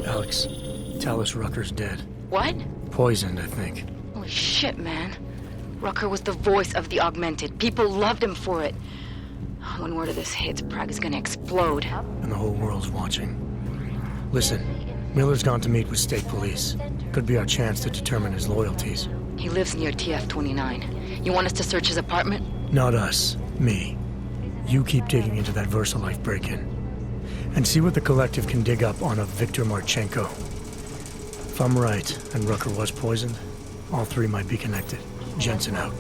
Alex, tell us Rucker's dead. What? Poisoned, I think. Holy shit, man. Rucker was the voice of the Augmented. People loved him for it. When word of this hits, Prague is gonna explode. And the whole world's watching. Listen, Miller's gone to meet with state police. Could be our chance to determine his loyalties. He lives near TF-29. You want us to search his apartment? Not us. Me. You keep digging into that VersaLife break-in. And see what the Collective can dig up on a Viktor Marchenko. If I'm right, and Rucker was poisoned, all three might be connected. Jensen out.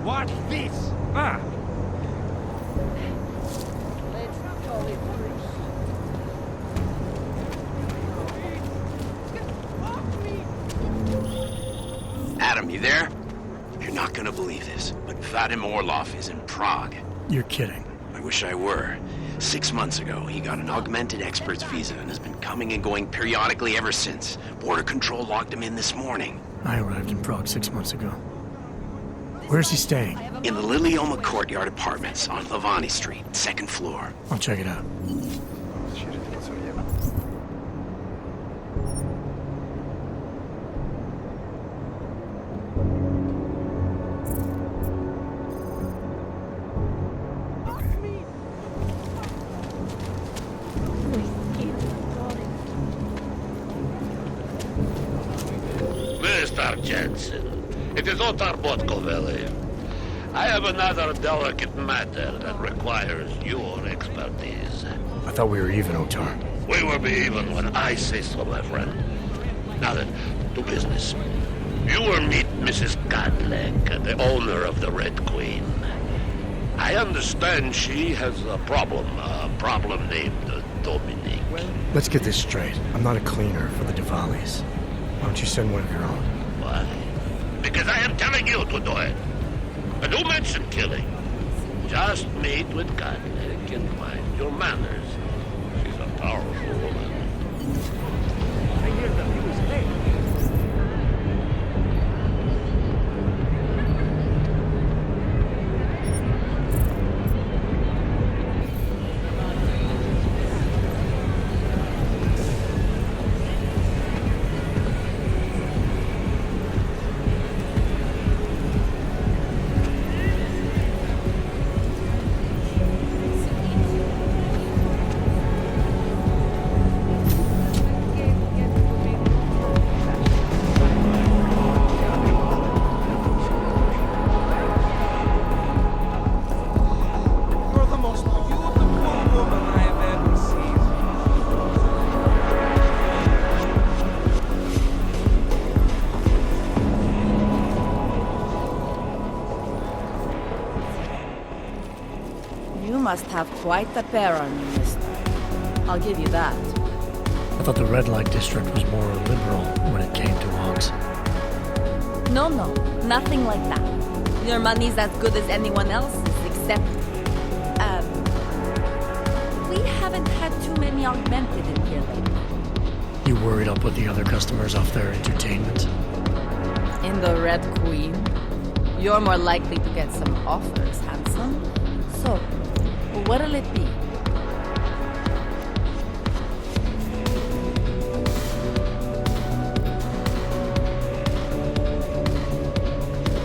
Watch this! Ah! Let's call it Adam, you there? You're not gonna believe this, but Vadim Orlov is in Prague. You're kidding. I wish I were. 6 months ago, he got an augmented expert's visa and has been coming and going periodically ever since. Border Control locked him in this morning. I arrived in Prague 6 months ago. Where's he staying? In the Lilioma Courtyard Apartments on Lavani Street, 2nd floor. I'll check it out. Mr. Jensen, it is Otar Botkoveli. I have another delicate matter that requires your expertise. I thought we were even, Otar. We will be even when I say so, my friend. Now then, to business. You will meet Mrs. Godlek, the owner of the Red Queen. I understand she has a problem named Dominique. Let's get this straight. I'm not a cleaner for the Diwalis. Why don't you send one of your own? Why? Because I am telling you to do it. And who mentioned killing? Just meet with Godlek and mind your manners. She's a powerful woman. I hear that he was late. You're the most beautiful woman I have ever seen. You must have quite a pair on you, mister. I'll give you that. I thought the red light district was more liberal when it came to hogs. No, nothing like that. Your money's as good as anyone else's, except... we haven't had too many augmented in here lately. You worried I'll put the other customers off their entertainment? In the Red Queen, you're more likely to get some offers, handsome. So, what'll it be?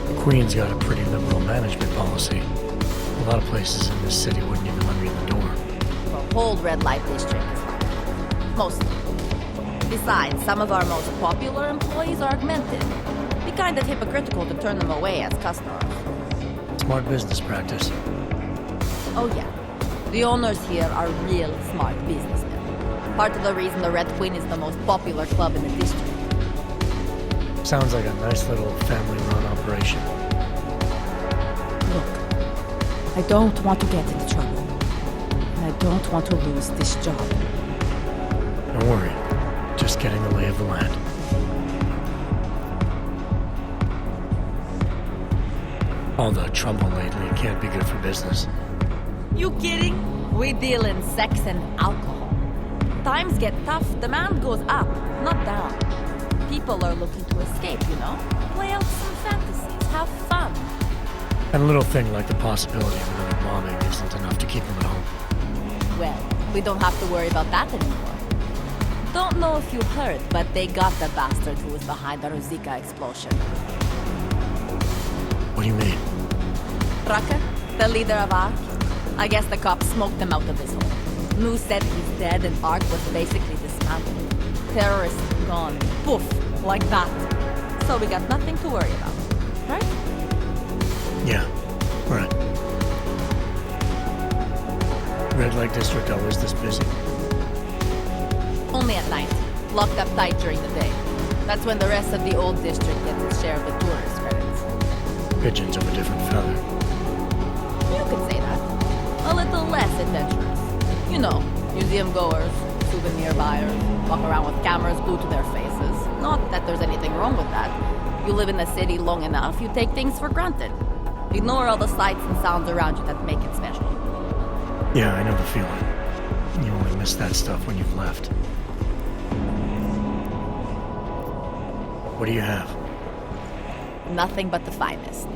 The Queen's got a pretty liberal management policy. A lot of places in this city wouldn't even let me in the door. The whole red light district is like that. Mostly. Besides, some of our most popular employees are augmented. Be kind of hypocritical to turn them away as customers. Smart business practice. Oh yeah. The owners here are real smart businessmen. Part of the reason the Red Queen is the most popular club in the district. Sounds like a nice little family-run operation. Look, I don't want to get into trouble. And I don't want to lose this job. Don't worry. Just getting the lay of the land. All the trouble lately can't be good for business. You kidding? We deal in sex and alcohol. Times get tough, demand goes up, not down. People are looking to escape, you know? Play out some fantasies, have fun. And a little thing like the possibility of another bombing isn't enough to keep them at home. Well, we don't have to worry about that anymore. Don't know if you heard, but they got the bastard who was behind the Ruzika explosion. What do you mean? Raka, the leader of ARC. I guess the cops smoked him out of his home. New said he's dead and ARC was basically dismantled. Terrorists gone. Poof. Like that. So we got nothing to worry about. Right? Yeah, right. Red Light District always this busy? Only at night. Locked up tight during the day. That's when the rest of the old district gets its share of the tourist credits. Pigeons of a different feather. You could say that. A little less adventurous. You know, museum goers, souvenir buyers, walk around with cameras glued to their faces. Not that there's anything wrong with that. You live in the city long enough, you take things for granted. Ignore all the sights and sounds around you that make it special. Yeah, I know the feeling. You only miss that stuff when you've left. What do you have? Nothing but the finest.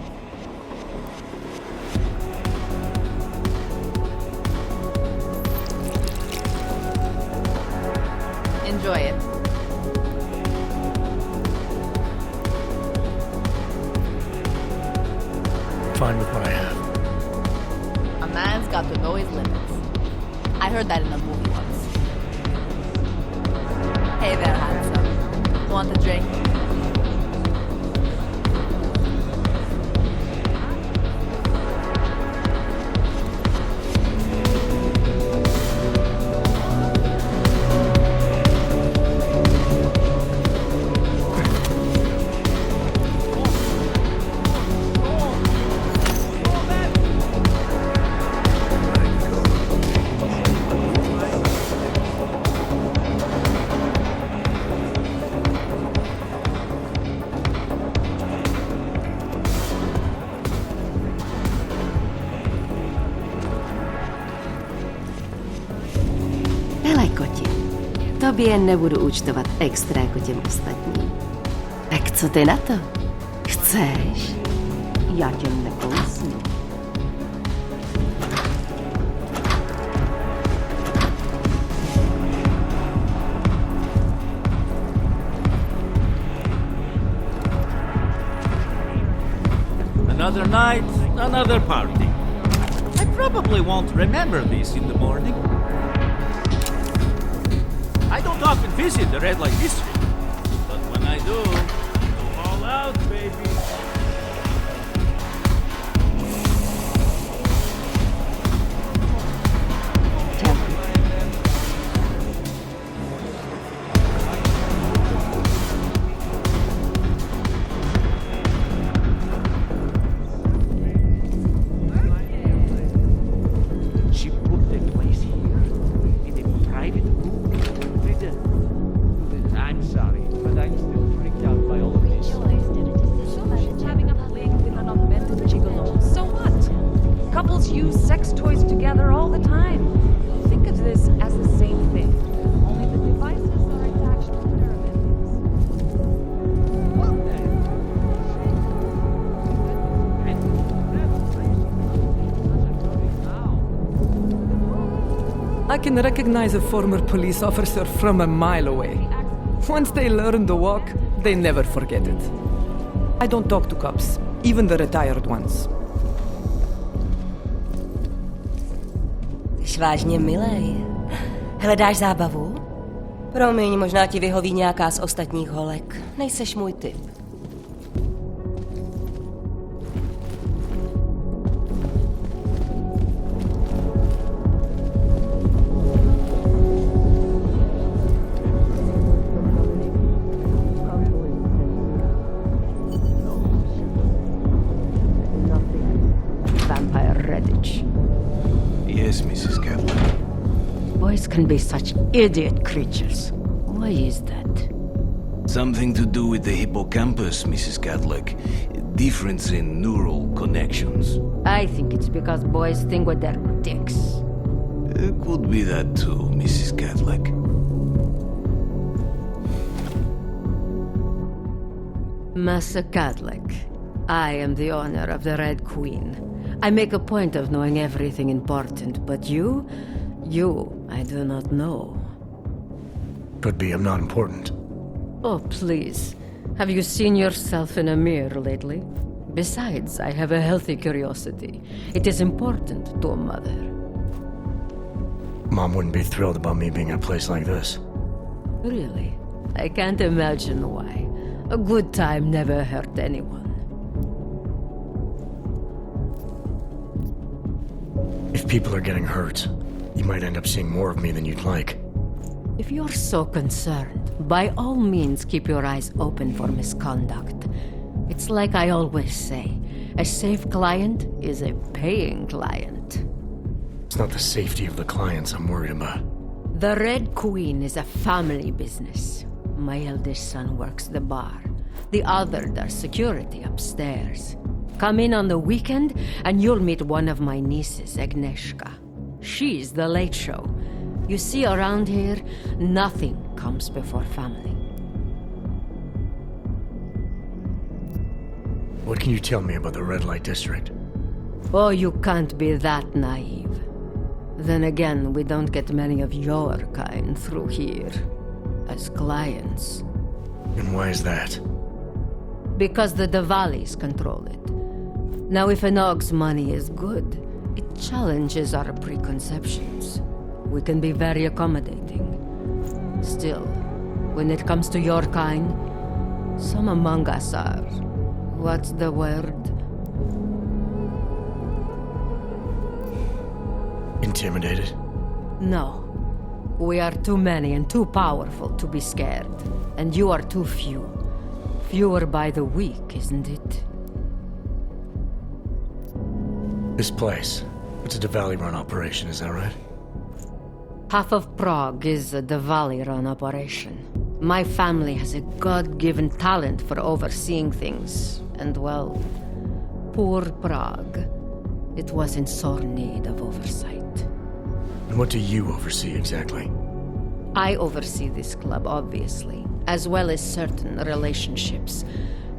Enjoy it. Fine with what I have. A man's got to know his limits. I heard that in a movie once. Hey there, handsome. Want a drink? Hele, koti, tobě nebudu účtovat extra jako těm ostatním. Tak co ty na to? Chceš? Já tě nekousnu. Another night, another party. I probably won't remember this in the morning. I don't often visit the red light district, but when I do, I'm all out, baby. She put the place here in a private room. I'm sorry, but I'm still freaked out by all of this. Having a fling with an augmented gigolo. So what? Couples use sex toys together all the time. Think of this as the same thing. Only the devices are attached to I can recognize a former police officer from a mile away. Once they learn to walk, they never forget it. I don't talk to cops, even the retired ones. Jsi vážně milej. Hledáš zábavu? Promiň, možná ti vyhoví nějaká z ostatních holek. Nejseš můj typ. Yes, Mrs. Catlett. Boys can be such idiot creatures. Why is that? Something to do with the hippocampus, Mrs. Catlett. Difference in neural connections. I think it's because boys think with their dicks. Could be that too, Mrs. Catlett. Master Cadleck, I am the owner of the Red Queen. I make a point of knowing everything important, but you, I do not know. Could be I'm not important. Oh, please. Have you seen yourself in a mirror lately? Besides, I have a healthy curiosity. It is important to a mother. Mom wouldn't be thrilled about me being at a place like this. Really? I can't imagine why. A good time never hurt anyone. If people are getting hurt, you might end up seeing more of me than you'd like. If you're so concerned, by all means keep your eyes open for misconduct. It's like I always say, a safe client is a paying client. It's not the safety of the clients I'm worried about. The Red Queen is a family business. My eldest son works the bar. The other does security upstairs. Come in on the weekend, and you'll meet one of my nieces, Agnieszka. She's the late show. You see, around here, nothing comes before family. What can you tell me about the red light district? Oh, you can't be that naive. Then again, we don't get many of your kind through here. As clients. And why is that? Because the Diwalis control it. Now, if an Og's money is good, it challenges our preconceptions. We can be very accommodating. Still, when it comes to your kind, some among us are... what's the word? Intimidated? No. We are too many and too powerful to be scared. And you are too few. Fewer by the week, isn't it? This place, it's a Diwali-run operation, is that right? Half of Prague is a Diwali-run operation. My family has a God-given talent for overseeing things. And well, poor Prague. It was in sore need of oversight. And what do you oversee exactly? I oversee this club, obviously, as well as certain relationships,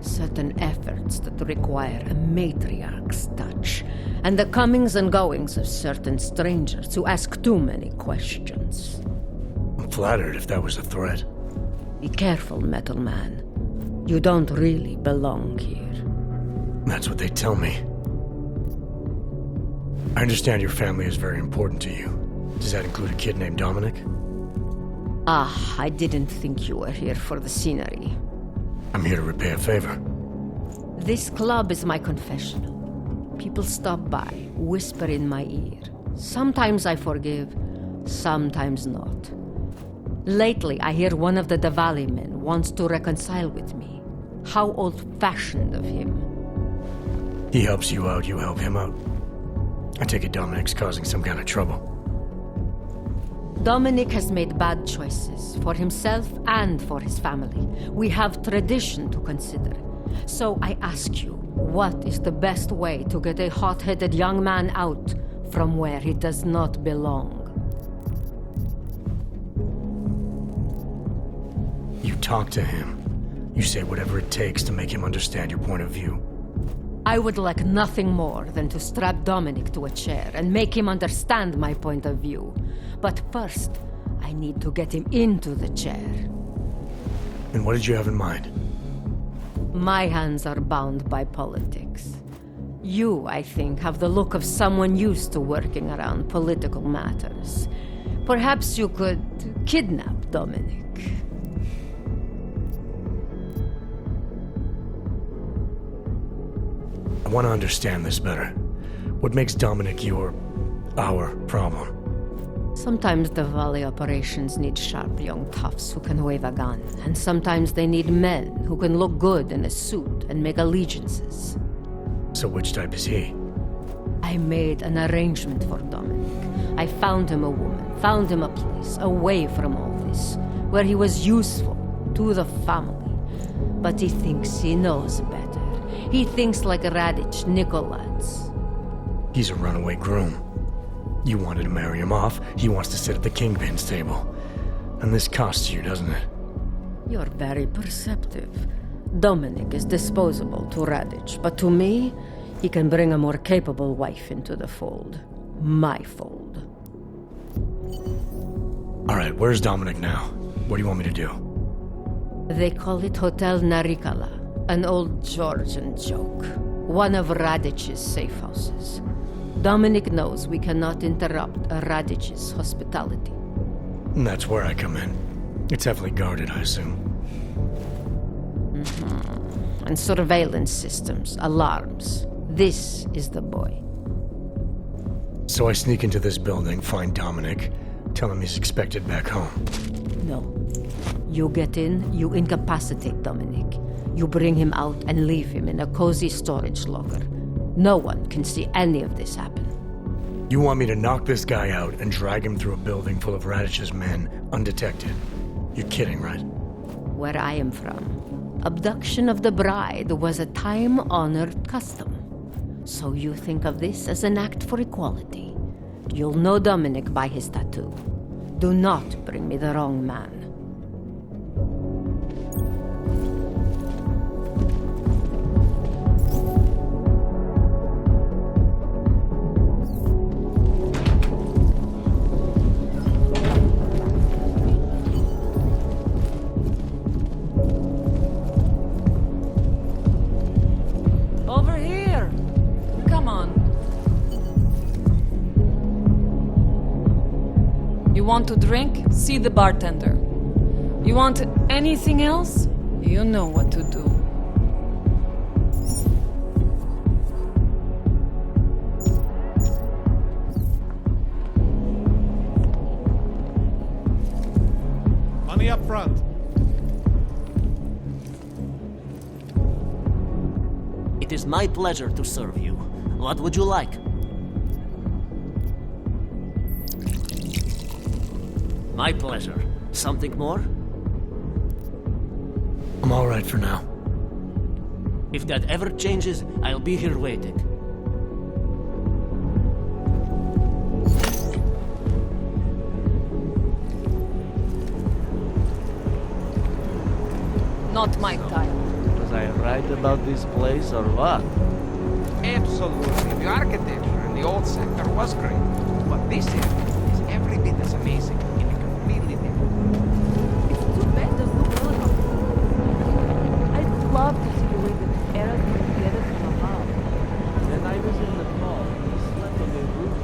certain efforts that require a matriarch's touch, and the comings and goings of certain strangers who ask too many questions. I'm flattered if that was a threat. Be careful, Metal Man. You don't really belong here. That's what they tell me. I understand your family is very important to you. Does that include a kid named Dominic? Ah, I didn't think you were here for the scenery. I'm here to repay a favor. This club is my confessional. People stop by, whisper in my ear. Sometimes I forgive, sometimes not. Lately, I hear one of the Diwali men wants to reconcile with me. How old-fashioned of him. He helps you out, you help him out. I take it Dominic's causing some kind of trouble. Dominic has made bad choices for himself and for his family. We have tradition to consider. So I ask you, what is the best way to get a hot-headed young man out from where he does not belong? You talk to him. You say whatever it takes to make him understand your point of view. I would like nothing more than to strap Dominic to a chair and make him understand my point of view. But first, I need to get him into the chair. And what did you have in mind? My hands are bound by politics. You, I think, have the look of someone used to working around political matters. Perhaps you could kidnap Dominic. I want to understand this better. What makes Dominic our problem? Sometimes the Valley operations need sharp young toughs who can wave a gun, and sometimes they need men who can look good in a suit and make allegiances. So which type is he? I made an arrangement for Dominic. I found him a woman, found him a place, away from all this, where he was useful to the family. But he thinks he knows better. He thinks like Radich Nikolats. He's a runaway groom. You wanted to marry him off, he wants to sit at the kingpin's table. And this costs you, doesn't it? You're very perceptive. Dominic is disposable to Radich, but to me, he can bring a more capable wife into the fold. My fold. All right, where's Dominic now? What do you want me to do? They call it Hotel Narikala, an old Georgian joke. One of Radich's safe houses. Dominic knows we cannot interrupt Radich's hospitality. And that's where I come in. It's heavily guarded, I assume. Mm-hmm. And surveillance systems, alarms. This is the boy. So I sneak into this building, find Dominic, tell him he's expected back home. No. You get in, you incapacitate Dominic. You bring him out and leave him in a cozy storage locker. No one can see any of this happen. You want me to knock this guy out and drag him through a building full of Radich's men, undetected? You're kidding, right? Where I am from, Abduction of the bride was a time-honored custom. So you think of this as an act for equality. You'll know Dominic by his tattoo. Do not bring me the wrong man. Over here! Come on. You want to drink? See the bartender. You want anything else? You know what to do. Money up front. It is my pleasure to serve you. What would you like? My pleasure. Something more? I'm all right for now. If that ever changes, I'll be here waiting. Not my type. Was I right about this place or what? Absolutely. The architecture in the old sector was great. But this area is every bit as amazing in a completely different way. It's too bad there's no helicopter. I'd love to see the way the eras put together from above. When I was in the mall, I slept on the roof.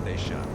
stay sharp.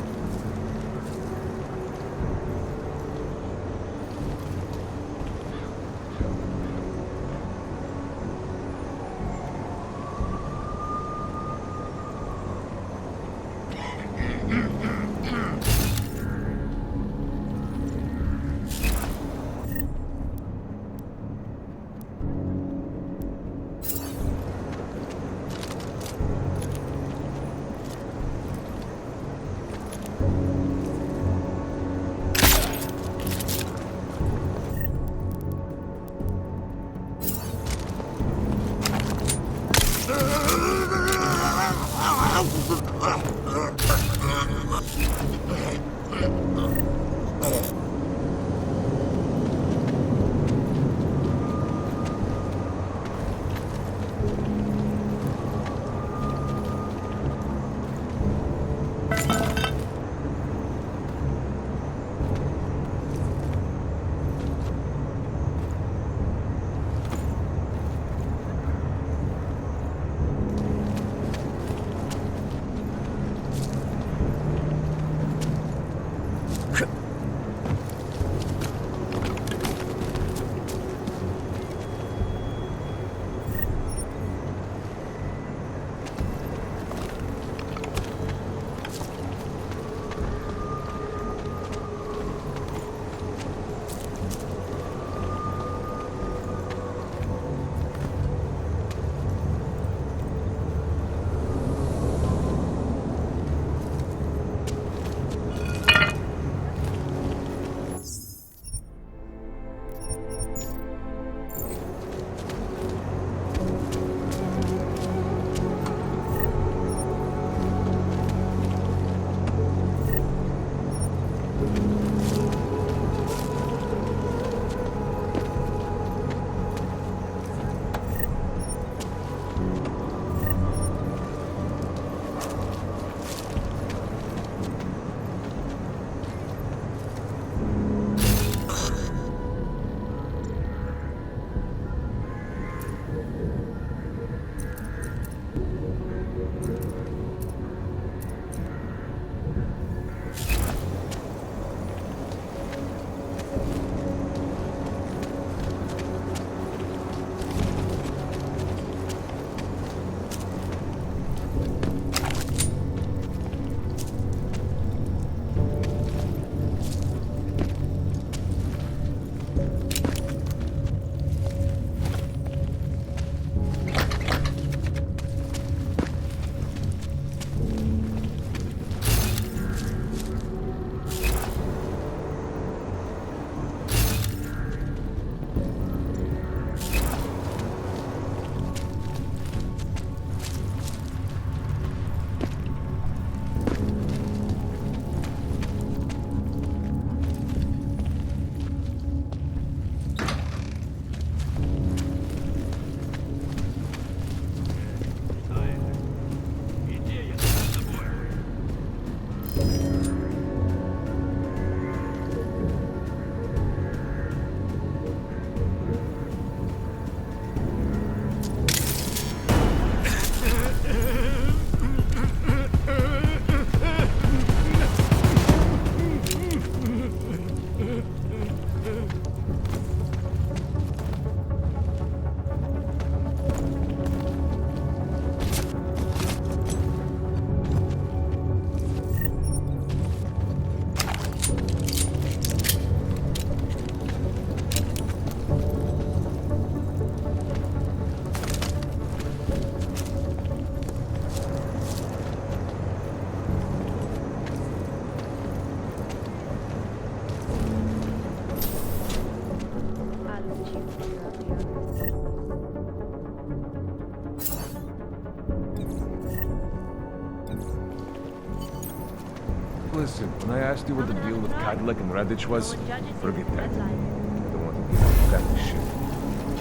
Listen, when I asked you what the deal with Cadillac and Radich was, forget that. I don't want to hear that kind of shit.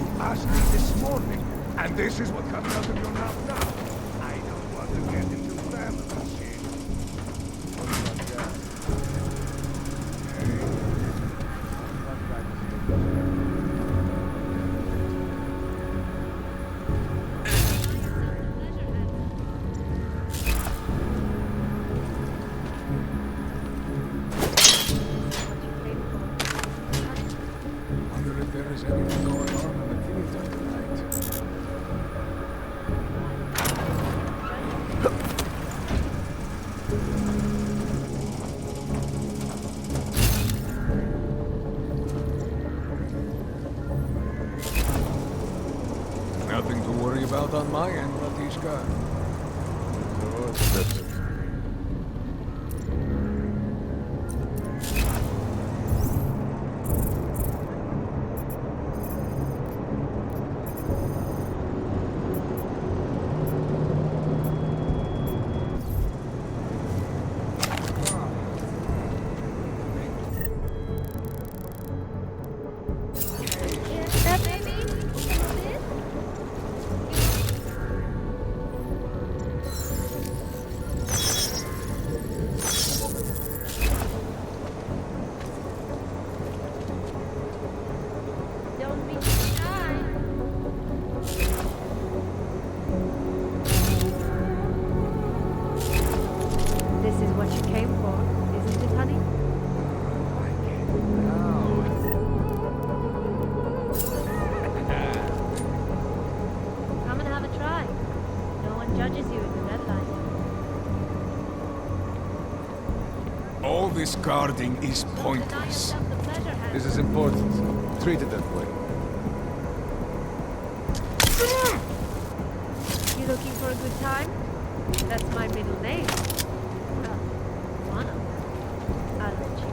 You asked me this morning, and this is what comes out of your mouth now. I don't want to get into family shit. my end what he's got. So it's better. This is what you came for, isn't it, honey? Come and have a try. No one judges you in the red light. All this guarding is pointless. This is important. Treat it that way. You looking for a good time? That's my middle name. Well, one of them. I'll let you.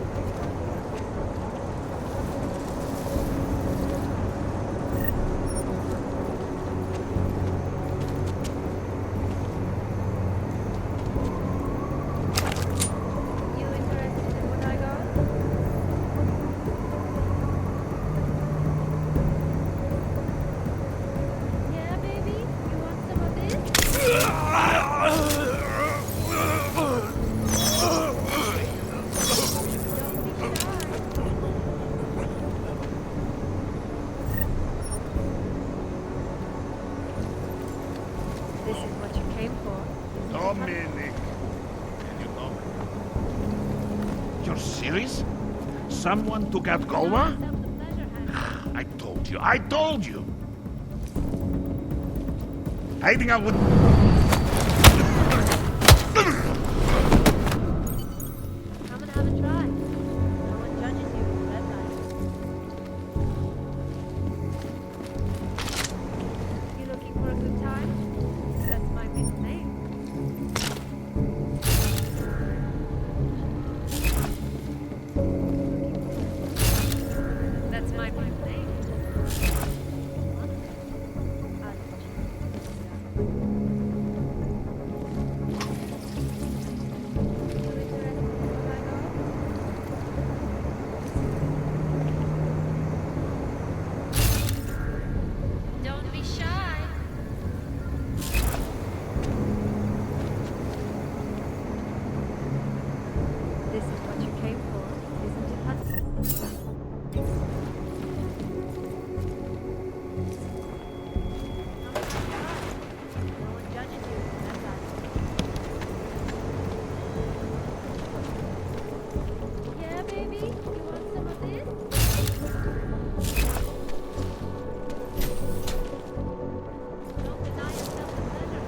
You interested in what I got? Yeah, baby? You want some of this? This is what you came for. Dominic! You know me. You're serious? Someone took out Golma? I told you! Hiding out with... Come and have a try. No one judges you in the red light. You looking for a good time? That's my middle name. That's my middle name. Don't be shy. This is what you came for, isn't it, honey? No one judges you in that light. Yeah, baby? You want some of this? Don't deny yourself the pleasure,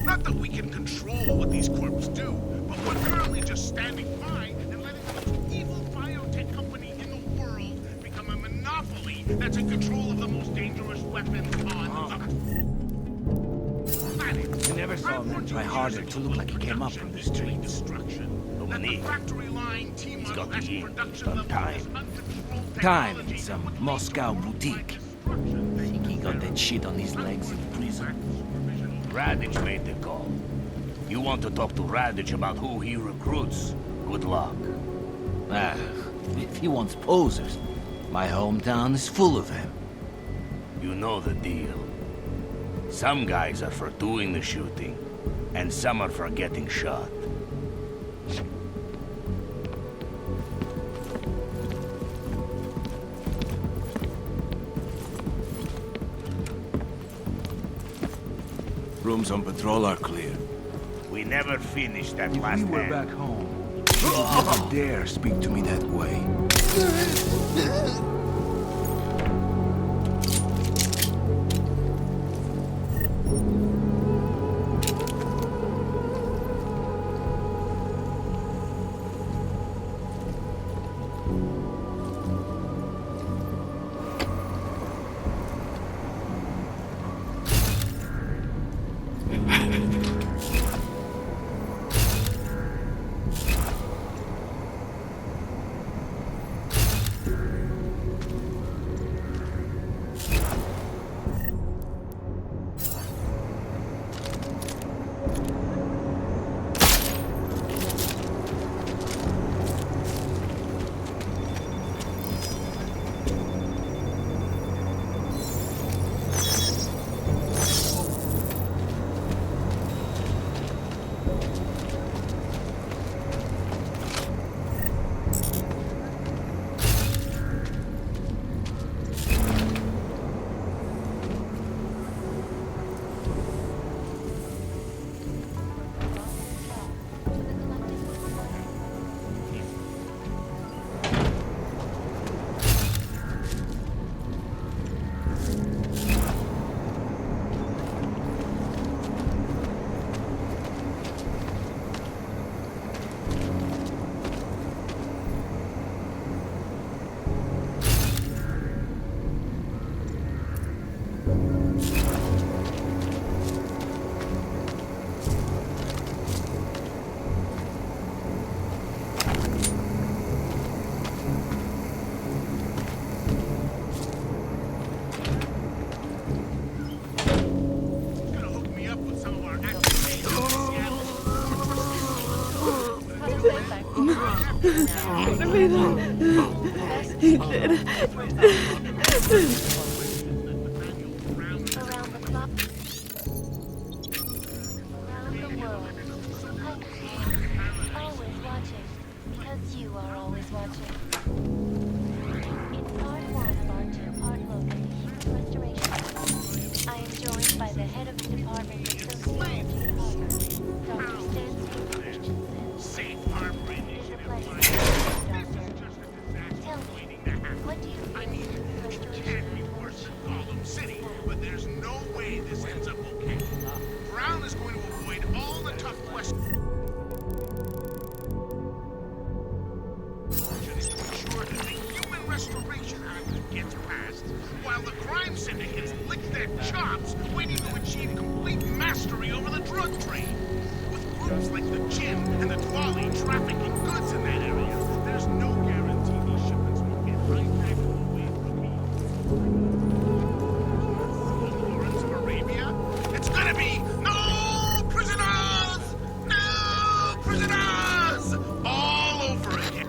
Not that we can control what these corps do, but we're currently just standing by and letting the most evil biotech company in the world become a monopoly that's in control of the most dangerous weapons on the planet. I never saw a man try harder to look like he came up from the streets. Dominique, he's got the yield on time. Time in some Moscow boutique. Think he got that shit on his legs in prison. Radich made the call. You want to talk to Radich about who he recruits? Good luck. Ah, if he wants posers, my hometown is full of them. You know the deal. Some guys are for doing the shooting, and some are for getting shot. Rooms on patrol are clear. We never finished that If last we were hand. back home, you would never dare speak to me that way. He did. Because you are always watching. In part one of our two-part look at the human restoration, I am joined by the head of the Department of Sociology at Harvard, Dr. Stansfield Christensen. Safe harbor initiative. Tell me, what do you think of restoration? Can't be worse than Gotham City, but there's no way this ends up okay. Brown is going to avoid all the tough questions. Is to ensure that the Human Restoration Act gets passed, while the crime syndicates lick their chops, waiting to achieve complete mastery over the drug trade. With groups like the Gin and the Twali trafficking goods in that area, there's no guarantee these shipments won't get hijacked away from me. Lawrence of Arabia? It's gonna be no prisoners! No prisoners! All over again.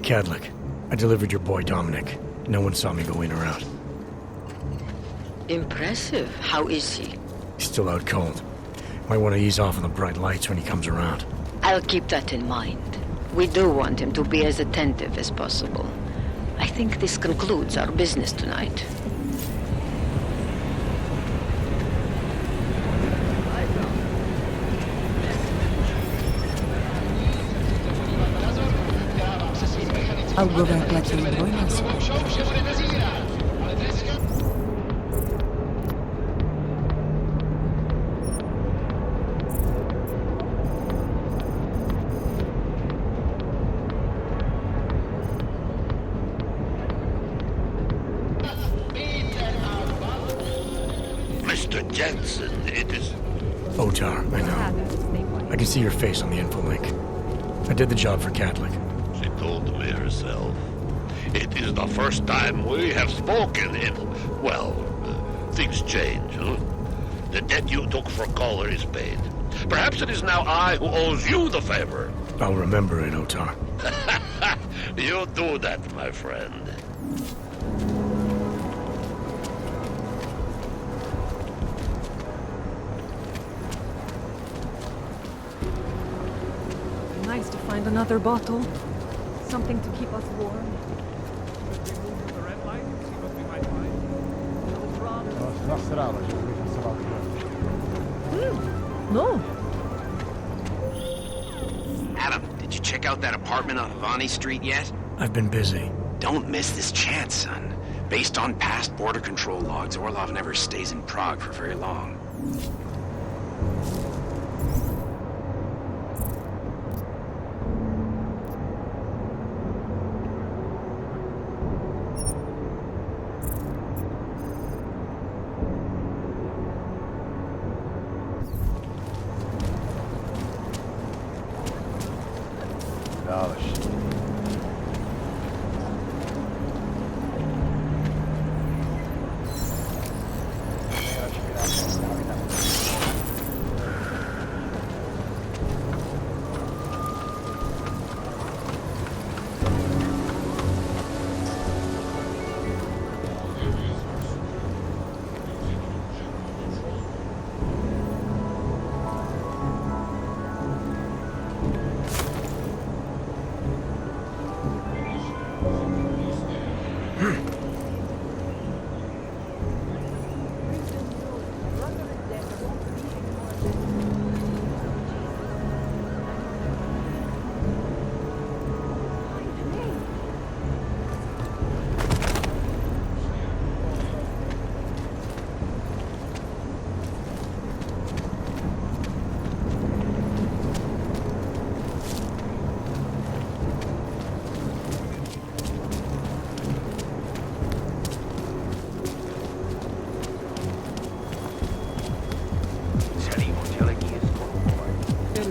Cadlick. I delivered your boy Dominic. No one saw me go in or out. Impressive. How is he? He's still out cold. Might want to ease off on the bright lights when he comes around. I'll keep that in mind. We do want him to be as attentive as possible. I think this concludes our business tonight. Algové platí dvojnásobek. Mr. Jensen, it is... Otar, I know. I can see your face on the info link. I did the job for Cadlick. She told me herself. It is the first time we have spoken in... Well, things change, huh? The debt you took for Caller is paid. Perhaps it is now I who owes you the favor. I'll remember it, Otar. You do that, my friend. Nice to find another bottle. Something to keep us warm. No. Adam, did you check out that apartment on Havani Street yet? I've been busy. Don't miss this chance, son. Based on past border control logs, Orlov never stays in Prague for very long.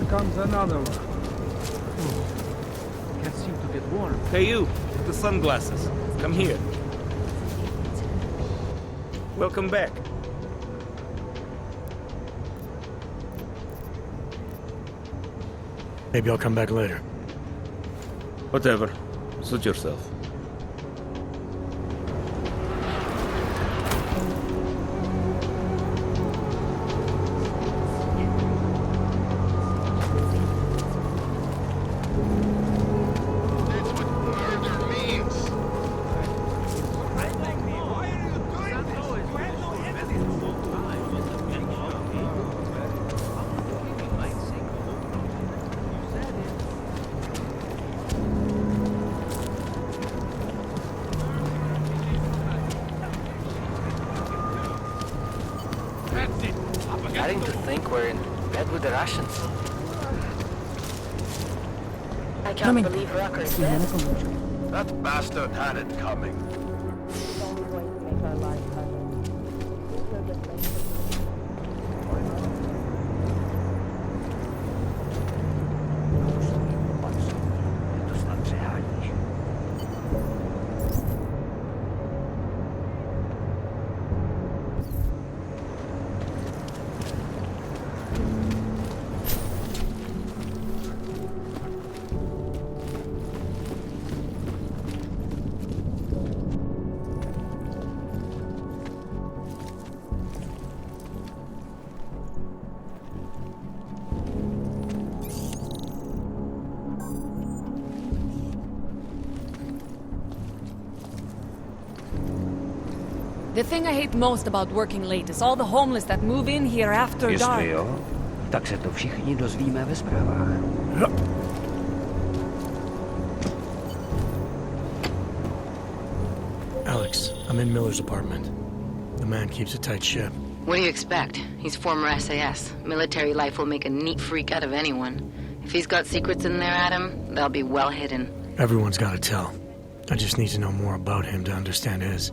Comes another one. Can't seem to get warm. Hey you, with the sunglasses. Come here. Welcome back. Maybe I'll come back later. Whatever. Suit yourself. Starting to think we're in bed with the Russians. I can't believe Rucker is dead. That bastard had it coming. The thing I hate most about working late is all the homeless that move in here after dark. Jestli jo, tak se to všichni dozvíme ve zprávách. Alex, I'm in Miller's apartment. The man keeps a tight ship. What do you expect? He's former SAS. Military life will make a neat freak out of anyone. If he's got secrets in there, Adam, they'll be well hidden. Everyone's got to tell. I just need to know more about him to understand his.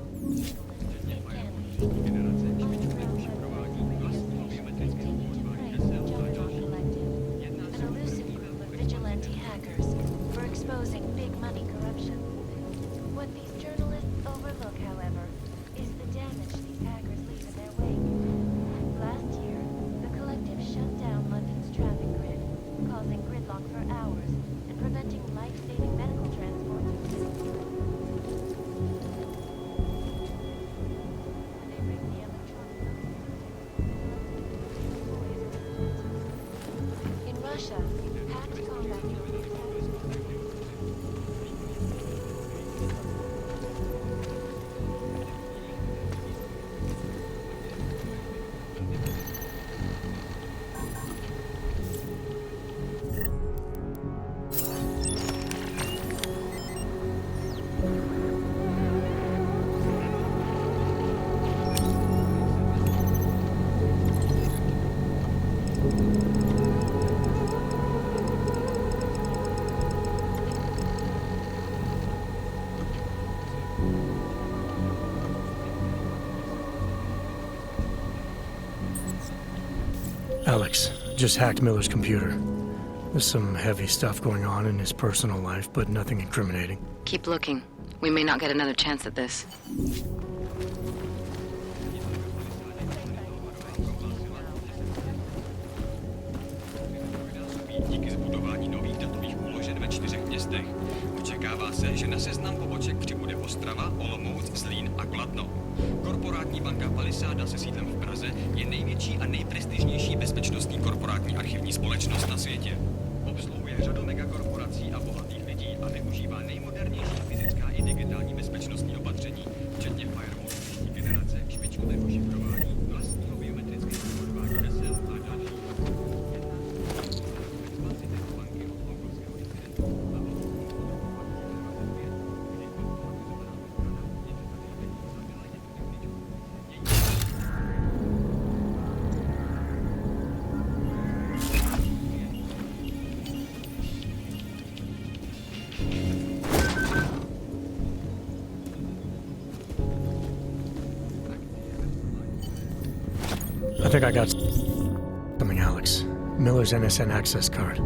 Alex, just hacked Miller's computer. There's some heavy stuff going on in his personal life, but nothing incriminating. Keep looking. We may not get another chance at this. Díky zbudování nových datových úložen ve 4 městech očekává se, že na seznam poboček přibude Ostrava, Olomouc, Zlín a Kladno. Korporátní banka Palisáda se sídlem v Praze je největší a nejprestižnější bezpečnostní korporátní archivní společnost na světě. Obsluhuje řadu megakorporací a bohatých lidí a využívá nejmodernější fyzická i digitální bezpečnostní opatření, včetně firewallu třetí generace, špičkového šifrování, vlastního biometrického kódování hesel a další. I think I got something, Alex. Miller's NSN access card.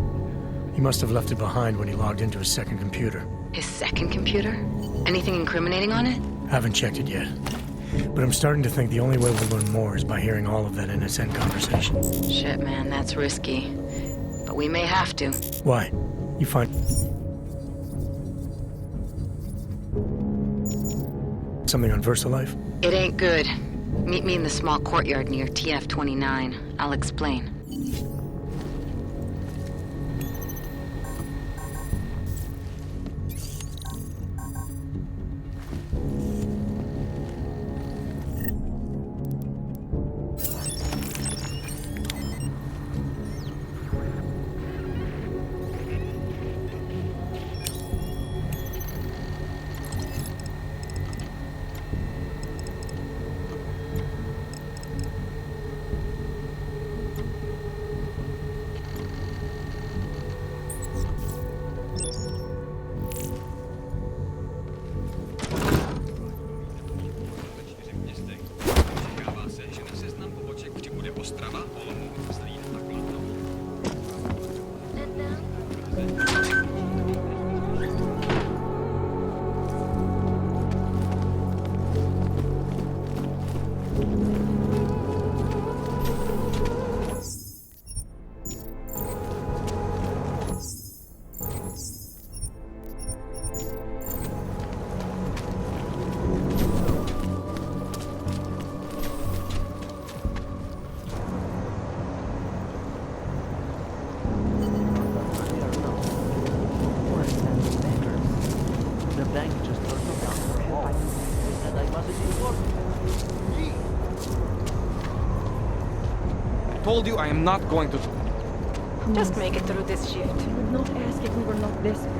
He must have left it behind when he logged into his second computer. His second computer? Anything incriminating on it? Haven't checked it yet. But I'm starting to think the only way we'll learn more is by hearing all of that NSN conversation. Shit, man, that's risky. But we may have to. Why? You find something on VersaLife? It ain't good. Meet me in the small courtyard near TF-29. I'll explain. told you I am not going to... Just make it through this shift. You would not ask if we were not desperate.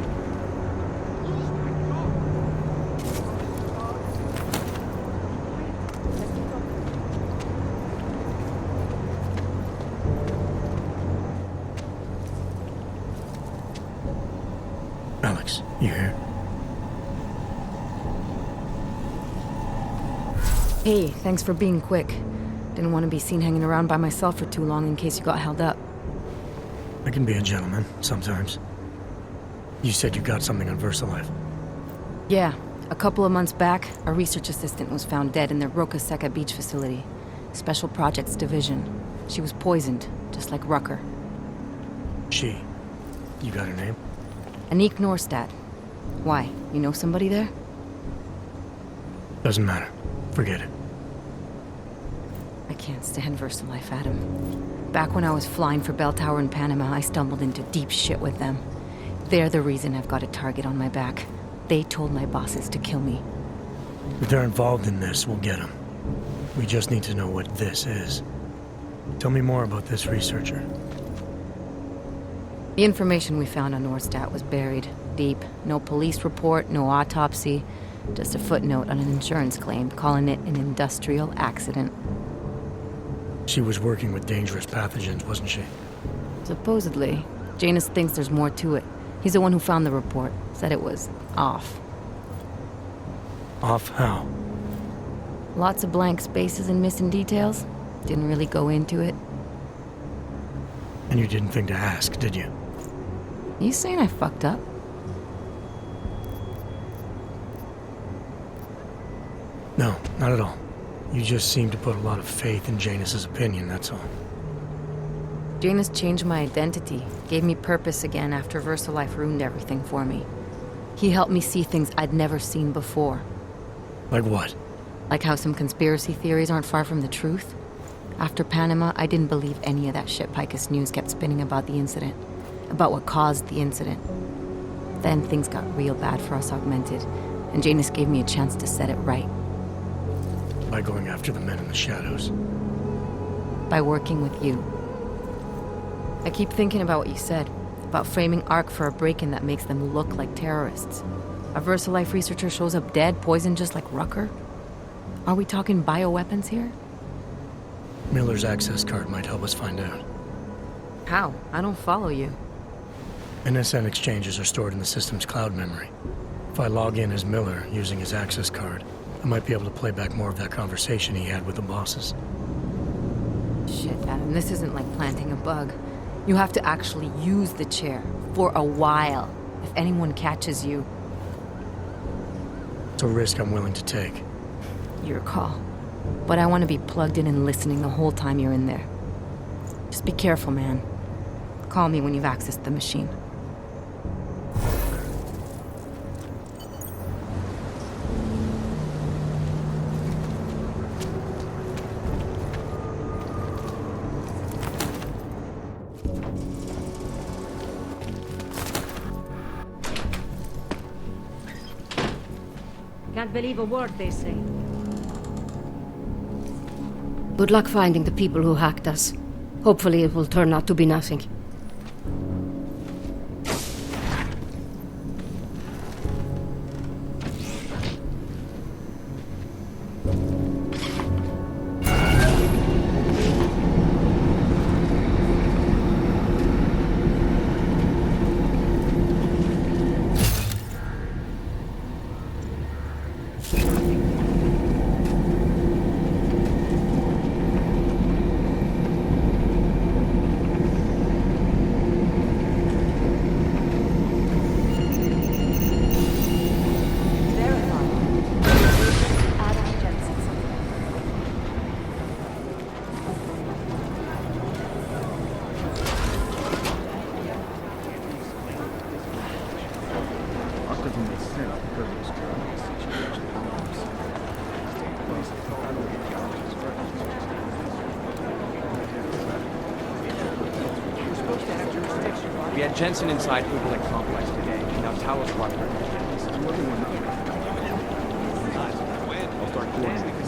Alex, you here? Hey, thanks for being quick. Didn't want to be seen hanging around by myself for too long in case you got held up. I can be a gentleman, sometimes. You said you got something on VersaLife. Yeah, a couple of months back, a research assistant was found dead in the Roca Seca beach facility. Special Projects Division. She was poisoned, just like Rucker. She. You got her name? Anique Norstad. Why? You know somebody there? Doesn't matter. Forget it. I can't stand VersaLife, Adam. Back when I was flying for Bell Tower in Panama, I stumbled into deep shit with them. They're the reason I've got a target on my back. They told my bosses to kill me. If they're involved in this, we'll get them. We just need to know what this is. Tell me more about this researcher. The information we found on Norstad was buried deep. No police report, no autopsy. Just a footnote on an insurance claim, calling it an industrial accident. She was working with dangerous pathogens, wasn't she? Supposedly. Janus thinks there's more to it. He's the one who found the report. Said it was off. Off how? Lots of blank spaces and missing details. Didn't really go into it. And you didn't think to ask, did you? You saying I fucked up? No, not at all. You just seem to put a lot of faith in Janus's opinion, that's all. Janus changed my identity, gave me purpose again after VersaLife ruined everything for me. He helped me see things I'd never seen before. Like what? Like how some conspiracy theories aren't far from the truth. After Panama, I didn't believe any of that shit Picus News kept spinning about the incident. About what caused the incident. Then things got real bad for us Augmented, and Janus gave me a chance to set it right. By going after the men in the shadows. By working with you. I keep thinking about what you said, about framing ARC for a break-in that makes them look like terrorists. A VersaLife researcher shows up dead, poisoned just like Rucker? Are we talking bioweapons here? Miller's access card might help us find out. How? I don't follow you. NSN exchanges are stored in the system's cloud memory. If I log in as Miller using his access card, I might be able to play back more of that conversation he had with the bosses. Shit, Adam, this isn't like planting a bug. You have to actually use the chair. For a while. If anyone catches you. It's a risk I'm willing to take. Your call. But I want to be plugged in and listening the whole time you're in there. Just be careful, man. Call me when you've accessed the machine. Can't believe a word they say. Good luck finding the people who hacked us. Hopefully it will turn out to be nothing. We had Jensen inside Ubalik Complex today. Now tell us what we're I'll start coordinating.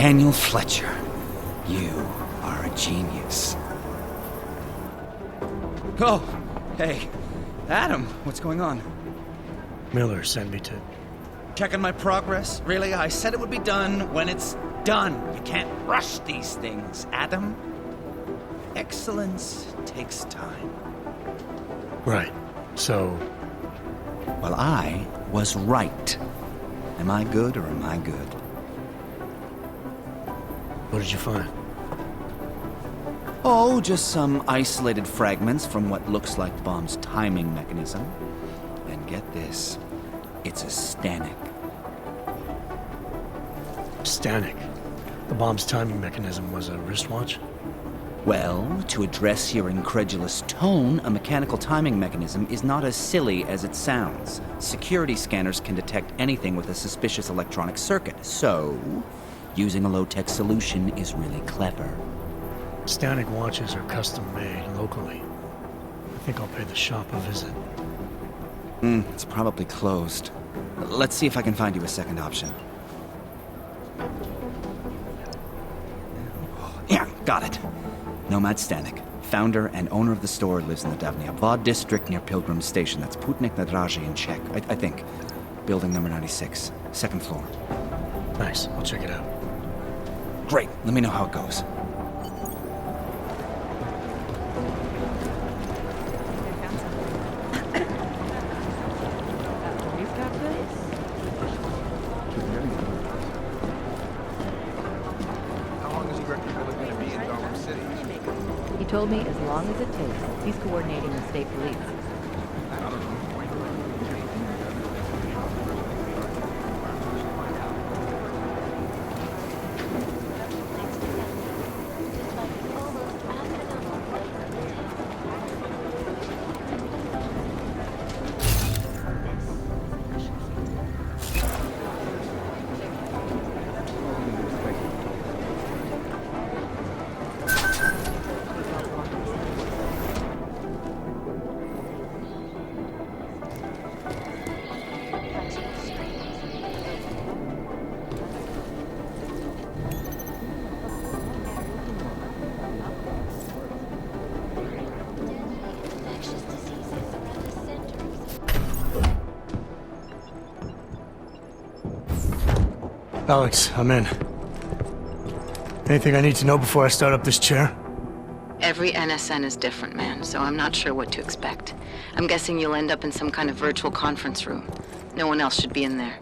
Daniel Fletcher, you are a genius. Oh, hey. Adam, what's going on? Miller sent me to... Checking my progress? Really? I said it would be done when it's done. You can't rush these things, Adam. Excellence takes time. Right. So... Well, I was right. Am I good or am I good? What did you find? Oh, just some isolated fragments from what looks like the bomb's timing mechanism. And get this, it's a Stanek. Stanek? The bomb's timing mechanism was a wristwatch? Well, to address your incredulous tone, a mechanical timing mechanism is not as silly as it sounds. Security scanners can detect anything with a suspicious electronic circuit, so using a low-tech solution is really clever. Stanek watches are custom-made locally. I think I'll pay the shop a visit. It's probably closed. Let's see if I can find you a second option. Yeah, got it. Nomad Stanek, founder and owner of the store, lives in the Davnyabad district near Pilgrim Station. That's Putnik Nadraji in Czech, I think. Building number 96, second floor. Nice, I'll check it out. Great, let me know how it goes. He told me as long as it takes. He's coordinating with state police. Alex, I'm in. Anything I need to know before I start up this chair? Every NSN is different, man, so I'm not sure what to expect. I'm guessing you'll end up in some kind of virtual conference room. No one else should be in there.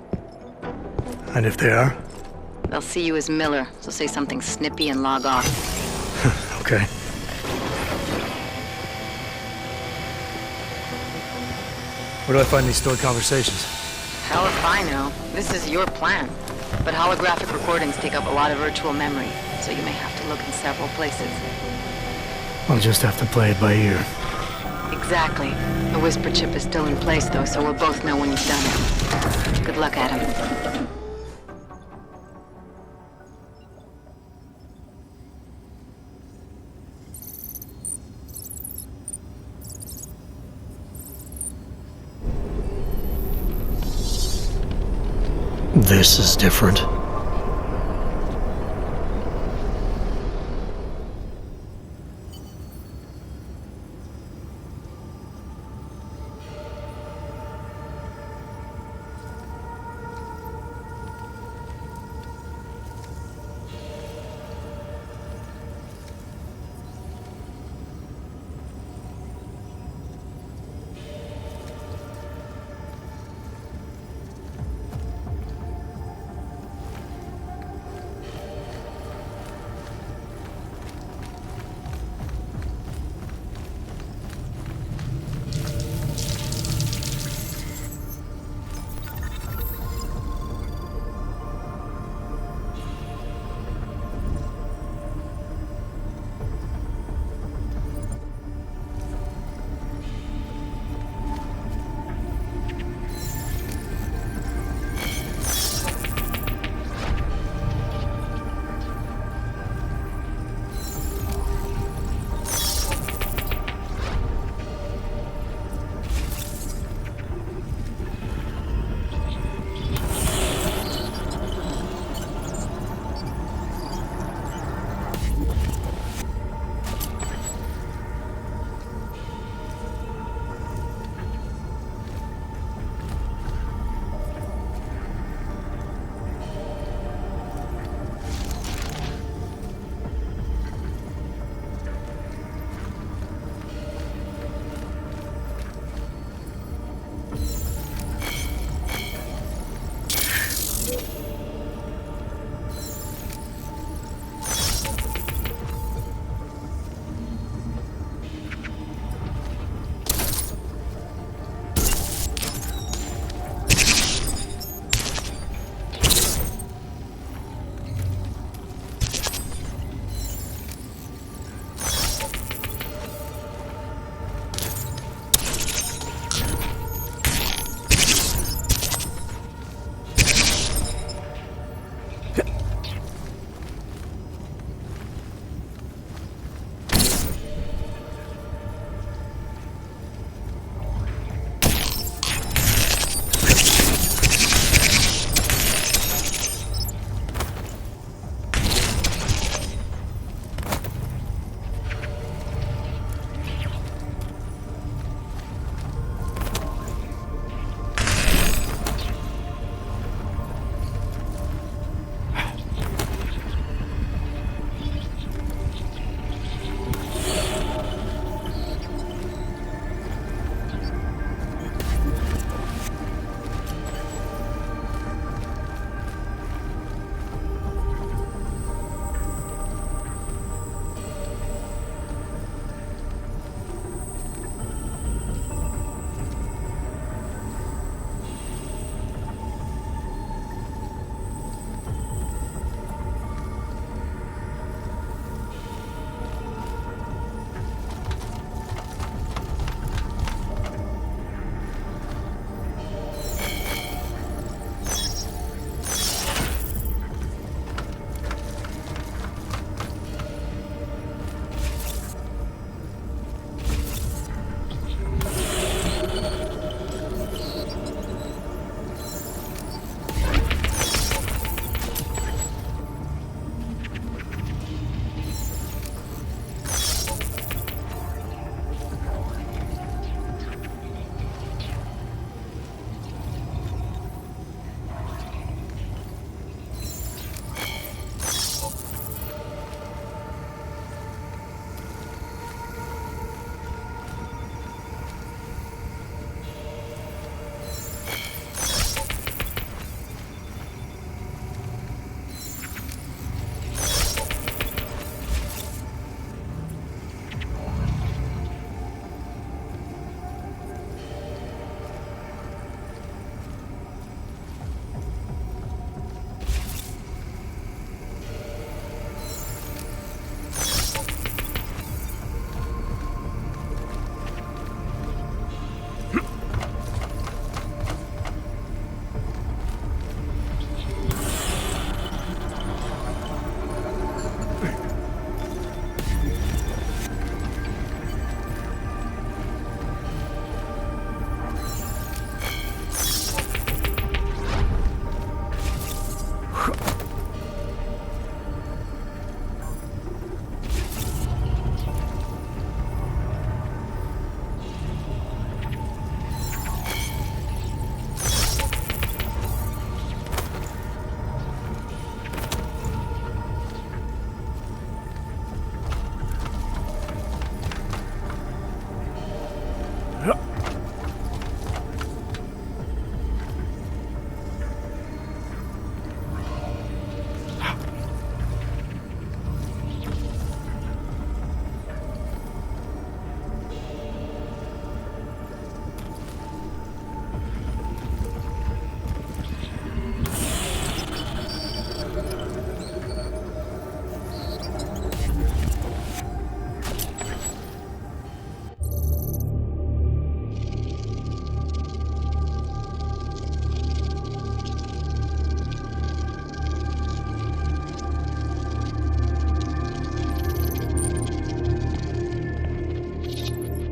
And if they are? They'll see you as Miller, so say something snippy and log off. Okay. Where do I find these stored conversations? Hell if I know. This is your plan. But holographic recordings take up a lot of virtual memory, so you may have to look in several places. I'll just have to play it by ear. Exactly. The whisper chip is still in place, though, so we'll both know when you've done it. Good luck, Adam. This is different.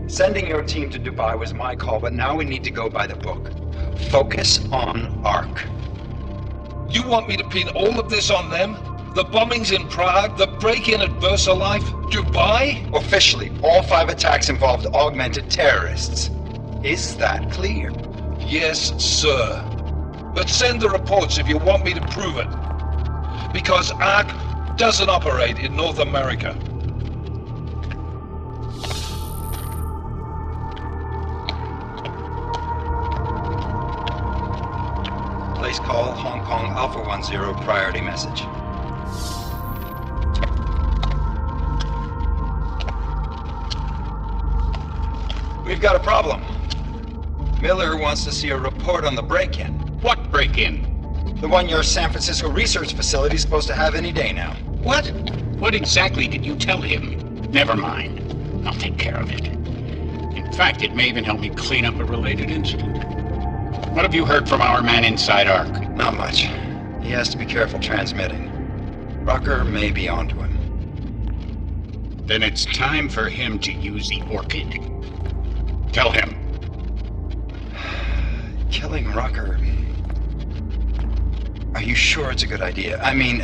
Sending your team to Dubai was my call, but now we need to go by the book. Focus on ARC. You want me to pin all of this on them? The bombings in Prague, the break-in at VersaLife, Dubai? Officially, all 5 attacks involved augmented terrorists. Is that clear? Yes, sir. But send the reports if you want me to prove it. Because ARC doesn't operate in North America. Place call, Hong calling Alpha 10 priority message. We've got a problem. Miller wants to see a report on the break-in. What break-in? The one your San Francisco research facility is supposed to have any day now. What? What exactly did you tell him? Never mind. I'll take care of it. In fact, it may even help me clean up a related incident. What have you heard from our man inside Ark? Not much. He has to be careful transmitting. Rucker may be onto him. Then it's time for him to use the Orchid. Tell him. Killing Rucker. Are you sure it's a good idea? I mean,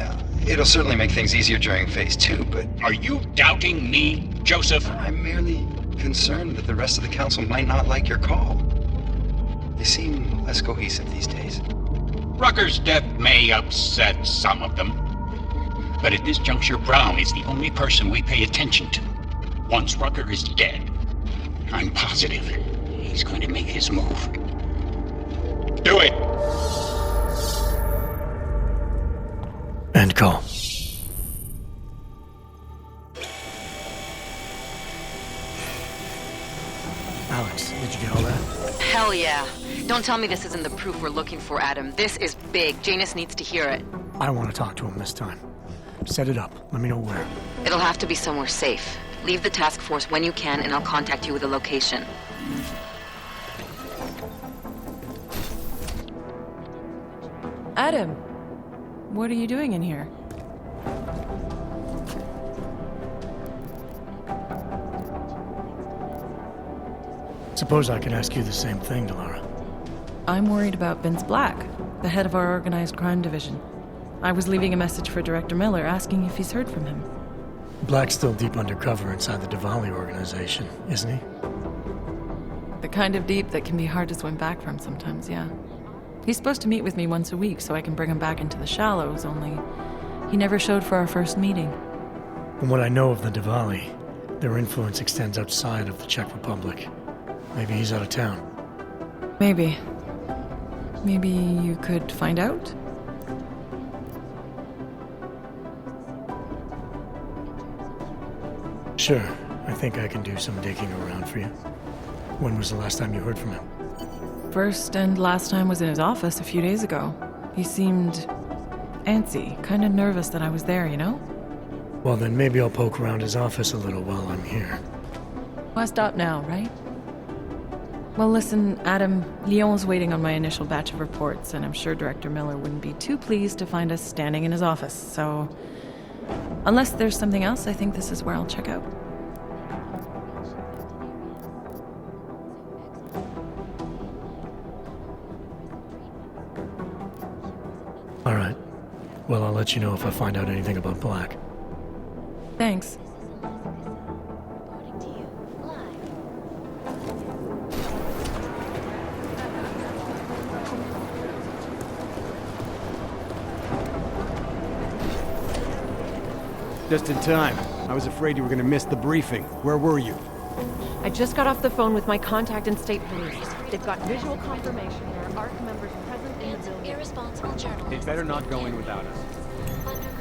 it'll certainly make things easier during Phase 2, but... Are you doubting me, Joseph? I'm merely concerned that the rest of the Council might not like your call. They seem less cohesive these days. Rucker's death may upset some of them. But at this juncture, Brown is the only person we pay attention to. Once Rucker is dead, I'm positive he's going to make his move. Do it! End call. Alex, did you get all that? Hell yeah. Don't tell me this isn't the proof we're looking for, Adam. This is big. Janus needs to hear it. I want to talk to him this time. Set it up. Let me know where. It'll have to be somewhere safe. Leave the task force when you can, and I'll contact you with a location. Adam, what are you doing in here? Suppose I can ask you the same thing, Delara. I'm worried about Vince Black, the head of our organized crime division. I was leaving a message for Director Miller asking if he's heard from him. Black's still deep undercover inside the Diwali organization, isn't he? The kind of deep that can be hard to swim back from sometimes, yeah. He's supposed to meet with me once a week so I can bring him back into the shallows, only he never showed for our first meeting. From what I know of the Diwali, their influence extends outside of the Czech Republic. Maybe he's out of town. Maybe. Maybe you could find out? Sure. I think I can do some digging around for you. When was the last time you heard from him? First and last time was in his office a few days ago. He seemed antsy, kind of nervous that I was there, you know? Well, then maybe I'll poke around his office a little while I'm here. Well, stop now, right? Well, listen, Adam, Lyon's waiting on my initial batch of reports, and I'm sure Director Miller wouldn't be too pleased to find us standing in his office, so... Unless there's something else, I think this is where I'll check out. All right. Well, I'll let you know if I find out anything about Black. Thanks. Just in time. I was afraid you were gonna miss the briefing. Where were you? I just got off the phone with my contact in state police. They've got visual confirmation there are ARC members present in the building. Irresponsible journalists. They'd better not go in without us.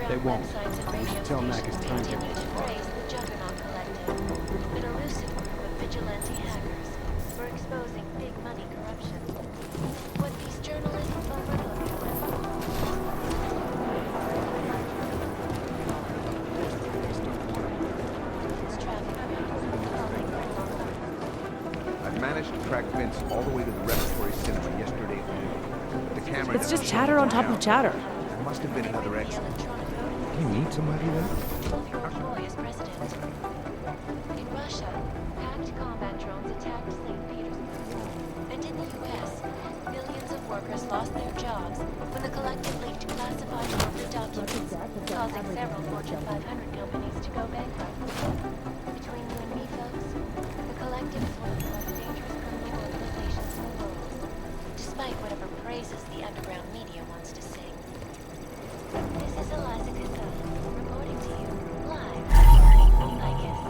They won't. We should tell Mac his time to Praise the Juggernaut Collective, an elusive group of vigilante hackers for exposing big money corruption. What these journalists overlook, I've managed to track Vince all the way to the Repertory Cinema yesterday afternoon. But the camera It's just doesn't chatter show on top now. of chatter. There must have been another exit. Can you meet somebody there? Roy is president. In Russia, hacked combat drones attacked St. Petersburg. And in the US, millions of workers lost their jobs when the collective leaked classified corporate documents, causing several Fortune 500 companies to go bankrupt. Between you and me, folks, the collective is one of the most dangerous criminal organizations in the world, despite whatever praises the underground media wants to sing. This is Eliza Casella, reporting to you, live, I guess.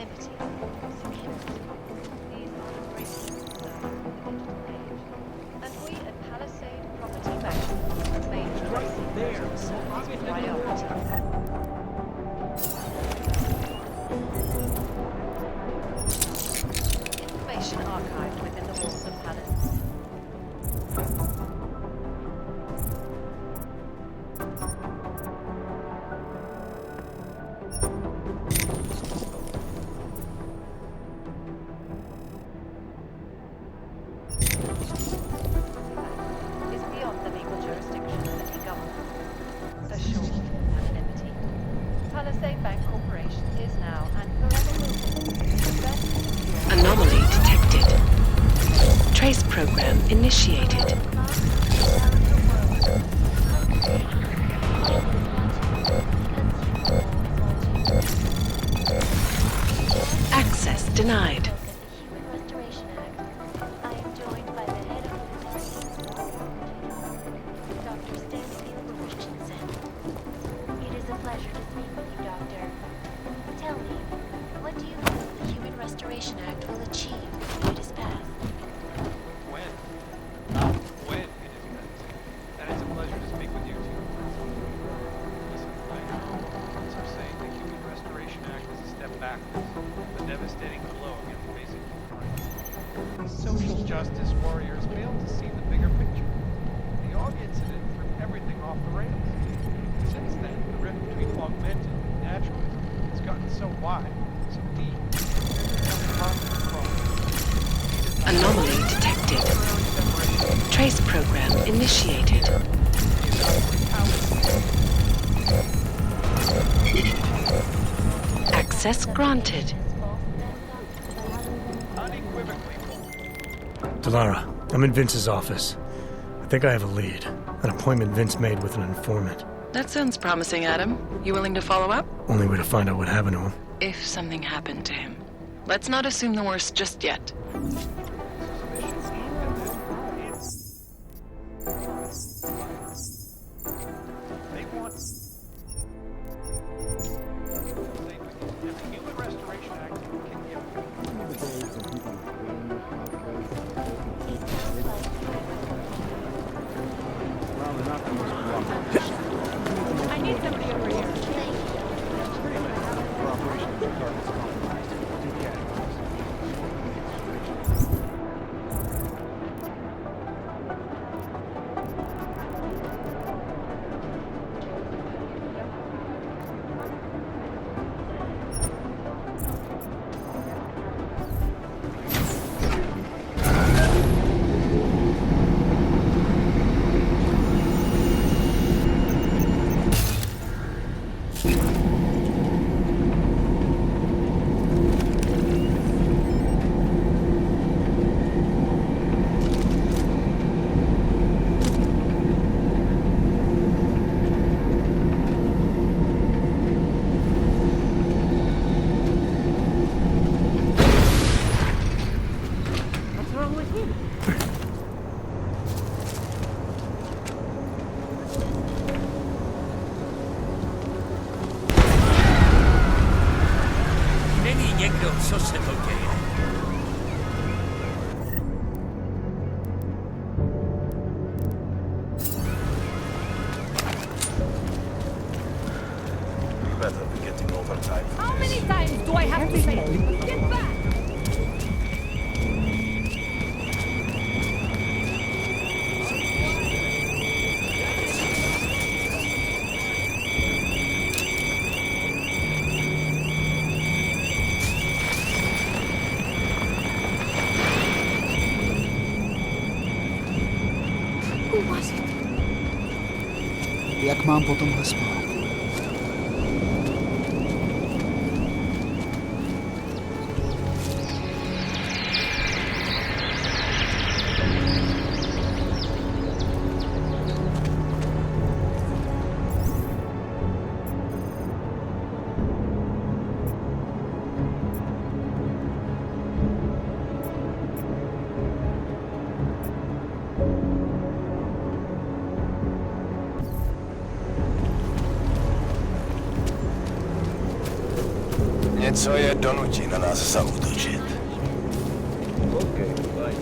anonymity, security. These are the greatest concerns of the digital age. And we at Palisade Property Management have made tracing those concerns a priority. Information archived within the walls of Palisade. Is beyond the legal jurisdiction of any government. Assured anonymity. Palisade Bank Corporation is now and forever will be the best secure. Anomaly detected. Trace program initiated. Access denied. Restoration Act. I am joined by the head of the Dr. Stanfield Christensen. It is a pleasure to speak with you, Doctor. Tell me, what do you hope the Human Restoration Act will achieve when it is passed? When? When it is passed. And it's a pleasure to speak with you too. Listen, as I'm saying, the Human Restoration Act is a step backwards. A devastating blow against basic human rights. Social justice warriors fail to see the bigger picture. The Og incident threw everything off the rails. Since then, the rift between augmented and naturalism has gotten so wide, so deep, Anomaly detected. Trace program initiated. Access granted. Delara, I'm in Vince's office. I think I have a lead. An appointment Vince made with an informant. That sounds promising, Adam. You willing to follow up? Only way to find out what happened to him. If something happened to him. Let's not assume the worst just yet. I need somebody over here. Co se to děje? We better be getting overtime. How many times do I have to say, get back? Jak mám po tomhle spát? Něco je donutí na nás zaútočit. Okay, bye.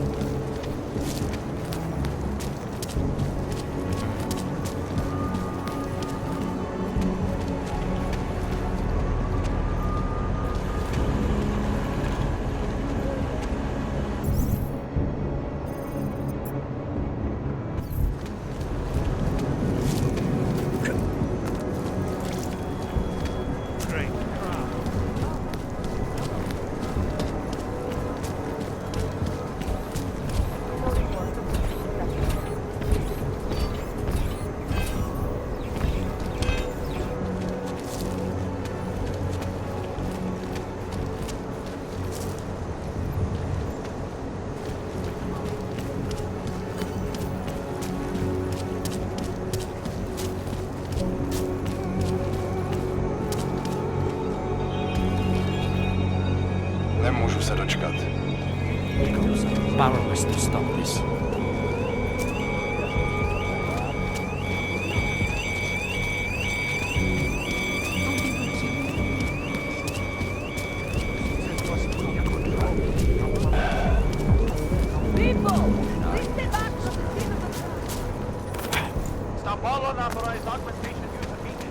Nemůžu se dočkat. Powerless to stop this. Stop all unauthorized augmentation use immediately.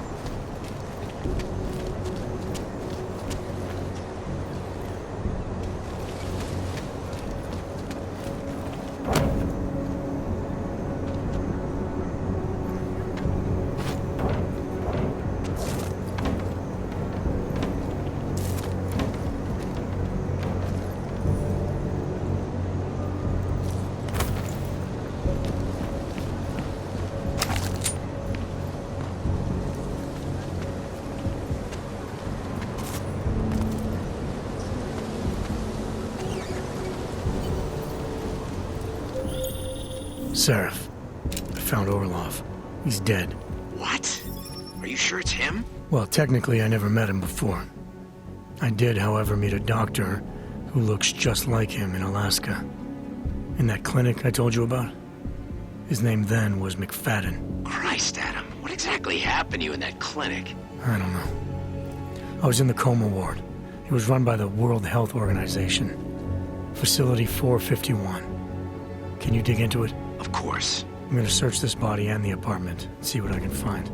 Seraph, I found Orlov. He's dead. What? Are you sure it's him? Well, technically, I never met him before. I did, however, meet a doctor who looks just like him in Alaska. In that clinic I told you about? His name then was McFadden. Christ, Adam. What exactly happened to you in that clinic? I don't know. I was in the coma ward. It was run by the World Health Organization. Facility 451. Can you dig into it? Of course. I'm gonna search this body and the apartment, see what I can find.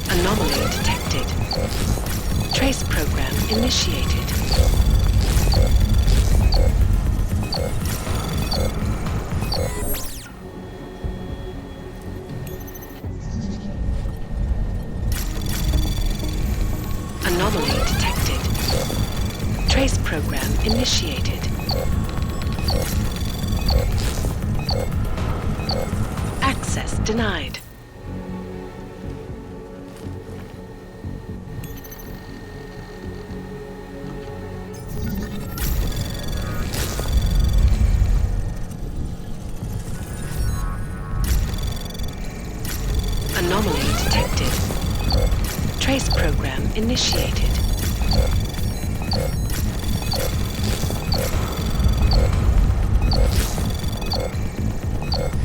Anomaly detected. Trace program initiated. Anomaly detected. Trace program initiated. Access denied. Anomaly detected. Trace program initiated.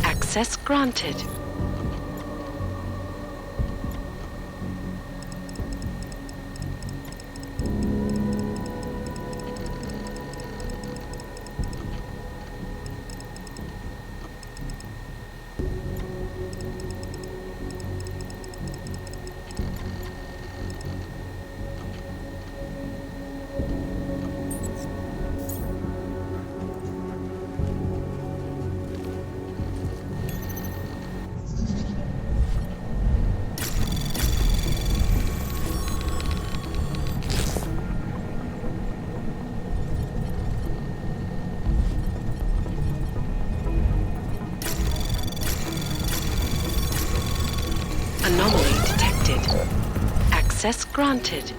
Access granted. Anomaly detected. Access granted.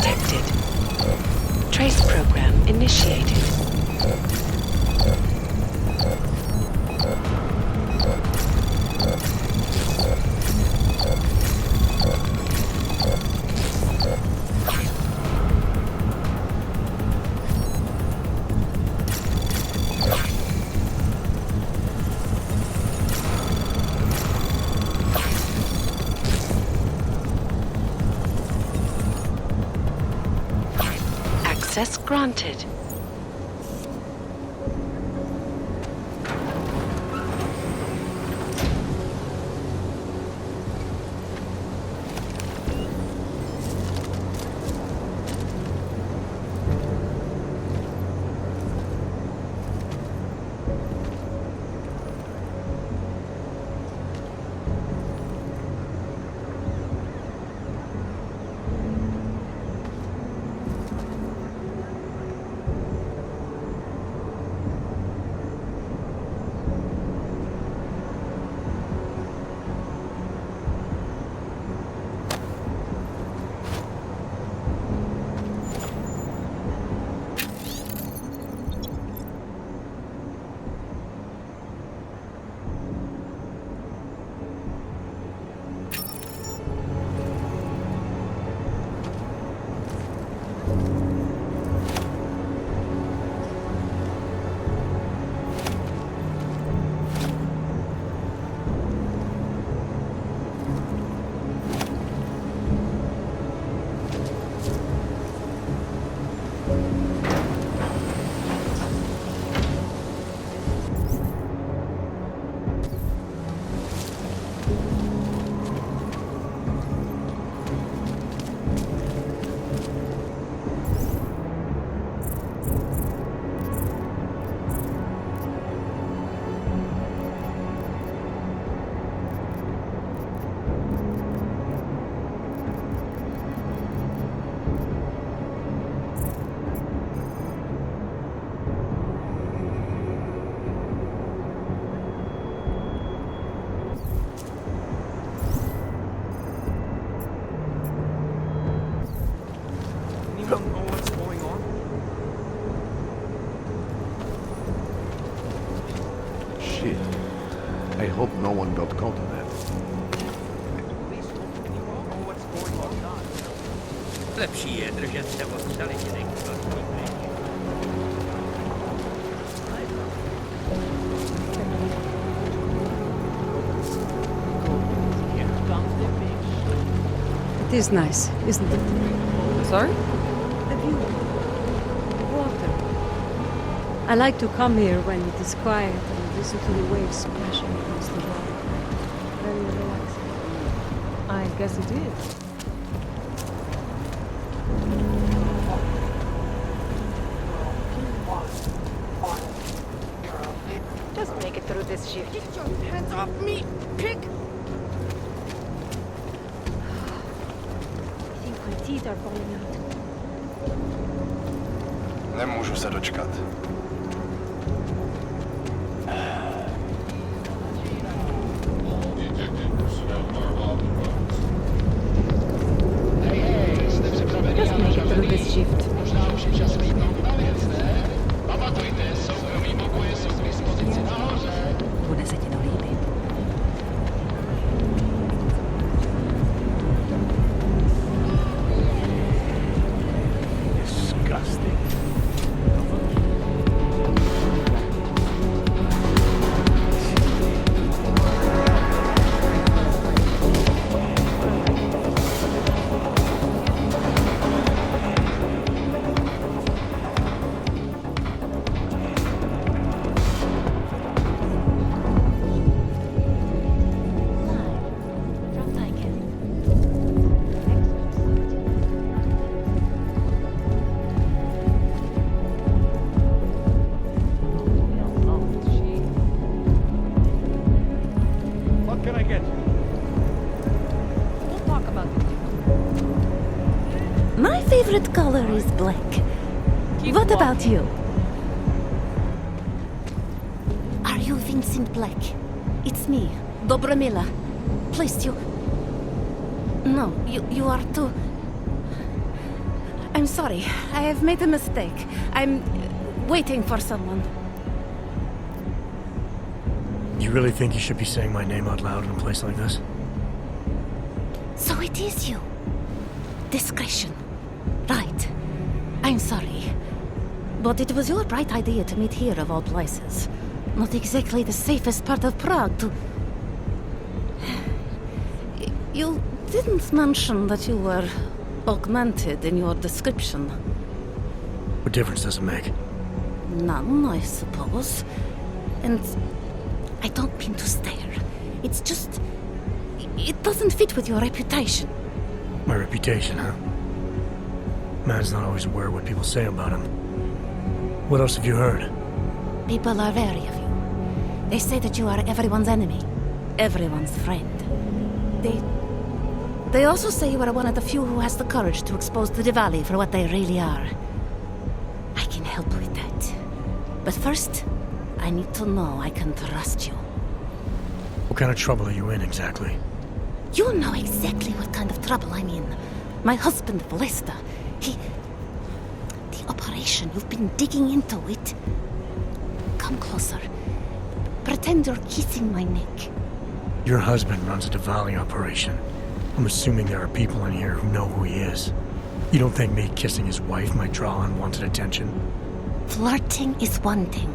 detected. Trace program initiated. Access granted. Shit. I hope no one got caught in that. Lepší je držet se od celiny. It is nice, isn't it? Sorry? The view. The water. I like to come here when it is quiet and listen to the waves splashing across the water. Very relaxing. I guess it is. Just make it through this shift. Get your hands off me, pig! I think my teeth are falling out. Nemůžu se dočkat. Just make it through this shift. Bude se ti to líbit. Disgusting. What can I get you? We'll talk about it. My favorite color is black. What about you? Are you Vincent Black? It's me, Dobromila. Please, you... No, you are too... I'm sorry. I have made a mistake. I'm waiting for someone. You really think you should be saying my name out loud in a place like this? So it is you. Discretion. Right. I'm sorry. But it was your bright idea to meet here of all places. Not exactly the safest part of Prague to... You didn't mention that you were augmented in your description. What difference does it make? None, I suppose. And I don't mean to stare. It's just... It doesn't fit with your reputation. My reputation, huh? Man's not always aware of what people say about him. What else have you heard? People are wary of you. They say that you are everyone's enemy. Everyone's friend. They also say you are one of the few who has the courage to expose the Diwali for what they really are. I can help with that. But first, I need to know I can trust you. What kind of trouble are you in, exactly? You know exactly what kind of trouble I'm in. My husband, Lester, The operation, you've been digging into it. Come closer. Pretend you're kissing my neck. Your husband runs a Diwali operation. I'm assuming there are people in here who know who he is. You don't think me kissing his wife might draw unwanted attention? Flirting is one thing.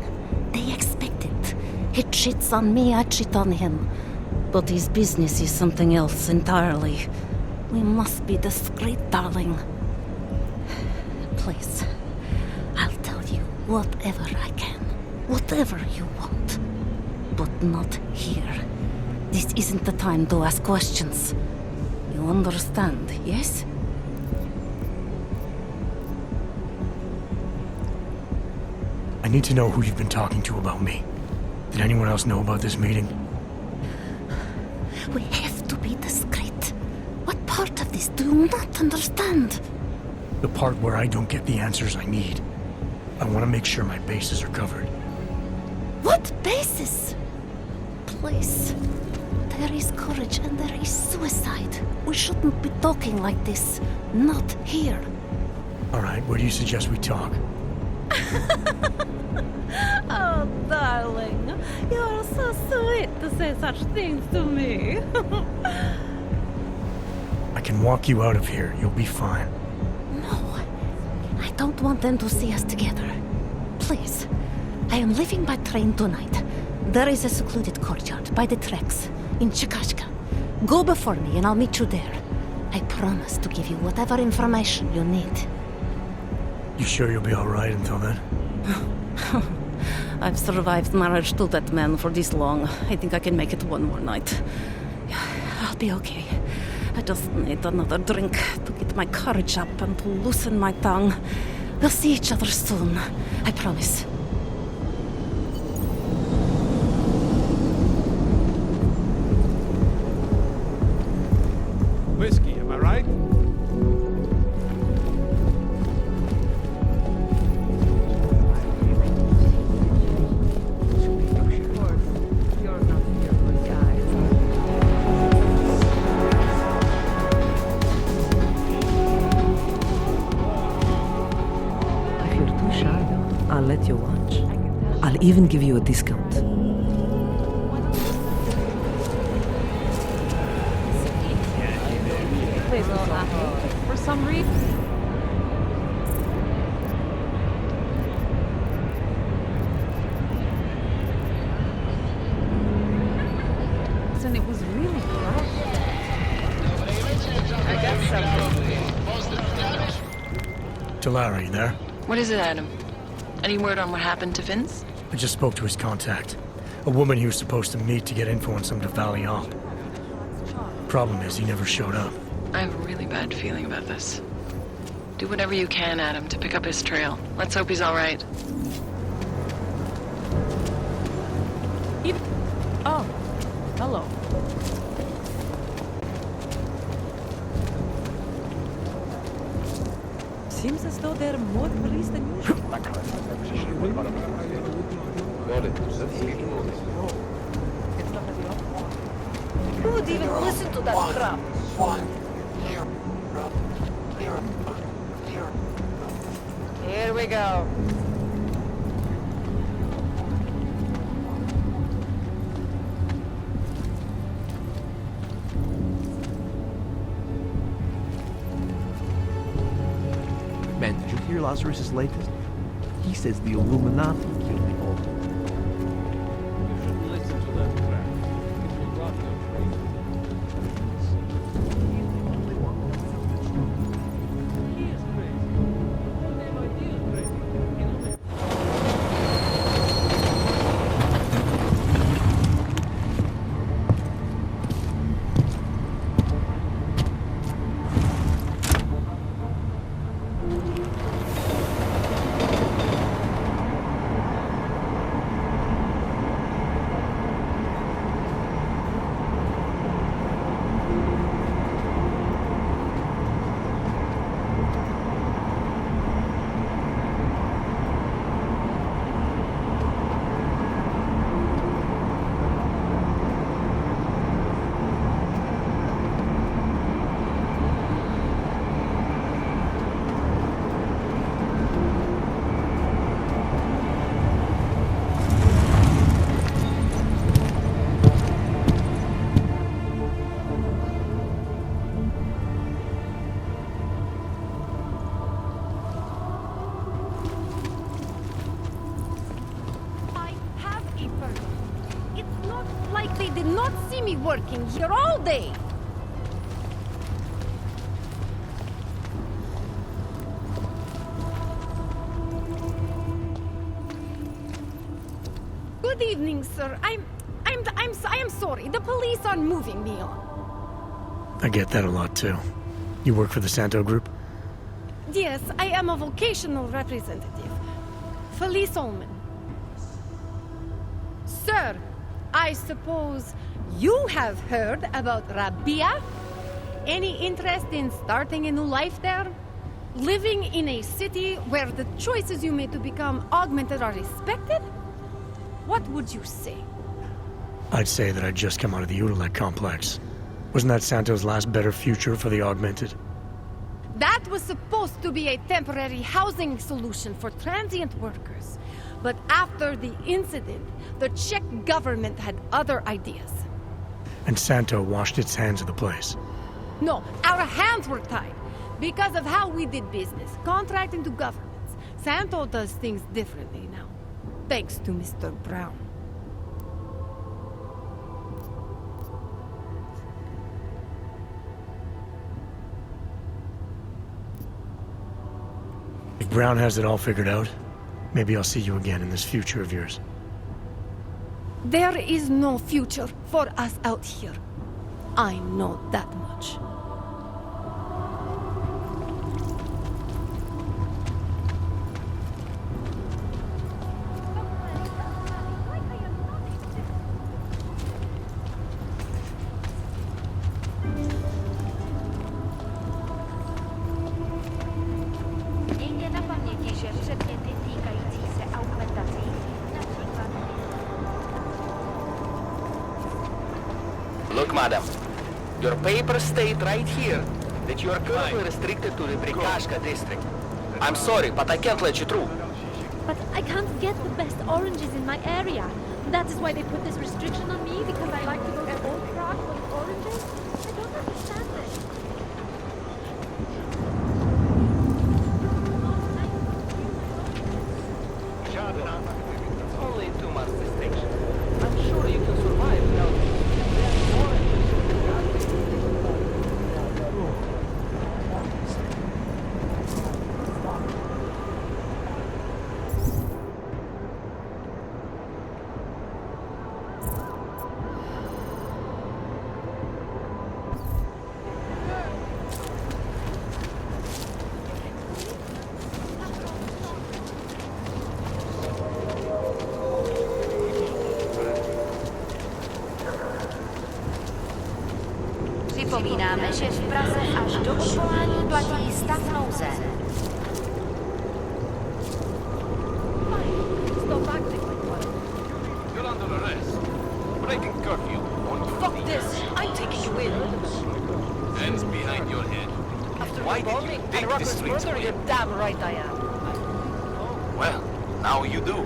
They expect it. He cheats on me, I cheat on him. But his business is something else entirely. We must be discreet, darling. Please, I'll tell you whatever I can. Whatever you want. But not here. This isn't the time to ask questions. You understand, yes? I need to know who you've been talking to about me. Did anyone else know about this meeting? We have to be discreet. What part of this do you not understand? The part where I don't get the answers I need. I want to make sure my bases are covered. What basis? Please. There is courage and there is suicide. We shouldn't be talking like this. Not here. All right, where do you suggest we talk? Oh, darling. You're so sweet to say such things to me. I can walk you out of here. You'll be fine. No. I don't want them to see us together. Please. I am leaving by train tonight. There is a secluded courtyard by the tracks in Chikashka. Go before me and I'll meet you there. I promise to give you whatever information you need. You sure you'll be all right until then? I've survived marriage to that man for this long. I think I can make it one more night. I'll be okay. I just need another drink to get my courage up and to loosen my tongue. We'll see each other soon. I promise. Whiskey, am I right? I'll let you watch. I'll even give you a discount. For some reason. And it was really crowded. I got something. Delara, you there? What is it, Adam? Any word on what happened to Vince? I just spoke to his contact. A woman he was supposed to meet to get info on some Diwali op. Problem is, he never showed up. I have a really bad feeling about this. Do whatever you can, Adam, to pick up his trail. Let's hope he's all right. Oh, hello. Seems as though there are more police than usual. Who would even listen to that crap? we go. Man, did you hear Lazarus' latest? He says the Illuminati killed the old. You should listen to that crap. It will rot your brain. He's the only one who knows the truth. He is crazy. Whole damn idea is crazy. You know that. It's not like they did not see me working here all day. Good evening, sir. I am sorry. The police are moving me on. I get that a lot, too. You work for the Santo Group? Yes, I am a vocational representative. Felice Ullman. Sir, I suppose you have heard about Rabia? Any interest in starting a new life there? Living in a city where the choices you made to become augmented are respected? What would you say? I'd say that I'd just come out of the Udalek complex. Wasn't that Santo's last better future for the augmented? That was supposed to be a temporary housing solution for transient workers. But after the incident, the Czech government had other ideas. And Santo washed its hands of the place. No, our hands were tied. Because of how we did business, contracting to governments. Santo does things differently now. Thanks to Mr. Brown. If Brown has it all figured out, maybe I'll see you again in this future of yours. There is no future for us out here. I know that much. Look, madam, your papers state right here that you are currently restricted to the Brikashka district. I'm sorry, but I can't let you through. But I can't get the best oranges in my area. That is why they put this restriction on me, because I like to go to Old Prague for the oranges? I don't understand this. It's only 2 months distinction. I'm sure you can survive without me. Připomínáme, že v Praze až do odvolání platí stav nouze. You're under arrest. Breaking curfew. Fuck this! I'm taking you in. Hands behind your head. After the bombing and Rucker's murder, you're damn right I am. Well, now you do.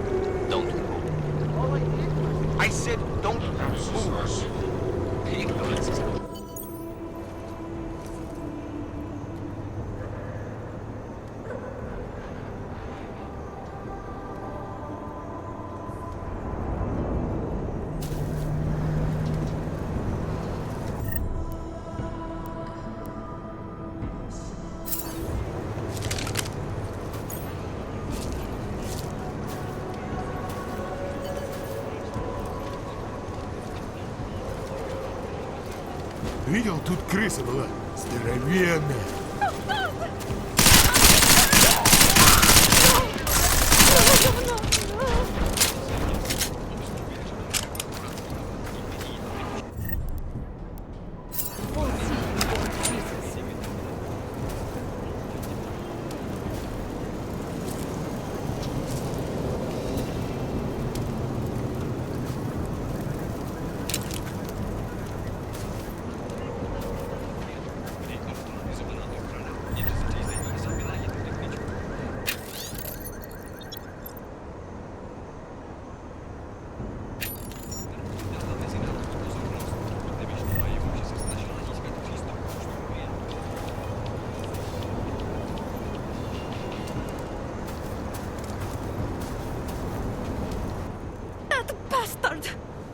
Don't move. I said don't move. Ignorance. Видел, тут крыса была. Здоровенная. Bastard!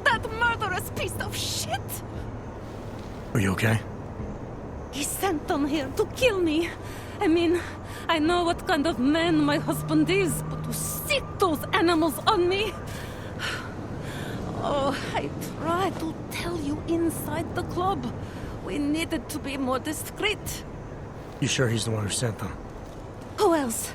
That murderous piece of shit! Are you okay? He sent them here to kill me. I mean, I know what kind of man my husband is, but to sick those animals on me... Oh, I tried to tell you inside the club. We needed to be more discreet. You sure he's the one who sent them? Who else?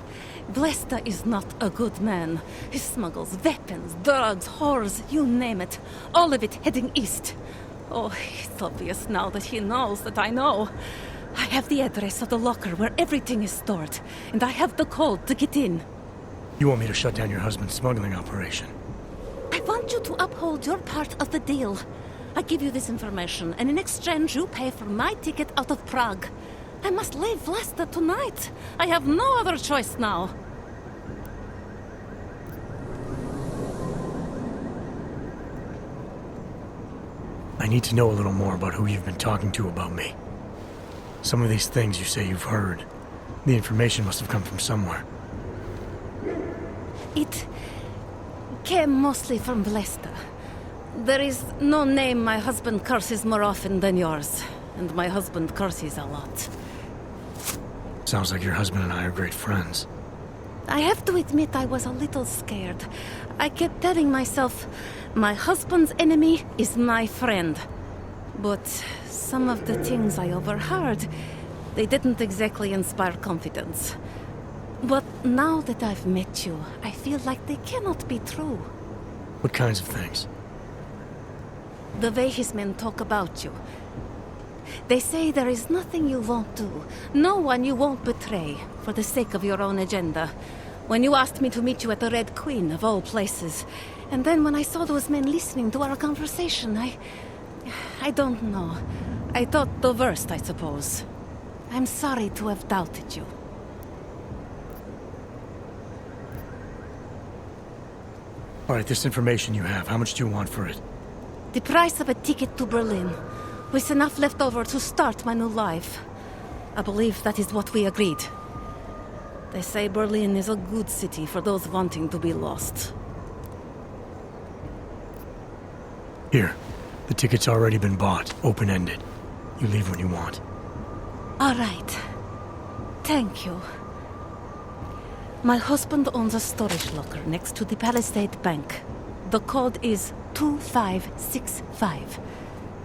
Blesta is not a good man. He smuggles weapons, drugs, whores, you name it. All of it heading east. Oh, it's obvious now that he knows that I know. I have the address of the locker where everything is stored, and I have the code to get in. You want me to shut down your husband's smuggling operation? I want you to uphold your part of the deal. I give you this information, and in exchange you pay for my ticket out of Prague. I must leave Vlasta tonight. I have no other choice now. I need to know a little more about who you've been talking to about me. Some of these things you say you've heard, the information must have come from somewhere. It came mostly from Vlasta. There is no name my husband curses more often than yours, and my husband curses a lot. Sounds like your husband and I are great friends. I have to admit I was a little scared. I kept telling myself, my husband's enemy is my friend. But some of the things I overheard, they didn't exactly inspire confidence. But now that I've met you, I feel like they cannot be true. What kinds of things? The way his men talk about you. They say there is nothing you won't do, no one you won't betray, for the sake of your own agenda. When you asked me to meet you at the Red Queen, of all places, and then when I saw those men listening to our conversation, I don't know. I thought the worst, I suppose. I'm sorry to have doubted you. All right, this information you have, how much do you want for it? The price of a ticket to Berlin, with enough left over to start my new life. I believe that is what we agreed. They say Berlin is a good city for those wanting to be lost. Here, the ticket's already been bought, open-ended. You leave when you want. All right. Thank you. My husband owns a storage locker next to the Palisade Bank. The code is 2565.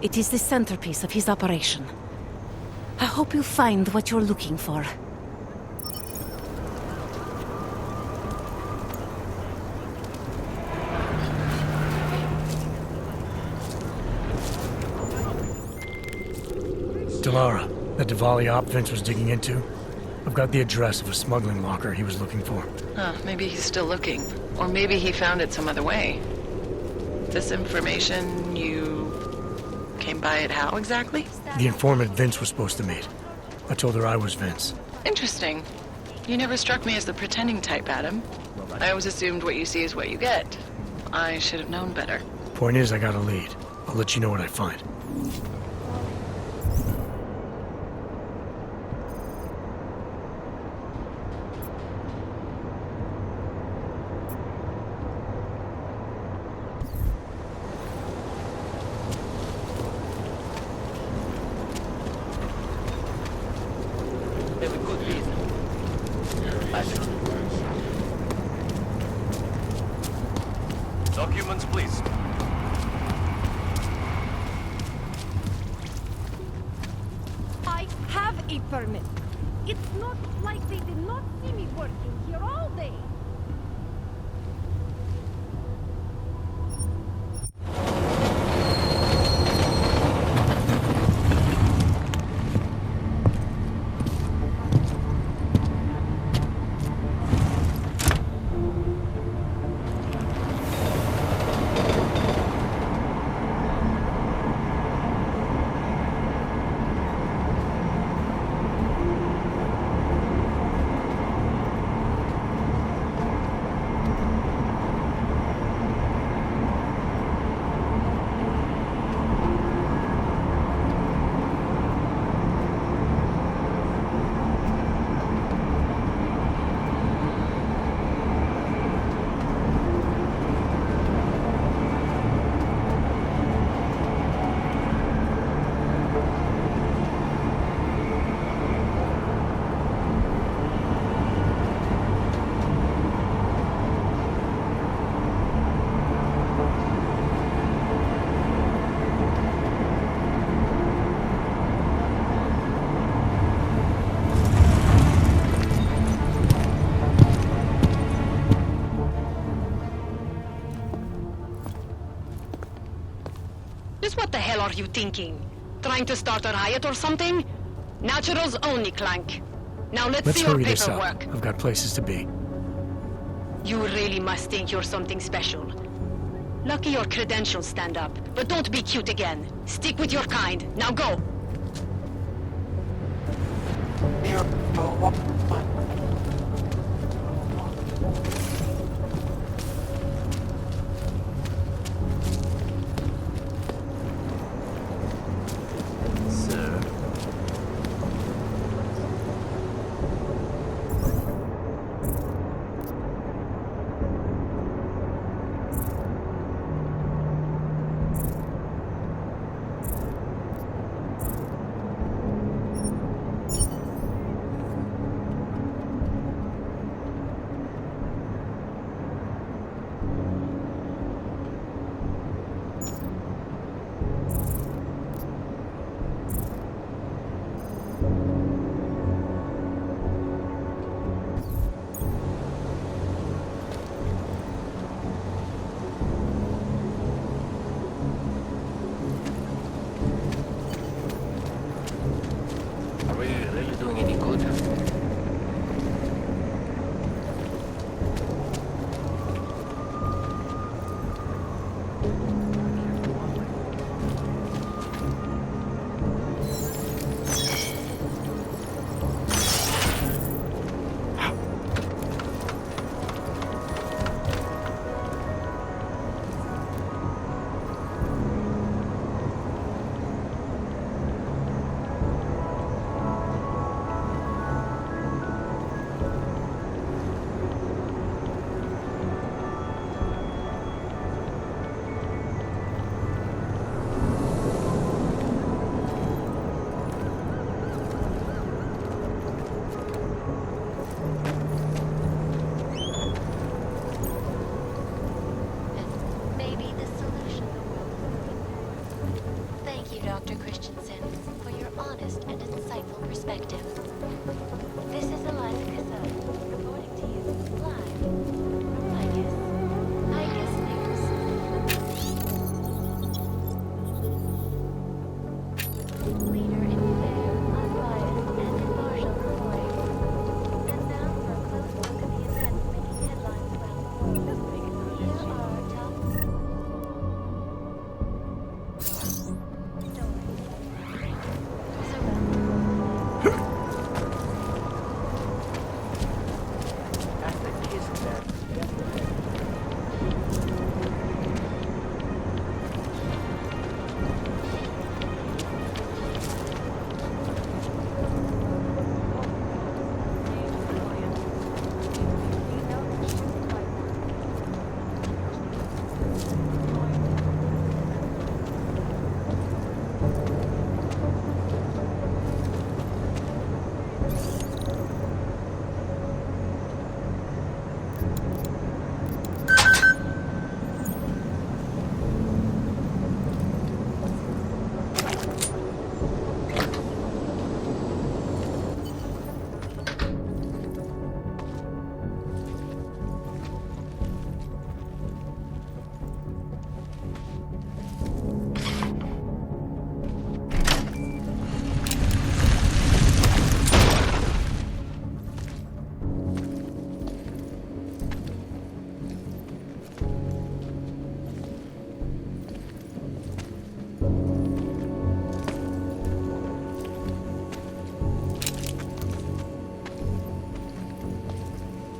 It is the centerpiece of his operation. I hope you find what you're looking for. Delara, that Diwali op Vince was digging into? I've got the address of a smuggling locker he was looking for. Maybe he's still looking. Or maybe he found it some other way. This information, you came by it how exactly? The informant Vince was supposed to meet. I told her I was Vince. Interesting. You never struck me as the pretending type, Adam. I always assumed what you see is what you get. I should have known better. Point is, I got a lead. I'll let you know what I find. Have a good reason. Documents, please. I have a permit. It's not like they did not see me working here all day. Just what the hell are you thinking? Trying to start a riot or something? Naturals only, Clank. Now let's see your hurry this up. paperwork. I've got places to be. You really must think you're something special. Lucky your credentials stand up, but don't be cute again. Stick with your kind. Now go. Sir.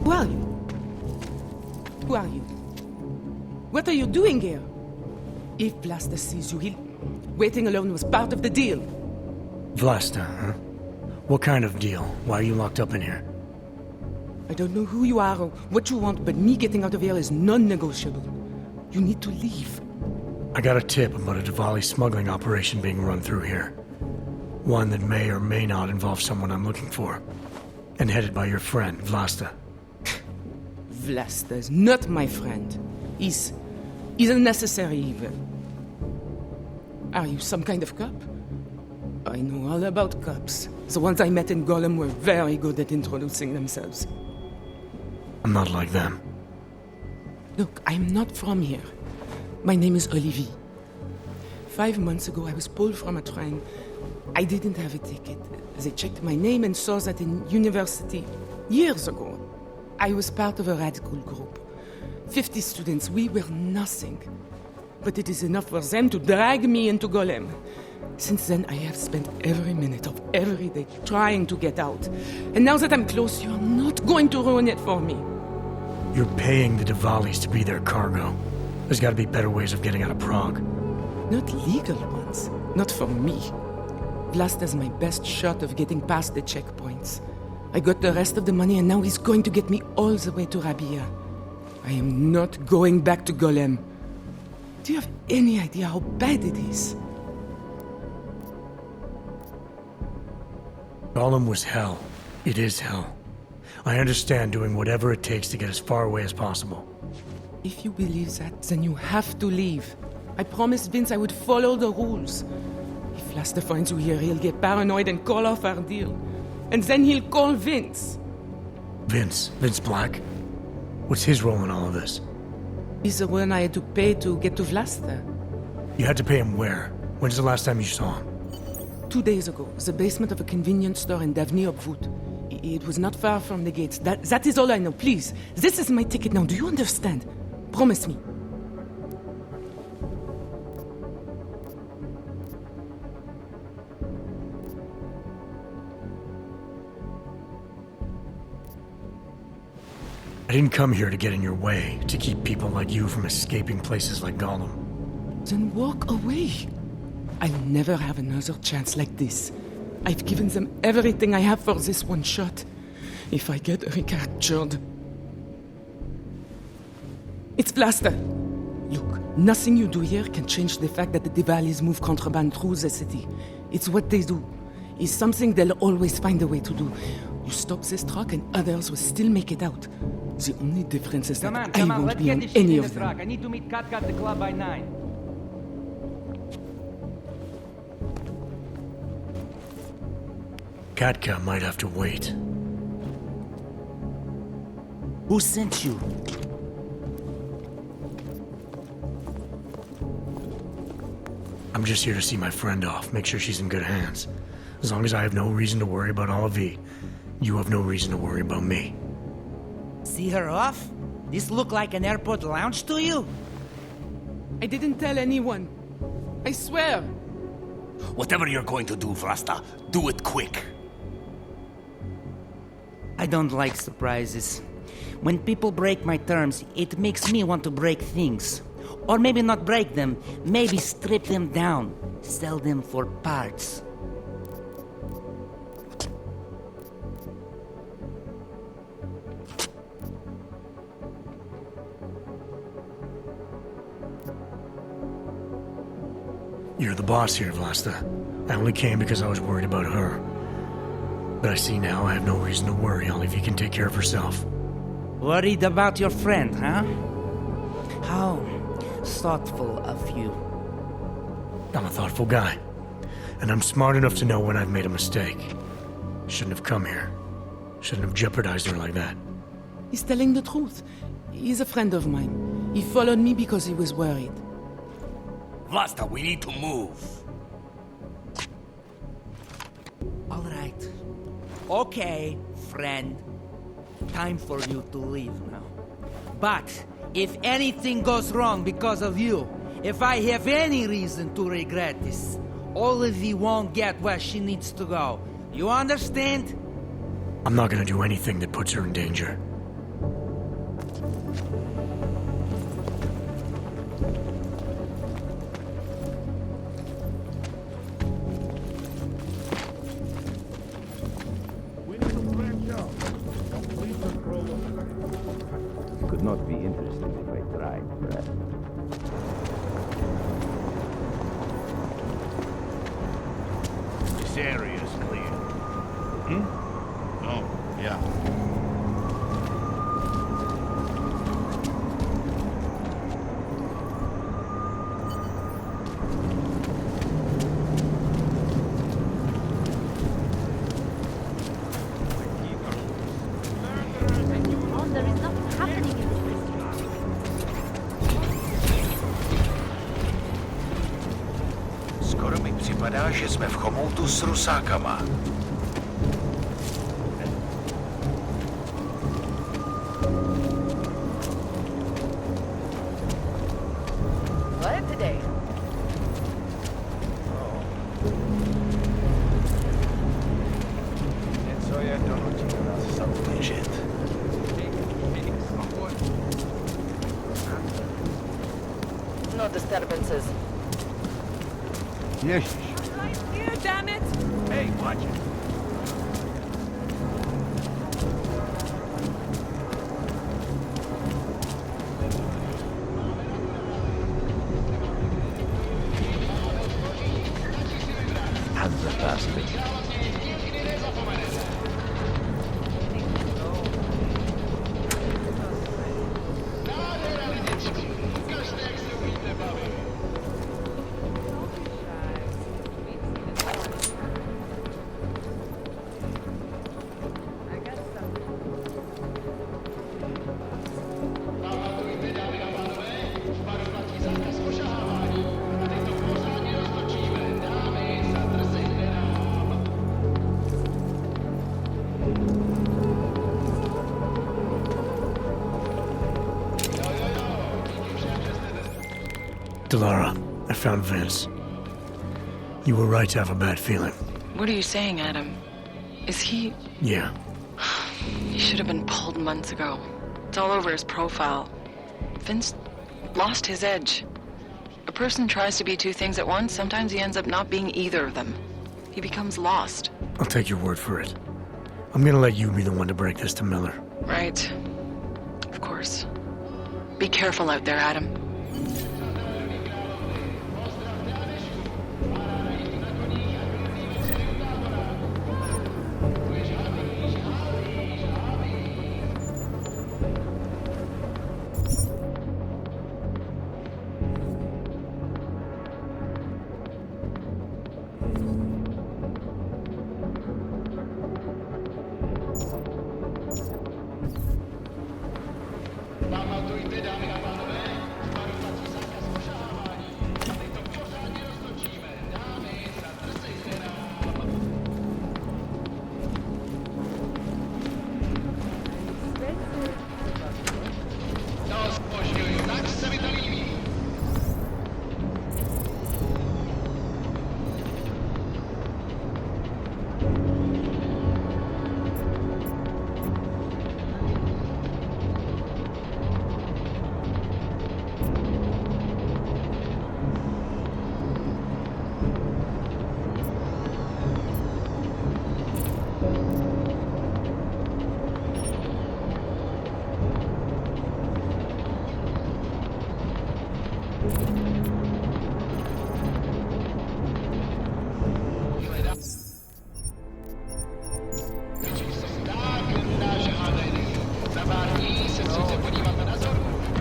Who are you? Who are you? What are you doing here? If Vlasta sees you, he'll... Waiting alone was part of the deal. Vlasta, huh? What kind of deal? Why are you locked up in here? I don't know who you are or what you want, but me getting out of here is non-negotiable. You need to leave. I got a tip about a Diwali smuggling operation being run through here. One that may or may not involve someone I'm looking for. And headed by your friend, Vlasta. Vlasta is not my friend. He's a necessary evil. Are you some kind of cop? I know all about cops. The ones I met in Golem were very good at introducing themselves. I'm not like them. Look, I'm not from here. My name is Olivier. 5 months ago, I was pulled from a train. I didn't have a ticket. They checked my name and saw that in university, years ago, I was part of a radical group. 50 students, we were nothing. But it is enough for them to drag me into Golem. Since then, I have spent every minute of every day trying to get out. And now that I'm close, you're not going to ruin it for me. You're paying the Diwalis to be their cargo. There's got to be better ways of getting out of Prague. Not legal ones. Not for me. Vlasta's my best shot of getting past the checkpoints. I got the rest of the money and now he's going to get me all the way to Rabia. I am not going back to Golem. Do you have any idea how bad it is? Golem was hell. It is hell. I understand doing whatever it takes to get as far away as possible. If you believe that, then you have to leave. I promised Vince I would follow the rules. If Vlasta finds you here, he'll get paranoid and call off our deal. And then he'll call Vince. Vince? Vince Black? What's his role in all of this? He's the one I had to pay to get to Vlasta. You had to pay him where? When's the last time you saw him? 2 days ago, the basement of a convenience store in Davni Obvut. It was not far from the gates. That is all I know. Please, this is my ticket now. Do you understand? Promise me. I didn't come here to get in your way, to keep people like you from escaping places like Gollum. Then walk away. I'll never have another chance like this. I've given them everything I have for this one shot. If I get recaptured... It's Vlasta! Look, nothing you do here can change the fact that the Diwalis move contraband through the city. It's what they do. It's something they'll always find a way to do. You stop this truck and others will still make it out. The only difference is that I won't be on any of them. I need to meet Katka at the club by 9. Katka might have to wait. Who sent you? I'm just here to see my friend off, make sure she's in good hands. As long as I have no reason to worry about Olivier, you have no reason to worry about me. See her off? This look like an airport lounge to you? I didn't tell anyone. I swear. Whatever you're going to do, Vlasta, do it quick. I don't like surprises. When people break my terms, it makes me want to break things. Or maybe not break them, maybe strip them down, sell them for parts. You're the boss here, Vlasta. I only came because I was worried about her. But I see now I have no reason to worry, Olivier can take care of herself. Worried about your friend, huh? How thoughtful of you. I'm a thoughtful guy. And I'm smart enough to know when I've made a mistake. Shouldn't have come here. Shouldn't have jeopardized her like that. He's telling the truth. He's a friend of mine. He followed me because he was worried. Vlasta, we need to move. All right. Okay, friend. Time for you to leave now. But if anything goes wrong because of you, if I have any reason to regret this, Olivier won't get where she needs to go. You understand? I'm not gonna do anything that puts her in danger. Could not be interesting if I tried, Brad. This area is clear. Oh, yeah. There is nothing happening in this district. Skoro mi připadá, že jsme v chomoutu s rusákama. What today? Něco je donutí nás soutěžit. No disturbances. Yes. Right here, damn it! Hey, watch it. Fantastic. Delara, I found Vince. You were right to have a bad feeling. What are you saying, Adam? Is he... Yeah. He should have been pulled months ago. It's all over his profile. Vince lost his edge. A person tries to be two things at once, sometimes he ends up not being either of them. He becomes lost. I'll take your word for it. I'm gonna let you be the one to break this to Miller. Right. Of course. Be careful out there, Adam.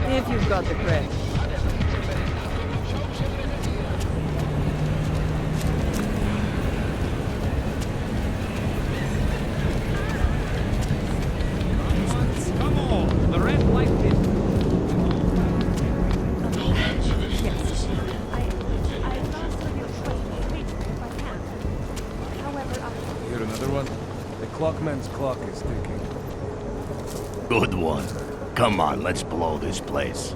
If you've got the credit. Come on, the red light is... Here another one? The clockman's clock is ticking. Good one. Come on, let's blow this place.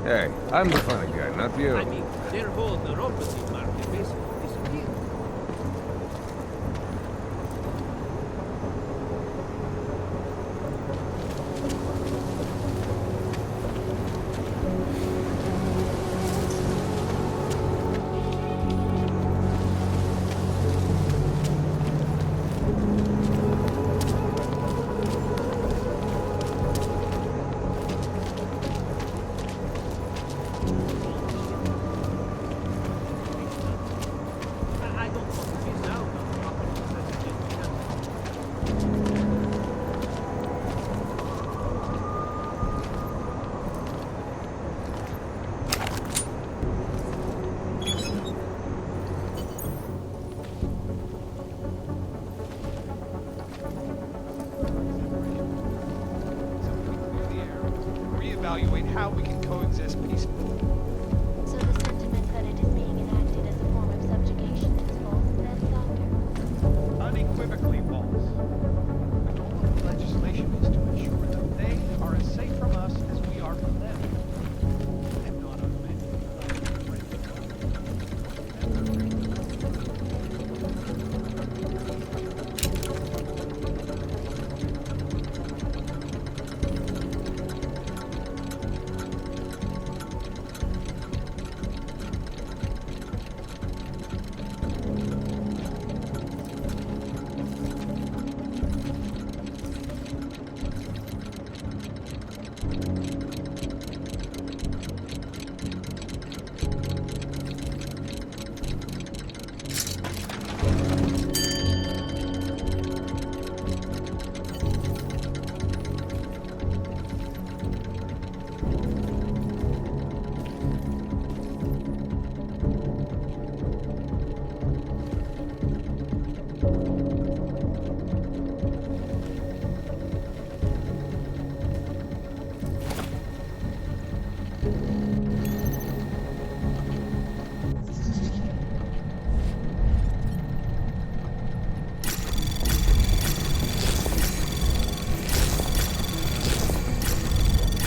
Hey, I'm the funny guy, not you. I mean, their whole neuropathy market basically disappeared. evaluate how we can coexist peacefully. So the sentiment that it is being enacted as a form of subjugation is false, then, Doctor? Unequivocally false. The goal of the legislation is to ensure that they are as safe from us as we are from them. And not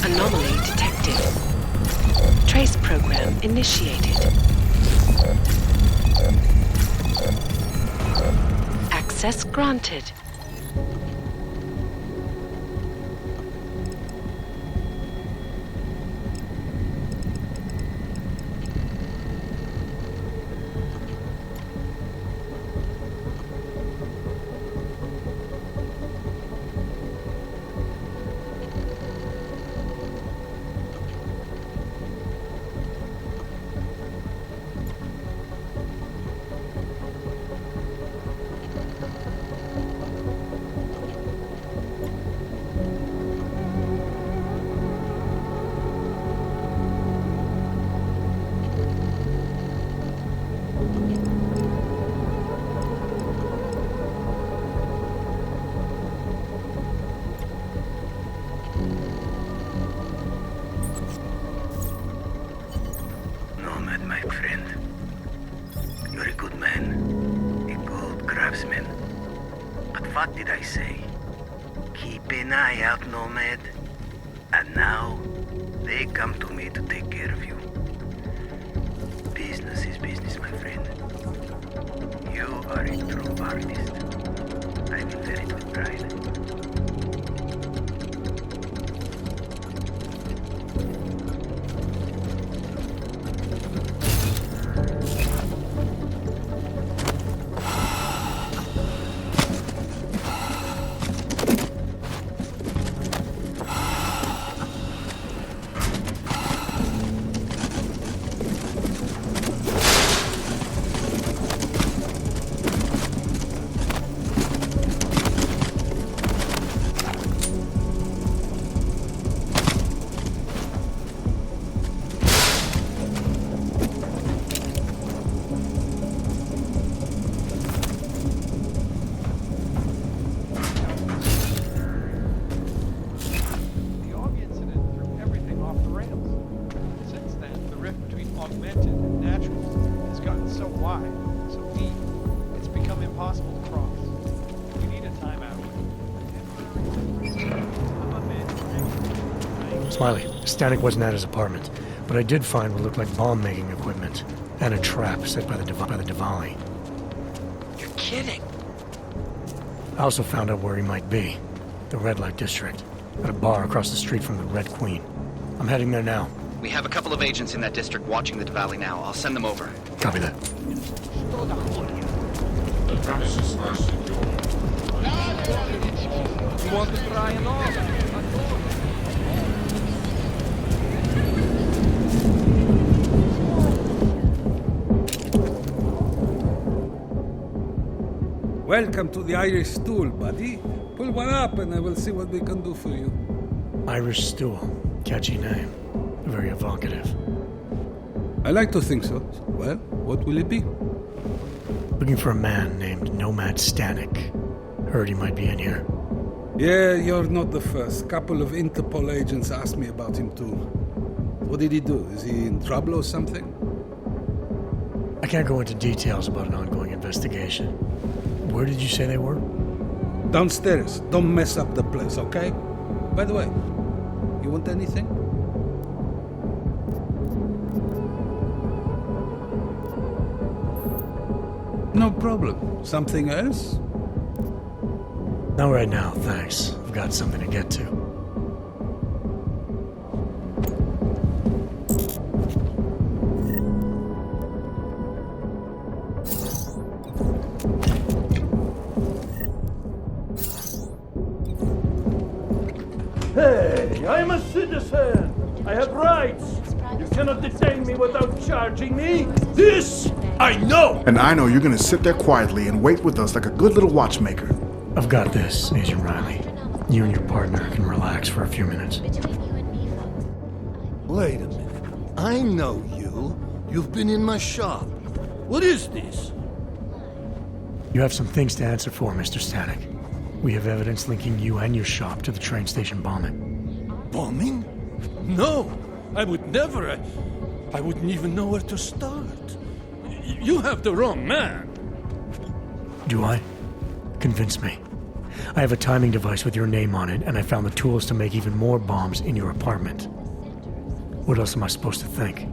Anomaly detected. Trace program initiated. Access granted. Nomad, my friend. You're a good man. A good craftsman. But what did I say? Keep an eye out, Nomad. And now, they come to me to take care of you. Business is business, my friend. You are a true artist. I will wear it with pride. Smiley, Static wasn't at his apartment, but I did find what looked like bomb-making equipment and a trap set by the Diwali. You're kidding. I also found out where he might be. The Red Light District. At a bar across the street from the Red Queen. I'm heading there now. We have a couple of agents in that district watching the Diwali now. I'll send them over. Copy that. The premises are secure. You want to try an order? Welcome to the Irish stool, buddy. Pull one up and I will see what we can do for you. Irish stool. Catchy name. Very evocative. I like to think so. Well, what will it be? Looking for a man named Nomad Static. Heard he might be in here. Yeah, you're not the first. Couple of Interpol agents asked me about him too. What did he do? Is he in trouble or something? I can't go into details about an ongoing investigation. Where did you say they were? Downstairs. Don't mess up the place, okay? By the way, you want anything? No problem. Something else? Not right now, thanks. I've got something to get to. Hey, I'm a citizen. I have rights. You cannot detain me without charging me. This I know. And I know you're gonna sit there quietly and wait with us like a good little watchmaker. I've got this, Agent Riley. You and your partner can relax for a few minutes. Wait a minute. I know you. You've been in my shop. What is this? You have some things to answer for, Mr. Stanek. We have evidence linking you and your shop to the train station bombing. Bombing? No, I would never. I wouldn't even know where to start. You have the wrong man. Do I? Convince me. I have a timing device with your name on it, and I found the tools to make even more bombs in your apartment. What else am I supposed to think?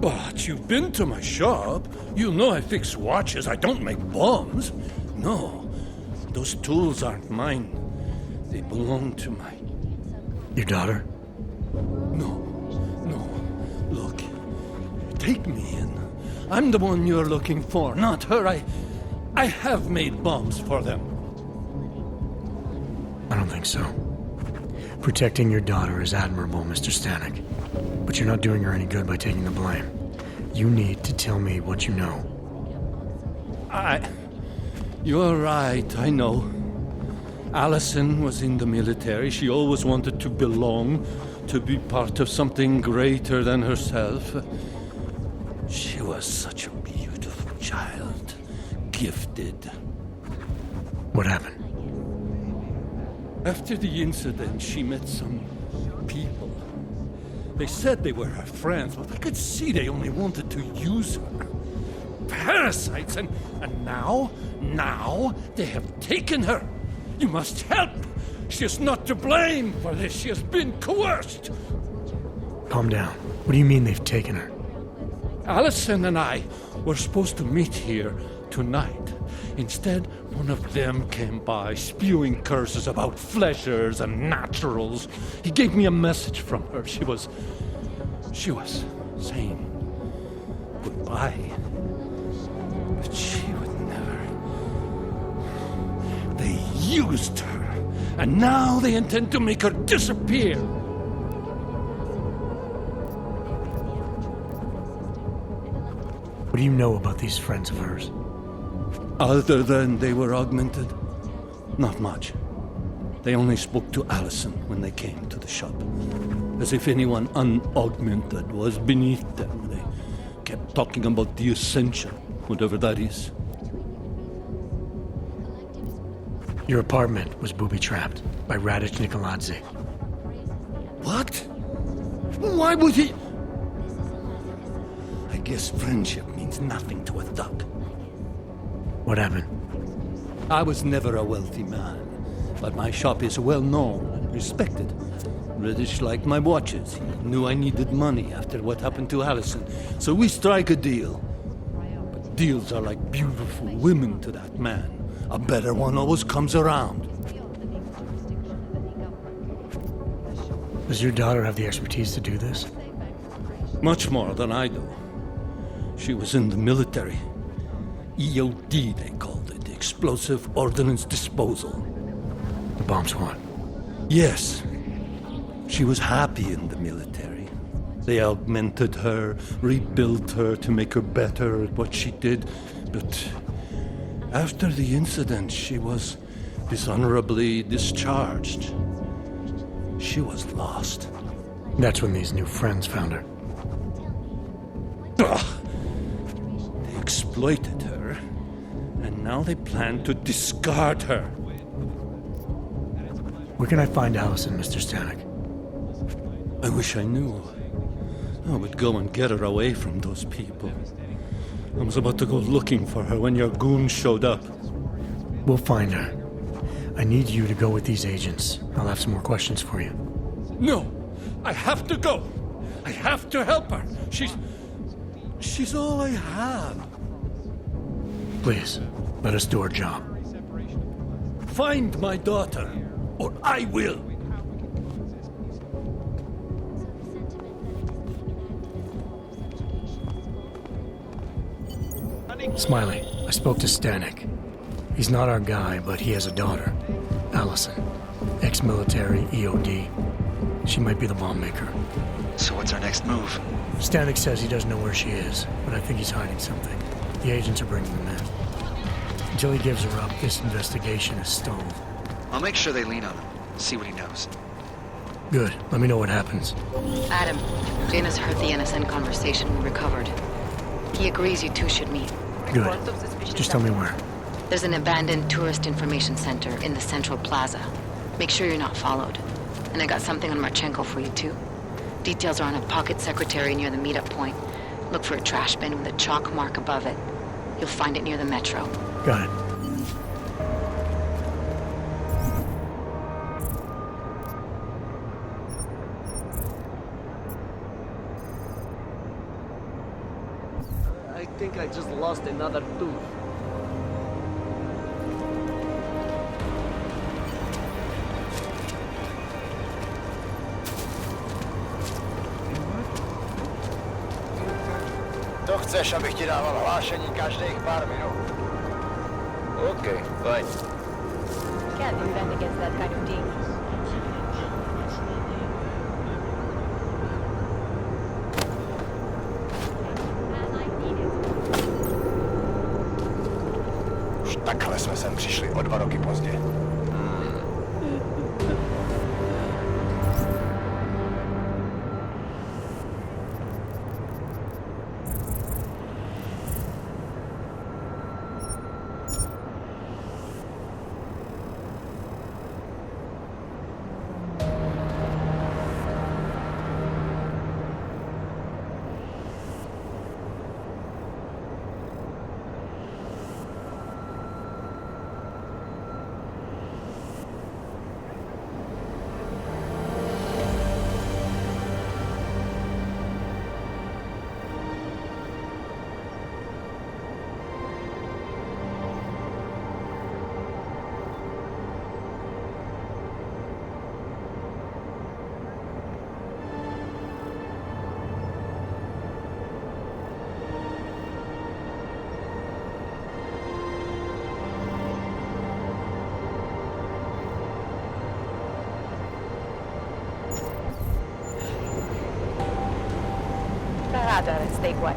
But you've been to my shop. You know I fix watches. I don't make bombs. No, those tools aren't mine. They belong to my... Your daughter? No. Look, take me in. I'm the one you're looking for, not her. I have made bombs for them. I don't think so. Protecting your daughter is admirable, Mr. Stanek. But you're not doing her any good by taking the blame. You need to tell me what you know. You're right, I know. Allison was in the military. She always wanted to belong, to be part of something greater than herself. She was such a beautiful child. Gifted. What happened? After the incident, she met some people. They said they were her friends, but I could see they only wanted to use her. Parasites, and now they have taken her. You must help. She is not to blame for this. She has been coerced. Calm down. What do you mean they've taken her? Allison and I were supposed to meet here tonight. Instead, one of them came by, spewing curses about fleshers and naturals. He gave me a message from her. She was saying goodbye. But she would never. They used her, and now they intend to make her disappear. What do you know about these friends of hers? Other than they were augmented? Not much. They only spoke to Allison when they came to the shop. As if anyone unaugmented was beneath them. They kept talking about the Ascension, whatever that is. Your apartment was booby-trapped by Radic Nikoladze. What? Why would he... I guess friendship means nothing to a duck. What happened? I was never a wealthy man, but my shop is well known and respected. Reddish liked my watches. He knew I needed money after what happened to Allison, so we strike a deal. But deals are like beautiful women to that man. A better one always comes around. Does your daughter have the expertise to do this? Much more than I do. She was in the military. EOD, they called it. Explosive Ordnance Disposal. The bomb squad? Yes. She was happy in the military. They augmented her, rebuilt her to make her better at what she did. But after the incident, she was dishonorably discharged. She was lost. That's when these new friends found her. Ugh. They exploited her, and now they plan to discard her. Where can I find Allison, Mr. Stanek? I wish I knew. I would go and get her away from those people. I was about to go looking for her when your goons showed up. We'll find her. I need you to go with these agents. I'll have some more questions for you. No! I have to go! I have to help her! She's all I have. Please, let us do our job. Find my daughter, or I will! Smiley, I spoke to Stanek. He's not our guy, but he has a daughter, Allison. Ex-military, EOD. She might be the bomb maker. So what's our next move? Stanek says he doesn't know where she is, but I think he's hiding something. The agents are bringing them in. Until he gives her up, this investigation is stalled. I'll make sure they lean on him. See what he knows. Good. Let me know what happens. Adam, Janus heard the NSN conversation we recovered. He agrees you two should meet. Good. Just tell me where. There's an abandoned tourist information center in the central plaza. Make sure you're not followed. And I got something on Marchenko for you too. Details are on a pocket secretary near the meetup point. Look for a trash bin with a chalk mark above it. You'll find it near the metro. Got it. I think I just lost another tooth. To chceš, abych ti dával hlášení každých pár minut? OK, fajn. Can't defend against that kind of thing. Už takhle jsme sem přišli o 2 roky pozdě. Rather, stay quiet.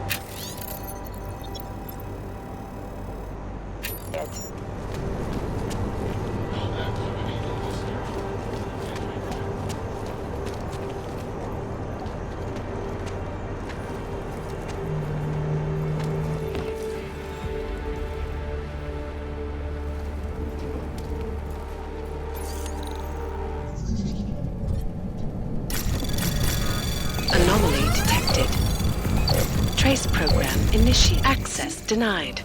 Anomaly detected. Trace program initiate. Access denied.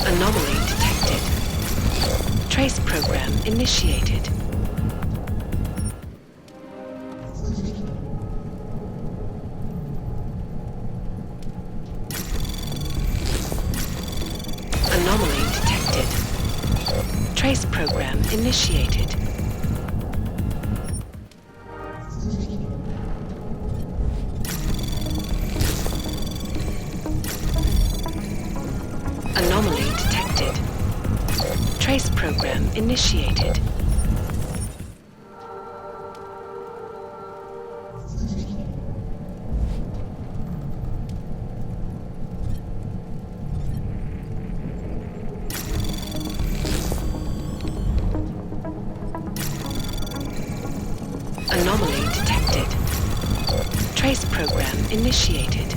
Anomaly detected. Trace program initiated. Trace program initiated. Anomaly detected. Trace program initiated. Anomaly detected. Trace program initiated.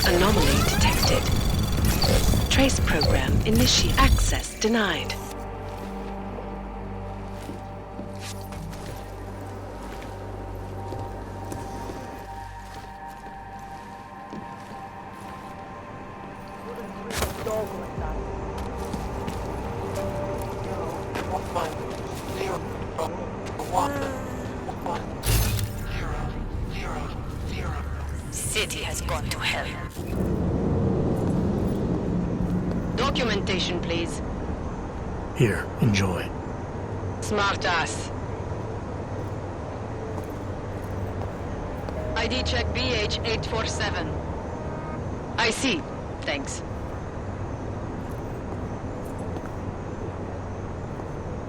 Anomaly detected. Trace program initiate. Access denied. City has gone to hell. Documentation, please. Here, enjoy. Smart ass. ID check BH847. I see. Thanks.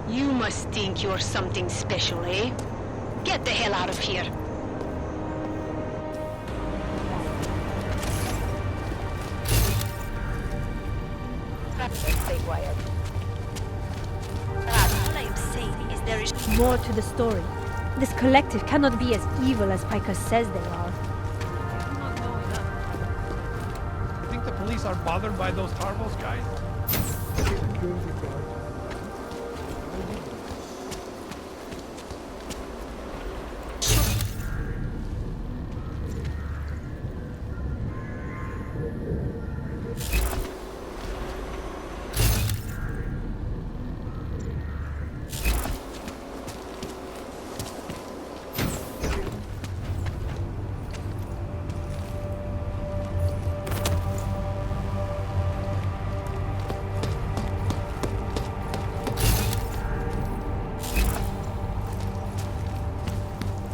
You must think you're something special, eh? Get the hell out of here. Stay quiet. All I am saying is there is more to the story. This collective cannot be as evil as Piker says they are. You think the police are bothered by those Tarvos guys?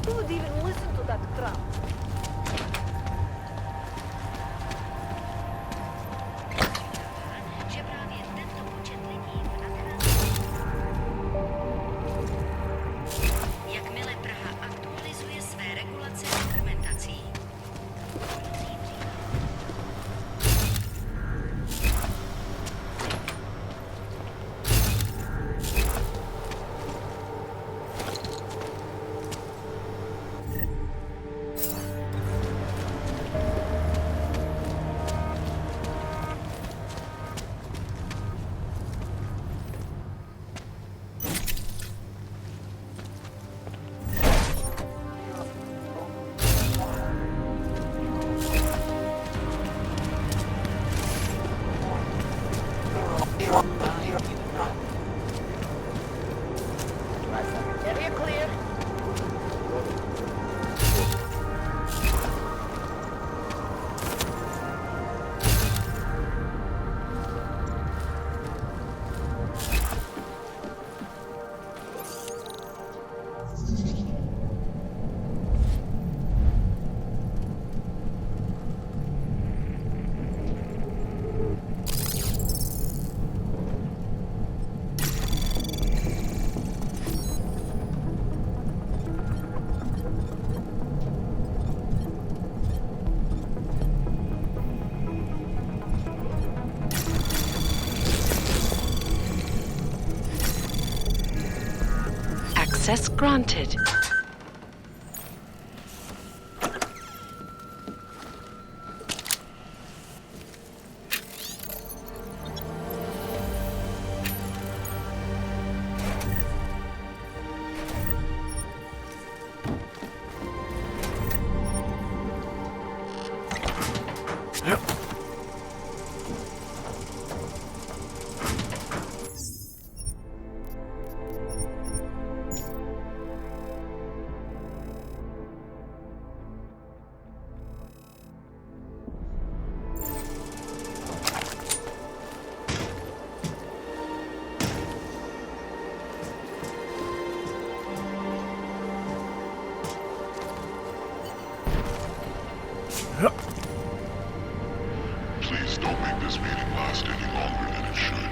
Who would even listen to that crap? Jakmile Praha aktualizuje své regulace dokumentací, Request granted. Please don't make this meeting last any longer than it should.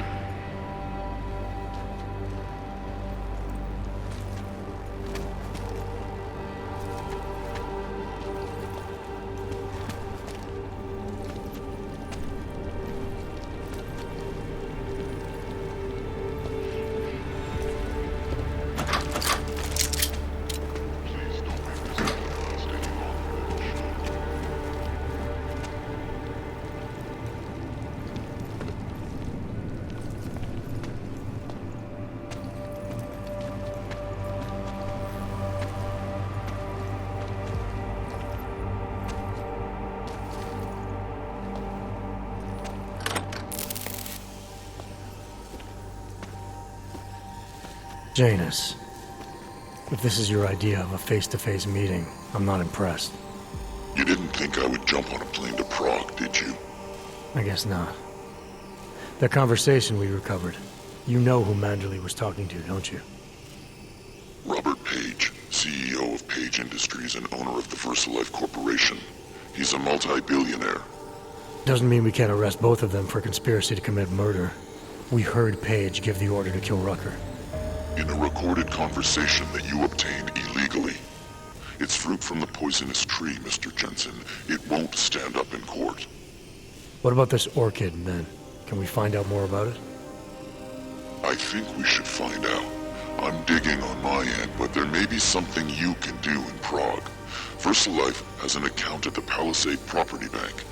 Janus, if this is your idea of a face-to-face meeting, I'm not impressed. You didn't think I would jump on a plane to Prague, did you? I guess not. That conversation we recovered, you know who Manderley was talking to, don't you? Robert Page, CEO of Page Industries and owner of the VersaLife Corporation. He's a multi-billionaire. Doesn't mean we can't arrest both of them for conspiracy to commit murder. We heard Page give the order to kill Rucker. In a recorded conversation that you obtained illegally. It's fruit from the poisonous tree, Mr. Jensen. It won't stand up in court. What about this orchid, then? Can we find out more about it? I think we should find out. I'm digging on my end, but there may be something you can do in Prague. VersaLife has an account at the Palisade Property Bank.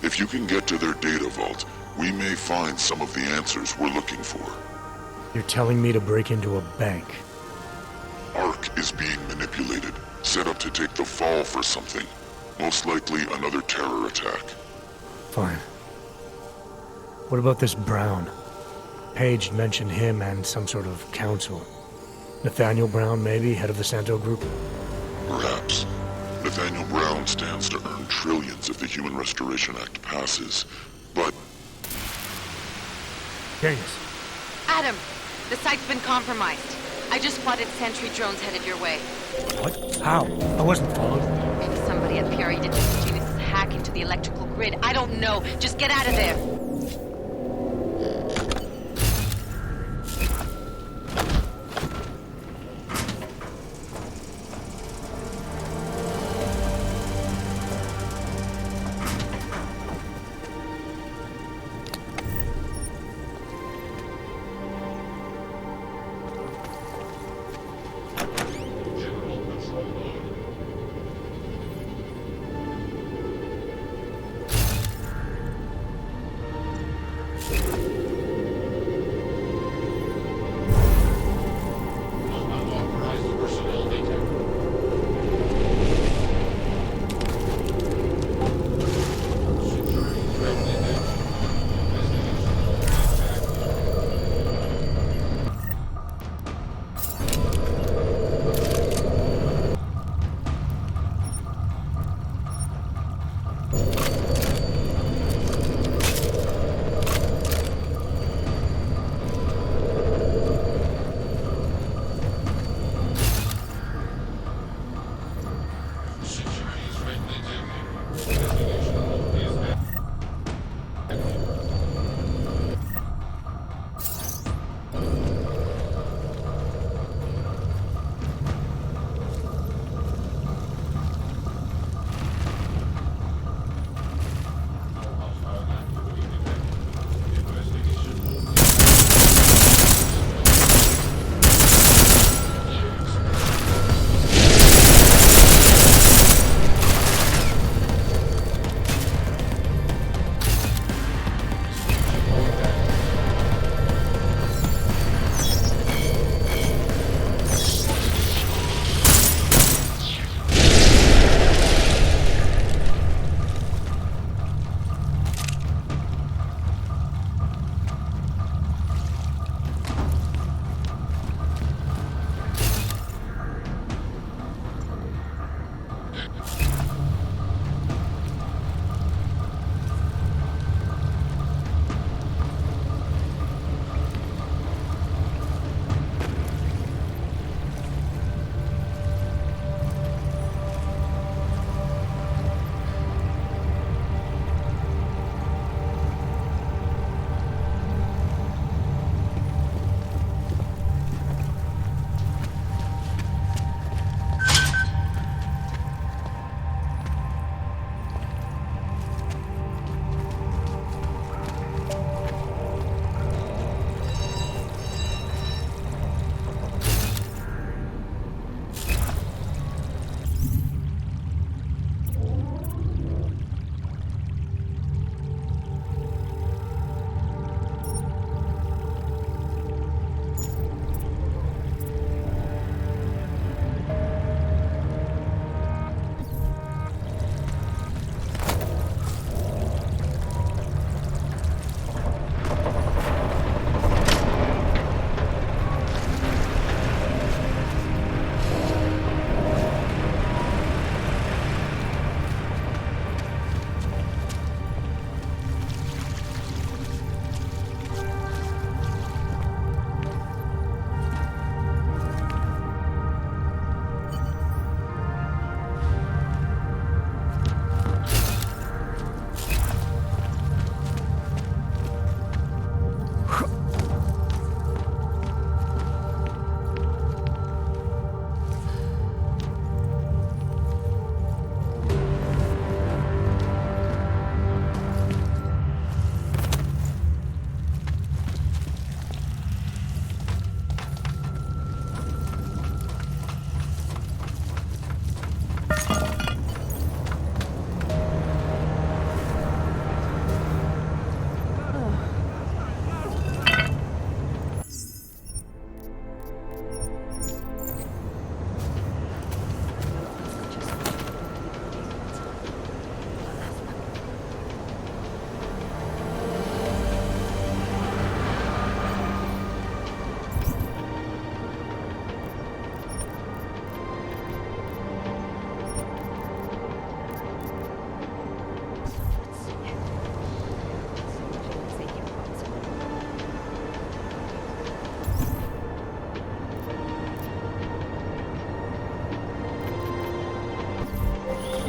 If you can get to their data vault, we may find some of the answers we're looking for. You're telling me to break into a bank? ARC is being manipulated, set up to take the fall for something. Most likely another terror attack. Fine. What about this Brown? Page mentioned him and some sort of council. Nathaniel Brown, maybe, head of the Santo Group? Perhaps. Nathaniel Brown stands to earn trillions if the Human Restoration Act passes, but... Janus. Adam! The site's been compromised. I just spotted sentry drones headed your way. What? How? I wasn't followed. Maybe somebody at PRE did Genius's hack into the electrical grid. I don't know. Just get out of there.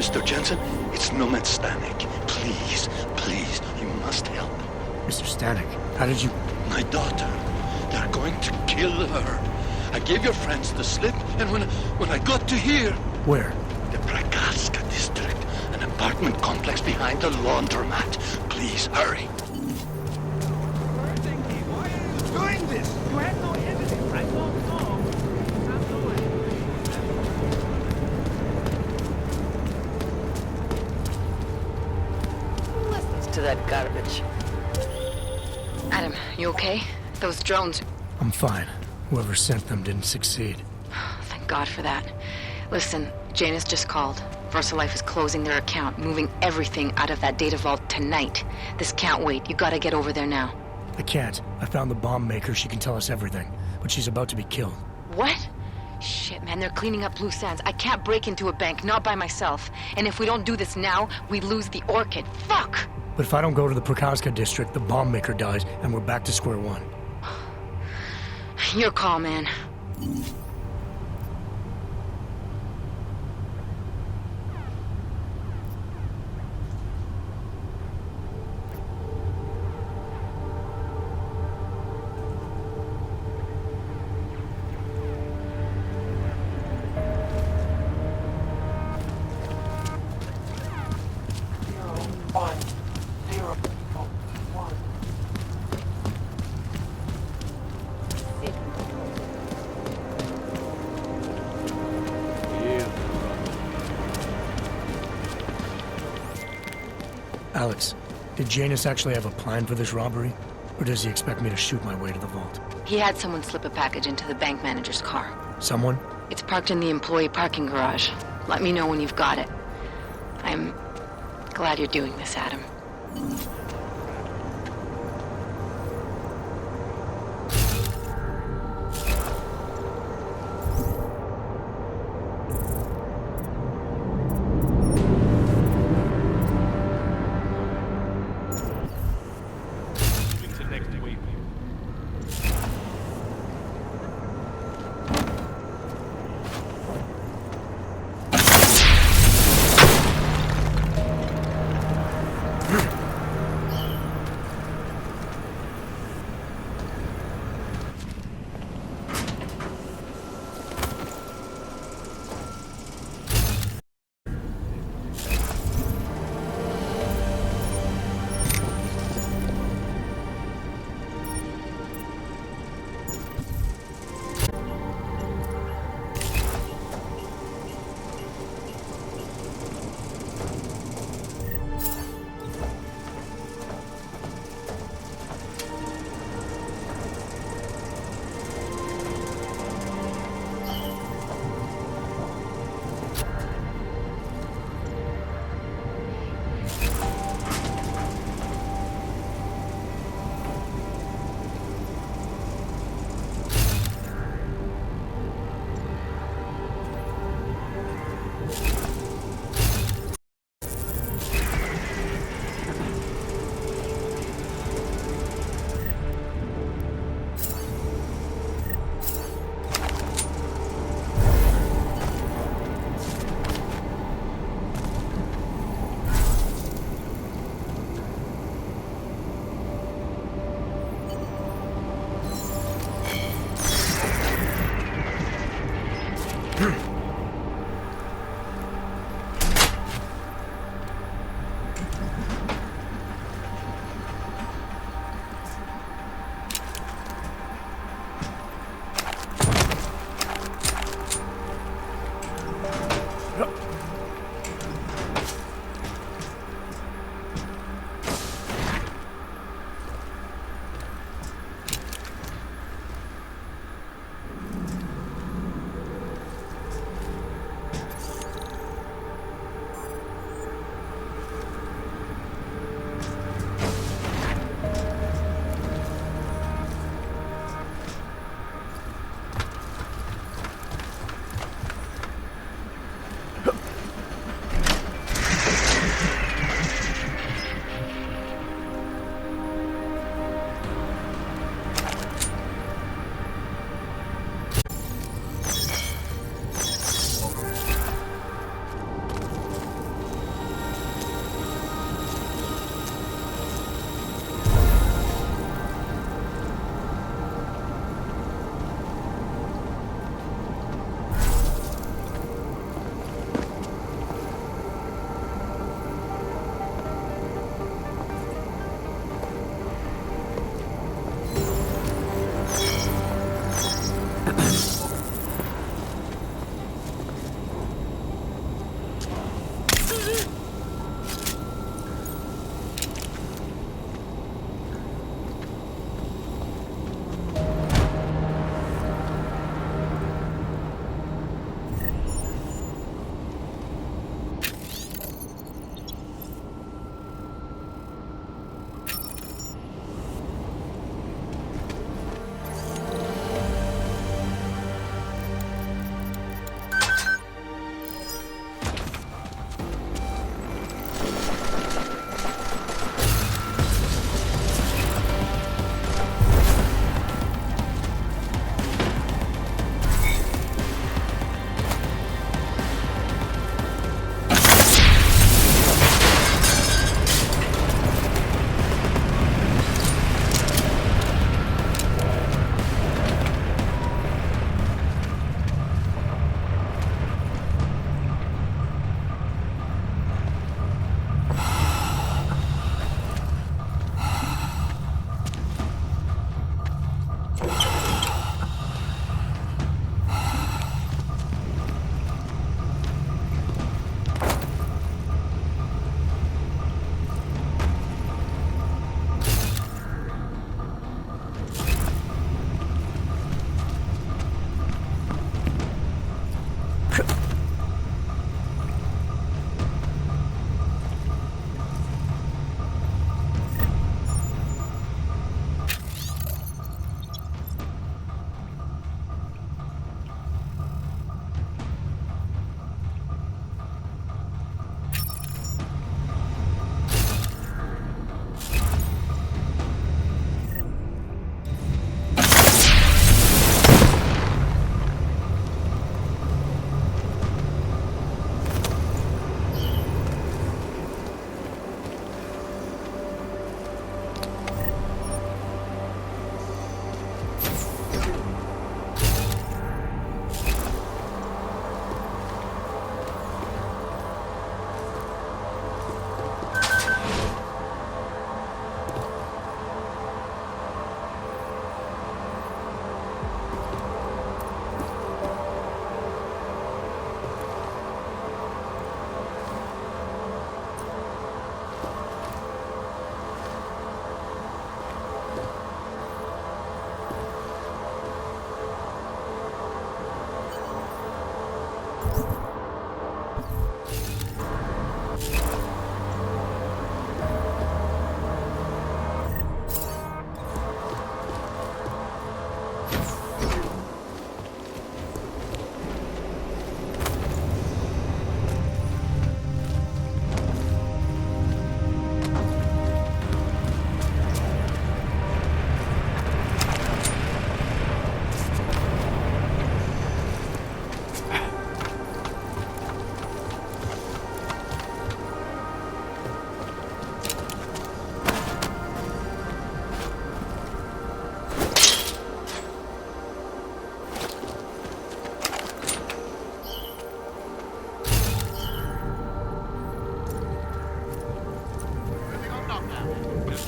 Mr. Jensen, it's Nomad Stanek. Please, please, you must help. Mr. Stanek, how did you... My daughter. They're going to kill her. I gave your friends the slip, and when I got to here... Where? The Prakaska district. An apartment complex behind the laundromat. Please, hurry. Why are you doing this? You had no evidence. I don't know. Stop doing Who listens to that garbage? Adam, you okay? Those drones... I'm fine. Whoever sent them didn't succeed. Thank God for that. Listen, Janus just called. VersaLife is closing their account, moving everything out of that data vault tonight. This can't wait. You gotta get over there now. I can't. I found the bomb maker. She can tell us everything. But she's about to be killed. What? Shit, man, they're cleaning up loose ends. I can't break into a bank, not by myself. And if we don't do this now, we lose the Orchid. Fuck! But if I don't go to the Prakaska district, the bomb maker dies, and we're back to square one. Your call, man. Alex, did Janus actually have a plan for this robbery? Or does he expect me to shoot my way to the vault? He had someone slip a package into the bank manager's car. Someone? It's parked in the employee parking garage. Let me know when you've got it. I'm glad you're doing this, Adam.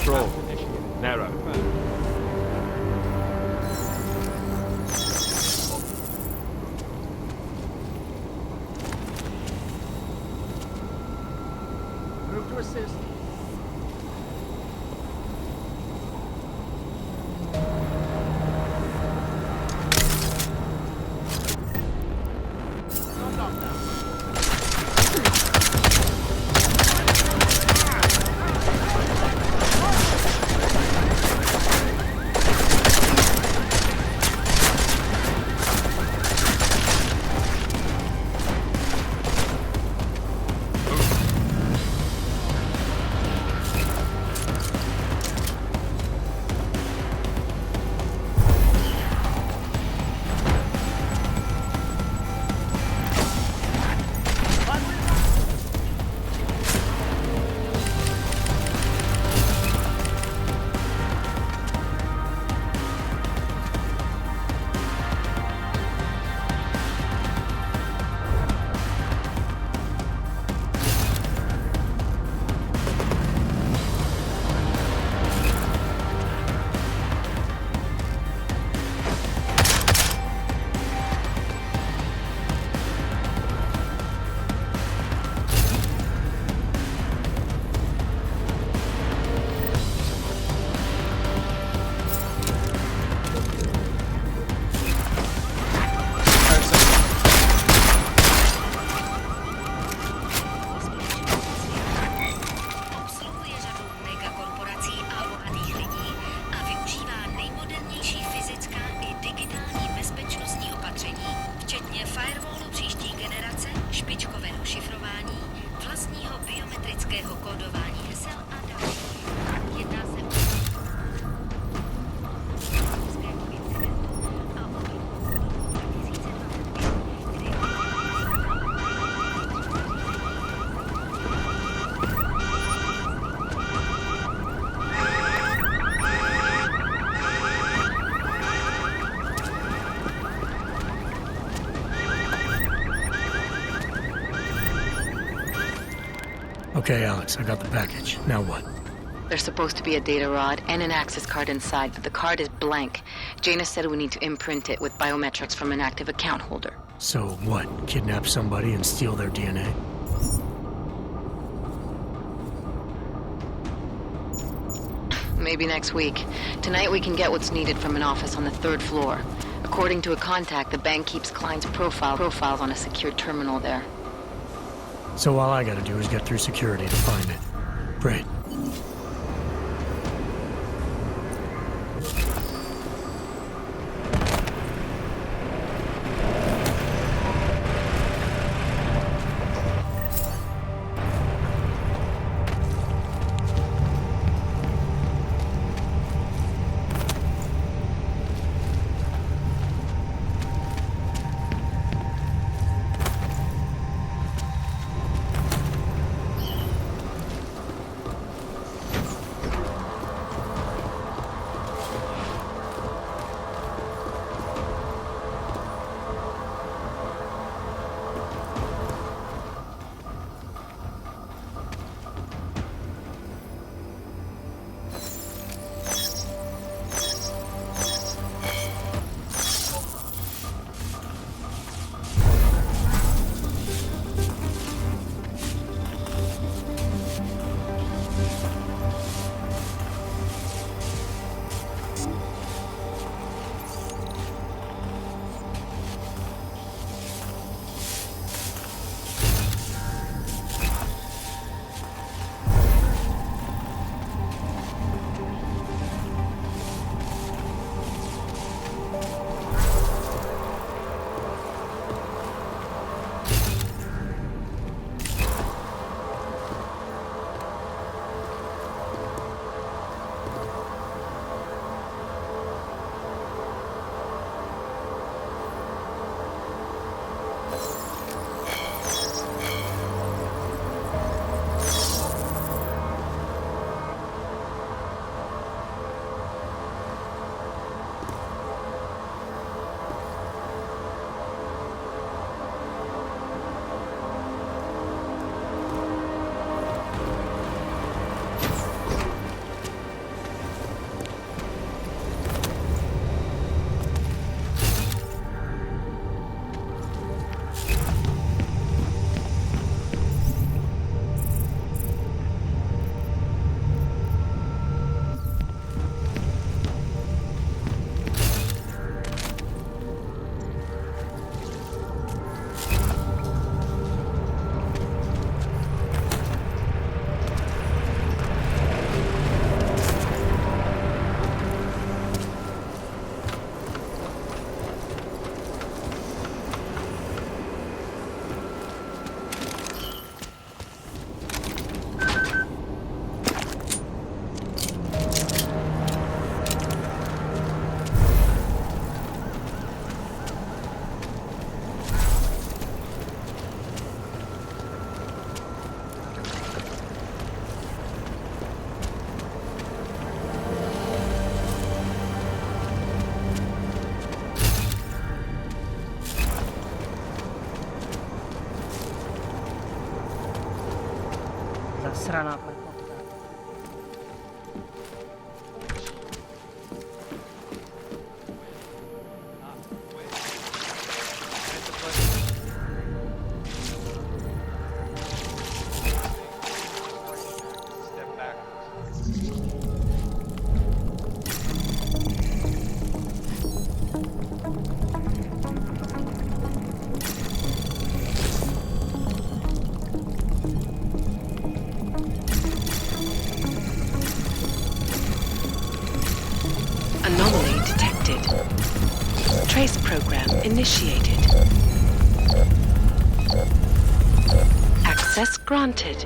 Control. Narrow. Move to assist. Okay, Alex, I got the package. Now what? There's supposed to be a data rod and an access card inside, but the card is blank. Janus said we need to imprint it with biometrics from an active account holder. So what? Kidnap somebody and steal their DNA? Maybe next week. Tonight we can get what's needed from an office on the 3rd floor. According to a contact, the bank keeps clients' profiles on a secure terminal there. So all I gotta do is get through security to find it. Great. ta sraná plepovka. Anomaly detected. Trace program initiated. Access granted.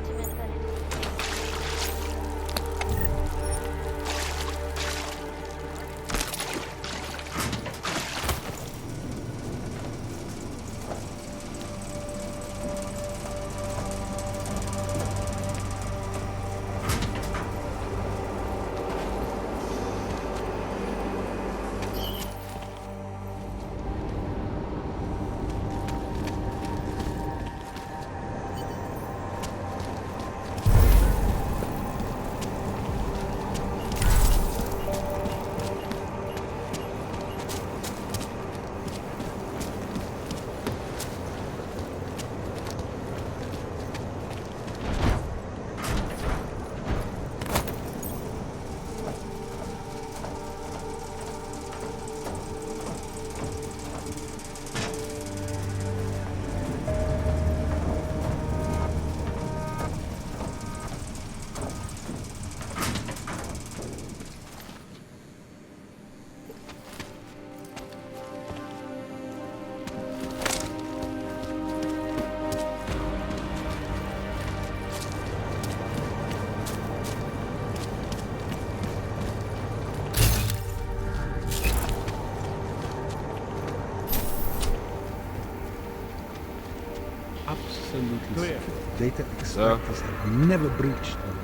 Absolutely Clear. secure. Data extractors have never breached them.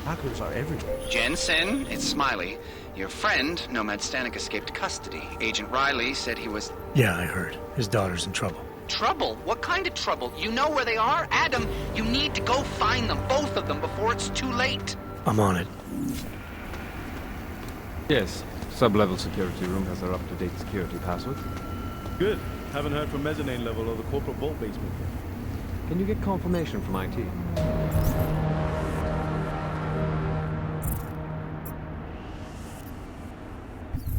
Hackers are everywhere. Jensen, it's Smiley. Your friend, Nomad Stanek, escaped custody. Agent Riley said he was... Yeah, I heard. His daughter's in trouble. Trouble? What kind of trouble? You know where they are? Adam, you need to go find them, both of them, before it's too late. I'm on it. Yes, sub-level security room has their up-to-date security password. Good. Haven't heard from mezzanine level or the corporate vault basement yet. Can you get confirmation from IT?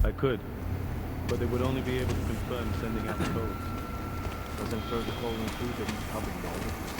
I could, but they would only be able to confirm sending out the codes. Doesn't protocol include that each public knowledge of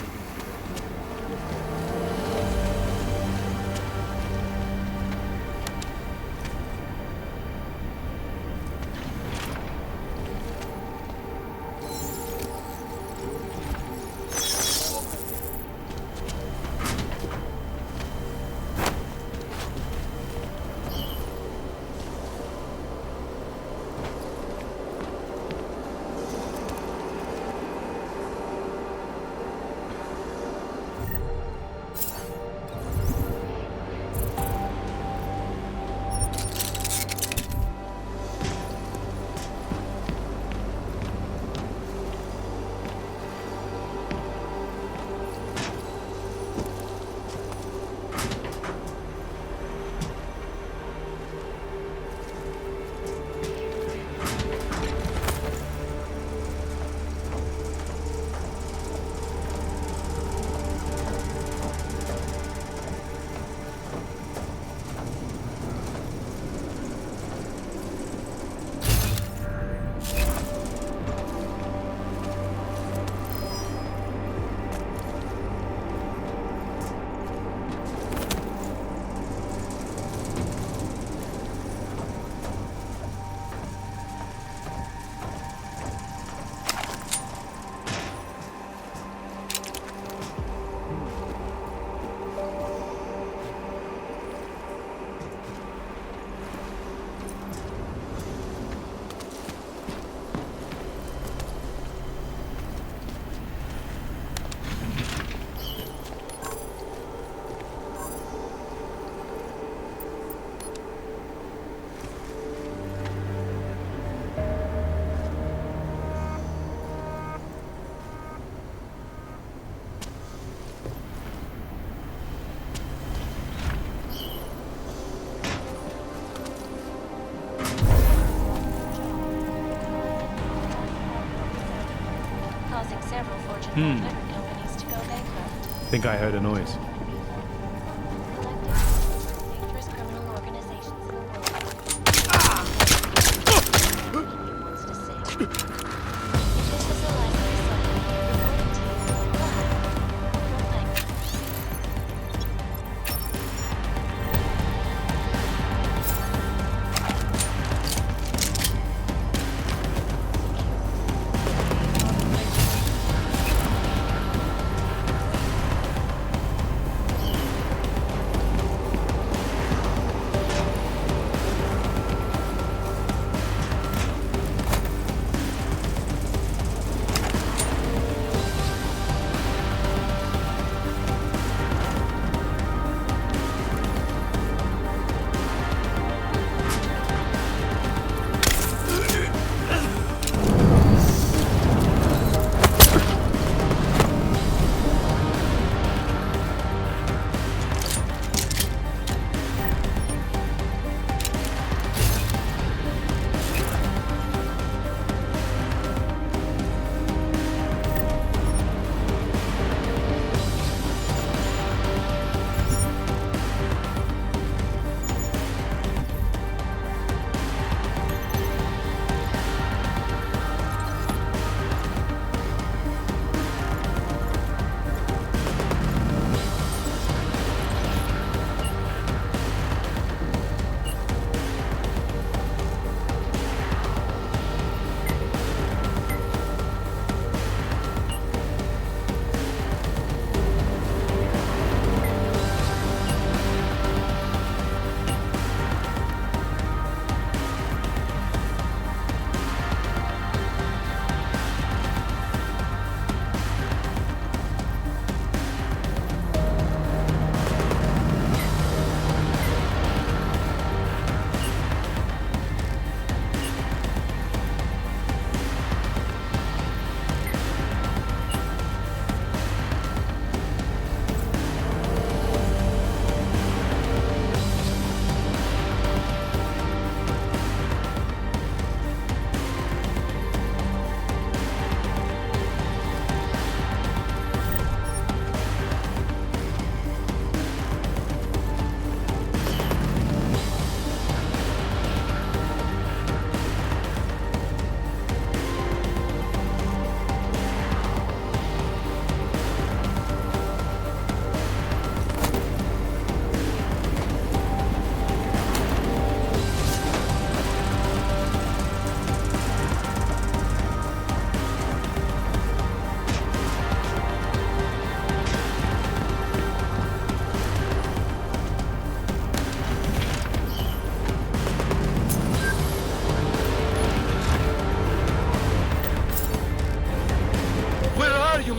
causing several Fortune 500 companies to go bankrupt. Think I heard a noise. Dangerous criminal organizations in the world. Wants to save. If this is a likely sign, reporting to you live from Langley.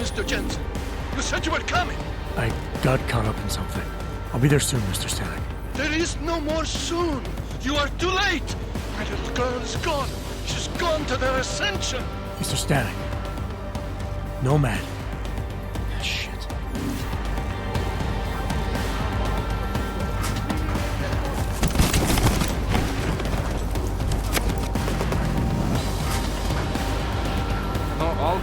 Mr. Jensen. You said you were coming. I got caught up in something. I'll be there soon, Mr. Stanek. There is no more soon. You are too late. My little girl is gone. She's gone to their ascension. Mr. Stanek. Nomad. Shit. No, all...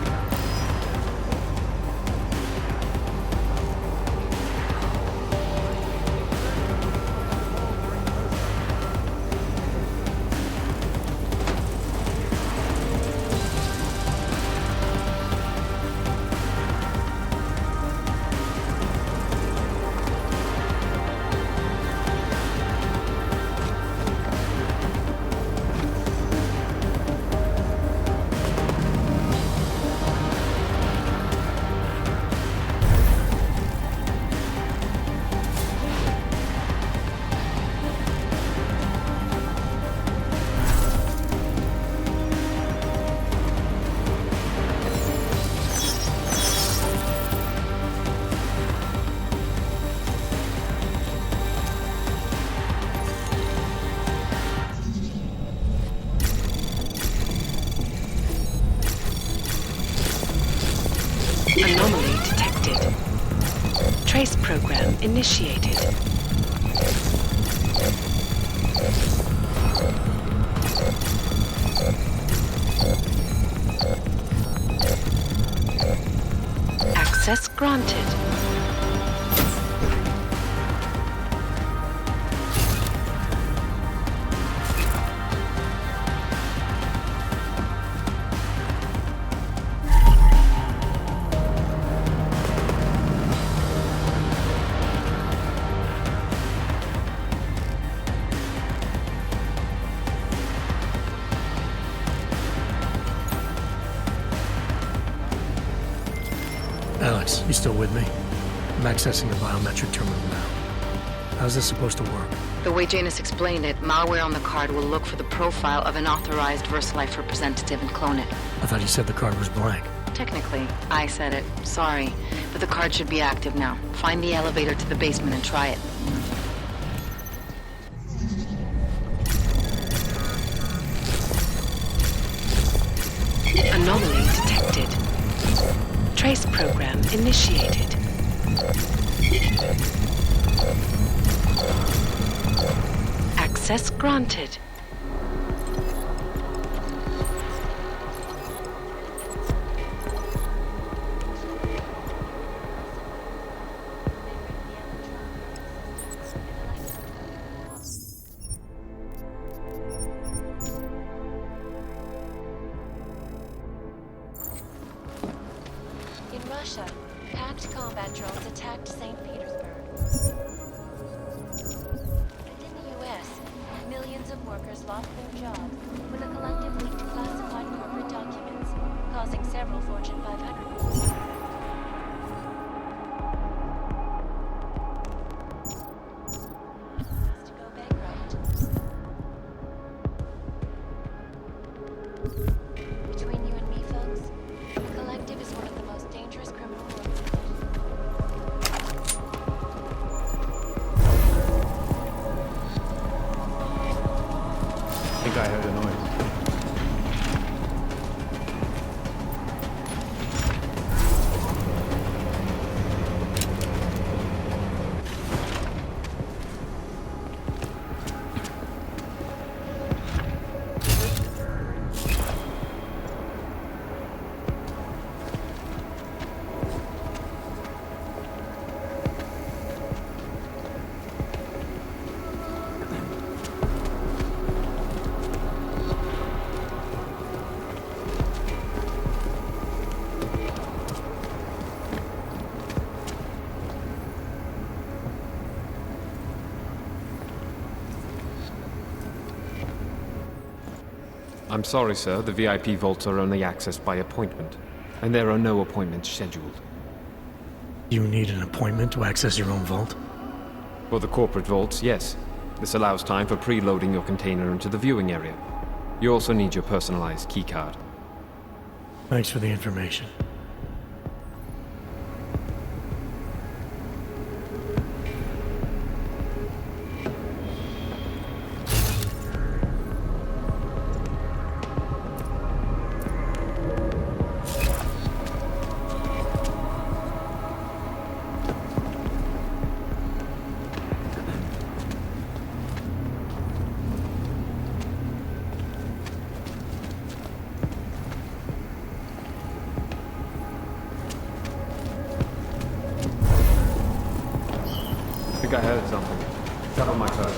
Anomaly detected. Trace program initiated. Access granted. Alex, you still with me? I'm accessing the biometric terminal now. How's this supposed to work? The way Janus explained it, malware on the card will look for the profile of an authorized VersaLife representative and clone it. I thought you said the card was blank. Technically, I said it. Sorry. But the card should be active now. Find the elevator to the basement and try it. Anomaly detected. Trace program initiated. Access granted. In Russia, hacked combat drones attacked St. Petersburg. And in the US, millions of workers lost their jobs when the collective leaked classified corporate documents, causing several Fortune 500. To go bankrupt. Between you and me, folks, the collective is one of the most dangerous criminal I think I heard a noise. I'm sorry, sir. The VIP vaults are only accessed by appointment, and there are no appointments scheduled. You need an appointment to access your own vault? For the corporate vaults, yes. This allows time for preloading your container into the viewing area. You also need your personalized keycard. Thanks for the information. I think I heard something. Cover my toes.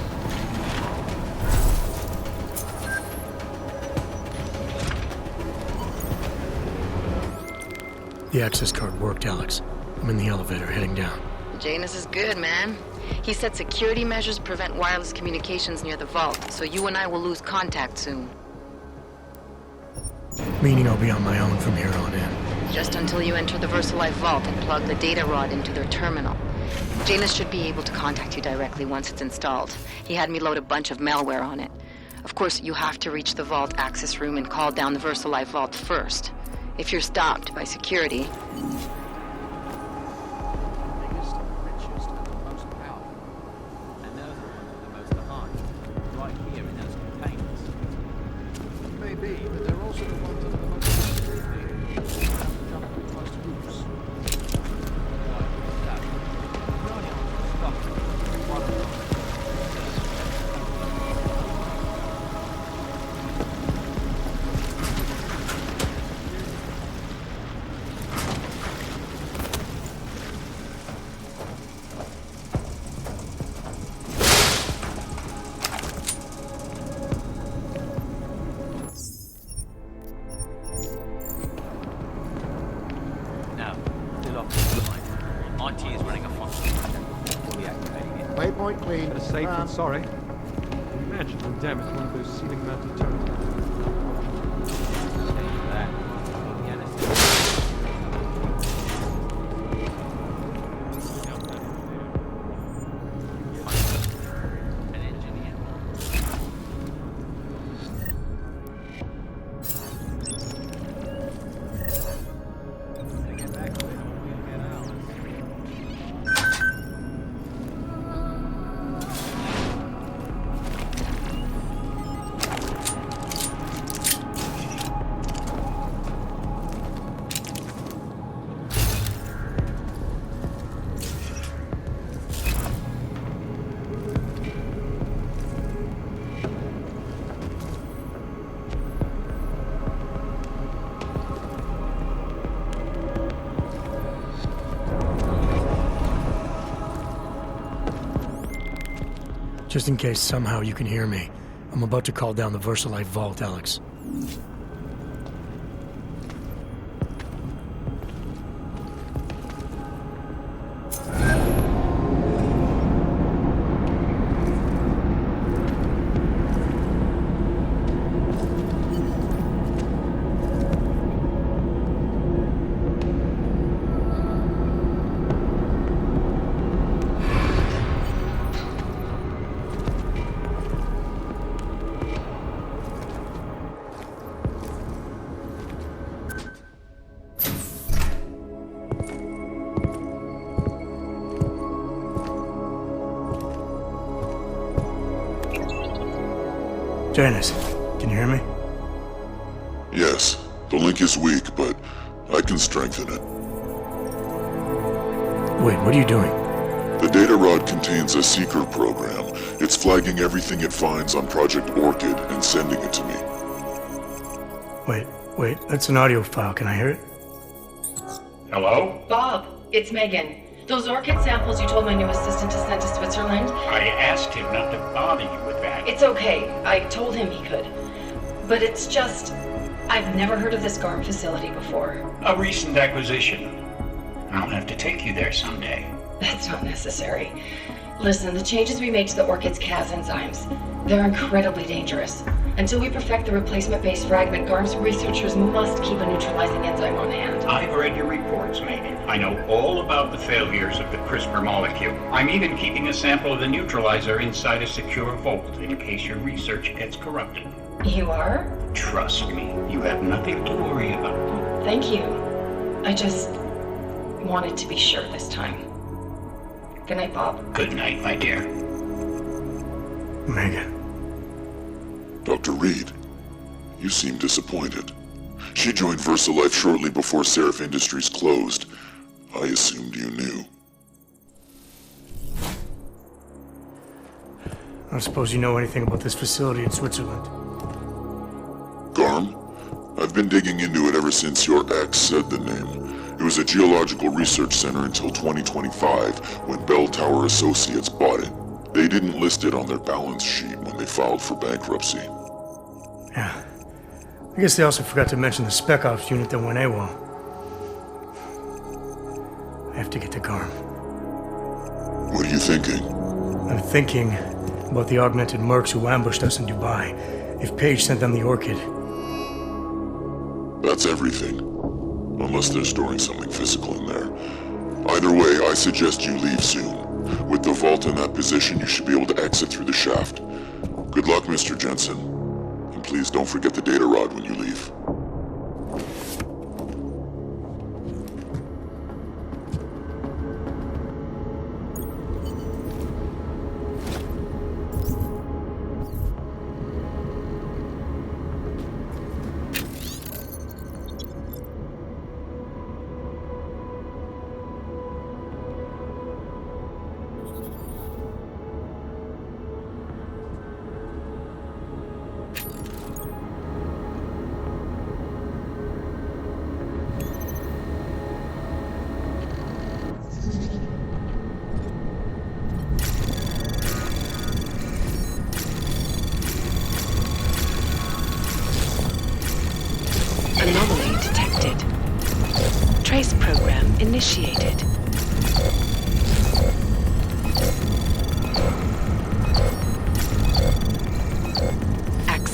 The access card worked, Alex. I'm in the elevator, heading down. Janus is good, man. He said security measures prevent wireless communications near the vault, so you and I will lose contact soon. Meaning I'll be on my own from here on in. Just until you enter the VersaLife vault and plug the data rod into their terminal. Janus should be able to contact you directly once it's installed. He had me load a bunch of malware on it. Of course, you have to reach the vault access room and call down the VersaLife vault first. If you're stopped by security... Maybe, but they're also the ones that are the most jumping the most hoops. MIT is running a function. Waypoint clean. Safe and sorry. Imagine how damaged one of those ceiling mounted turrets. Just in case somehow you can hear me, I'm about to call down the VersaLife vault, Alex. Janice, can you hear me? Yes, the link is weak, but I can strengthen it. Wait, what are you doing? The data rod contains a seeker program. It's flagging everything it finds on Project Orchid and sending it to me. Wait, that's an audio file. Can I hear it? Hello? Bob, it's Megan. Those orchid samples you told my new assistant to send to Switzerland? I asked him not to bother you with that. It's okay. I told him he could. But it's just... I've never heard of this GARM facility before. A recent acquisition. I'll have to take you there someday. That's not necessary. Listen, the changes we made to the orchid's Cas enzymes, they're incredibly dangerous. Until we perfect the replacement-based fragment, GARM's researchers must keep a neutralizing enzyme on hand. I've read your reports, Megan. I know all about the failures of the CRISPR molecule. I'm even keeping a sample of the neutralizer inside a secure vault in case your research gets corrupted. You are? Trust me, you have nothing to worry about. Thank you. I just wanted to be sure this time. Good night, Bob. Good night, my dear. Megan. Dr. Reed, you seem disappointed. She joined VersaLife shortly before Seraph Industries closed. I assumed you knew. I don't suppose you know anything about this facility in Switzerland. GARM? I've been digging into it ever since your ex said the name. It was a geological research center until 2025, when Bell Tower Associates bought it. They didn't list it on their balance sheet when they filed for bankruptcy. Yeah. I guess they also forgot to mention the Spec Ops unit that went AWOL. I have to get to GARM. What are you thinking? I'm thinking about the augmented mercs who ambushed us in Dubai. If Paige sent them the Orchid. That's everything. Unless they're storing something physical in there. Either way, I suggest you leave soon. With the vault in that position, you should be able to exit through the shaft. Good luck, Mr. Jensen. And please don't forget the data rod when you leave. Anomaly detected. Trace program initiated.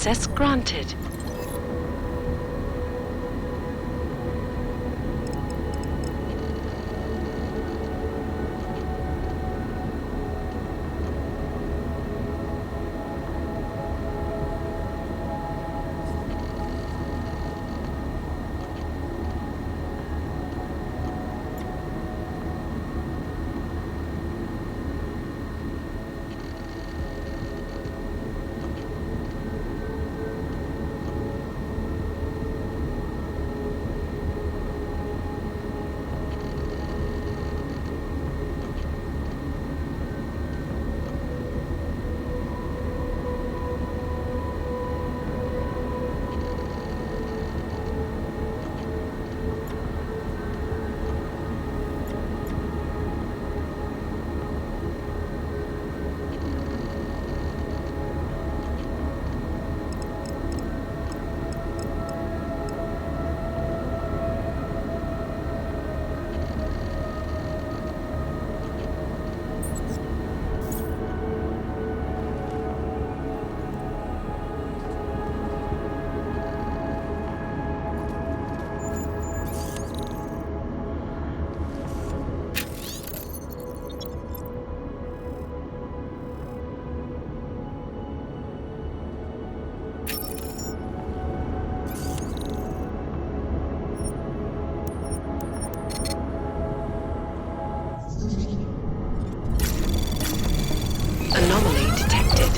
Access granted. Anomaly detected.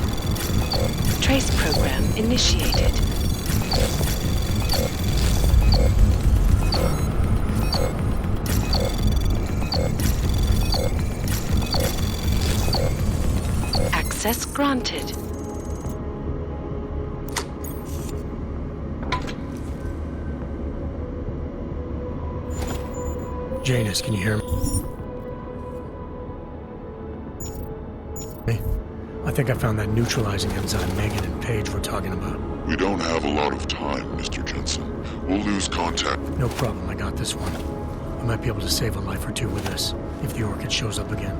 Trace program initiated. Access granted. Janus, can you hear me? I think I found that neutralizing enzyme Megan and Paige were talking about. We don't have a lot of time, Mr. Jensen. We'll lose contact. No problem, I got this one. I might be able to save a life or two with this, if the orchid shows up again.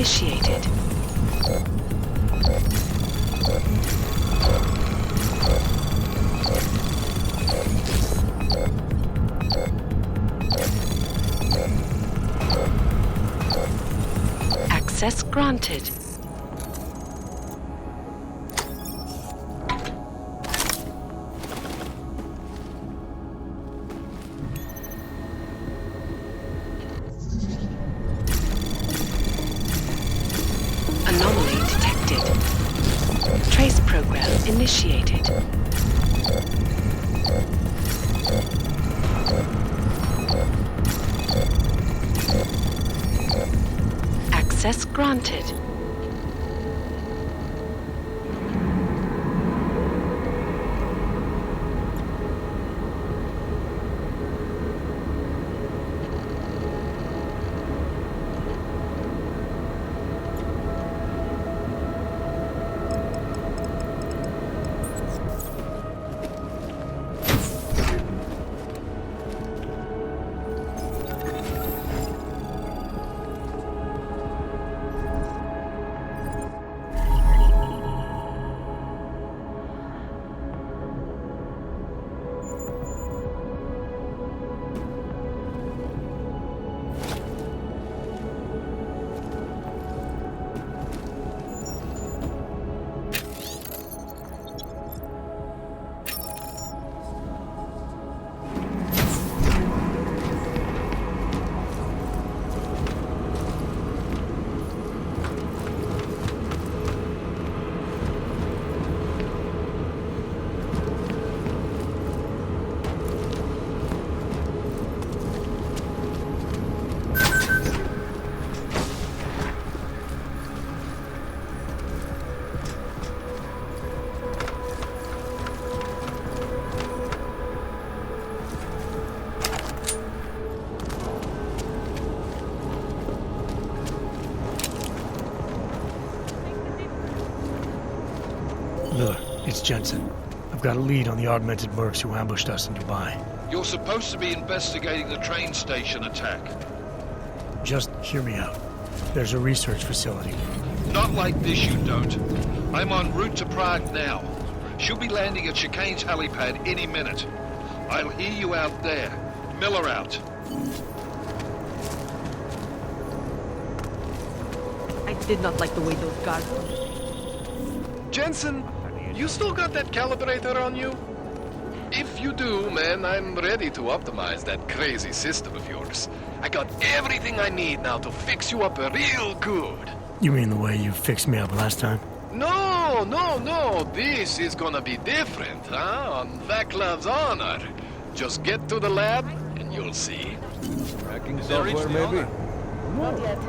initiated. Access granted. Anomaly detected. Trace program initiated. Access granted. Look, it's Jensen. I've got a lead on the augmented mercs who ambushed us in Dubai. You're supposed to be investigating the train station attack. Just hear me out. There's a research facility. Not like this, you don't. I'm en route to Prague now. She'll be landing at Chicane's helipad any minute. I'll hear you out there. Miller out. I did not like the way those guards... Jensen, you still got that calibrator on you? If you do, man, I'm ready to optimize that crazy system of yours. I got everything I need now to fix you up real good. You mean the way you fixed me up last time? No. This is gonna be different, huh? On Vaclav's honor. Just get to the lab, and you'll see. Tracking software, maybe? Not yet.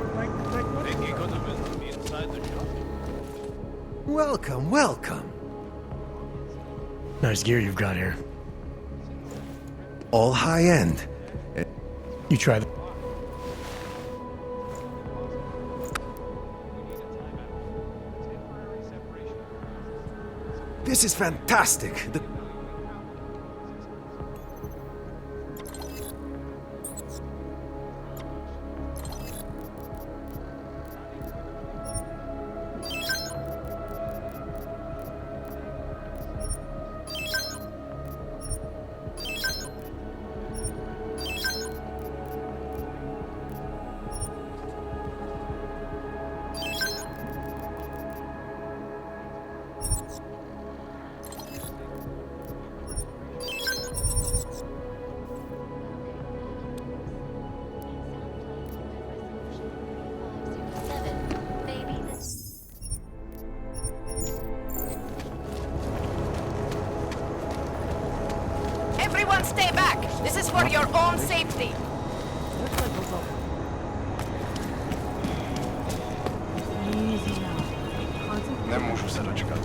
Think he could have been inside the shop. Welcome. Nice gear you've got here. All high-end. You try the... This is fantastic. Everyone stay back! This is for your own safety! Не можу се дочекати.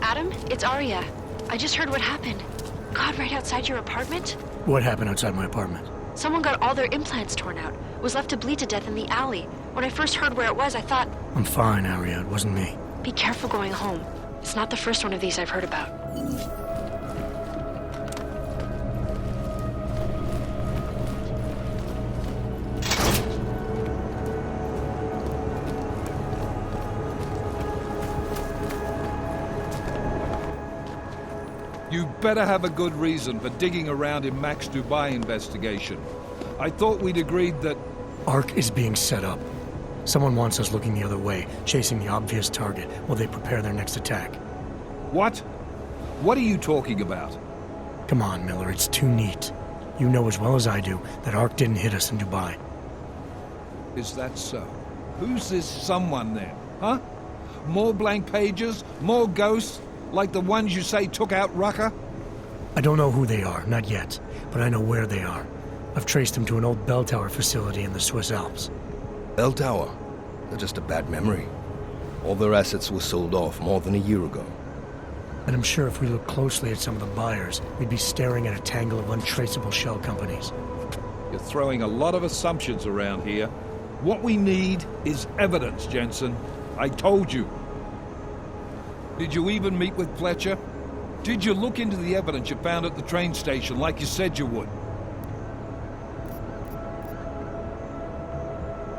Adam, it's Arya. I just heard what happened. God, right outside your apartment? What happened outside my apartment? Someone got all their implants torn out. Was left to bleed to death in the alley. When I first heard where it was, I thought... I'm fine, Aria. It wasn't me. Be careful going home. It's not the first one of these I've heard about. You better have a good reason for digging around in Mac's Dubai investigation. I thought we'd agreed that... ARC is being set up. Someone wants us looking the other way, chasing the obvious target while they prepare their next attack. What? What are you talking about? Come on, Miller, it's too neat. You know as well as I do that ARC didn't hit us in Dubai. Is that so? Who's this someone then, huh? More blank pages? More ghosts? Like the ones you say took out Rucker? I don't know who they are, not yet, but I know where they are. I've traced them to an old bell tower facility in the Swiss Alps. Bell Tower? They're just a bad memory. All their assets were sold off more than a year ago. And I'm sure if we look closely at some of the buyers, we'd be staring at a tangle of untraceable shell companies. You're throwing a lot of assumptions around here. What we need is evidence, Jensen. I told you. Did you even meet with Fletcher? Did you look into the evidence you found at the train station like you said you would?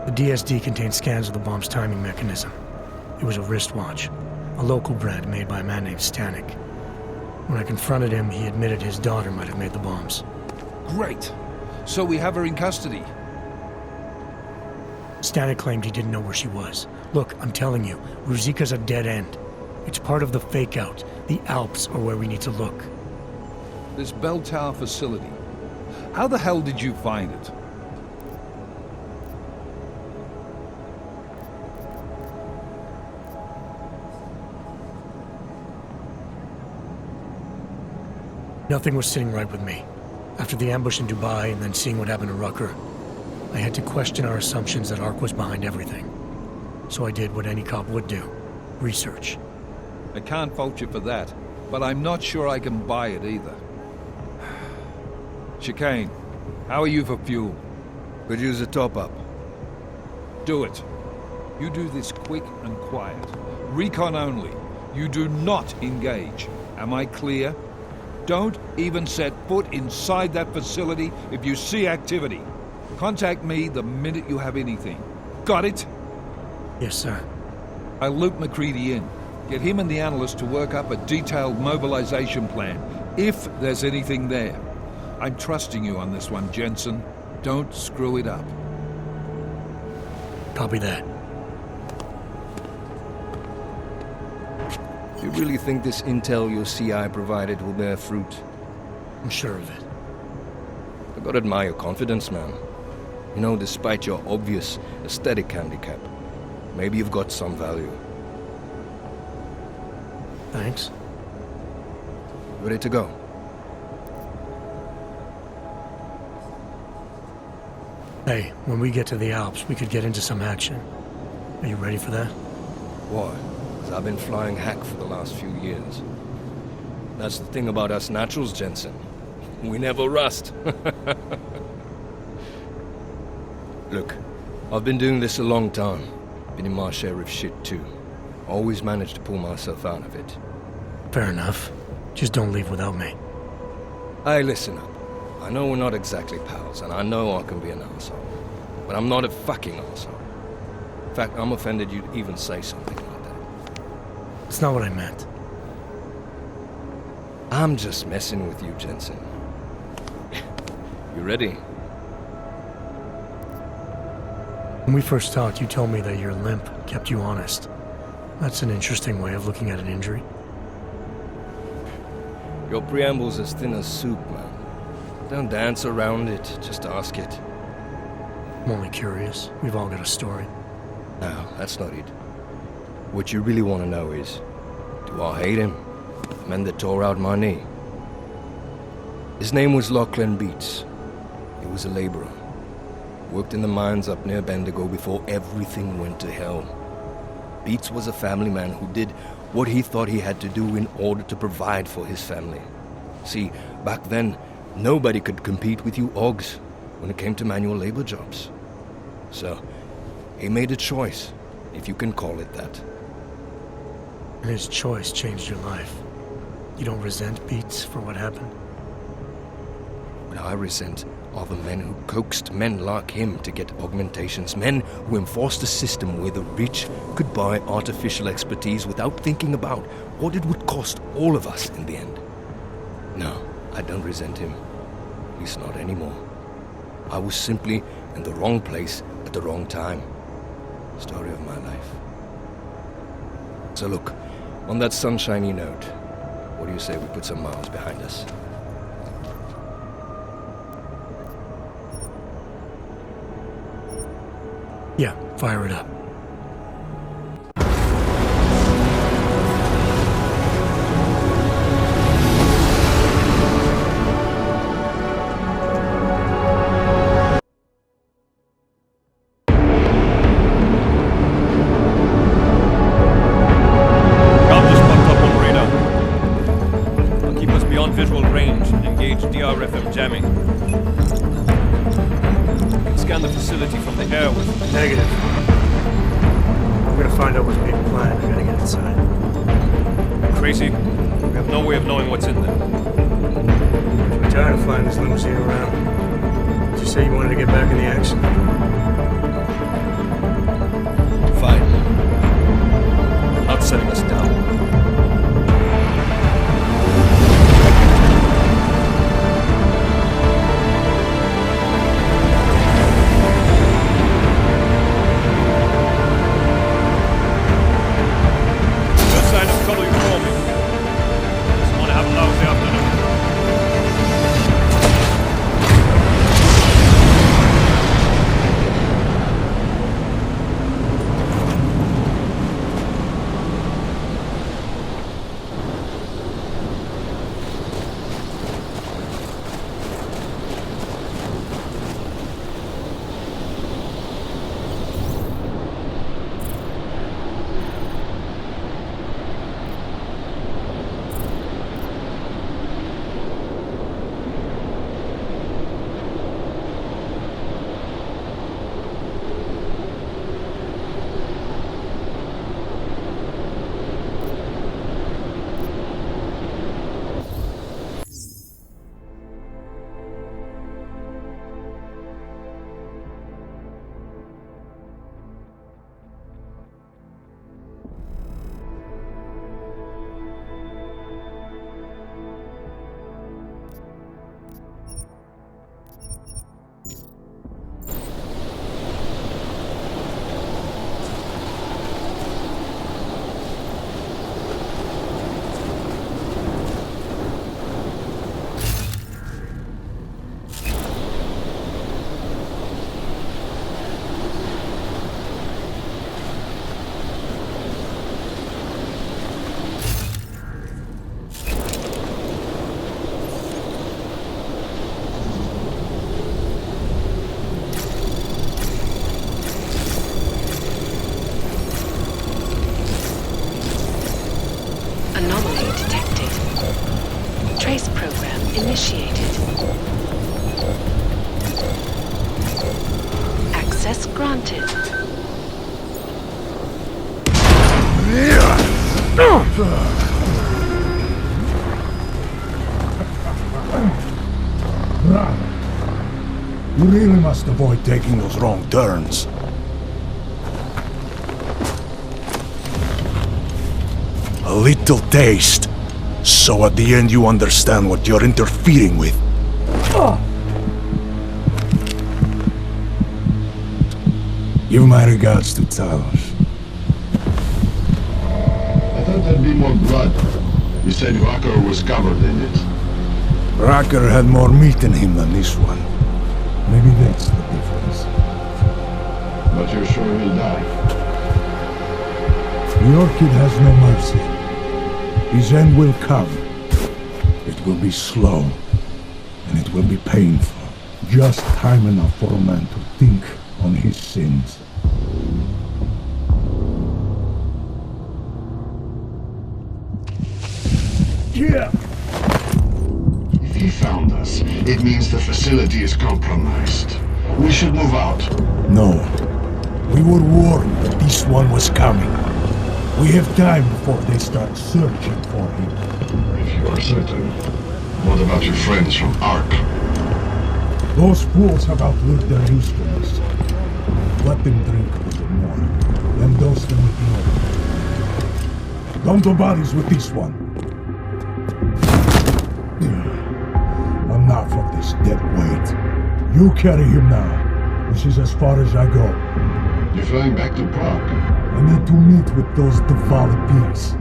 The DSD contained scans of the bomb's timing mechanism. It was a wristwatch, a local brand made by a man named Stanek. When I confronted him, he admitted his daughter might have made the bombs. Great. So we have her in custody. Stanek claimed he didn't know where she was. Look, I'm telling you, Ruzika's a dead end. It's part of the fake-out. The Alps are where we need to look. This bell tower facility. How the hell did you find it? Nothing was sitting right with me. After the ambush in Dubai and then seeing what happened to Rucker, I had to question our assumptions that ARC was behind everything. So I did what any cop would do. Research. I can't fault you for that, but I'm not sure I can buy it either. Chicane, how are you for fuel? Could use a top-up. Do it. You do this quick and quiet. Recon only. You do not engage. Am I clear? Don't even set foot inside that facility if you see activity. Contact me the minute you have anything. Got it? Yes, sir. I'll loop McCready in. Get him and the analyst to work up a detailed mobilization plan, if there's anything there. I'm trusting you on this one, Jensen. Don't screw it up. Copy that. You really think this intel your CI provided will bear fruit? I'm sure of it. I gotta admire your confidence, man. You know, despite your obvious aesthetic handicap, maybe you've got some value. Thanks. Ready to go? Hey, when we get to the Alps, we could get into some action. Are you ready for that? Why? Because I've been flying hack for the last few years. That's the thing about us naturals, Jensen. We never rust. Look, I've been doing this a long time. Been in my share of shit too. Always managed to pull myself out of it. Fair enough. Just don't leave without me. Hey, listen up. I know we're not exactly pals, and I know I can be an asshole. But I'm not a fucking asshole. In fact, I'm offended you'd even say something like that. It's not what I meant. I'm just messing with you, Jensen. You ready? When we first talked, you told me that your limp kept you honest. That's an interesting way of looking at an injury. Your preamble's as thin as soup, man. Don't dance around it, just ask it. I'm only curious. We've all got a story. No, that's not it. What you really want to know is, do I hate him? The man that tore out my knee. His name was Lachlan Beats. He was a laborer. Worked in the mines up near Bendigo before everything went to hell. Beats was a family man who did what he thought he had to do in order to provide for his family. See, back then, nobody could compete with you Augs when it came to manual labor jobs. So, he made a choice, if you can call it that. And his choice changed your life. You don't resent Beats for what happened? What I resent are the men who coaxed men like him to get augmentations, men who enforced a system where the rich could buy artificial expertise without thinking about what it would cost all of us in the end. No, I don't resent him. At least not anymore. I was simply in the wrong place at the wrong time. Story of my life. So look, on that sunshiny note, what do you say we put some miles behind us? Yeah, fire it up. Visual range and engage DRFM jamming. You can scan the facility from the air with... Negative. I'm gonna find out what's being planned. I gotta get inside. Crazy? We have no way of knowing what's in there. I'm tired of flying this limousine around. Did you say you wanted to get back in the action? Fine. I'm not setting us down. Initiated. Access granted. You really must avoid taking those wrong turns. A little taste, so at the end you understand what you're interfering with. Give my regards to Talos. I thought there'd be more blood. You said Rocker was covered in it. Rocker had more meat in him than this one. Maybe that's the difference. But you're sure he'll die? The Orchid has no mercy. His end will come. It will be slow, and it will be painful. Just time enough for a man to think on his sins. Yeah. us. It means the facility is compromised. We should move out. No. We were warned that this one was coming. We have time before they start searching for him. If you are certain, what about your friends from Ark? Those fools have outlived their usefulness. Let them drink a little more, then dose them with more. Don't do bodies with this one. Enough of this dead weight. You carry him now. This is as far as I go. You're flying back to Prague? I need to meet with those Diwali pigs.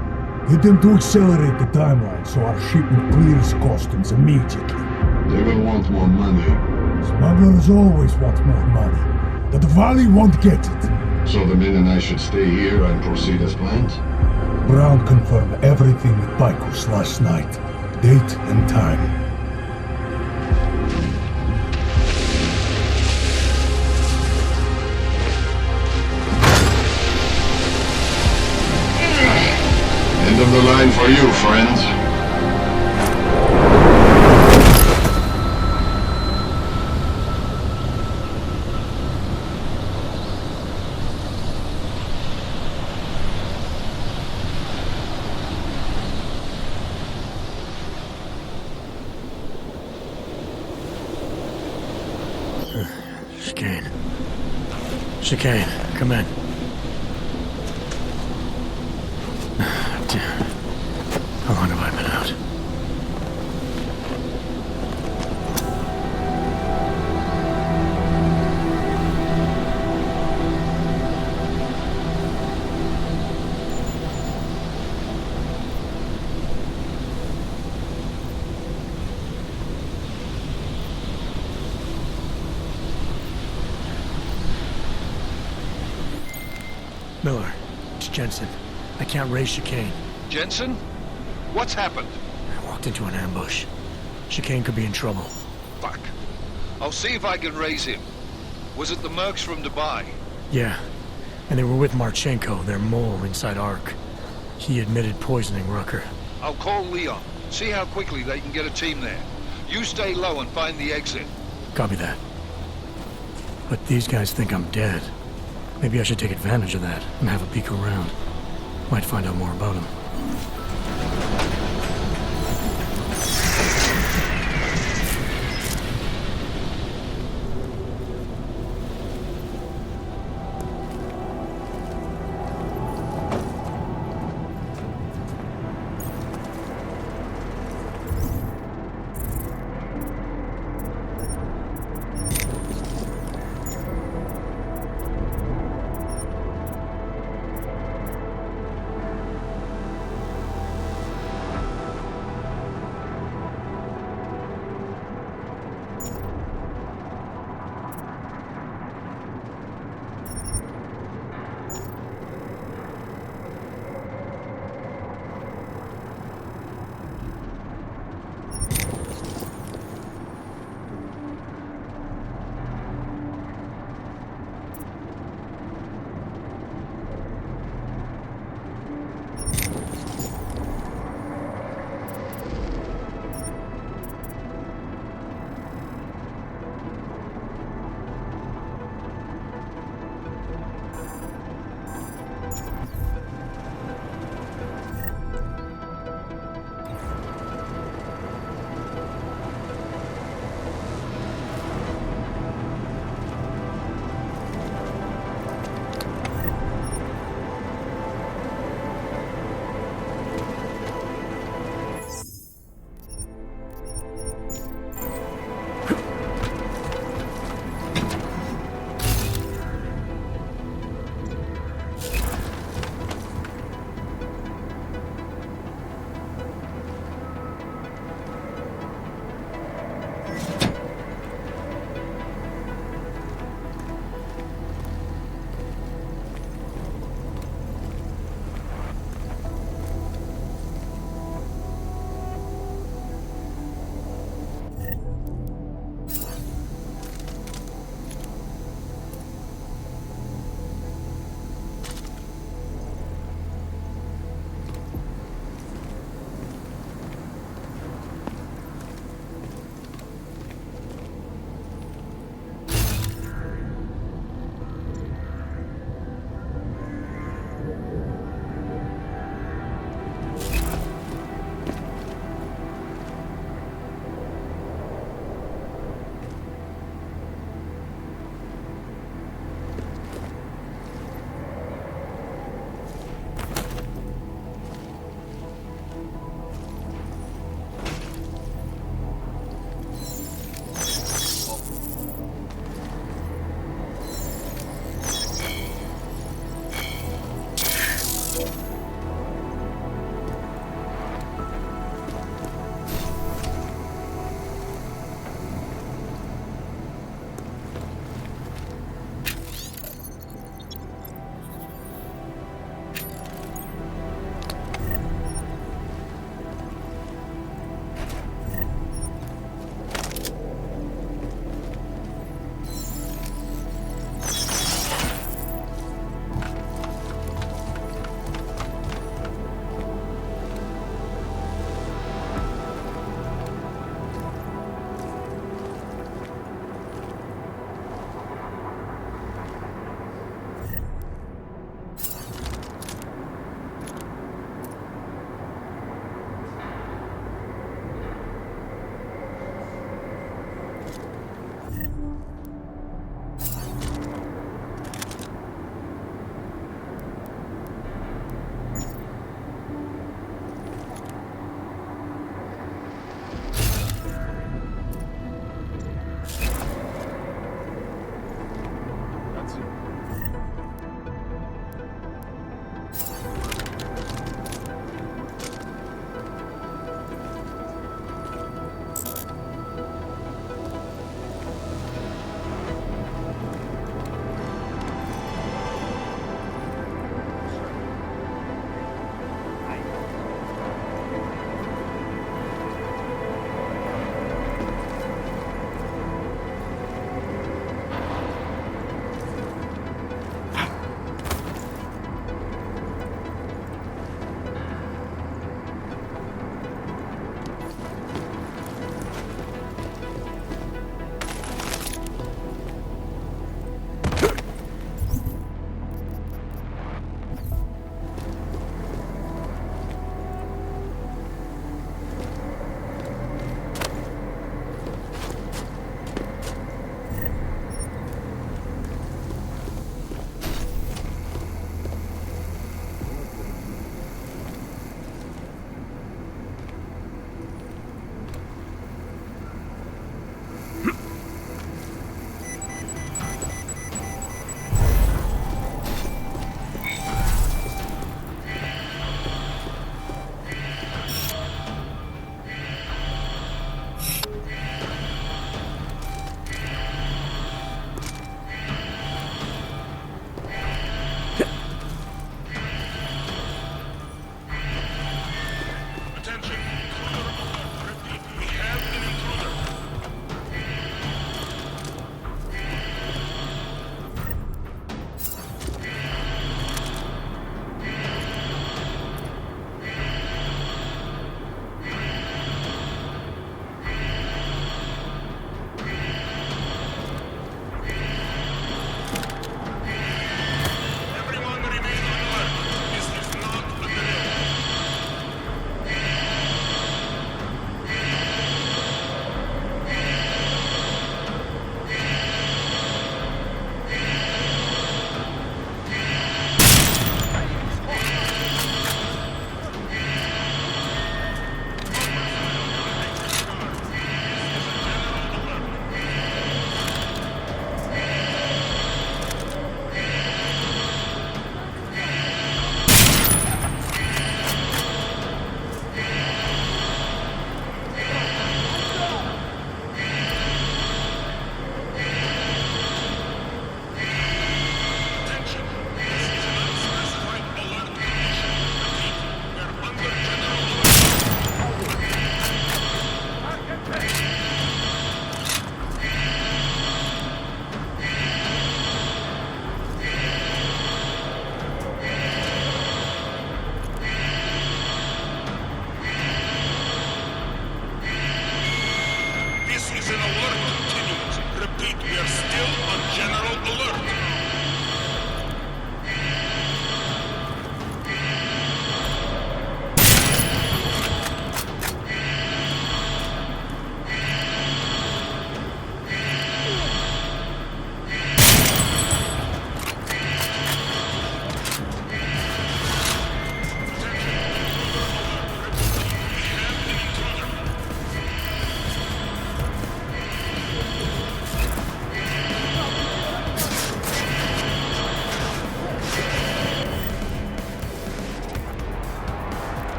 Get them to accelerate the timeline so our shipment clears customs immediately. They will want more money. Smugglers always want more money. The Diwali won't get it. So the men and I should stay here and proceed as planned? Brown confirmed everything with Paikus last night. Date and time. End of the line for you, friends. Chicane. Chicane, come in. How long have I been out? Miller, it's Jensen. I can't raise Chicane. Jensen? What's happened? I walked into an ambush. Chicane could be in trouble. Fuck. I'll see if I can raise him. Was it the mercs from Dubai? Yeah. And they were with Marchenko, their mole inside Ark. He admitted poisoning Rucker. I'll call Leon. See how quickly they can get a team there. You stay low and find the exit. Copy that. But these guys think I'm dead. Maybe I should take advantage of that and have a peek around. Might find out more about him.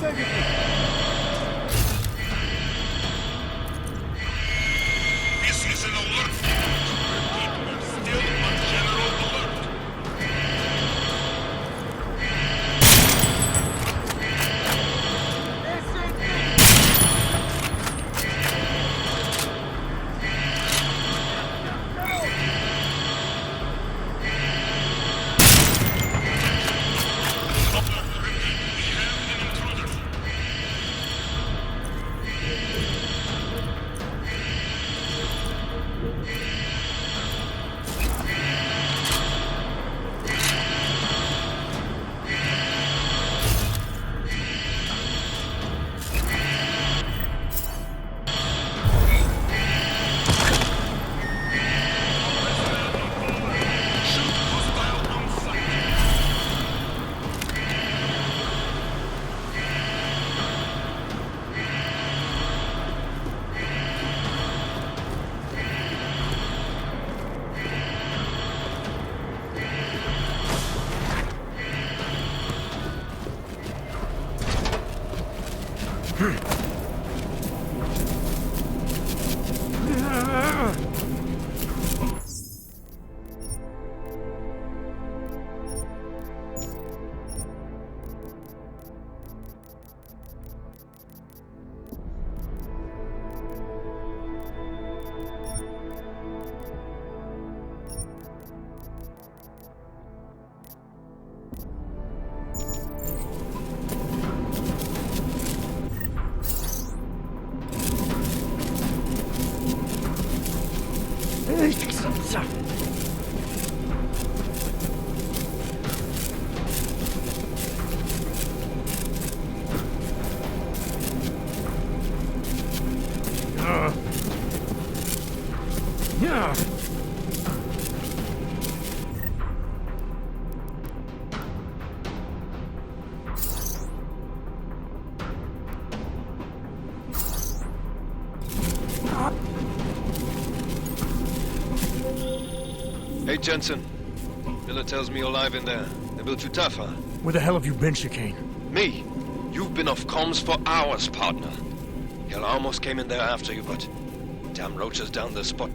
This is an alert. Repeat, we're still on general alert. Hey, Jensen. Miller tells me you're alive in there. They built you tough, huh? Where the hell have you been, Chicane? Me? You've been off comms for hours, partner. Hell, I almost came in there after you, but damn roaches down the spot.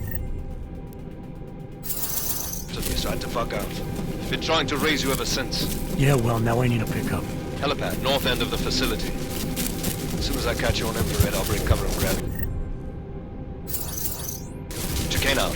So I had to bug out. Been trying to raise you ever since. Yeah, well, now I need a pickup. Helipad, north end of the facility. As soon as I catch you on infrared, I'll break cover and grab you. Chicane out.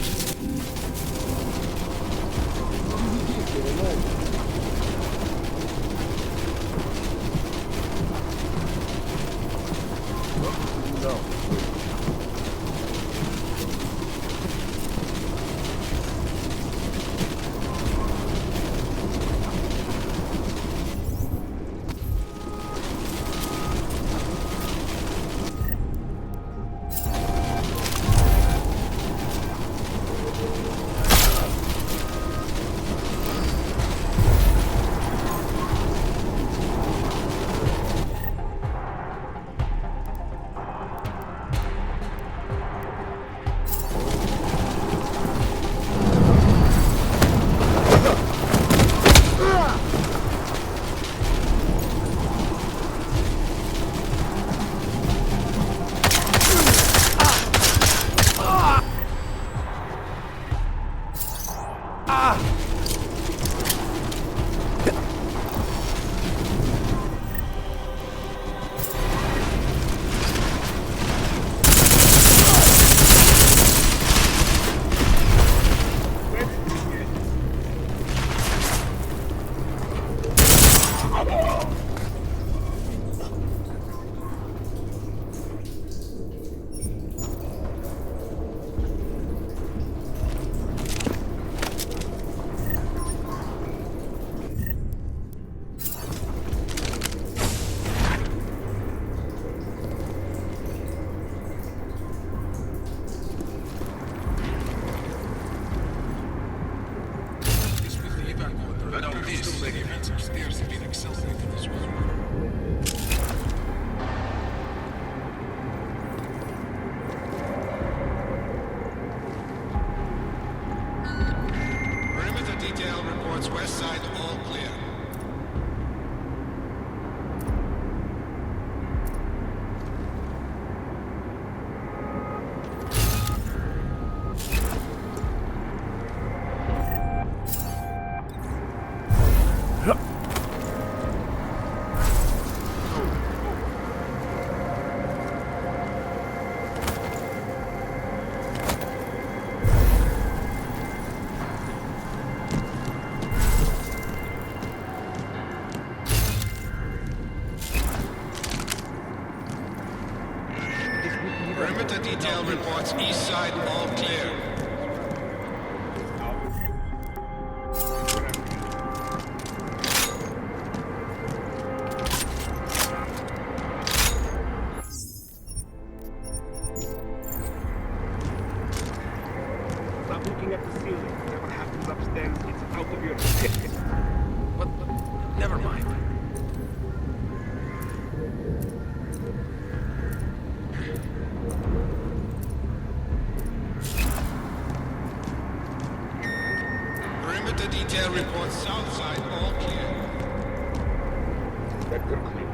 detail reports east side all clear. Stop looking at the ceiling. Whatever happens upstairs, it's out of your head. But never mind. Perimeter detail reports south side all clear. Sector clear.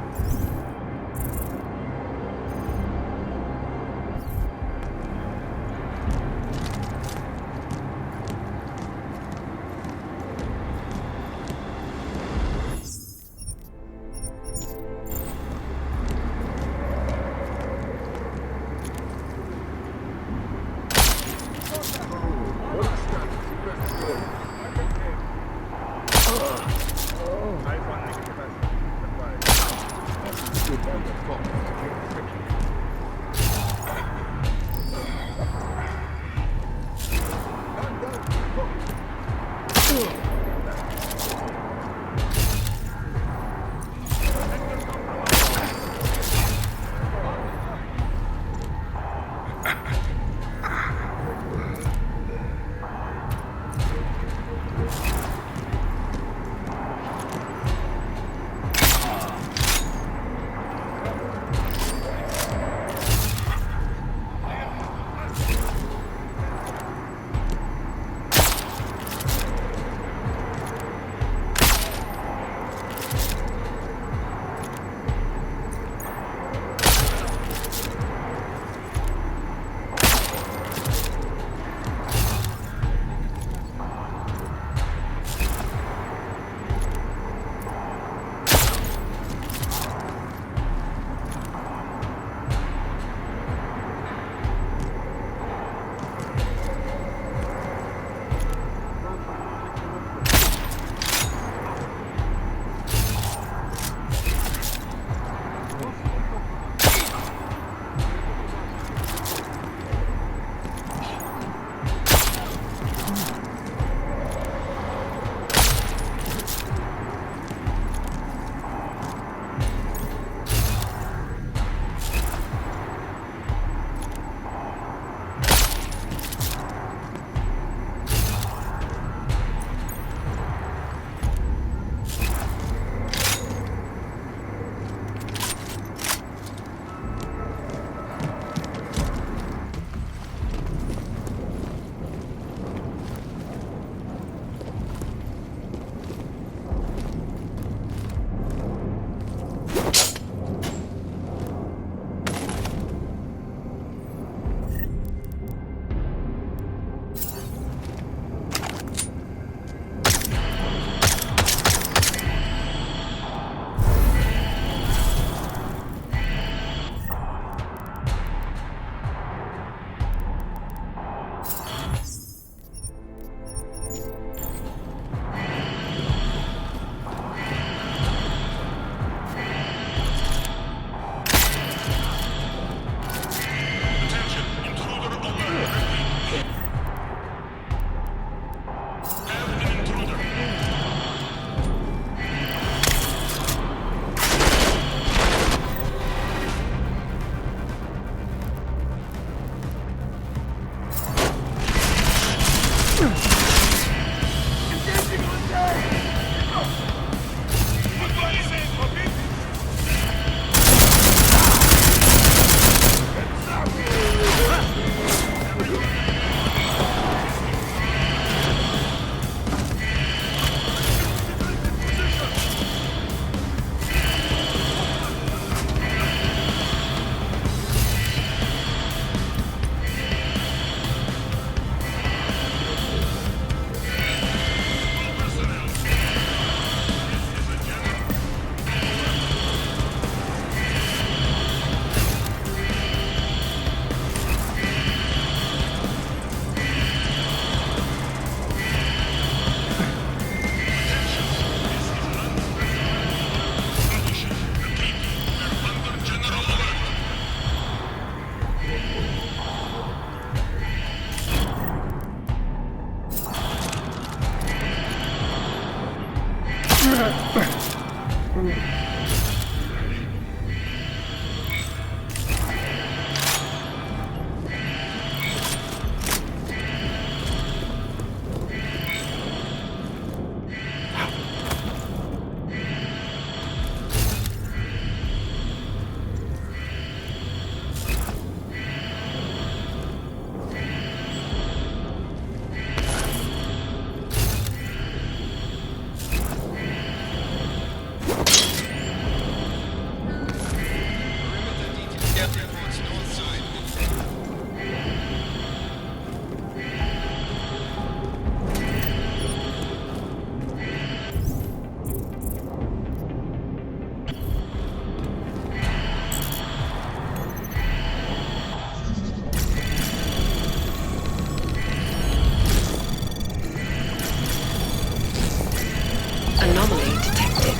Anomaly detected.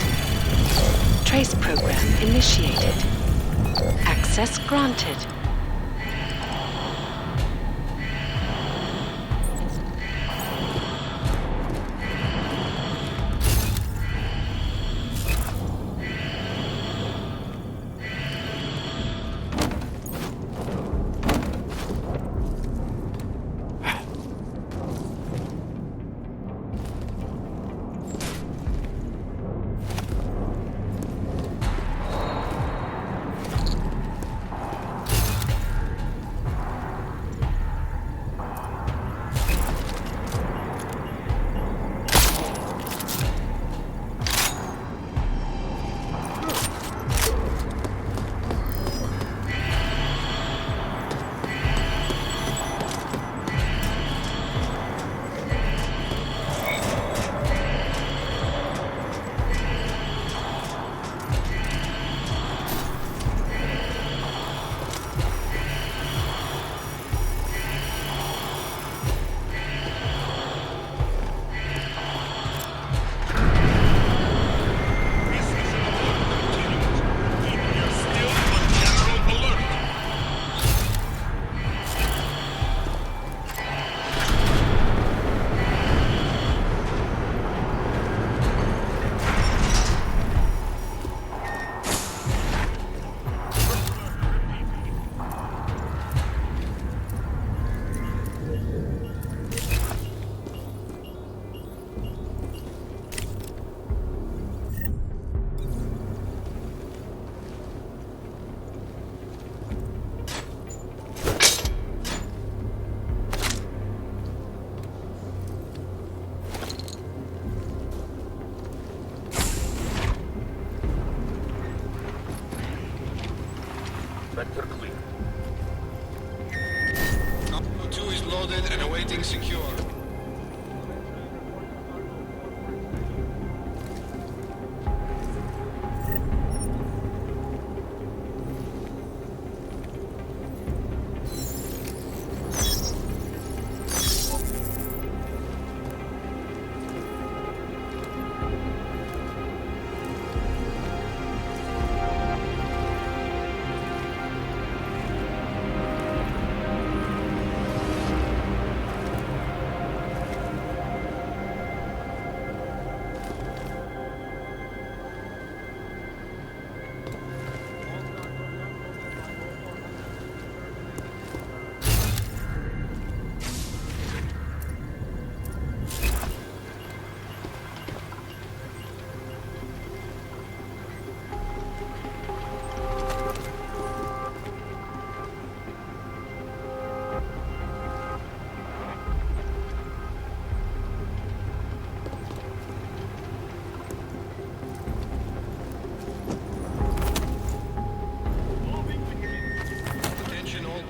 Trace program initiated. Access granted. Vector clear. Combo 2 is loaded and awaiting secure.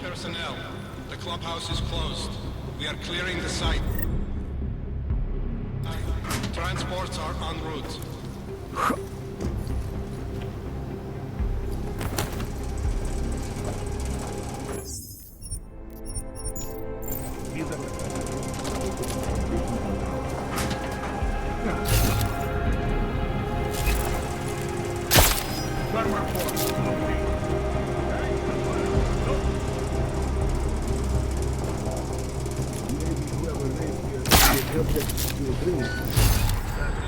Personnel, the clubhouse is closed. We are clearing the site. Transports are en route.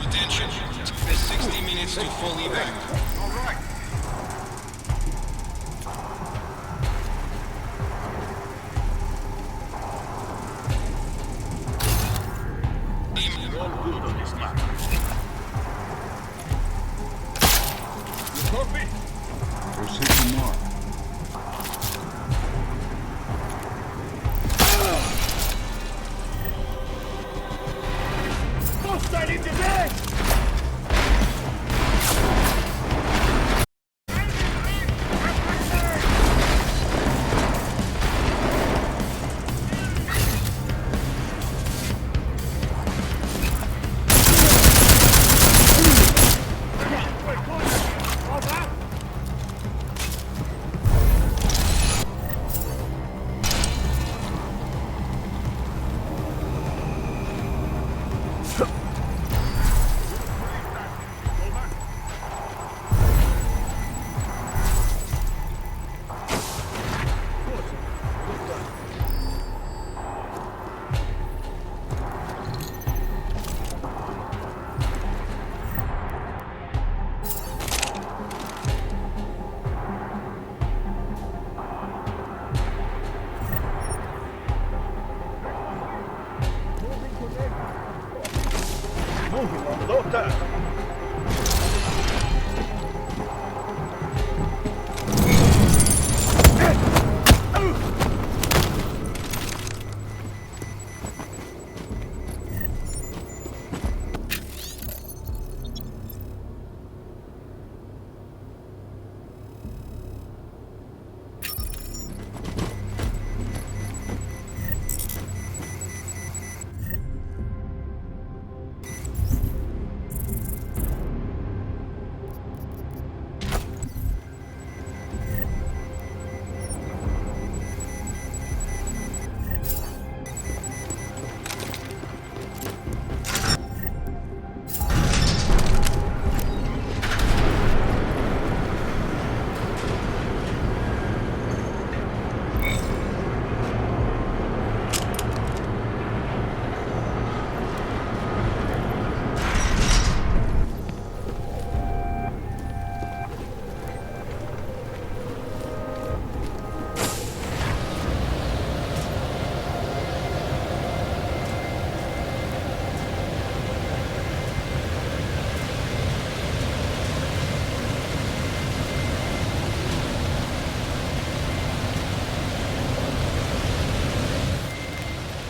Attention, this to full evac. All right. You're all good on this map. You copy? Proceed to mark. Hostile in the dead!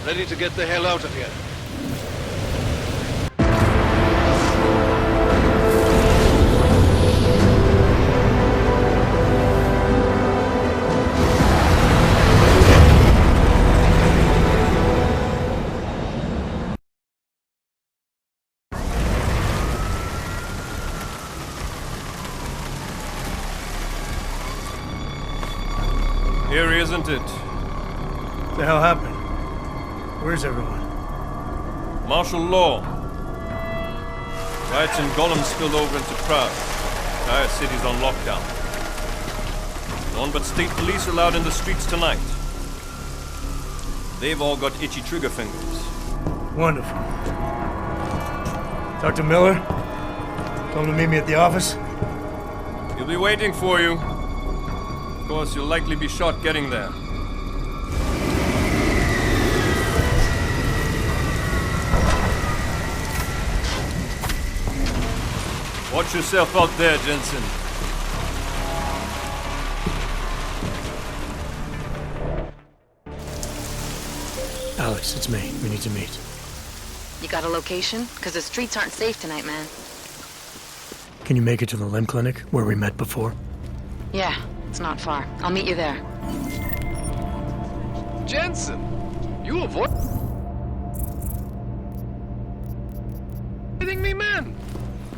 Ready to get the hell out of here. Eerie, isn't it? What the hell happened? Where's everyone? Martial law. Riots in Gollum spilled over into Prague. Entire city's on lockdown. No one but state police allowed in the streets tonight. They've all got itchy trigger fingers. Wonderful. Talk to Miller? Tell him to meet me at the office? He'll be waiting for you. Of course, you'll likely be shot getting there. Watch yourself out there, Jensen. Alex, it's me. We need to meet. You got a location? Because the streets aren't safe tonight, man. Can you make it to the limb clinic where we met before? Yeah, it's not far. I'll meet you there. Jensen, you avoid... Kidding me, man?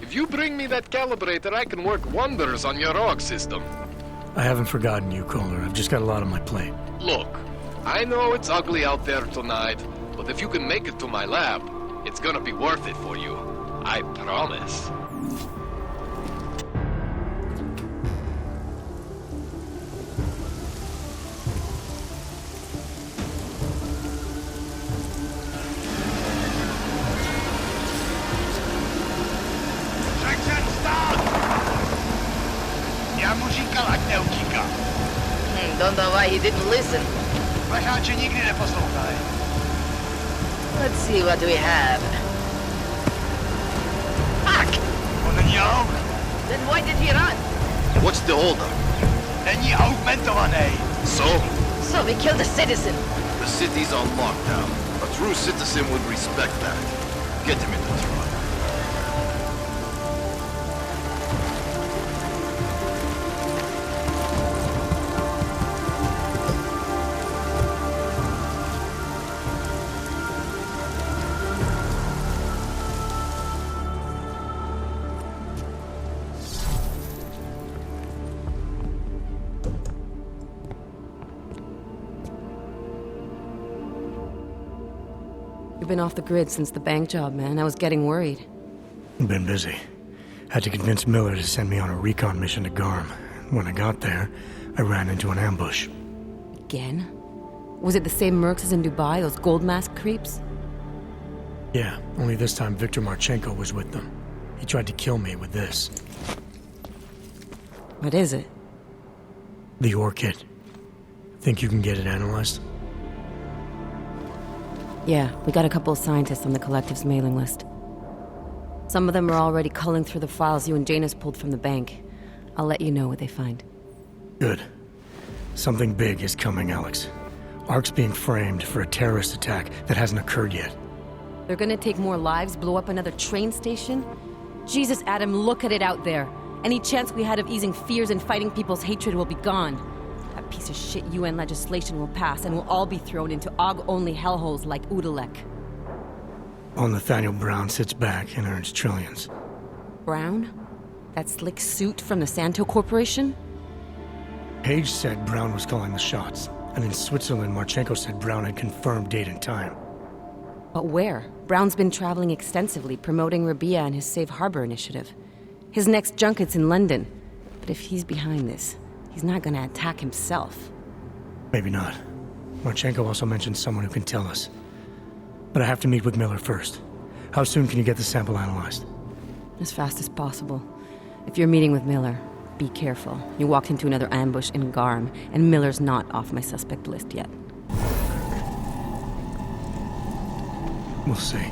If you bring me that calibrator, I can work wonders on your AUG system. I haven't forgotten you, Kohler. I've just got a lot on my plate. Look, I know it's ugly out there tonight, but if you can make it to my lab, it's gonna be worth it for you. I promise. Jackson, stop! Don't know why he didn't listen. Let's see what we have. Fuck! Then why did he run? What's the holdup? So? So we killed a citizen. The city's on lockdown. A true citizen would respect that. Get him in the truck. You've been off the grid since the bank job, man. I was getting worried. Been busy. Had to convince Miller to send me on a recon mission to Garm. When I got there, I ran into an ambush. Again? Was it the same mercs as in Dubai, those gold mask creeps? Yeah, only this time Viktor Marchenko was with them. He tried to kill me with this. What is it? The Orchid. Think you can get it analyzed? Yeah, we got a couple of scientists on the Collective's mailing list. Some of them are already culling through the files you and Janus pulled from the bank. I'll let you know what they find. Good. Something big is coming, Alex. Ark's being framed for a terrorist attack that hasn't occurred yet. They're gonna take more lives, blow up another train station? Jesus, Adam, look at it out there. Any chance we had of easing fears and fighting people's hatred will be gone. That piece of shit UN legislation will pass, and we'll all be thrown into AUG-only hellholes like Udalek. While Nathaniel Brown sits back and earns trillions. Brown? That slick suit from the Santo Corporation? Page said Brown was calling the shots, and in Switzerland, Marchenko said Brown had confirmed date and time. But where? Brown's been traveling extensively, promoting Rabia and his Safe Harbor initiative. His next junket's in London. But if he's behind this, he's not gonna attack himself. Maybe not. Marchenko also mentioned someone who can tell us. But I have to meet with Miller first. How soon can you get the sample analyzed? As fast as possible. If you're meeting with Miller, be careful. You walked into another ambush in Garm, and Miller's not off my suspect list yet. We'll see.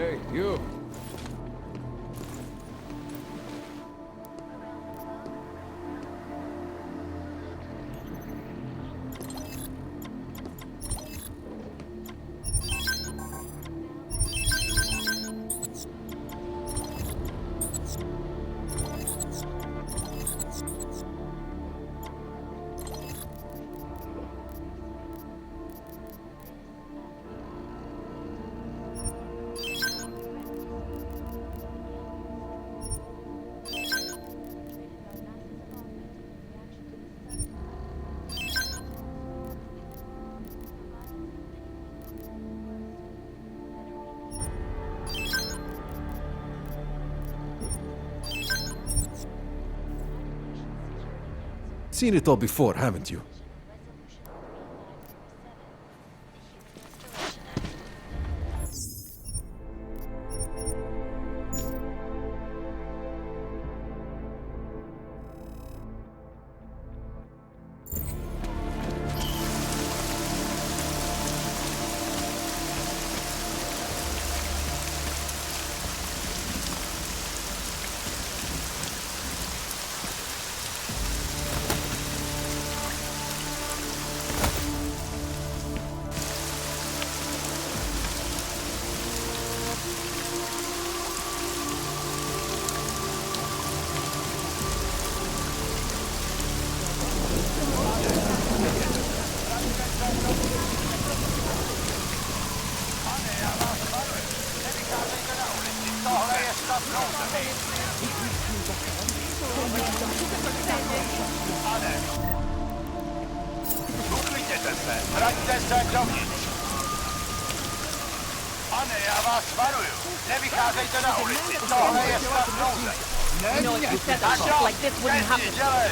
Hey, you. Seen it all before, haven't you? Vraťte se dovnitř. Pane, já vás varuju. Nevycházejte na ulici. Tohle je stav nouze. Dělej.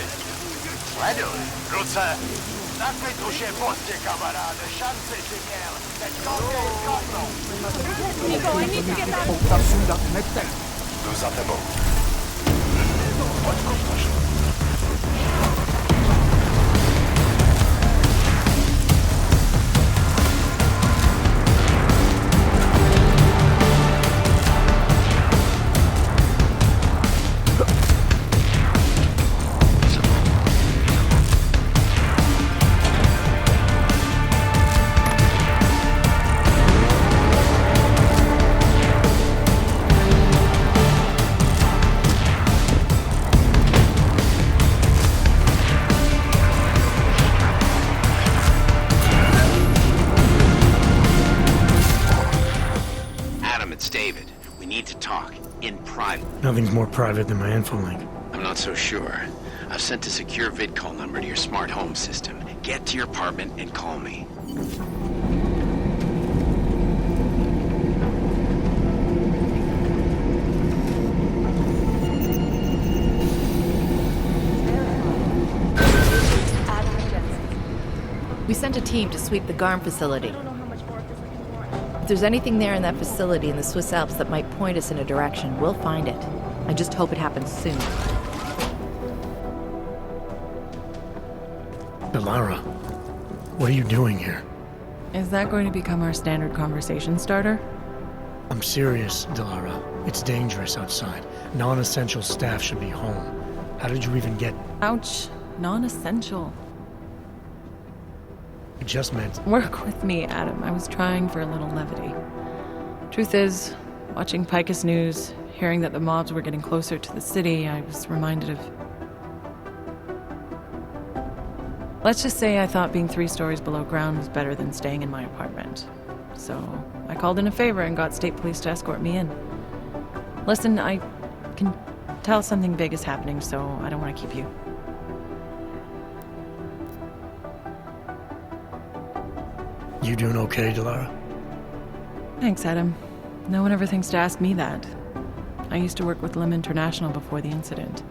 Sleduj. Ruce. Naklid už je pozdě, kamaráde. Šanci si měl. Teď koukej skladnou. Jdu za tebou. Odkud to šlo? Nothing's more private than my info link. I'm not so sure. I've sent a secure vid call number to your smart home system. Get to your apartment and call me. We sent a team to sweep the GARM facility. If there's anything there in that facility in the Swiss Alps that might point us in a direction, we'll find it. I just hope it happens soon. Delara, what are you doing here? Is that going to become our standard conversation starter? I'm serious, Delara. It's dangerous outside. Non-essential staff should be home. How did you even get... Ouch. Non-essential. I just meant... Work with me, Adam. I was trying for a little levity. Truth is, watching Picus News, hearing that the mobs were getting closer to the city, I was reminded of... Let's just say I thought being 3 stories below ground was better than staying in my apartment. So I called in a favor and got state police to escort me in. Listen, I can tell something big is happening, so I don't want to keep you. You doing okay, Delara? Thanks, Adam. No one ever thinks to ask me that. I used to work with Lim International before the incident.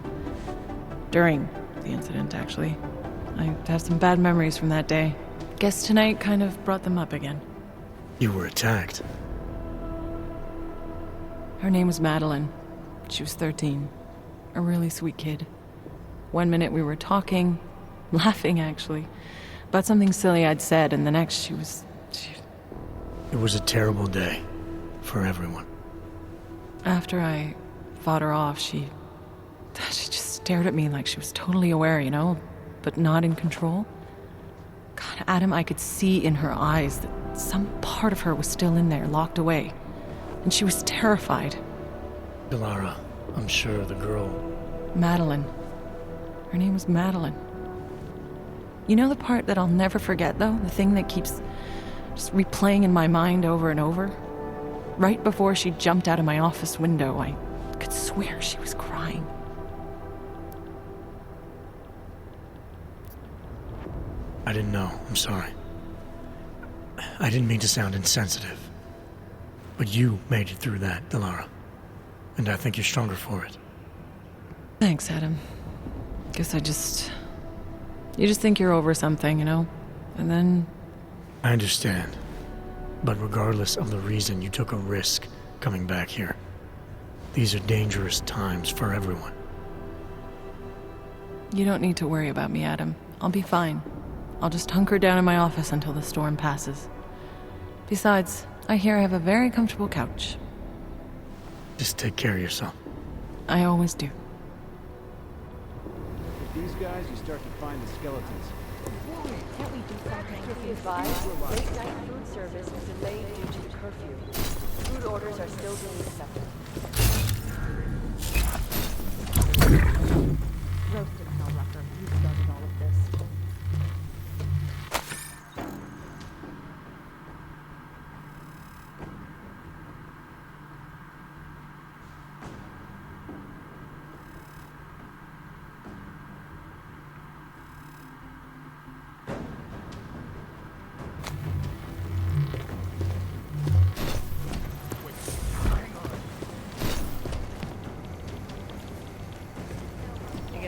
During the incident, actually. I have some bad memories from that day. Guess tonight kind of brought them up again. You were attacked. Her name was Madeline. She was 13. A really sweet kid. One minute we were talking, laughing actually, about something silly I'd said, and the next she was... It was a terrible day. For everyone. After I fought her off, she just stared at me like she was totally aware, you know, but not in control. God, Adam, I could see in her eyes that some part of her was still in there, locked away. And she was terrified. Delara, I'm sure the girl... Madeline. Her name was Madeline. You know the part that I'll never forget, though? The thing that keeps just replaying in my mind over and over? Right before she jumped out of my office window, I could swear she was crying. I didn't know. I'm sorry. I didn't mean to sound insensitive. But you made it through that, Delara. And I think you're stronger for it. Thanks, Adam. Guess you just think you're over something, you know? And then... I understand. But regardless of the reason, you took a risk coming back here. These are dangerous times for everyone. You don't need to worry about me, Adam. I'll be fine. I'll just hunker down in my office until the storm passes. Besides, I hear I have a very comfortable couch. Just take care of yourself. I always do. With these guys, you start to find the skeletons. Can't we do something? Be advised, late night food service was delayed due to the curfew. Food orders are still being accepted. Roasted hell, Rucker. You started all of this.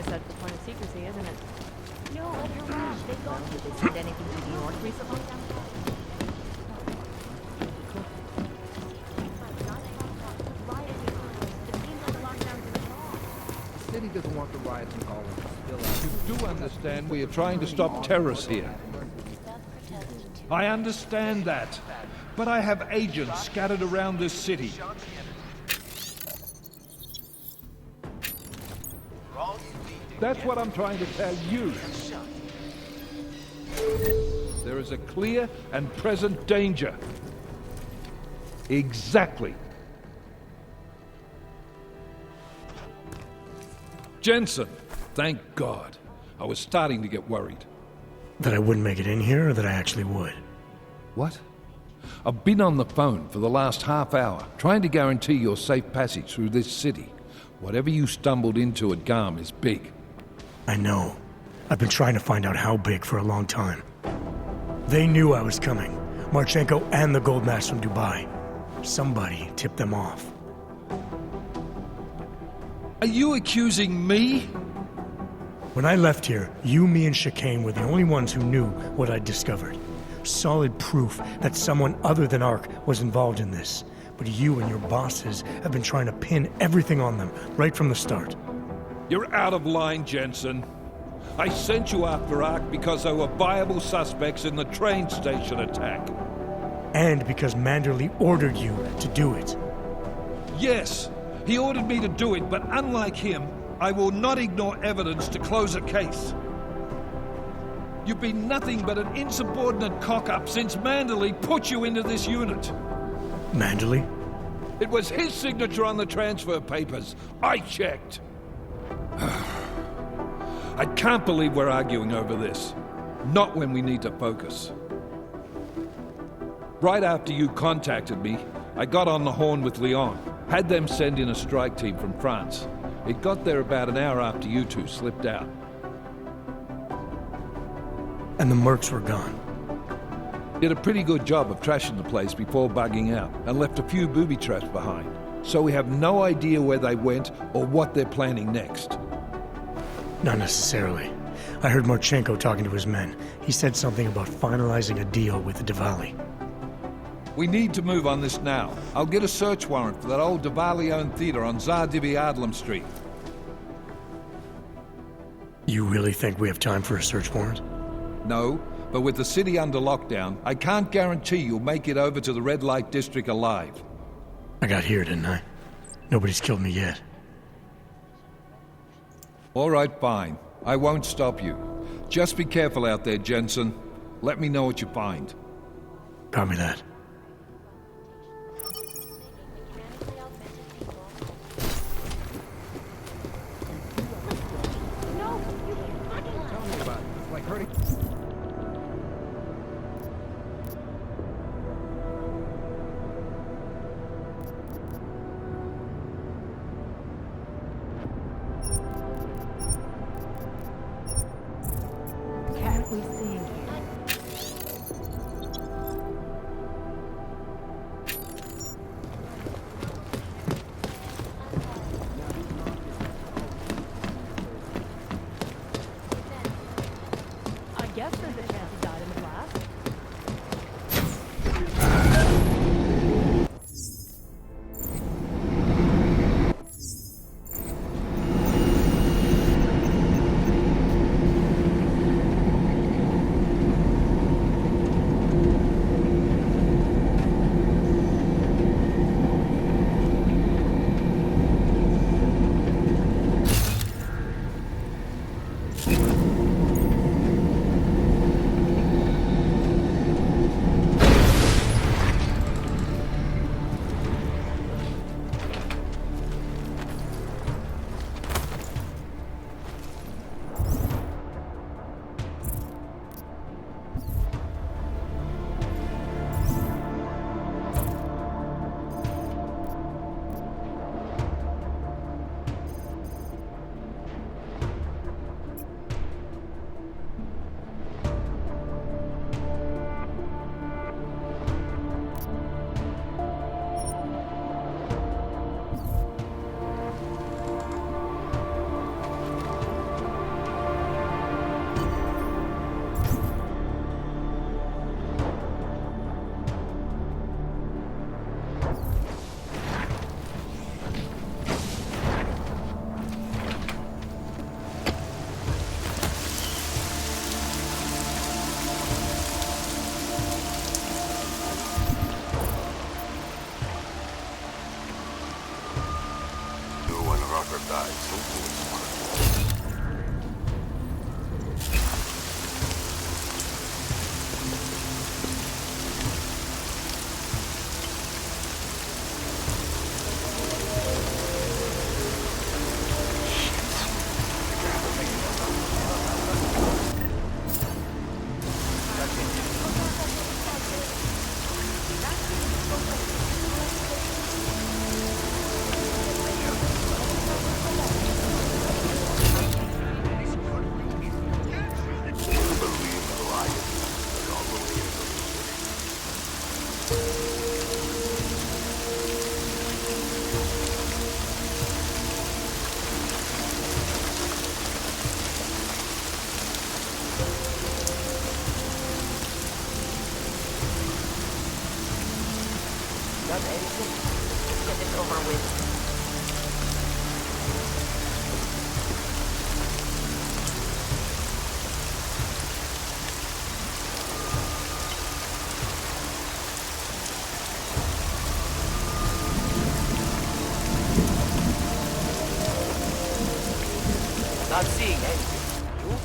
That's the point of secrecy, isn't it? No, let her run. They've gone. Did they send anything to New York recently? The city doesn't want the riots in Holland to spill out. You do understand we are trying to stop terrorists here. I understand that. But I have agents scattered around this city. That's what I'm trying to tell you. There is a clear and present danger. Exactly. Jensen, thank God. I was starting to get worried. That I wouldn't make it in here, or that I actually would? What? I've been on the phone for the last half hour, trying to guarantee your safe passage through this city. Whatever you stumbled into at Garm is big. I know. I've been trying to find out how big for a long time. They knew I was coming. Marchenko and the gold mask from Dubai. Somebody tipped them off. Are you accusing me? When I left here, you, me, and Chicane were the only ones who knew what I'd discovered. Solid proof that someone other than Ark was involved in this. But you and your bosses have been trying to pin everything on them, right from the start. You're out of line, Jensen. I sent you after Ark because there were viable suspects in the train station attack. And because Manderley ordered you to do it. Yes, he ordered me to do it, but unlike him, I will not ignore evidence to close a case. You've been nothing but an insubordinate cock-up since Manderley put you into this unit. Manderley? It was his signature on the transfer papers. I checked. I can't believe we're arguing over this. Not when we need to focus. Right after you contacted me, I got on the horn with Lyon. Had them send in a strike team from France. It got there about an hour after you two slipped out. And the mercs were gone. Did a pretty good job of trashing the place before bugging out, and left a few booby traps behind. So we have no idea where they went or what they're planning next. Not necessarily. I heard Marchenko talking to his men. He said something about finalizing a deal with the Diwali. We need to move on this now. I'll get a search warrant for that old Diwali-owned theater on Tsar Divi Adlam Street. You really think we have time for a search warrant? No, but with the city under lockdown, I can't guarantee you'll make it over to the red light district alive. I got here, didn't I? Nobody's killed me yet. All right, fine. I won't stop you. Just be careful out there, Jensen. Let me know what you find. Copy that. Tell me about it. It's like hurting. What are we seeing here? I guess there's a chance he died in the blast. Done anything? Let's get this over with. Not seeing anything. You?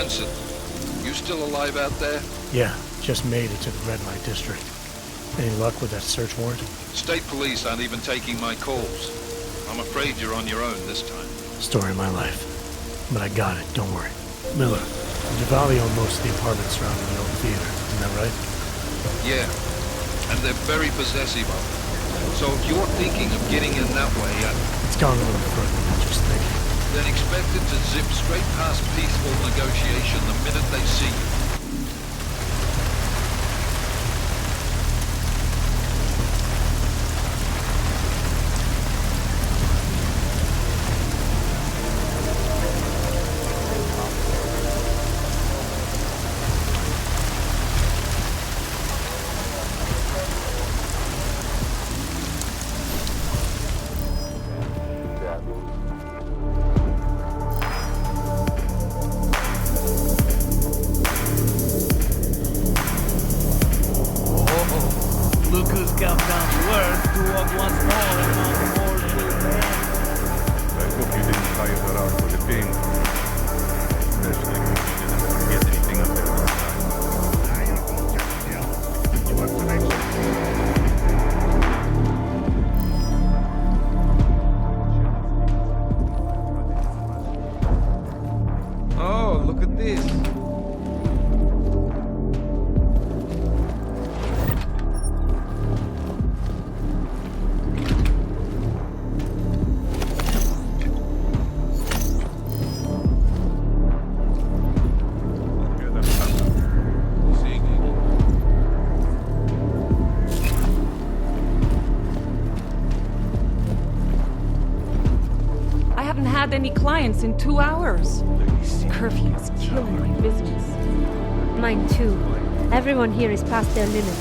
Jensen, you still alive out there? Yeah, just made it to the red light district. Any luck with that search warrant? State police aren't even taking my calls. I'm afraid you're on your own this time. Story of my life. But I got it, don't worry. Miller, Javali owned most of the apartments surrounding the old theater, isn't that right? Yeah, and they're very possessive of it. So if you're thinking of getting in that way, it's gone a little further than I just thinking. then expect it to zip straight past peaceful negotiation the minute they see you. Look who's come down to earth to walk once more among mortal men. I hope you didn't tire her out for the pain. Especially when you didn't forget anything up there this time. You want to make Oh, look at this. I haven't had any clients in 2 hours. Curfew is killing my business. Mine too. Everyone here is past their limit.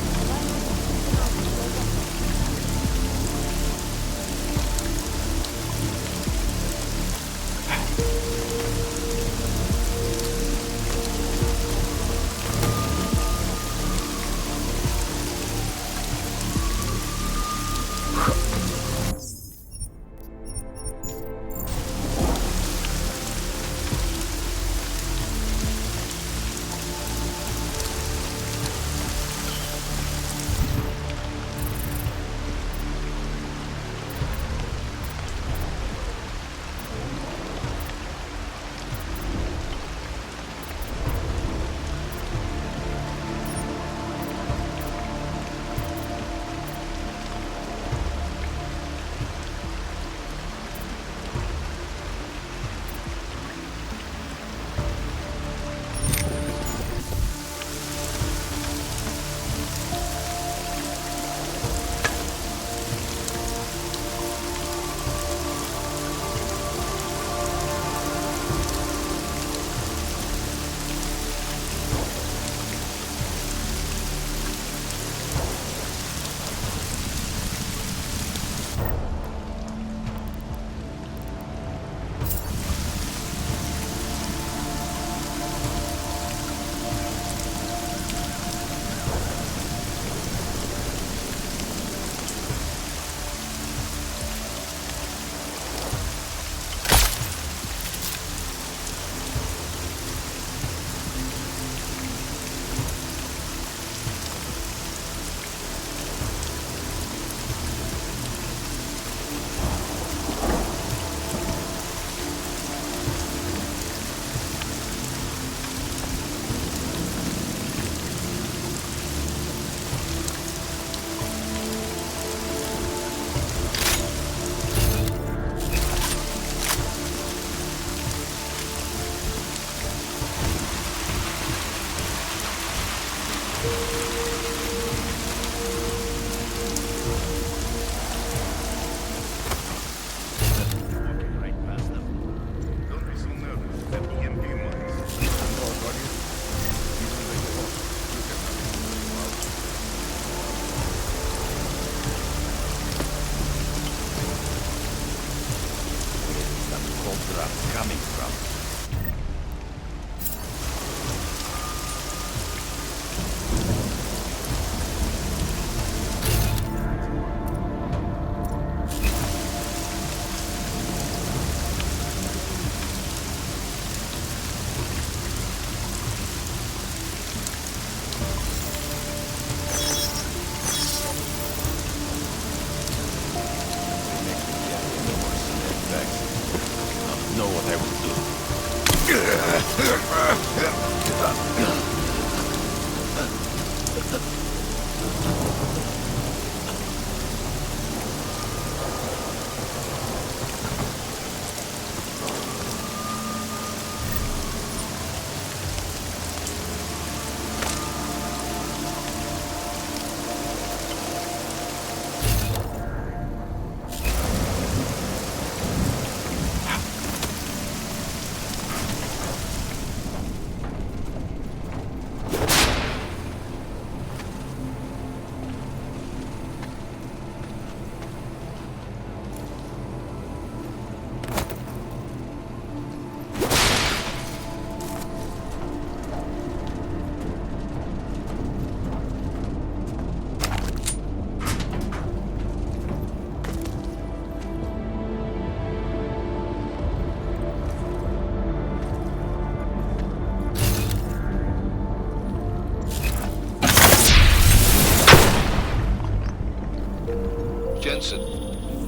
Coming from.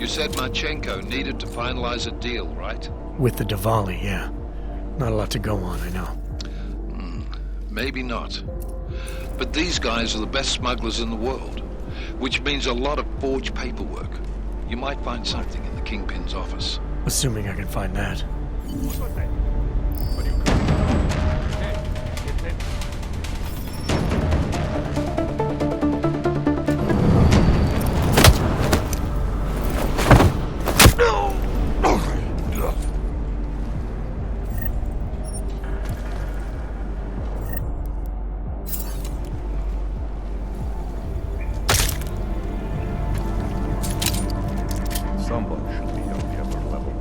You said Marchenko needed to finalize a deal, right? With the Diwali, yeah. Not a lot to go on, I know. Maybe not. But these guys are the best smugglers in the world, which means a lot of forged paperwork. You might find something in the Kingpin's office. Assuming I can find that. Someone should be on the upper level.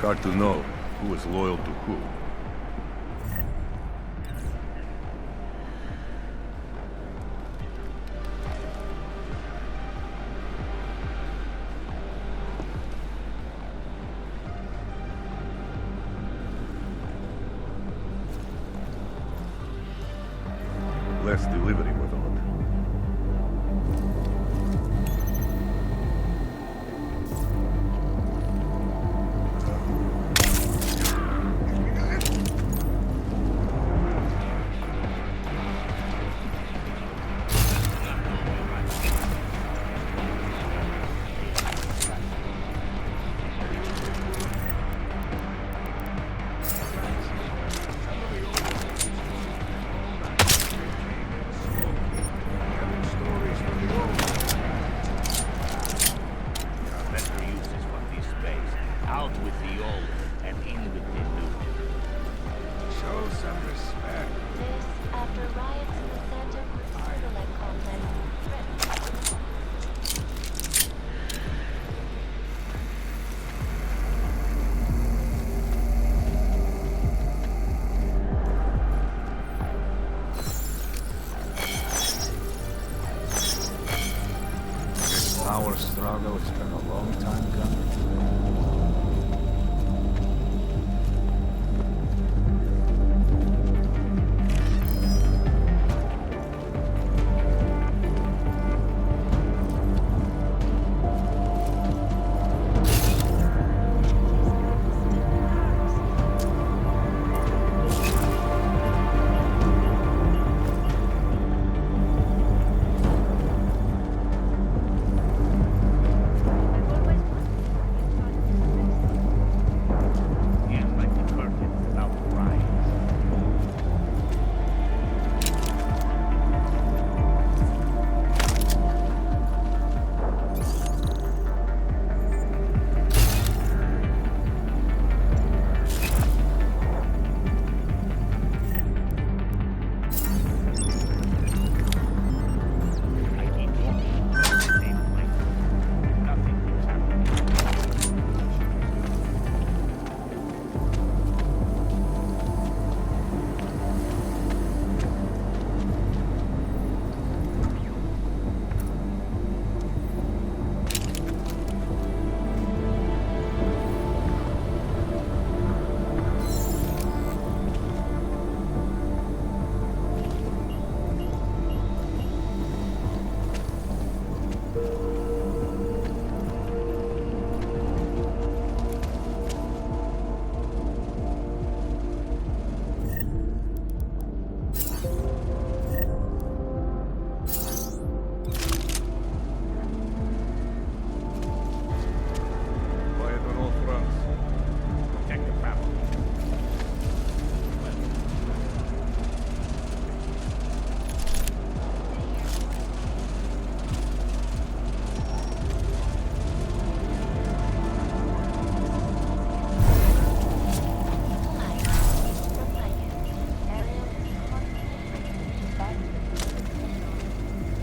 Hard to know who is loyal to who. Last delivery was on. Out with the old and in with the new. Show some respect. This after riots in the center of the Lake complex. This power struggle has been a long time coming.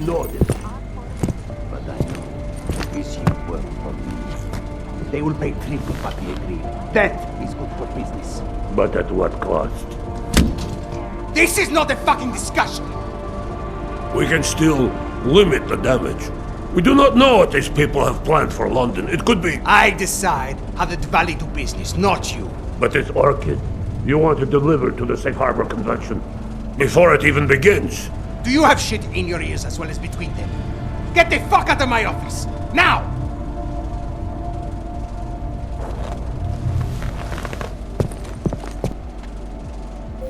know them. But I know this you work for me. They will pay triple what we agreed. That is good for business. But at what cost? This is not a fucking discussion! We can still limit the damage. We do not know what these people have planned for London. It could be... I decide how the Valley do business, not you. But it's Orchid. You want to deliver to the Safe Harbor Convention before it even begins. Do you have shit in your ears as well as between them? Get the fuck out of my office! Now!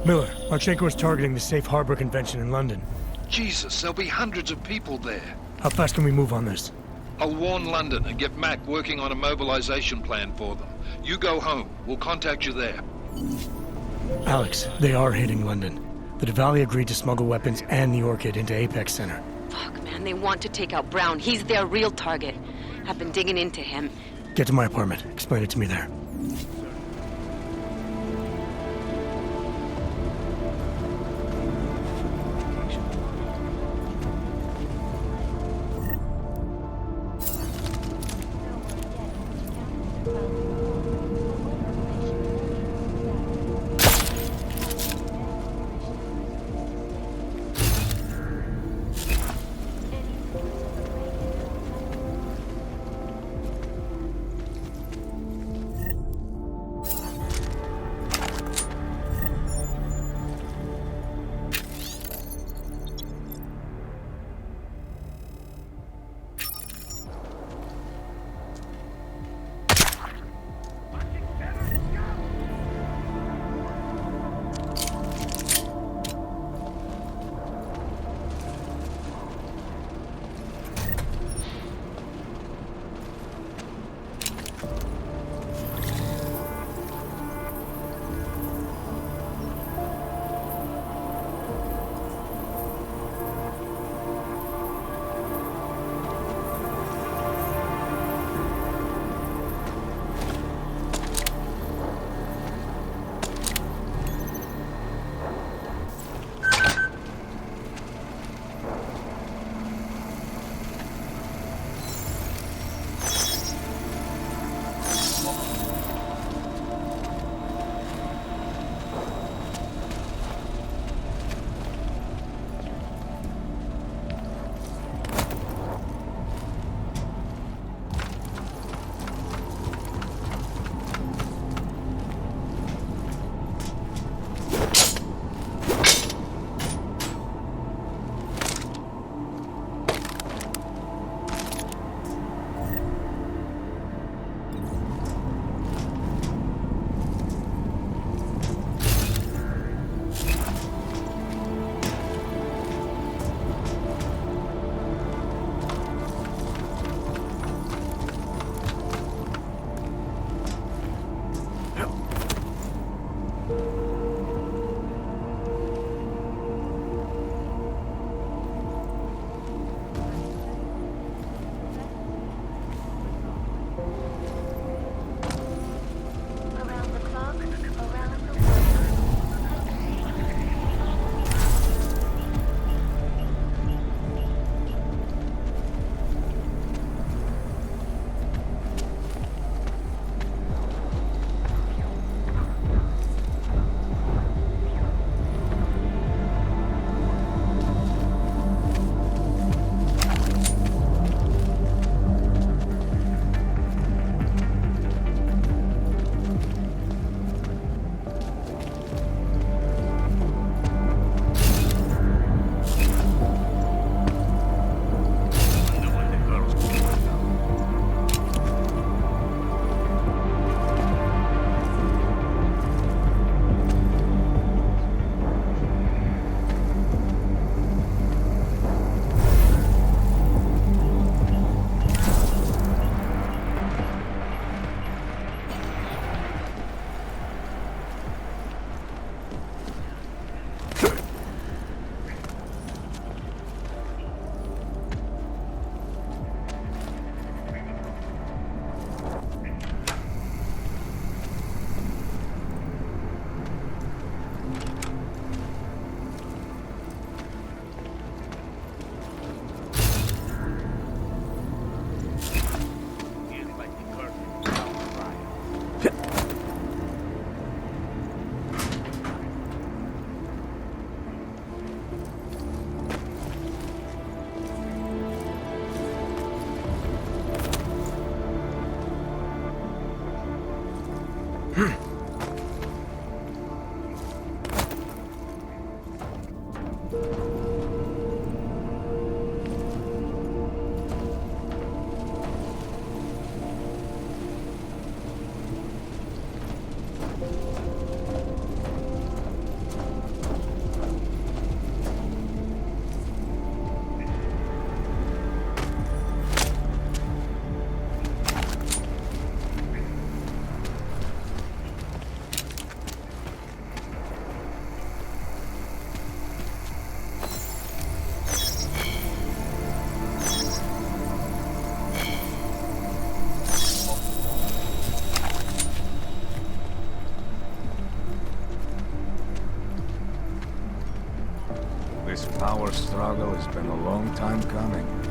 Miller, Marchenko is targeting the Safe Harbor Convention in London. Jesus, there'll be hundreds of people there. How fast can we move on this? I'll warn London and get Mac working on a mobilization plan for them. You go home. We'll contact you there. Alex, they are hitting London. The Diwali agreed to smuggle weapons and the Orchid into Apex Center. Fuck, man, they want to take out Brown. He's their real target. I've been digging into him. Get to my apartment. Explain it to me there. This power struggle has been a long time coming.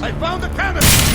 I found the cannon!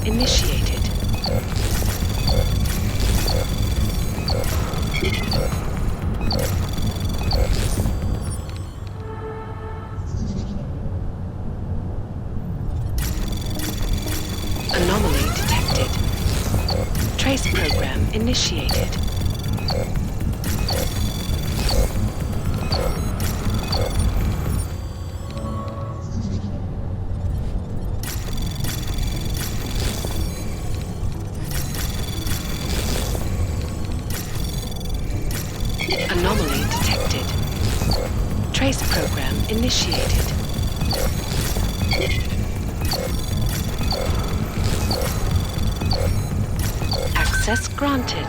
initiated. Anomaly detected. Trace program initiated. Anomaly detected. Trace program initiated. Access granted.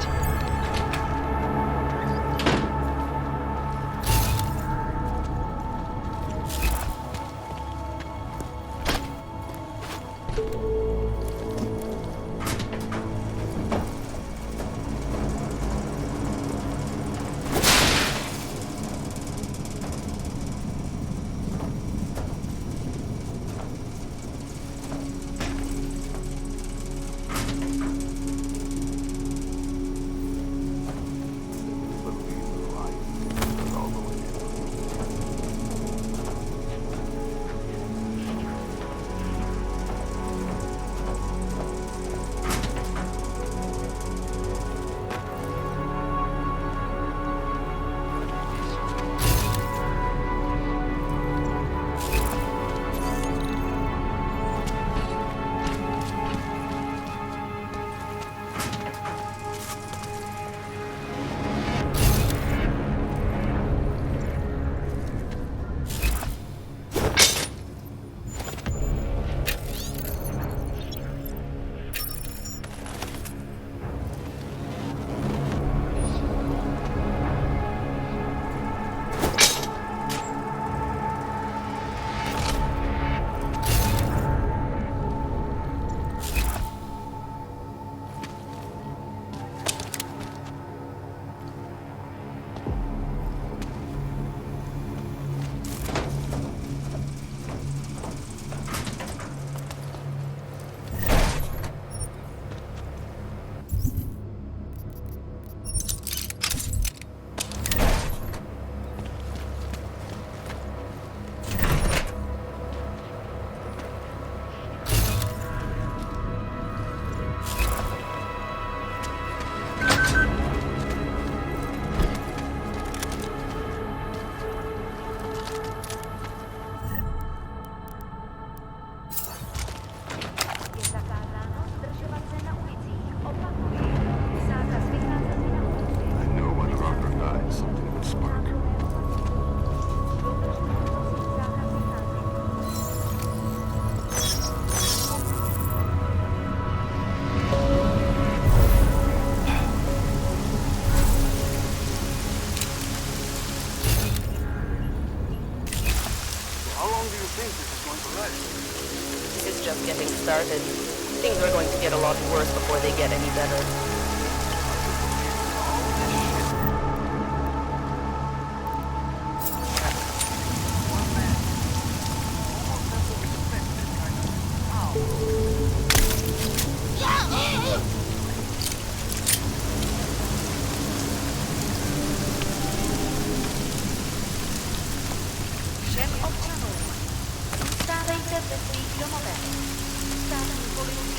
This is just getting started. Things are going to get a lot worse before they get any better. Vítejte ve svých domovech. Státní policie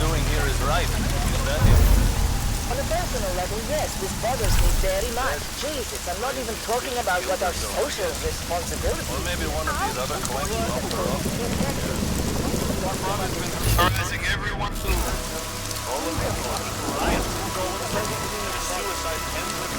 doing here is right. Is that it? On a personal level, yes, this bothers me very much. Jesus, I'm not even talking about what our social responsibilities. Or maybe one of these other collections harassing everyone through. All of them. Ryan, suicide ends with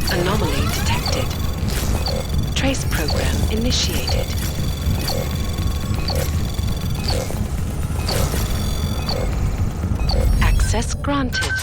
Anomaly detected. Trace program initiated. Access granted.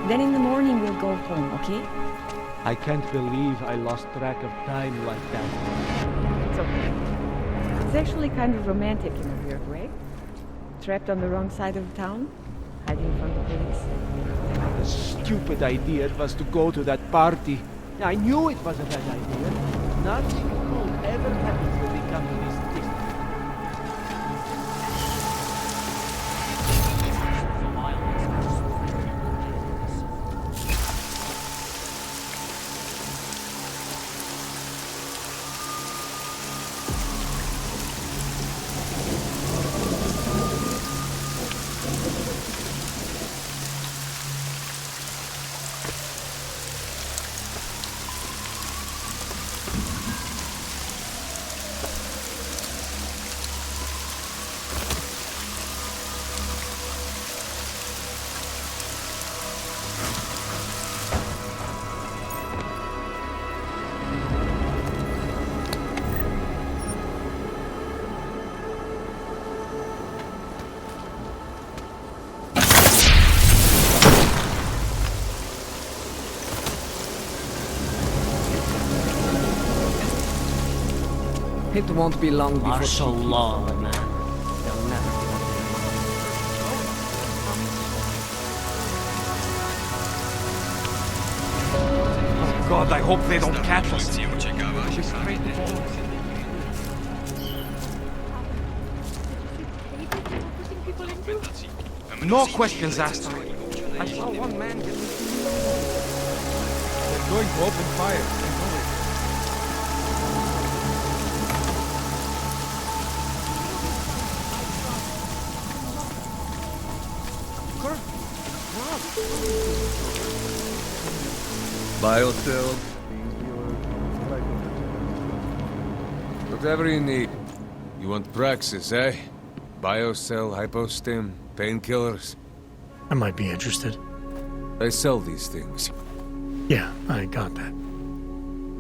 Then in the morning we'll go home, okay? I can't believe I lost track of time like that. It's okay. It's actually kind of romantic in a weird way. Trapped on the wrong side of town, hiding from the police. The stupid idea it was to go to that party. I knew it was a bad idea. Nothing cool ever happens when we come to this district. It won't be long before martial law, man. They'll never be Oh God, I hope they don't catch us. No questions asked. I saw one man get... They're going to open fire. I know it. Biocell. Whatever you need. You want Praxis, eh? Biocell, hypostim, painkillers. I might be interested. I sell these things. Yeah, I got that.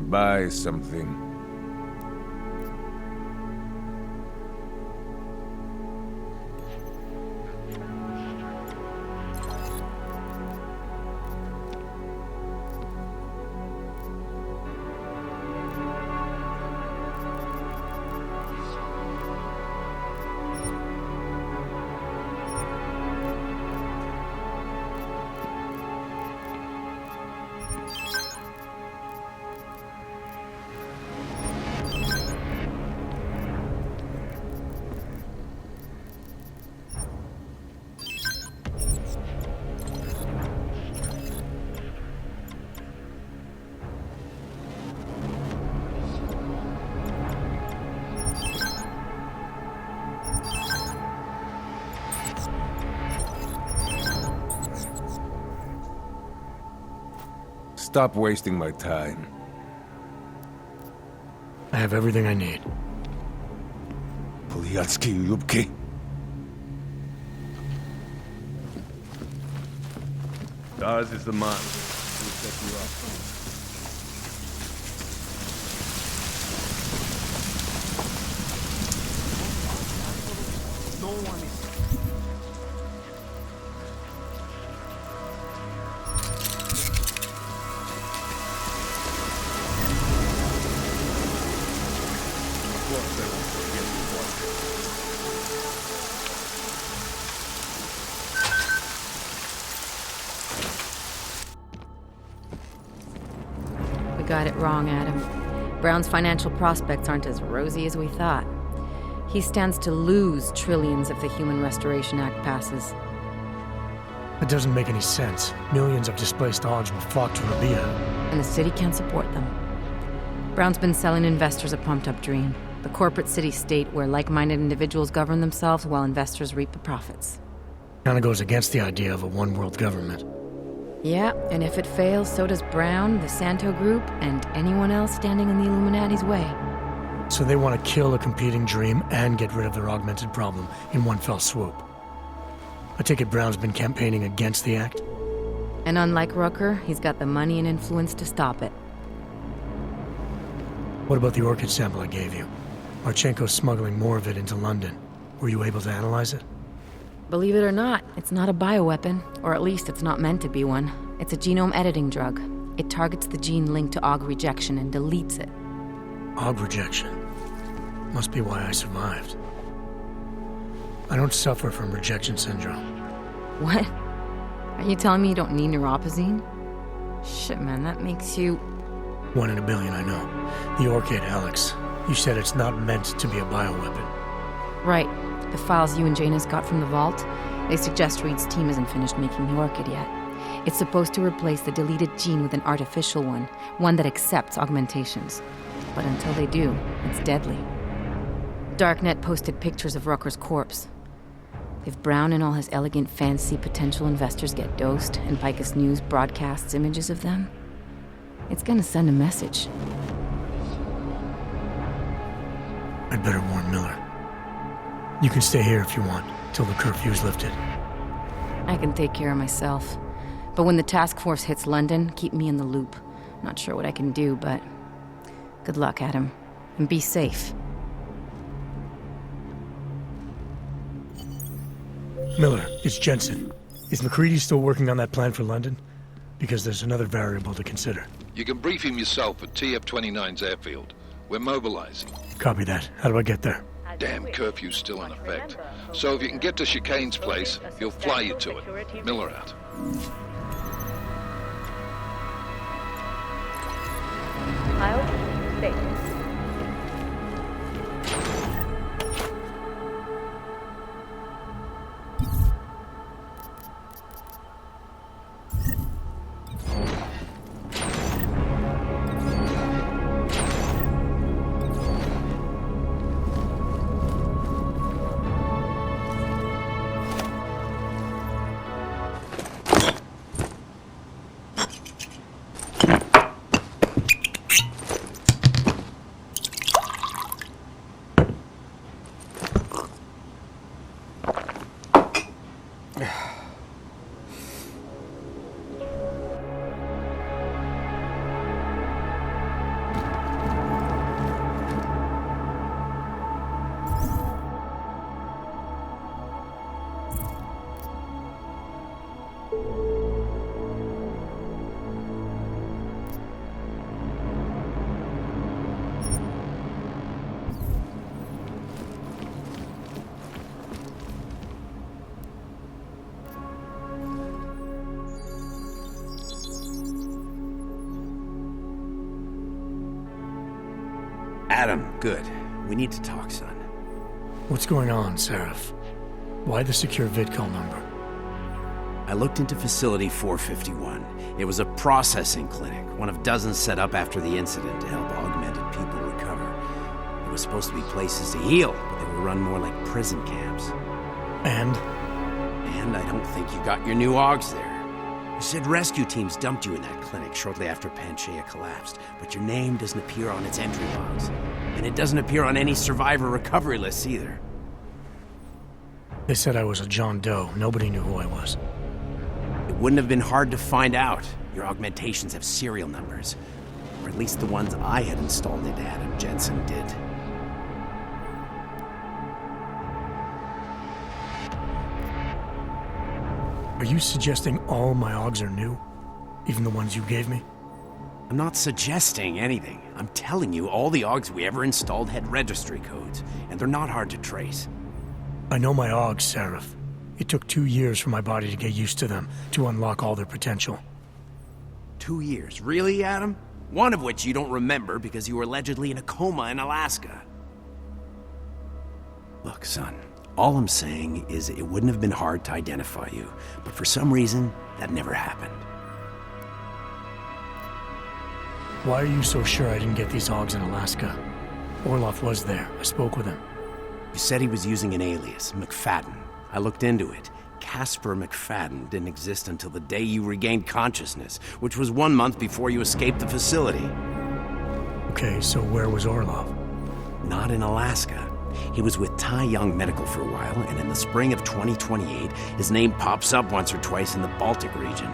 Buy something. Stop wasting my time. I have everything I need. Poliatsky Yubki. Ours is the man. We'll set you up. No one is... We got it wrong, Adam. Brown's financial prospects aren't as rosy as we thought. He stands to lose trillions if the Human Restoration Act passes. That doesn't make any sense. Millions of displaced Augs will flock to Rabia. And the city can't support them. Brown's been selling investors a pumped-up dream. The corporate city-state where like-minded individuals govern themselves while investors reap the profits. Kinda goes against the idea of a one-world government. Yeah, and if it fails, so does Brown, the Santo Group, and anyone else standing in the Illuminati's way. So they want to kill a competing dream and get rid of their augmented problem in one fell swoop. I take it Brown's been campaigning against the act? And unlike Rucker, he's got the money and influence to stop it. What about the orchid sample I gave you? Marchenko's smuggling more of it into London. Were you able to analyze it? Believe it or not, it's not a bioweapon, or at least it's not meant to be one. It's a genome editing drug. It targets the gene linked to AUG rejection and deletes it. AUG rejection? Must be why I survived. I don't suffer from rejection syndrome. What? Are you telling me you don't need neuropozyne? Shit, man, that makes you... 1 in a billion, I know. The orchid, Alex. You said it's not meant to be a bioweapon. Right. The files you and Janus got from the vault, they suggest Reed's team isn't finished making the orchid yet. It's supposed to replace the deleted gene with an artificial one that accepts augmentations. But until they do, it's deadly. Darknet posted pictures of Rucker's corpse. If Brown and all his elegant, fancy potential investors get dosed, and Picus News broadcasts images of them, it's gonna send a message. I'd better warn Miller. You can stay here if you want, till the curfew's lifted. I can take care of myself. But when the task force hits London, keep me in the loop. Not sure what I can do, but... good luck, Adam. And be safe. Miller, it's Jensen. Is McCready still working on that plan for London? Because there's another variable to consider. You can brief him yourself at TF-29's airfield. We're mobilizing. Copy that. How do I get there? Damn curfew's still in effect. So if you can get to Chicane's place, he'll fly you to it. Miller out. I'll stay. Adam, good. We need to talk, son. What's going on, Seraph? Why the secure VidCall number? I looked into Facility 451. It was a processing clinic, one of dozens set up after the incident to help augmented people recover. It was supposed to be places to heal, but they were run more like prison camps. And I don't think you got your new AUGs there. You said rescue teams dumped you in that clinic shortly after Panchaea collapsed, but your name doesn't appear on its entry logs. And it doesn't appear on any survivor recovery lists either. They said I was a John Doe. Nobody knew who I was. It wouldn't have been hard to find out. Your augmentations have serial numbers. Or at least the ones I had installed into Adam Jensen did. Are you suggesting all my AUGs are new? Even the ones you gave me? I'm not suggesting anything. I'm telling you, all the AUGs we ever installed had registry codes, and they're not hard to trace. I know my AUGs, Seraph. It took 2 years for my body to get used to them, to unlock all their potential. 2 years? Really, Adam? One of which you don't remember because you were allegedly in a coma in Alaska. Look, son, all I'm saying is it wouldn't have been hard to identify you, but for some reason, that never happened. Why are you so sure I didn't get these AUGs in Alaska? Orloff was there. I spoke with him. You said he was using an alias, McFadden. I looked into it. Casper McFadden didn't exist until the day you regained consciousness, which was 1 month before you escaped the facility. Okay, so where was Orloff? Not in Alaska. He was with Tai Young Medical for a while, and in the spring of 2028, his name pops up once or twice in the Baltic region.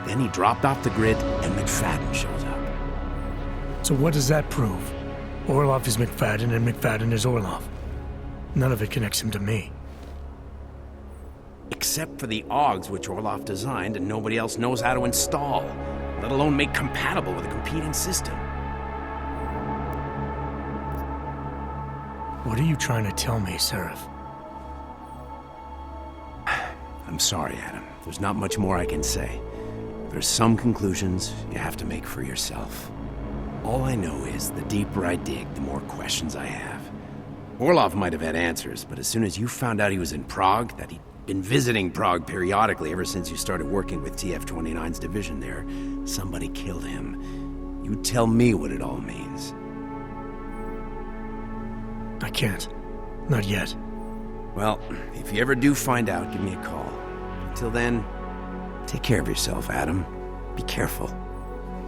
Then he dropped off the grid, and McFadden shows up. So what does that prove? Orloff is McFadden, and McFadden is Orloff. None of it connects him to me. Except for the AUGs which Orloff designed and nobody else knows how to install, let alone make compatible with a competing system. What are you trying to tell me, Seraph? I'm sorry, Adam. There's not much more I can say. There's some conclusions you have to make for yourself. All I know is the deeper I dig, the more questions I have. Orloff might have had answers, but as soon as you found out he was in Prague, that he'd been visiting Prague periodically ever since you started working with TF-29's division there, somebody killed him. You tell me what it all means. I can't. Not yet. Well, if you ever do find out, give me a call. Until then, take care of yourself, Adam. Be careful.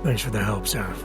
Thanks for the help, Seraph.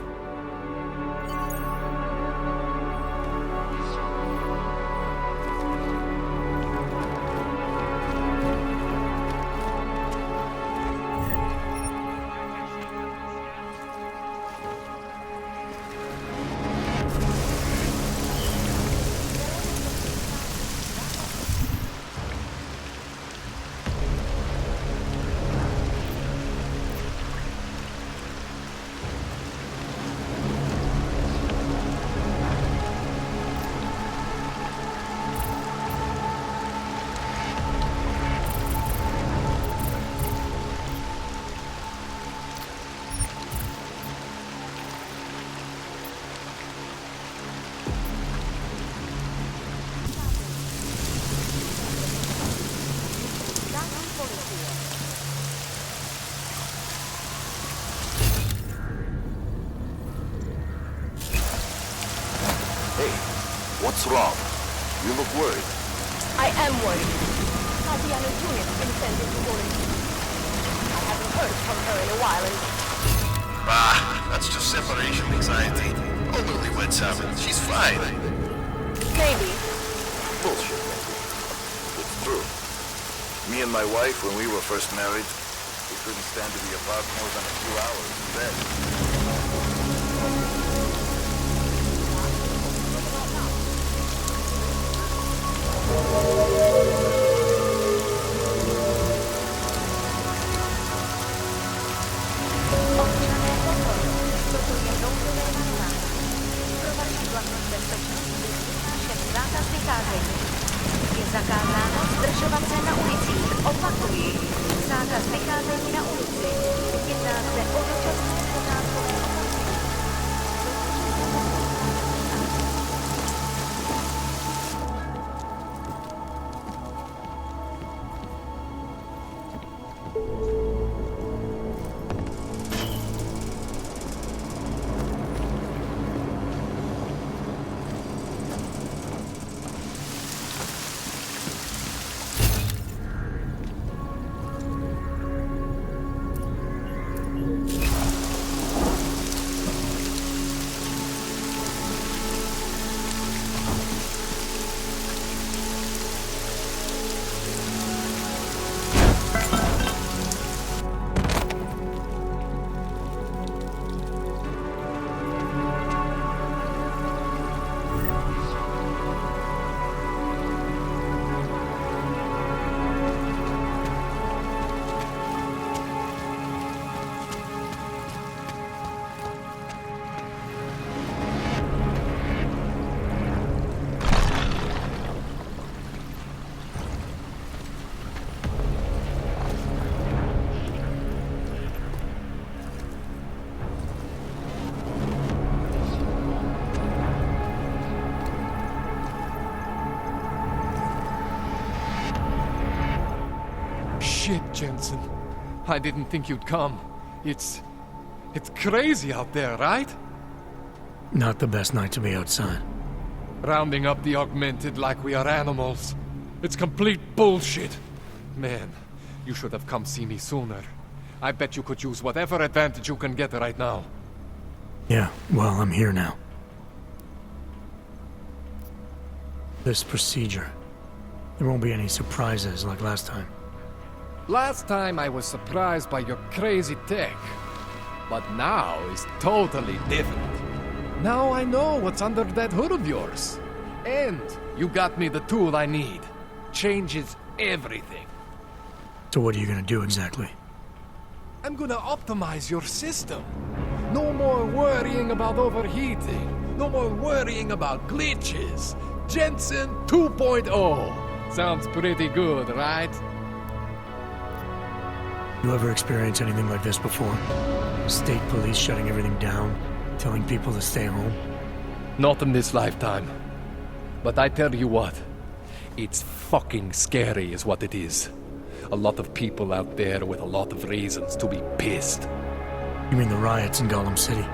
What's wrong? You look worried. I am worried. Tatiana's unit been sent into quarantine. I haven't heard from her in a while and... Ah, that's just separation anxiety. Oh, newlyweds have it. She's fine. Maybe. Bullshit. It's true. Me and my wife, when we were first married, we couldn't stand to be apart more than a few hours in bed. Je zakázáno zdržovat se na ulici. Opakuji, zákaz vycházení na ulici. Jedná se o dočasné pořádkové opatření. shit, Jensen. I didn't think you'd come. It's crazy out there, right? Not the best night to be outside. Rounding up the augmented like we are animals. It's complete bullshit. Man, you should have come see me sooner. I bet you could use whatever advantage you can get right now. Yeah, well, I'm here now. This procedure. There won't be any surprises like last time. Last time I was surprised by your crazy tech. But now is totally different. Now I know what's under that hood of yours. And you got me the tool I need. Changes everything. So what are you gonna do exactly? I'm gonna optimize your system. No more worrying about overheating. No more worrying about glitches. Jensen 2.0. Sounds pretty good, right? You ever experience anything like this before? State police shutting everything down, telling people to stay home? Not in this lifetime. But I tell you what, it's fucking scary is what it is. A lot of people out there with a lot of reasons to be pissed. You mean the riots in Gollum City?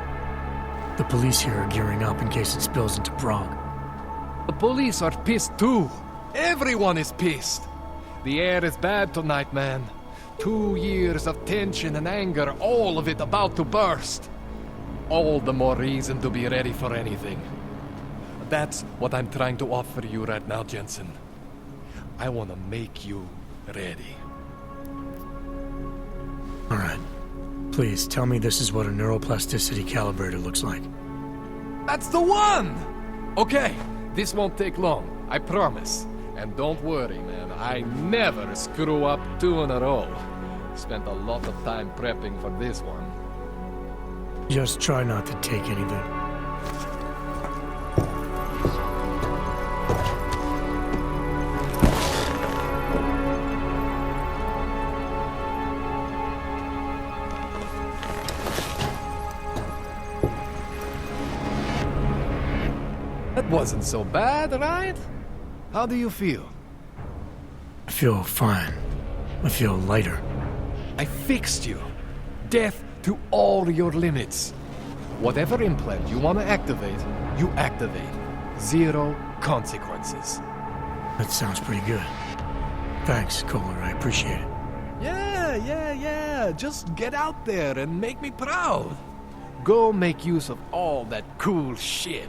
The police here are gearing up in case it spills into Prague. The police are pissed too. Everyone is pissed. The air is bad tonight, man. 2 years of tension and anger, all of it about to burst. All the more reason to be ready for anything. That's what I'm trying to offer you right now, Jensen. I want to make you ready. All right. Please, tell me this is what a neuroplasticity calibrator looks like. That's the one! Okay, this won't take long, I promise. And don't worry, man, I never screw up 2 in a row. Spent a lot of time prepping for this one. Just try not to take anything. That wasn't so bad, right? How do you feel? I feel fine. I feel lighter. I fixed you. Death to all your limits. Whatever implant you want to activate, you activate. 0 consequences. That sounds pretty good. Thanks, Kohler. I appreciate it. Yeah. Just get out there and make me proud. Go make use of all that cool shit.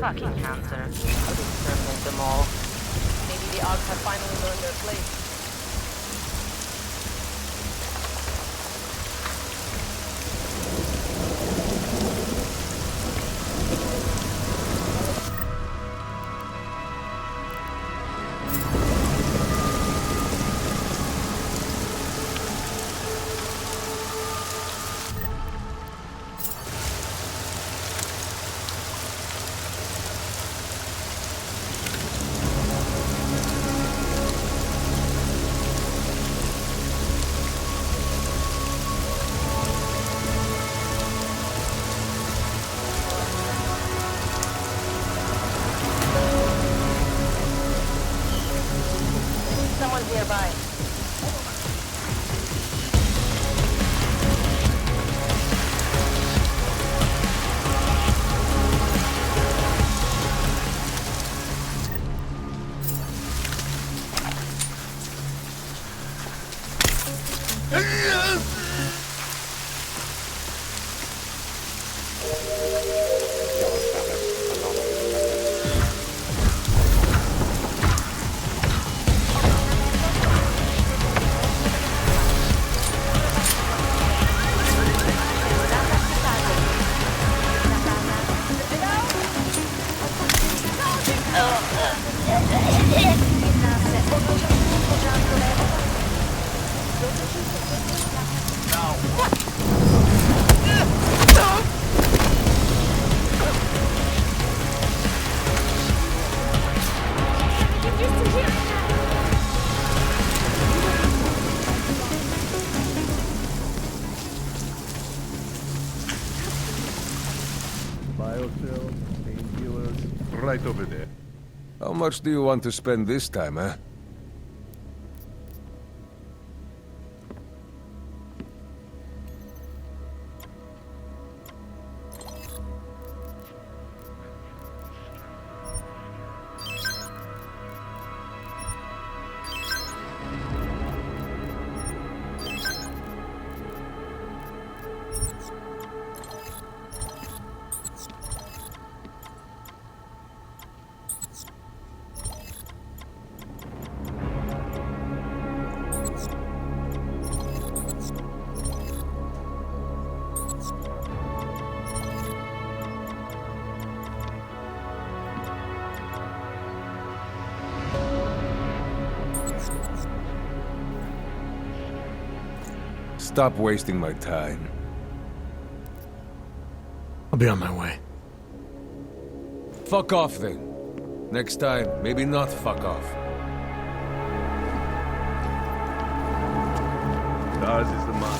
Fucking cancer. I'll exterminate them all. Maybe the Ogs have finally learned their place. Someone's nearby. Biocells, painkillers. Right over there. How much do you want to spend this time, eh? Stop wasting my time. I'll be on my way. Fuck off then. Next time, maybe not fuck off. Ours is the mark.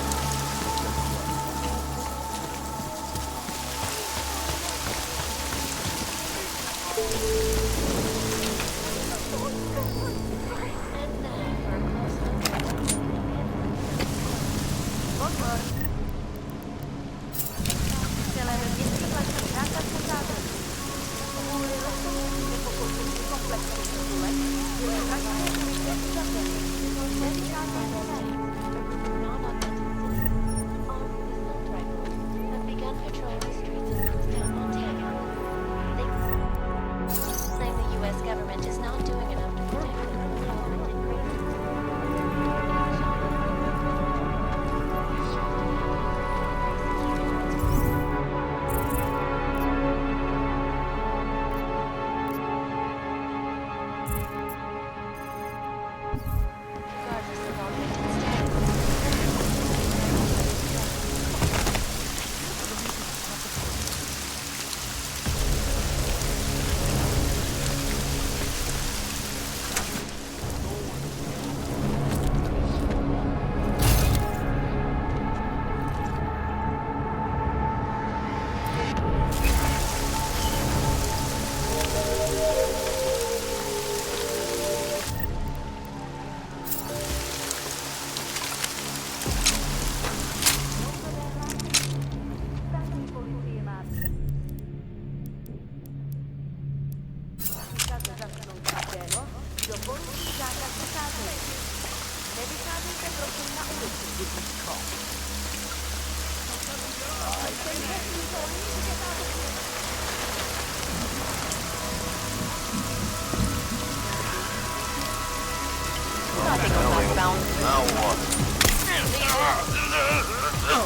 anything of that sound. Now what?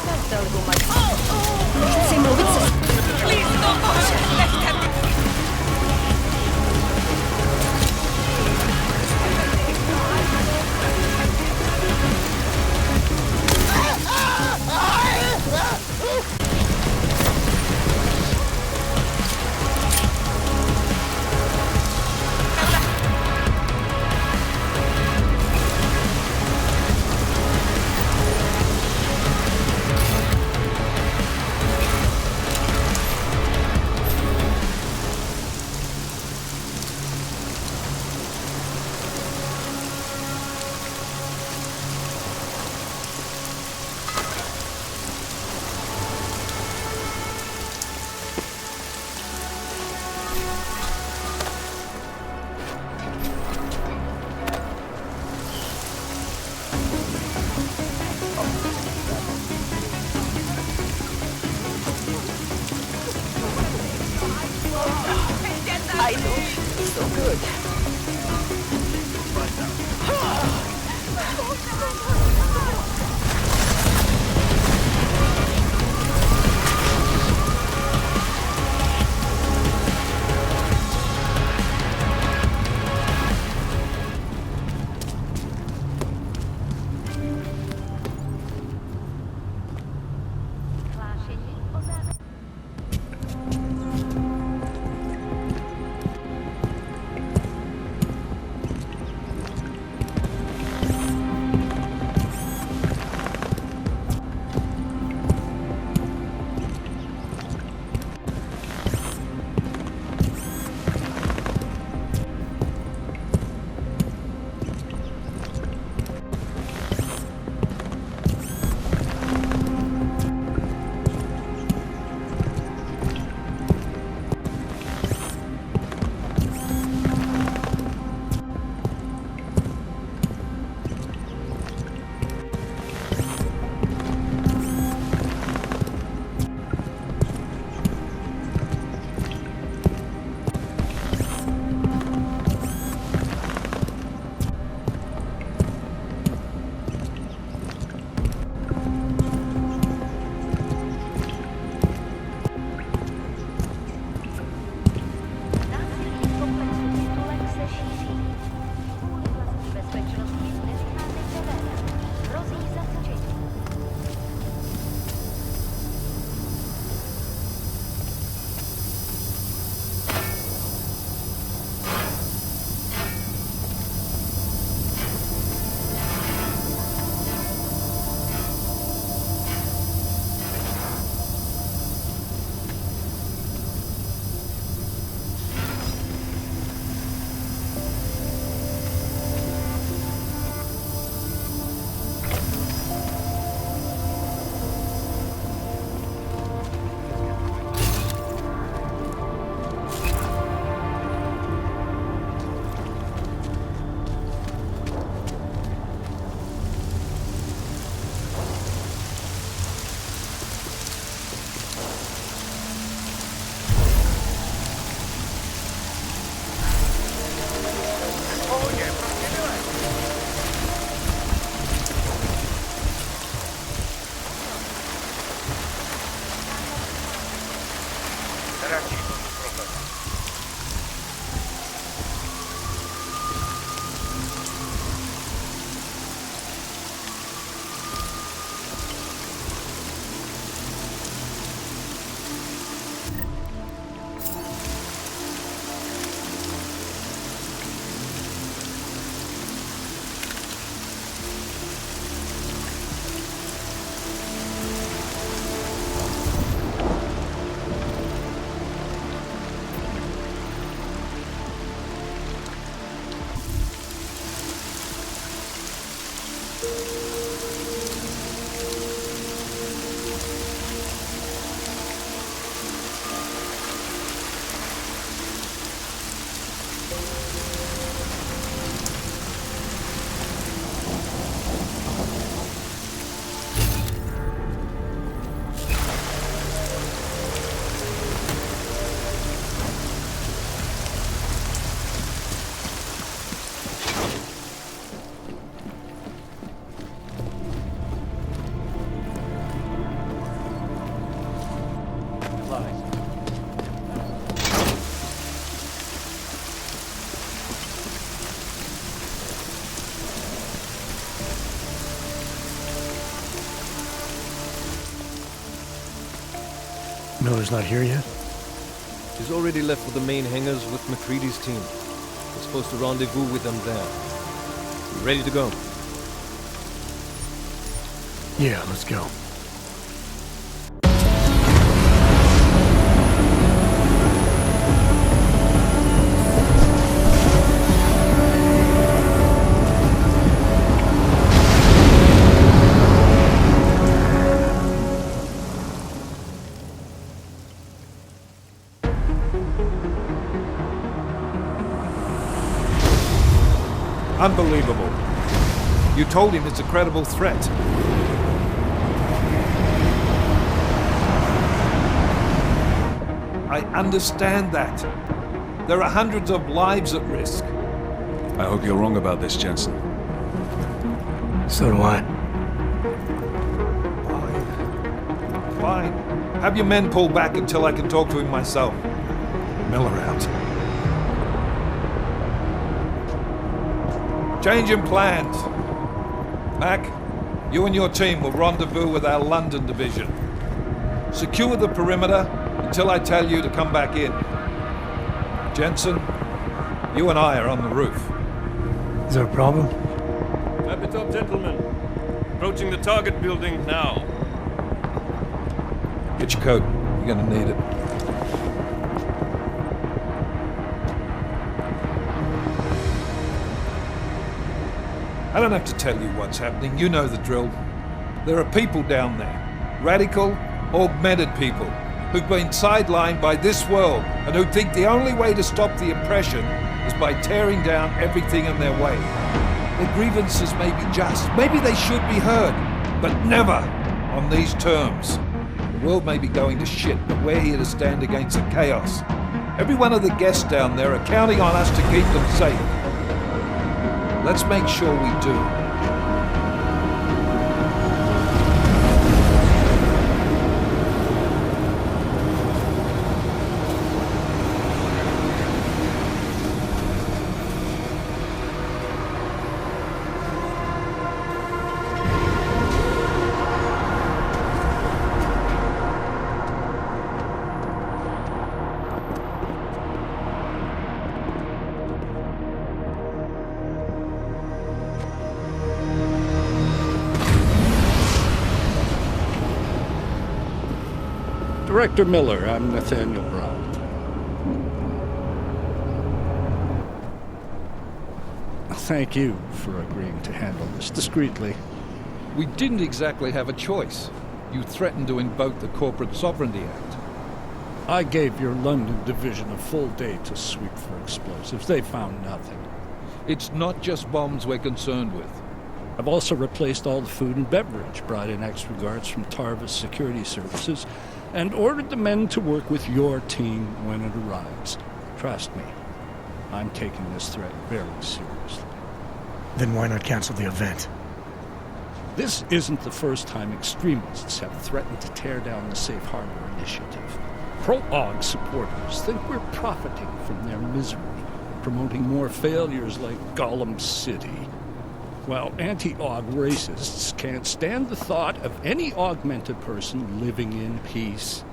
Can't tell who might... Please don't push it! Left-handed! Miller's not here yet? He's already left for the main hangars with McCready's team. We're supposed to rendezvous with them there. You ready to go? Yeah, let's go. Unbelievable. You told him it's a credible threat. I understand that. There are hundreds of lives at risk. I hope you're wrong about this, Jensen. So do I. Fine. Have your men pull back until I can talk to him myself. Miller out. Change in plans. Mac, you and your team will rendezvous with our London division. Secure the perimeter until I tell you to come back in. Jensen, you and I are on the roof. Is there a problem? Wrap it up, gentlemen. Approaching the target building now. Get your coat. You're gonna need it. I don't have to tell you what's happening. You know the drill. There are people down there. Radical, augmented people who've been sidelined by this world and who think the only way to stop the oppression is by tearing down everything in their way. Their grievances may be just. Maybe they should be heard, but never on these terms. The world may be going to shit, but we're here to stand against the chaos. Every one of the guests down there are counting on us to keep them safe. Let's make sure we do. Director Miller, I'm Nathaniel Brown. Thank you for agreeing to handle this discreetly. We didn't exactly have a choice. You threatened to invoke the Corporate Sovereignty Act. I gave your London division a full day to sweep for explosives. They found nothing. It's not just bombs we're concerned with. I've also replaced all the food and beverage, brought in extra guards from Tarvis Security Services, and ordered the men to work with your team when it arrives. Trust me, I'm taking this threat very seriously. Then why not cancel the event? This isn't the first time extremists have threatened to tear down the Safe Harbor Initiative. Pro-AUG supporters think we're profiting from their misery, promoting more failures like Gollum City, while anti-AUG racists can't stand the thought of any augmented person living in peace.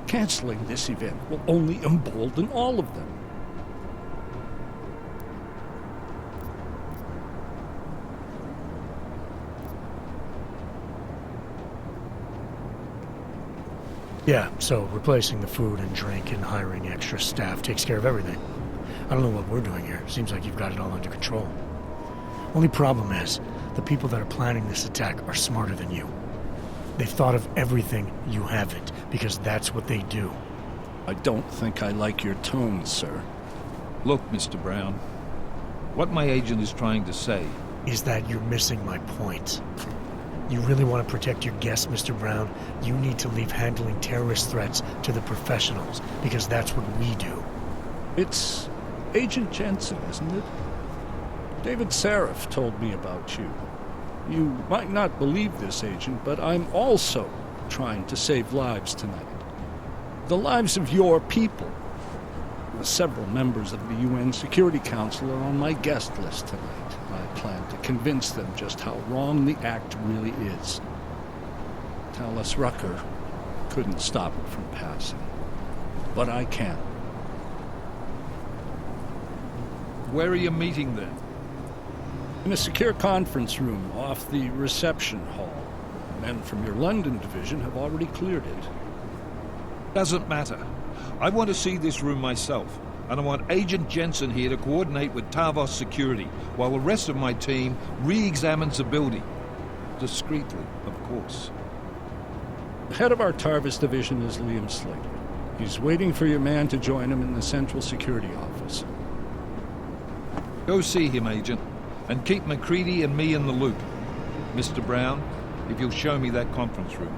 Canceling this event will only embolden all of them. Yeah, so replacing the food and drink and hiring extra staff takes care of everything. I don't know what we're doing here. Seems like you've got it all under control. Only problem is, the people that are planning this attack are smarter than you. They've thought of everything you haven't, because that's what they do. I don't think I like your tone, sir. Look, Mr. Brown, what my agent is trying to say is that you're missing my point. You really want to protect your guests, Mr. Brown? You need to leave handling terrorist threats to the professionals, because that's what we do. It's Agent Jensen, isn't it? David Seraph told me about you. You might not believe this, Agent, but I'm also trying to save lives tonight. The lives of your people. Several members of the UN Security Council are on my guest list tonight. I plan to convince them just how wrong the act really is. Tallis Rucker couldn't stop it from passing. But I can. Where are you meeting then? In a secure conference room off the reception hall. Men from your London division have already cleared it. Doesn't matter. I want to see this room myself, and I want Agent Jensen here to coordinate with Tavos security, while the rest of my team re-examines the building. Discreetly, of course. The head of our Tarvis division is Liam Slater. He's waiting for your man to join him in the Central Security Office. Go see him, Agent, and keep McCready and me in the loop. Mr. Brown, if you'll show me that conference room.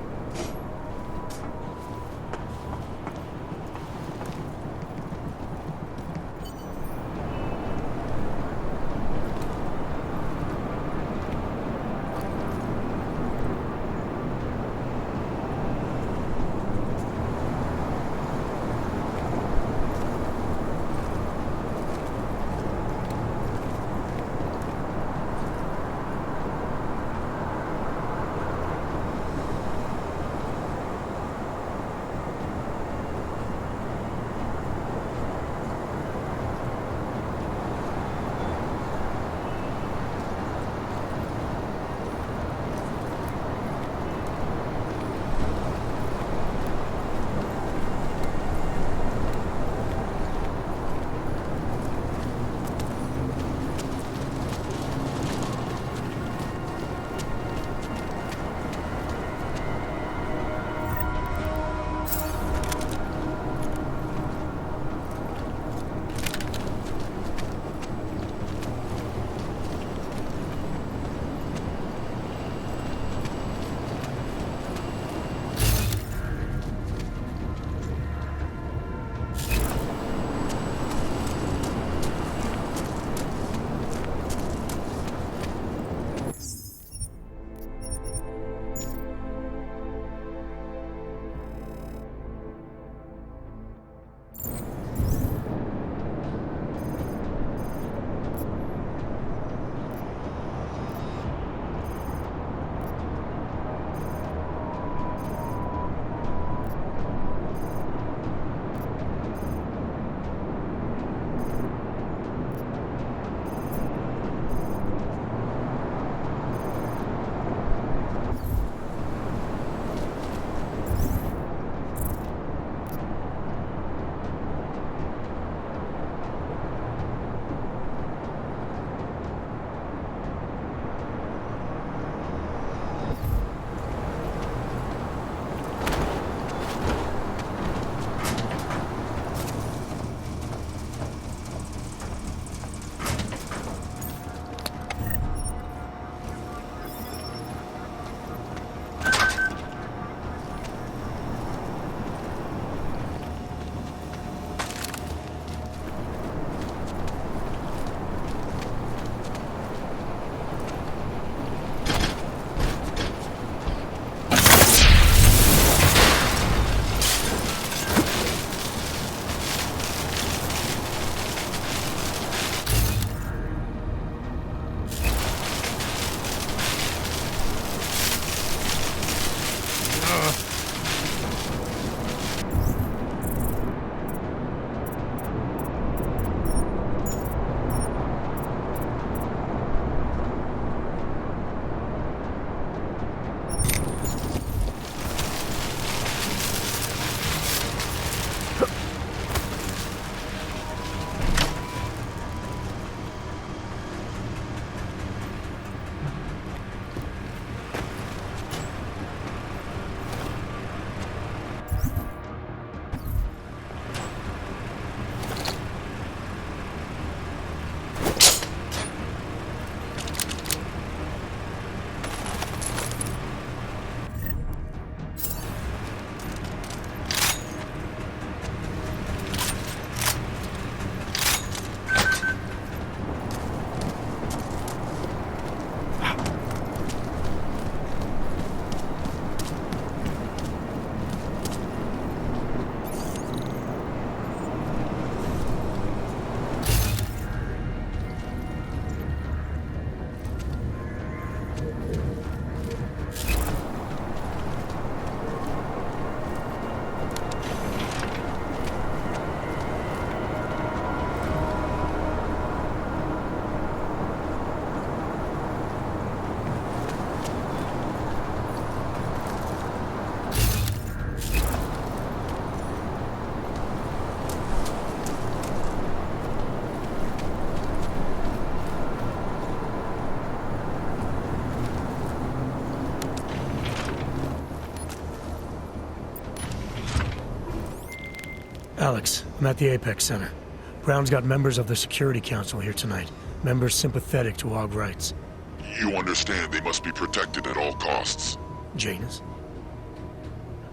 Alex, I'm at the Apex Center. Brown's got members of the Security Council here tonight. Members sympathetic to AUG rights. You understand they must be protected at all costs. Janus?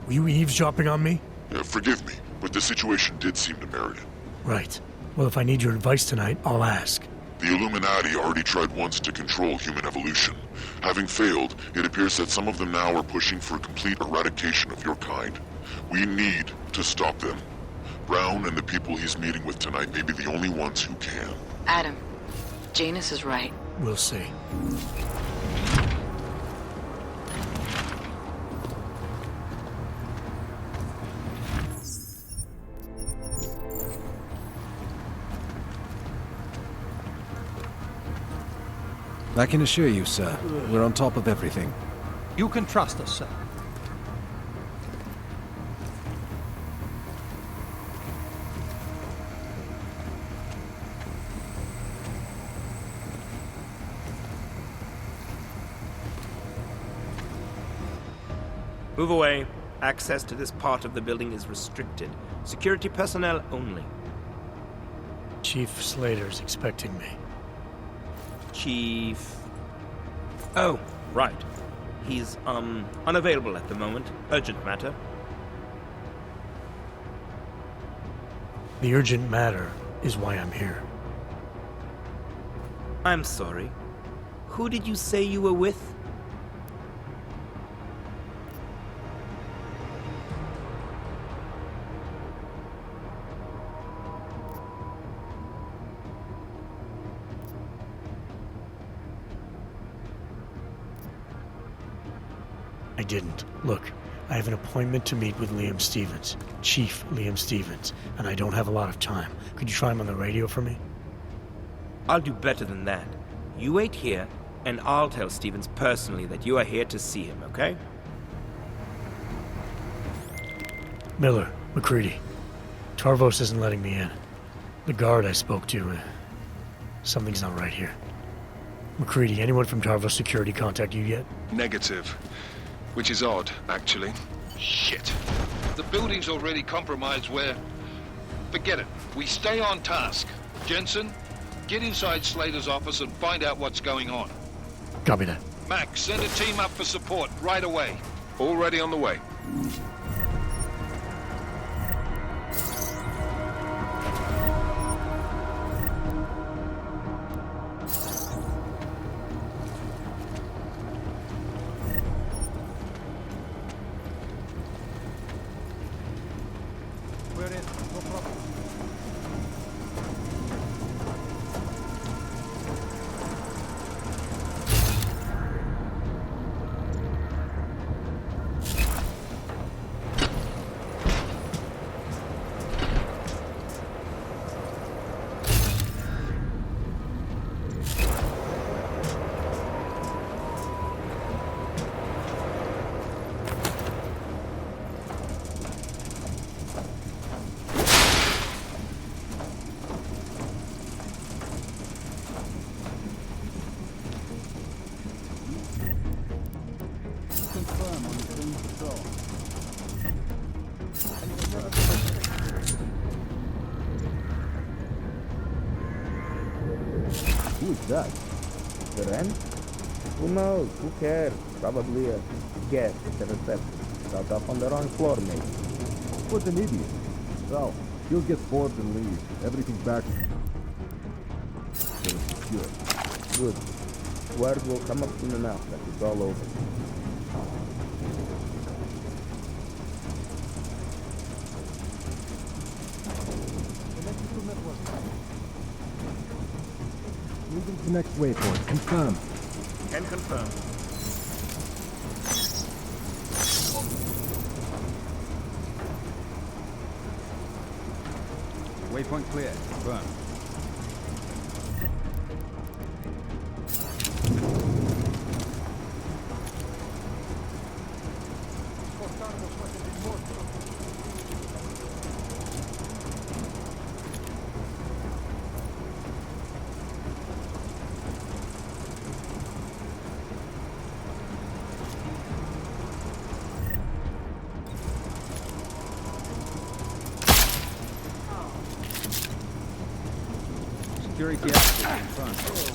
Were you eavesdropping on me? Forgive me, but the situation did seem to merit it. Right. Well, if I need your advice tonight, I'll ask. The Illuminati already tried once to control human evolution. Having failed, it appears that some of them now are pushing for complete eradication of your kind. We need to stop them. Brown and the people he's meeting with tonight may be the only ones who can. Adam, Janus is right. We'll see. I can assure you, sir, we're on top of everything. You can trust us, sir. Move away. Access to this part of the building is restricted. Security personnel only. Chief Slater's expecting me. Chief... Oh, right. He's, unavailable at the moment. Urgent matter. The urgent matter is why I'm here. I'm sorry. Who did you say you were with? I didn't. Look, I have an appointment to meet with Liam Stevens, Chief Liam Stevens, and I don't have a lot of time. Could you try him on the radio for me? I'll do better than that. You wait here, and I'll tell Stevens personally that you are here to see him, okay? Miller, McCready. Tarvos isn't letting me in. The guard I spoke to, something's not right here. McCready, anyone from Tarvos Security contact you yet? Negative. Which is odd, actually. Shit. The building's already compromised where... Forget it. We stay on task. Jensen, get inside Slater's office and find out what's going on. Copy that. Max, send a team up for support right away. Already on the way. Who's that? The rent? Who knows? Who cares? Probably a guest at the reception. Got up on the wrong floor, maybe. What an idiot. Well, he'll get bored and leave. Everything's back. Secure. Good. Word will come up soon enough that it's all over. Moving to next waypoint. Confirm. Can confirm. Waypoint clear. Confirm. security outfit in front.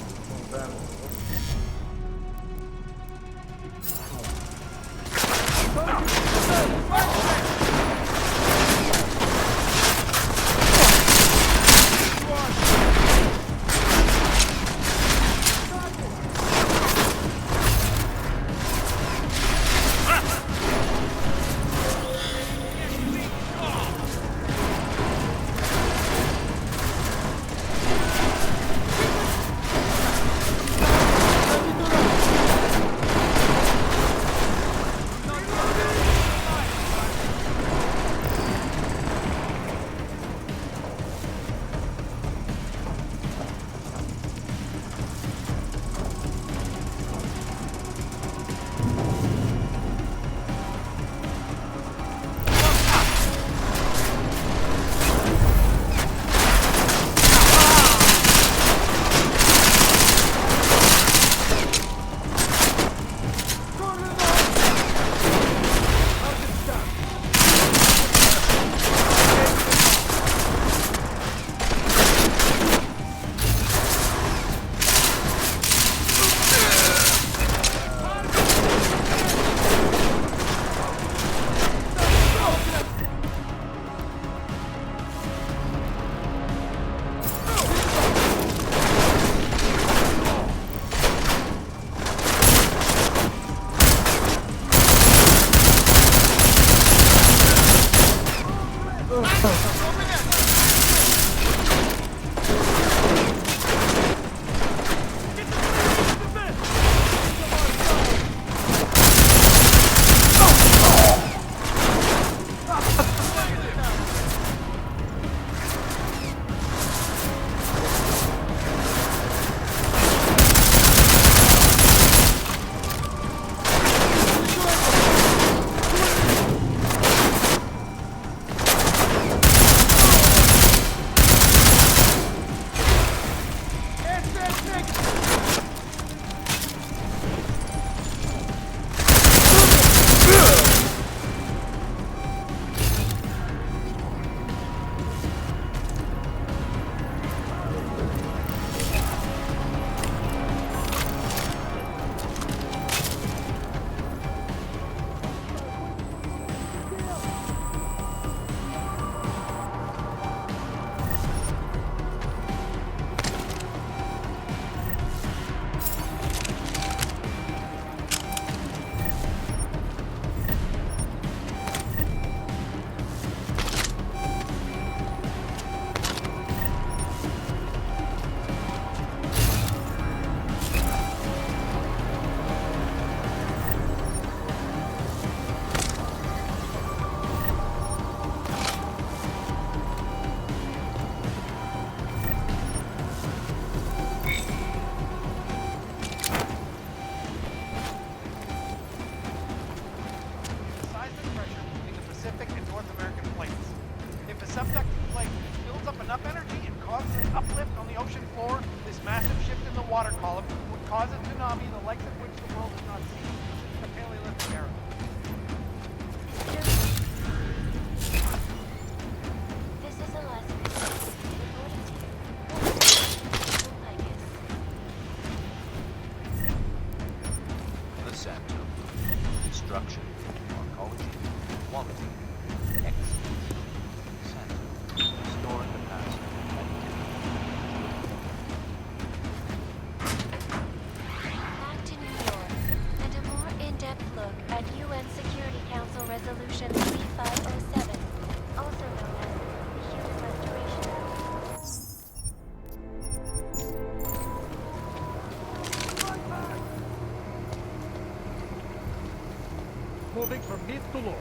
Moving from mid to low.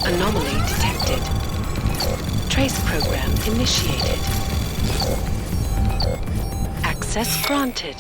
Anomaly detected. Trace program initiated. Access granted.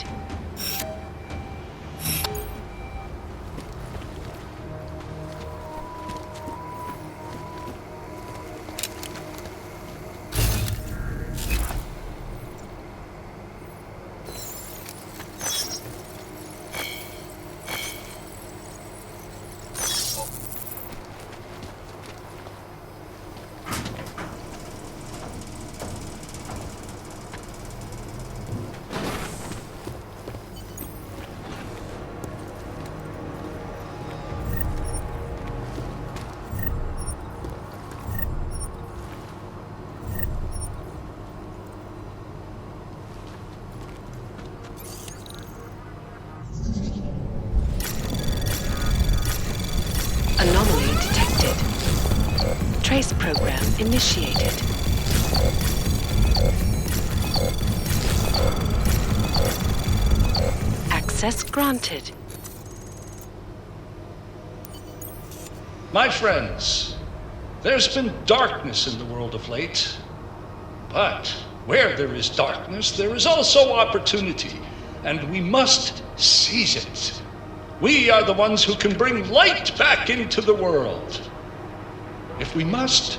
Anomaly detected. Trace program initiated. Access granted. My friends, there's been darkness in the world of late. But where there is darkness, there is also opportunity, and we must seize it. We are the ones who can bring light back into the world. If we must,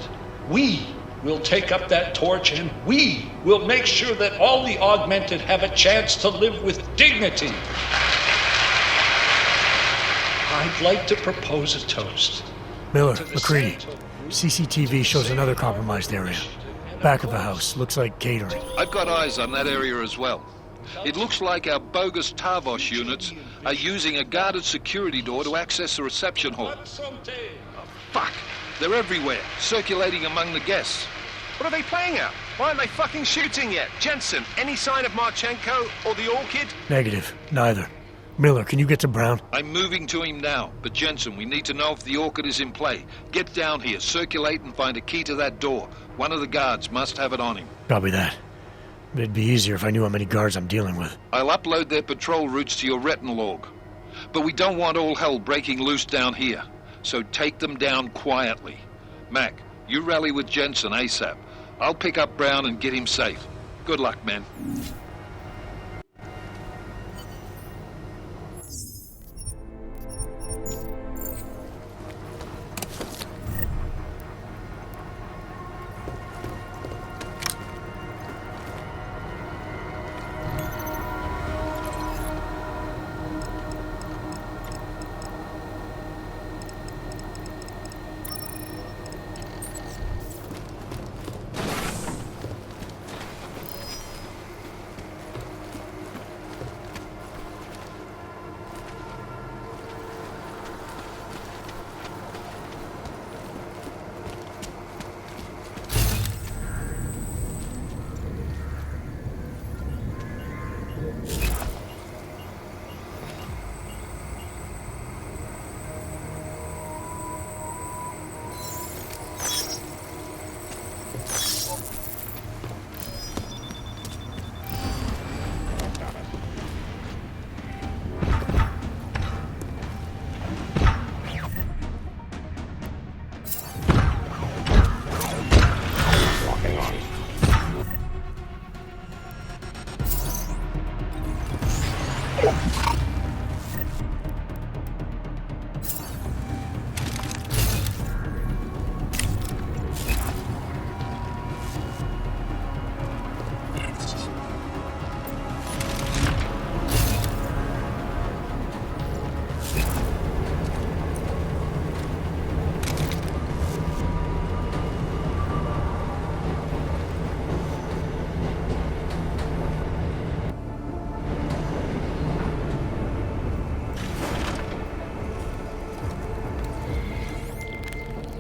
we will take up that torch and we will make sure that all the augmented have a chance to live with dignity. I'd like to propose a toast. Miller, McCready. CCTV shows another compromised area. Back of the house. Looks like catering. I've got eyes on that area as well. It looks like our bogus Tavos units are using a guarded security door to access the reception hall. Oh, fuck! They're everywhere, circulating among the guests. What are they playing at? Why aren't they fucking shooting yet? Jensen, any sign of Marchenko or the Orchid? Negative. Neither. Miller, can you get to Brown? I'm moving to him now, but Jensen, we need to know if the Orchid is in play. Get down here, circulate and find a key to that door. One of the guards must have it on him. Copy that. It'd be easier if I knew how many guards I'm dealing with. I'll upload their patrol routes to your retinal log. But we don't want all hell breaking loose down here. So take them down quietly. Mac, you rally with Jensen ASAP. I'll pick up Brown and get him safe. Good luck, man.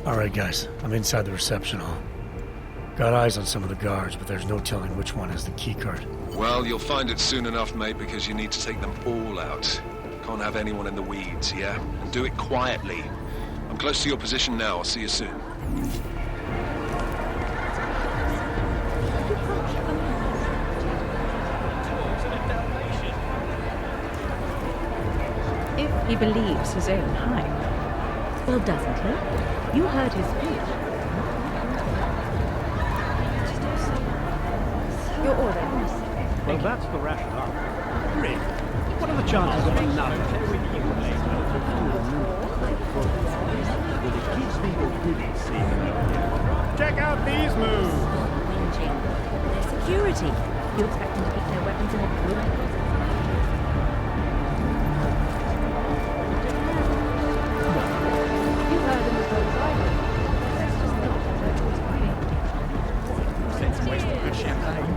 Alright guys, I'm inside the reception hall. Got eyes on some of the guards, but there's no telling which one has the keycard. Well, you'll find it soon enough, mate, because you need to take them all out. Can't have anyone in the weeds, yeah? And do it quietly. I'm close to your position now. I'll see you soon. If he believes his own hype. Well, doesn't he? You heard his speech. Your order. Well, that's the rationale. Rick, what are the chances of another test with you later? Will it keeps people busy seeing them? Check out these moves! Arranging their security. You expect them to keep their weapons in a good place? You heard them as well as I did. Let's just not hurt what's right. Sense wasting good champagne.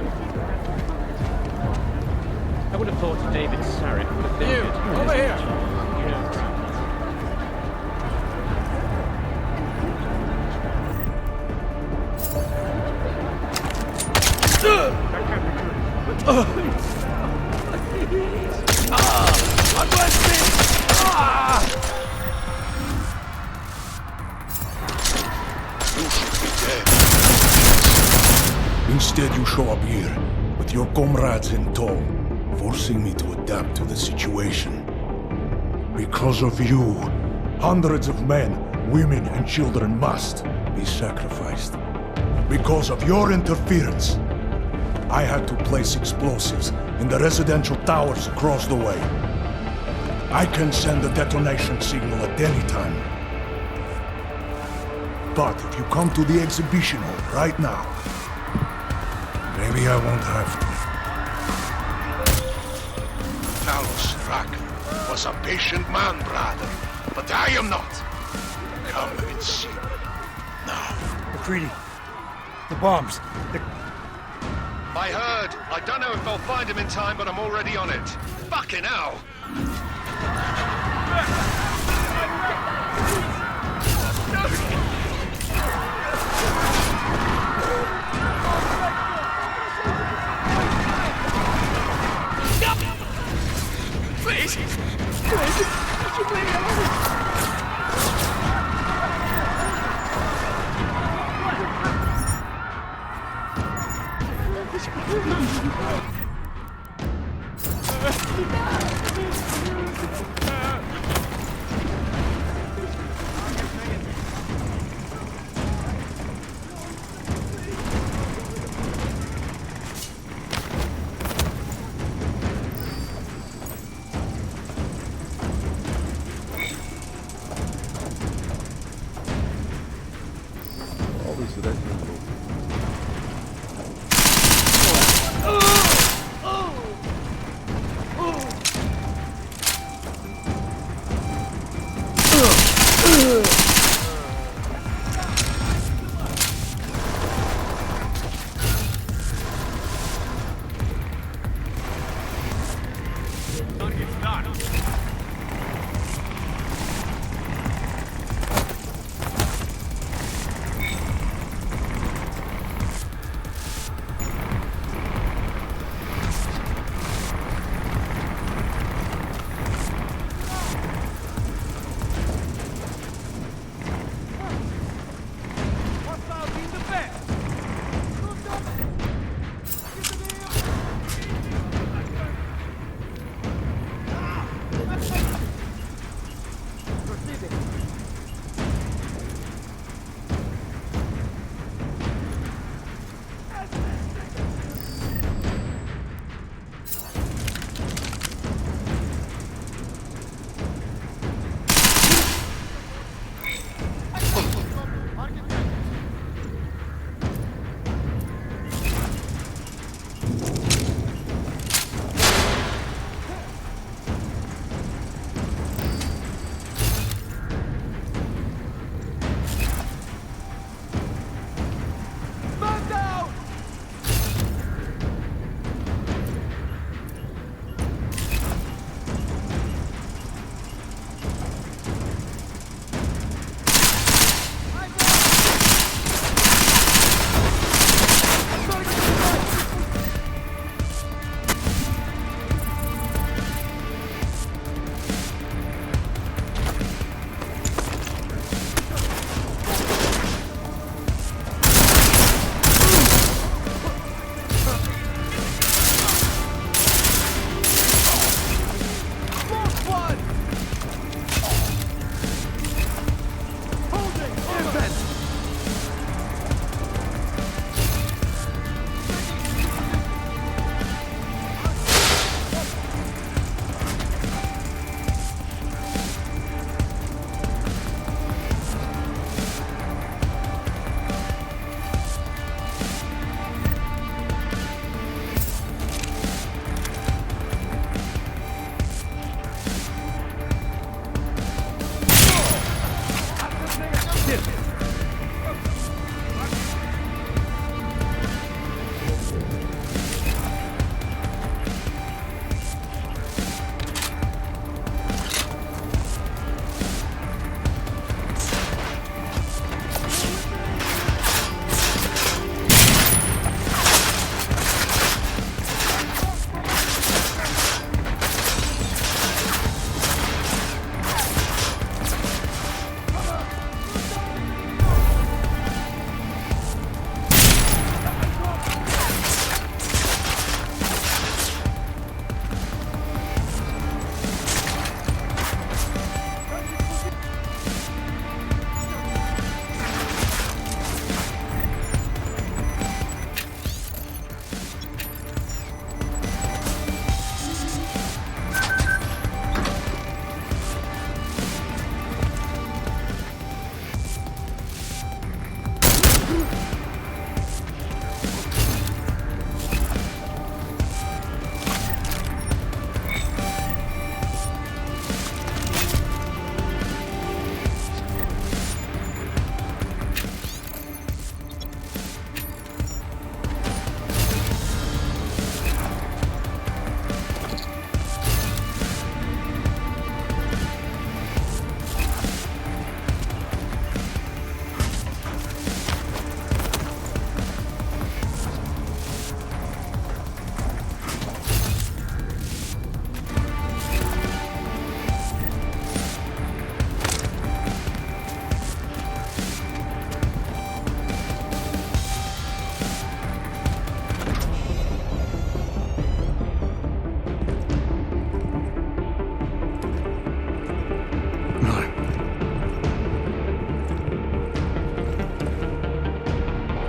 I would have thought David Sarek would have been You, over here! Instead, you show up here, with your comrades in tow, forcing me to adapt to the situation. Because of you, hundreds of men, women, and children must be sacrificed. Because of your interference, I had to place explosives in the residential towers across the way. I can send a detonation signal at any time. But if you come to the exhibition hall right now, maybe I won't have to. Talos Strak was a patient man, brother, but I am not. Come and see. Now. McCready, the bombs. I heard. I don't know if I'll find him in time, but I'm already on it. Fucking hell! Please! Please! Would you leave me alone?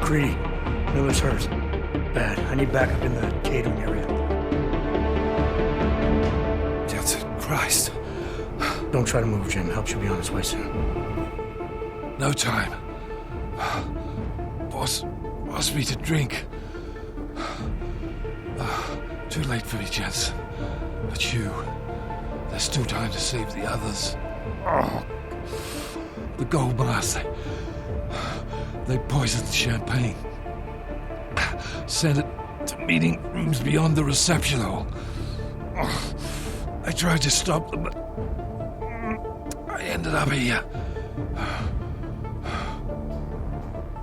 McCready. Miller's hurt. Bad. I need backup in the catering area. Jesus Christ. Don't try to move, Jim. Help should be on its way soon. No time. Boss asked me to drink. Too late for me, Jensen. But you... There's still time to save the others. Oh. The gold mines, they poisoned the champagne. Sent it to meeting rooms beyond the reception hall. Oh. I tried to stop them, but I ended up here.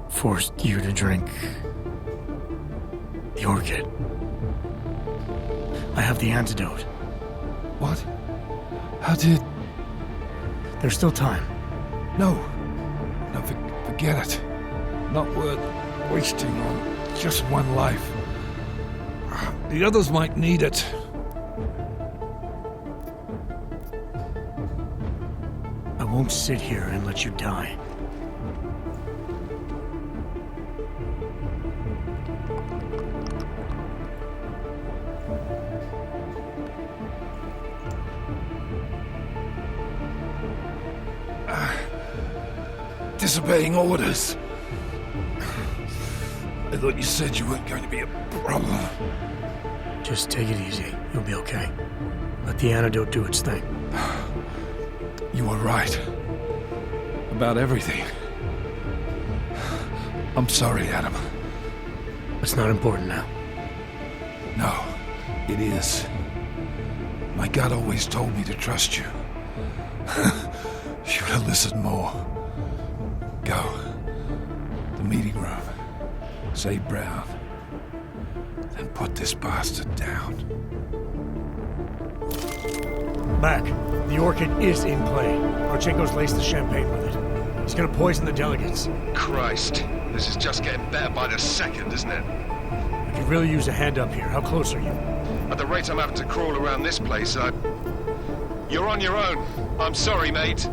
Forced you to drink the orchid. I have the antidote. What? How did... There's still time. No, forget it. Not worth wasting on just one life. The others might need it. I won't sit here and let you die. Disobeying orders. I thought you said you weren't going to be a problem. Just take it easy. You'll be okay. Let the antidote do its thing. You were right. About everything. I'm sorry, Adam. It's not important now. No, it is. My gut always told me to trust you. Should have listened more. Go. The meeting room. Say Brown. Then put this bastard down. Mac, the orchid is in play. Marchenko's laced the champagne with it. He's gonna poison the delegates. Christ. This is just getting better by the second, isn't it? I could really use a hand up here. How close are you? At the rate I'm having to crawl around this place, You're on your own. I'm sorry, mate.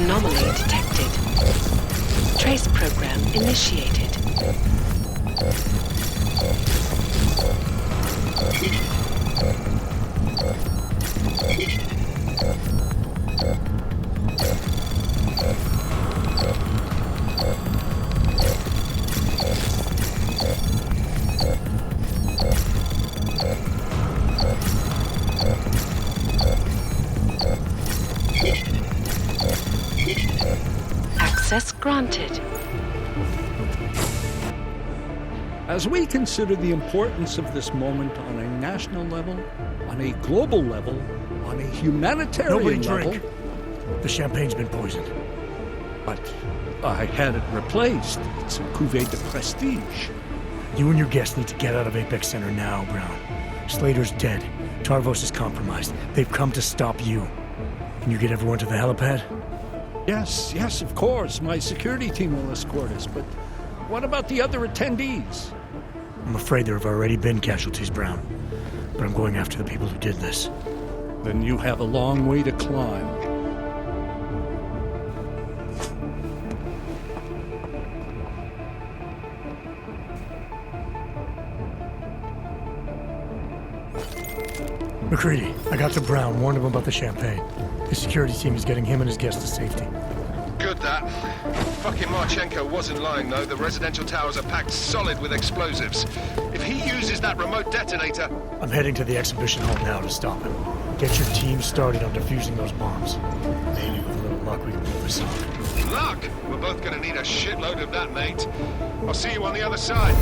Anomaly detected. Trace program initiated. Access granted. As we consider the importance of this moment on a national level, on a global level, on a humanitarian Nobody level... drink. The champagne's been poisoned. But I had it replaced. It's a cuvée de prestige. You and your guests need to get out of Apex Center now, Brown. Slater's dead. Tarvos is compromised. They've come to stop you. Can you get everyone to the helipad? Yes, of course. My security team will escort us, but what about the other attendees? I'm afraid there have already been casualties, Brown. But I'm going after the people who did this. Then you have a long way to climb. McCready, I got to Brown, warned him about the champagne. His security team is getting him and his guests to safety. Good that. Fucking Marchenko wasn't lying, though. The residential towers are packed solid with explosives. If he uses that remote detonator... I'm heading to the exhibition hall now to stop him. Get your team started on defusing those bombs. Maybe with a little luck we can pull this off. Luck? We're both gonna need a shitload of that, mate. I'll see you on the other side.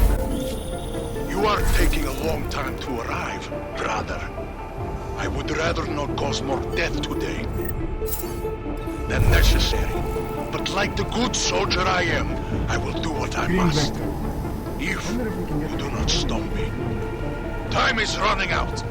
You are taking a long time to arrive, brother. I would rather not cause more death today than necessary. But like the good soldier I am, I will do what I must. If you do not stop me. Time is running out.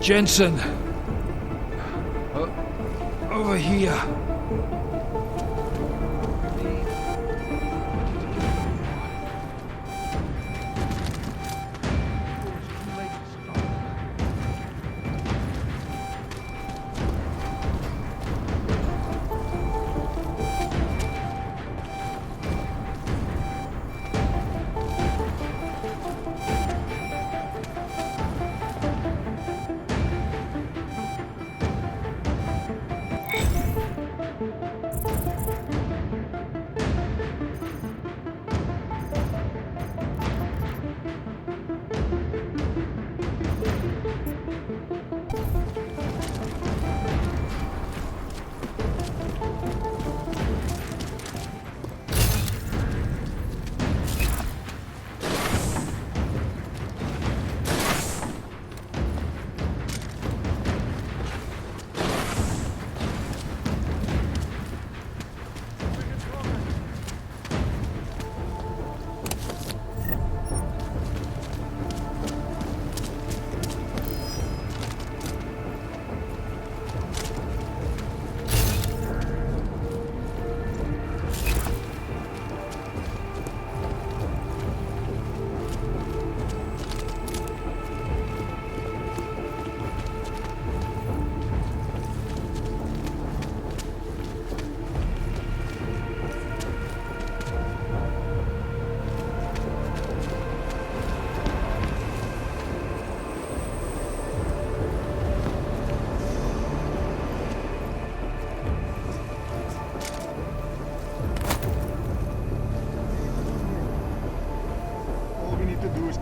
Jensen. Over here.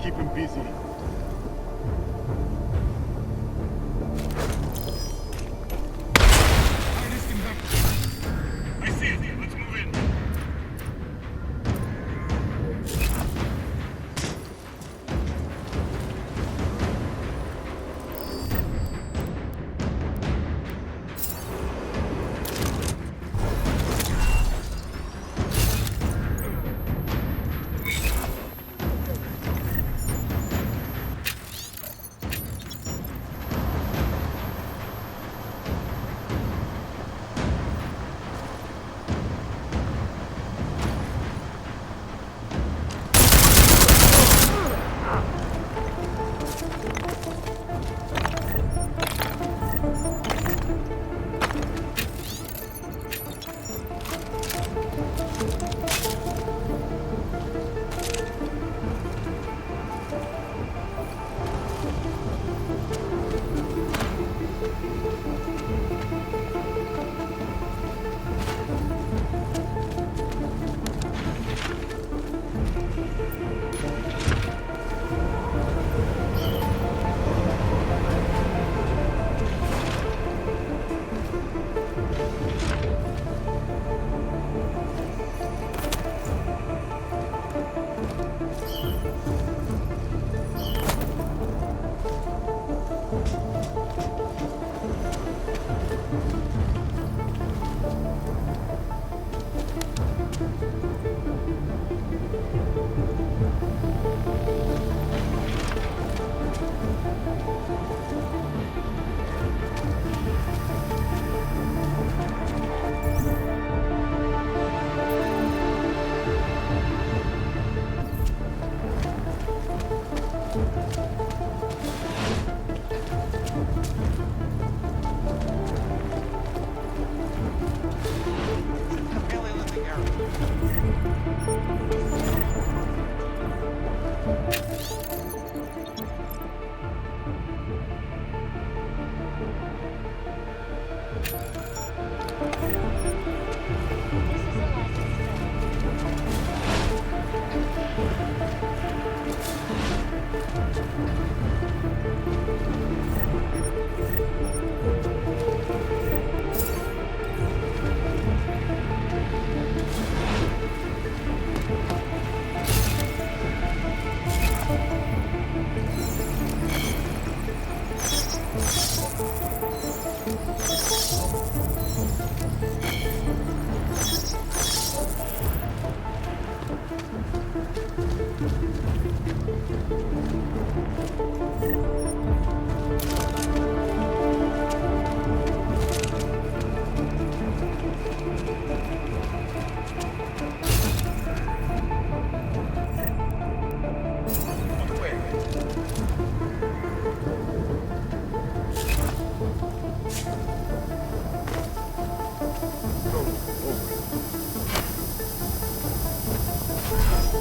Keep him busy. I see it. Let's move in.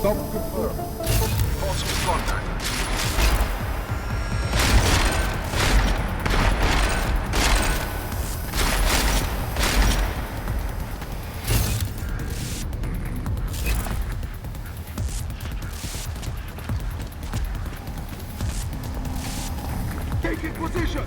Stop confirmed. Positive contact. Taking position!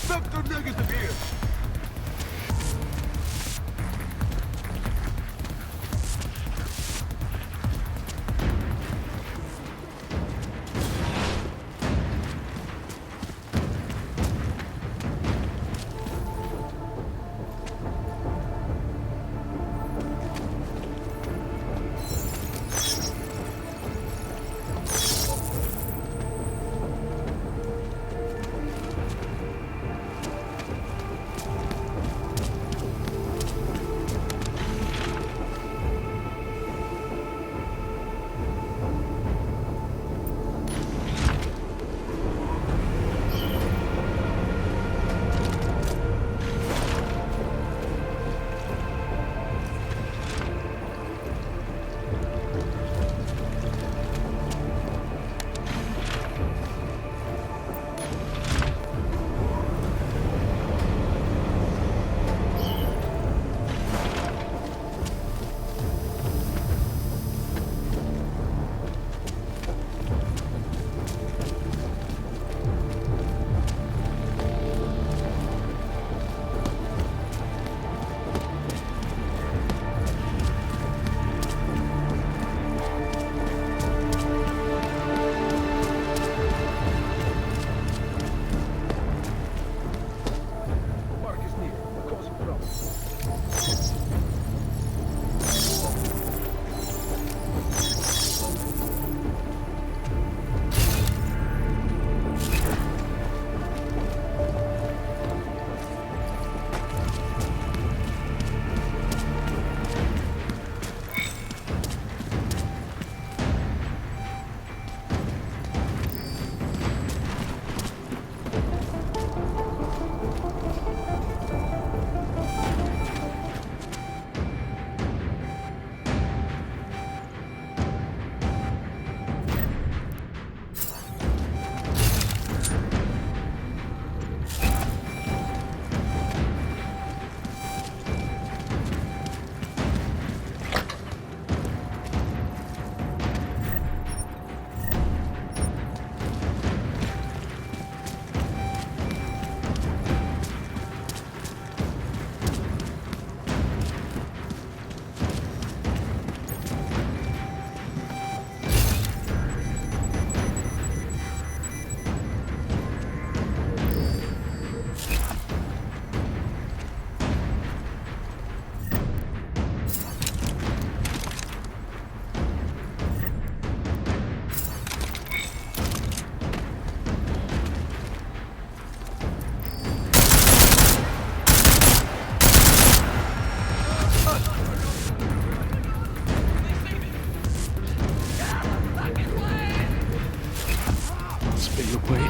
Sector negative here!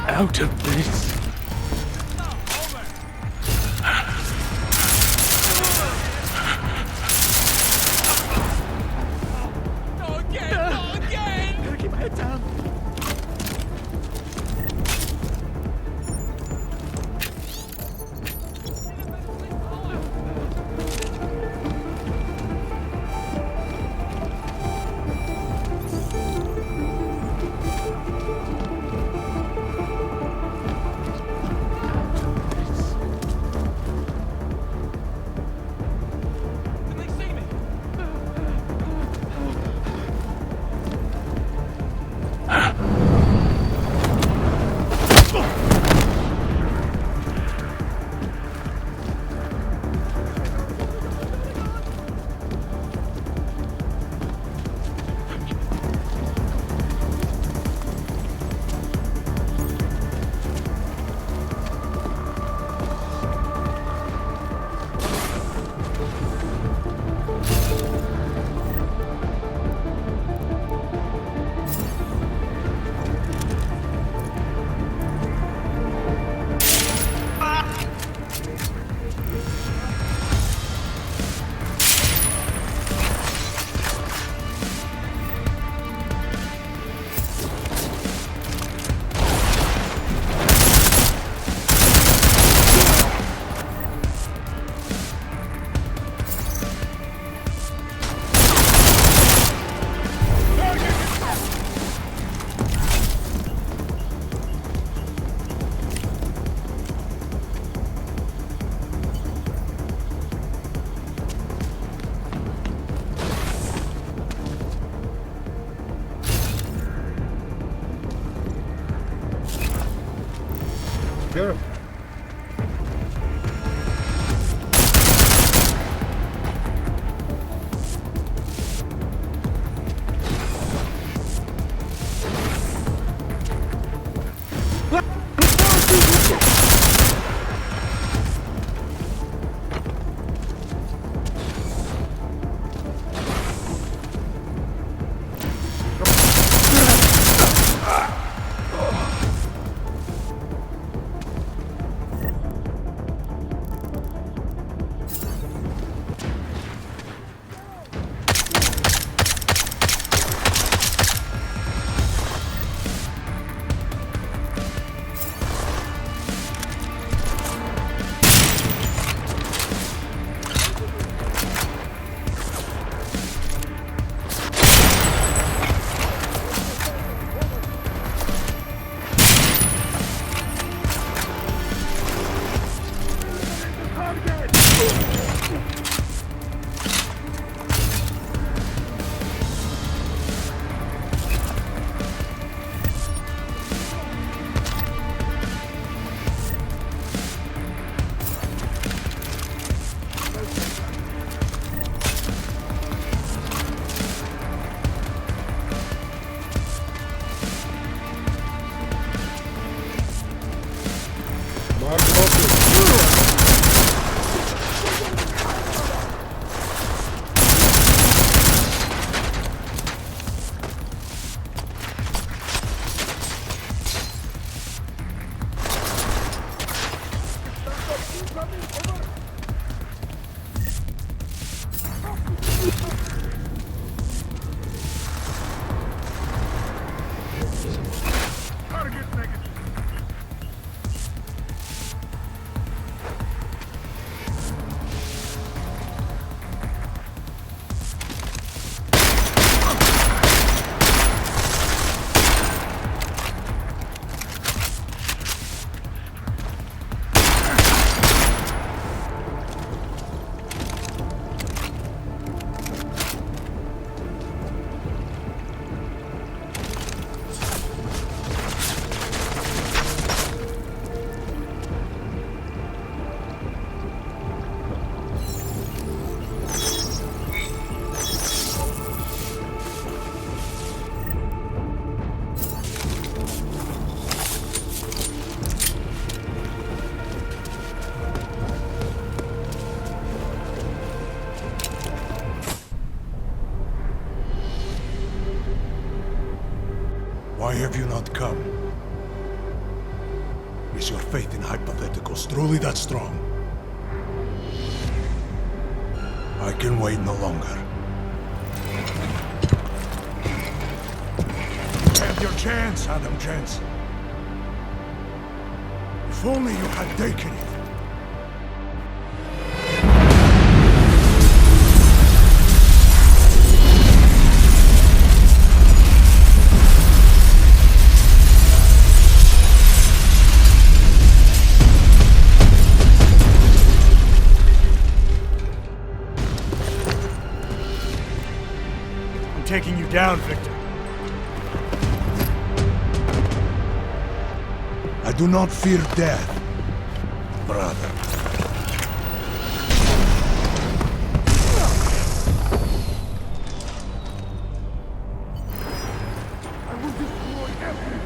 Out of this. Gotta keep my head down. Sure. Why have you not come? Is your faith in hypotheticals truly that strong? I can wait no longer. You had your chance, Adam Jensen. If only you had taken it. Taking you down, Victor. I do not fear death, brother. I will destroy everything.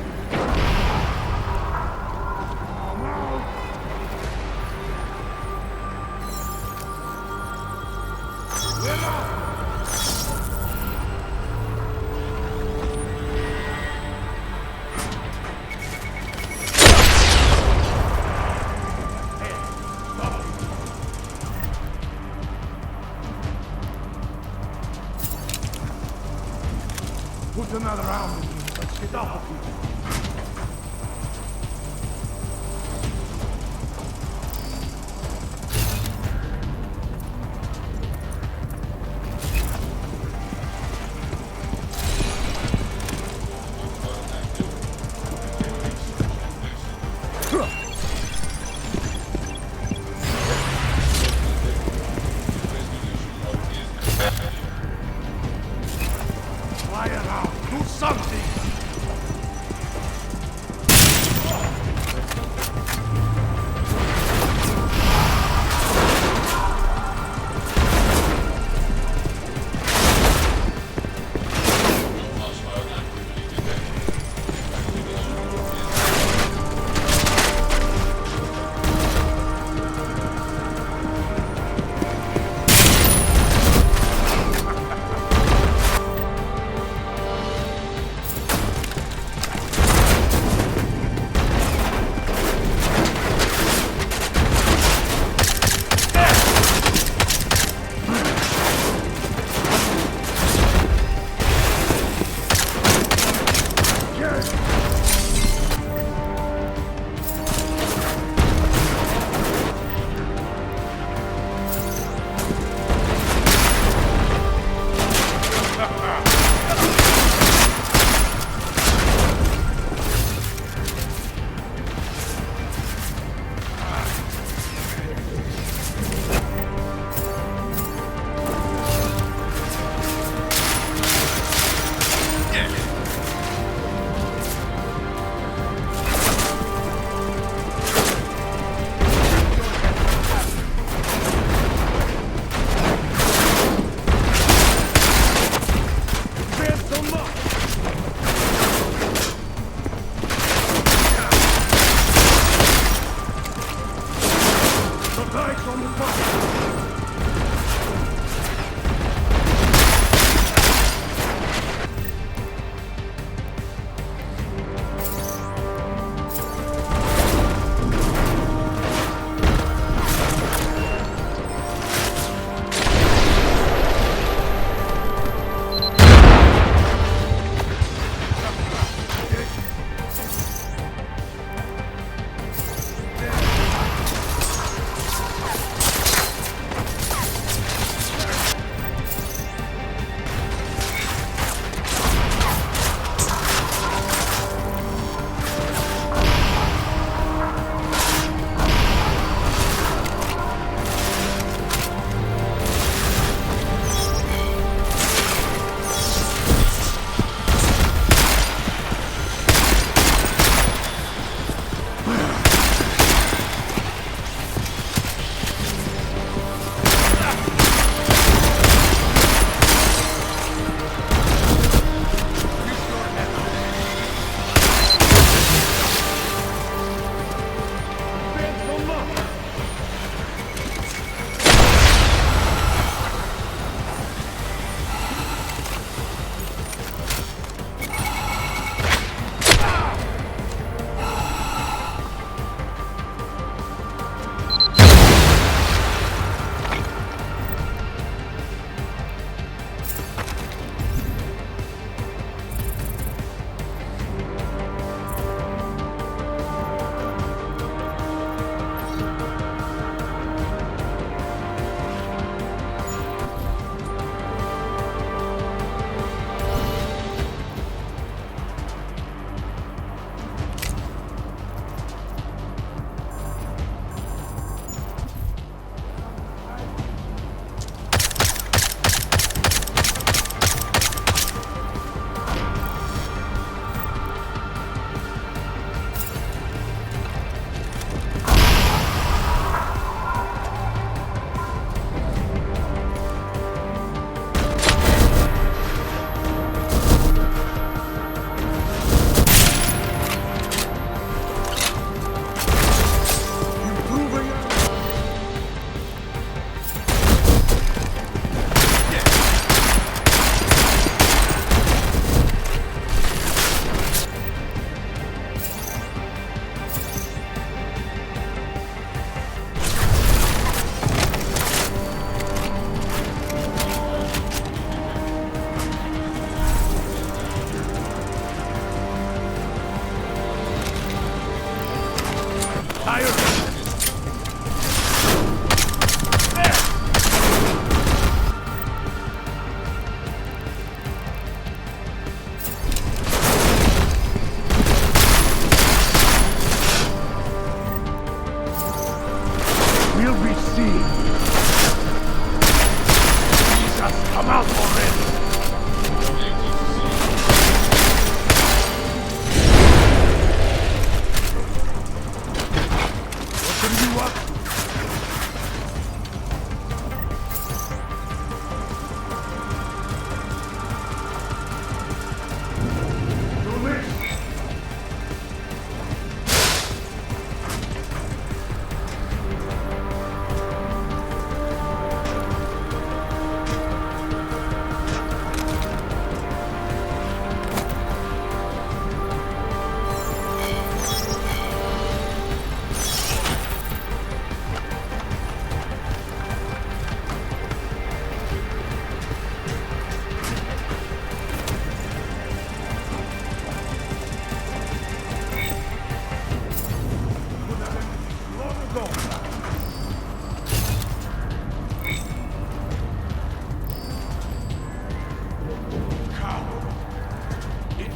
Put another arm in me. Let's get off of here. Do something!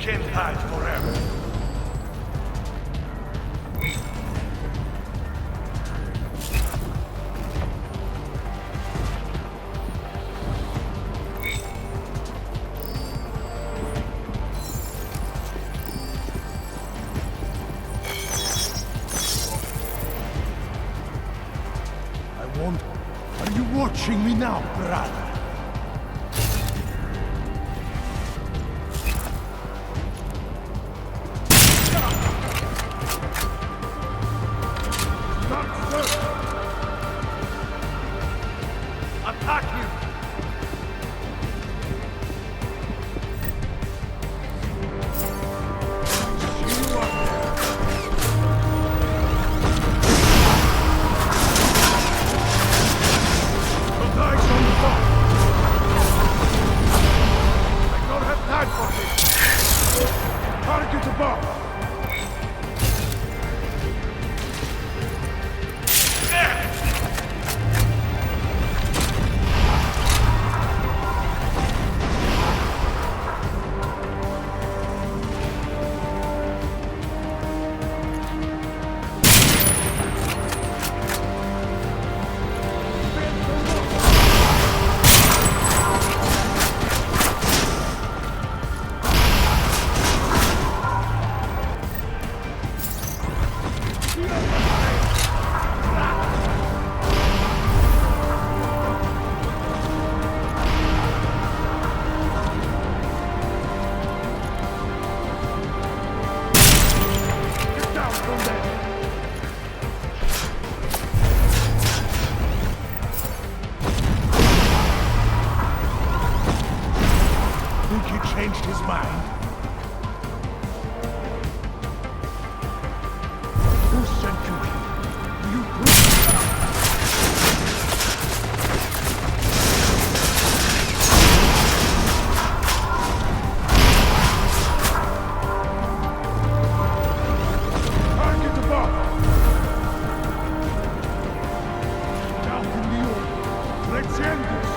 can't hide forever. I wonder, are you watching me now, brother? Attack him! Target above! Think he changed his mind? Who sent you here? You target above! Down from the order. Let's end this!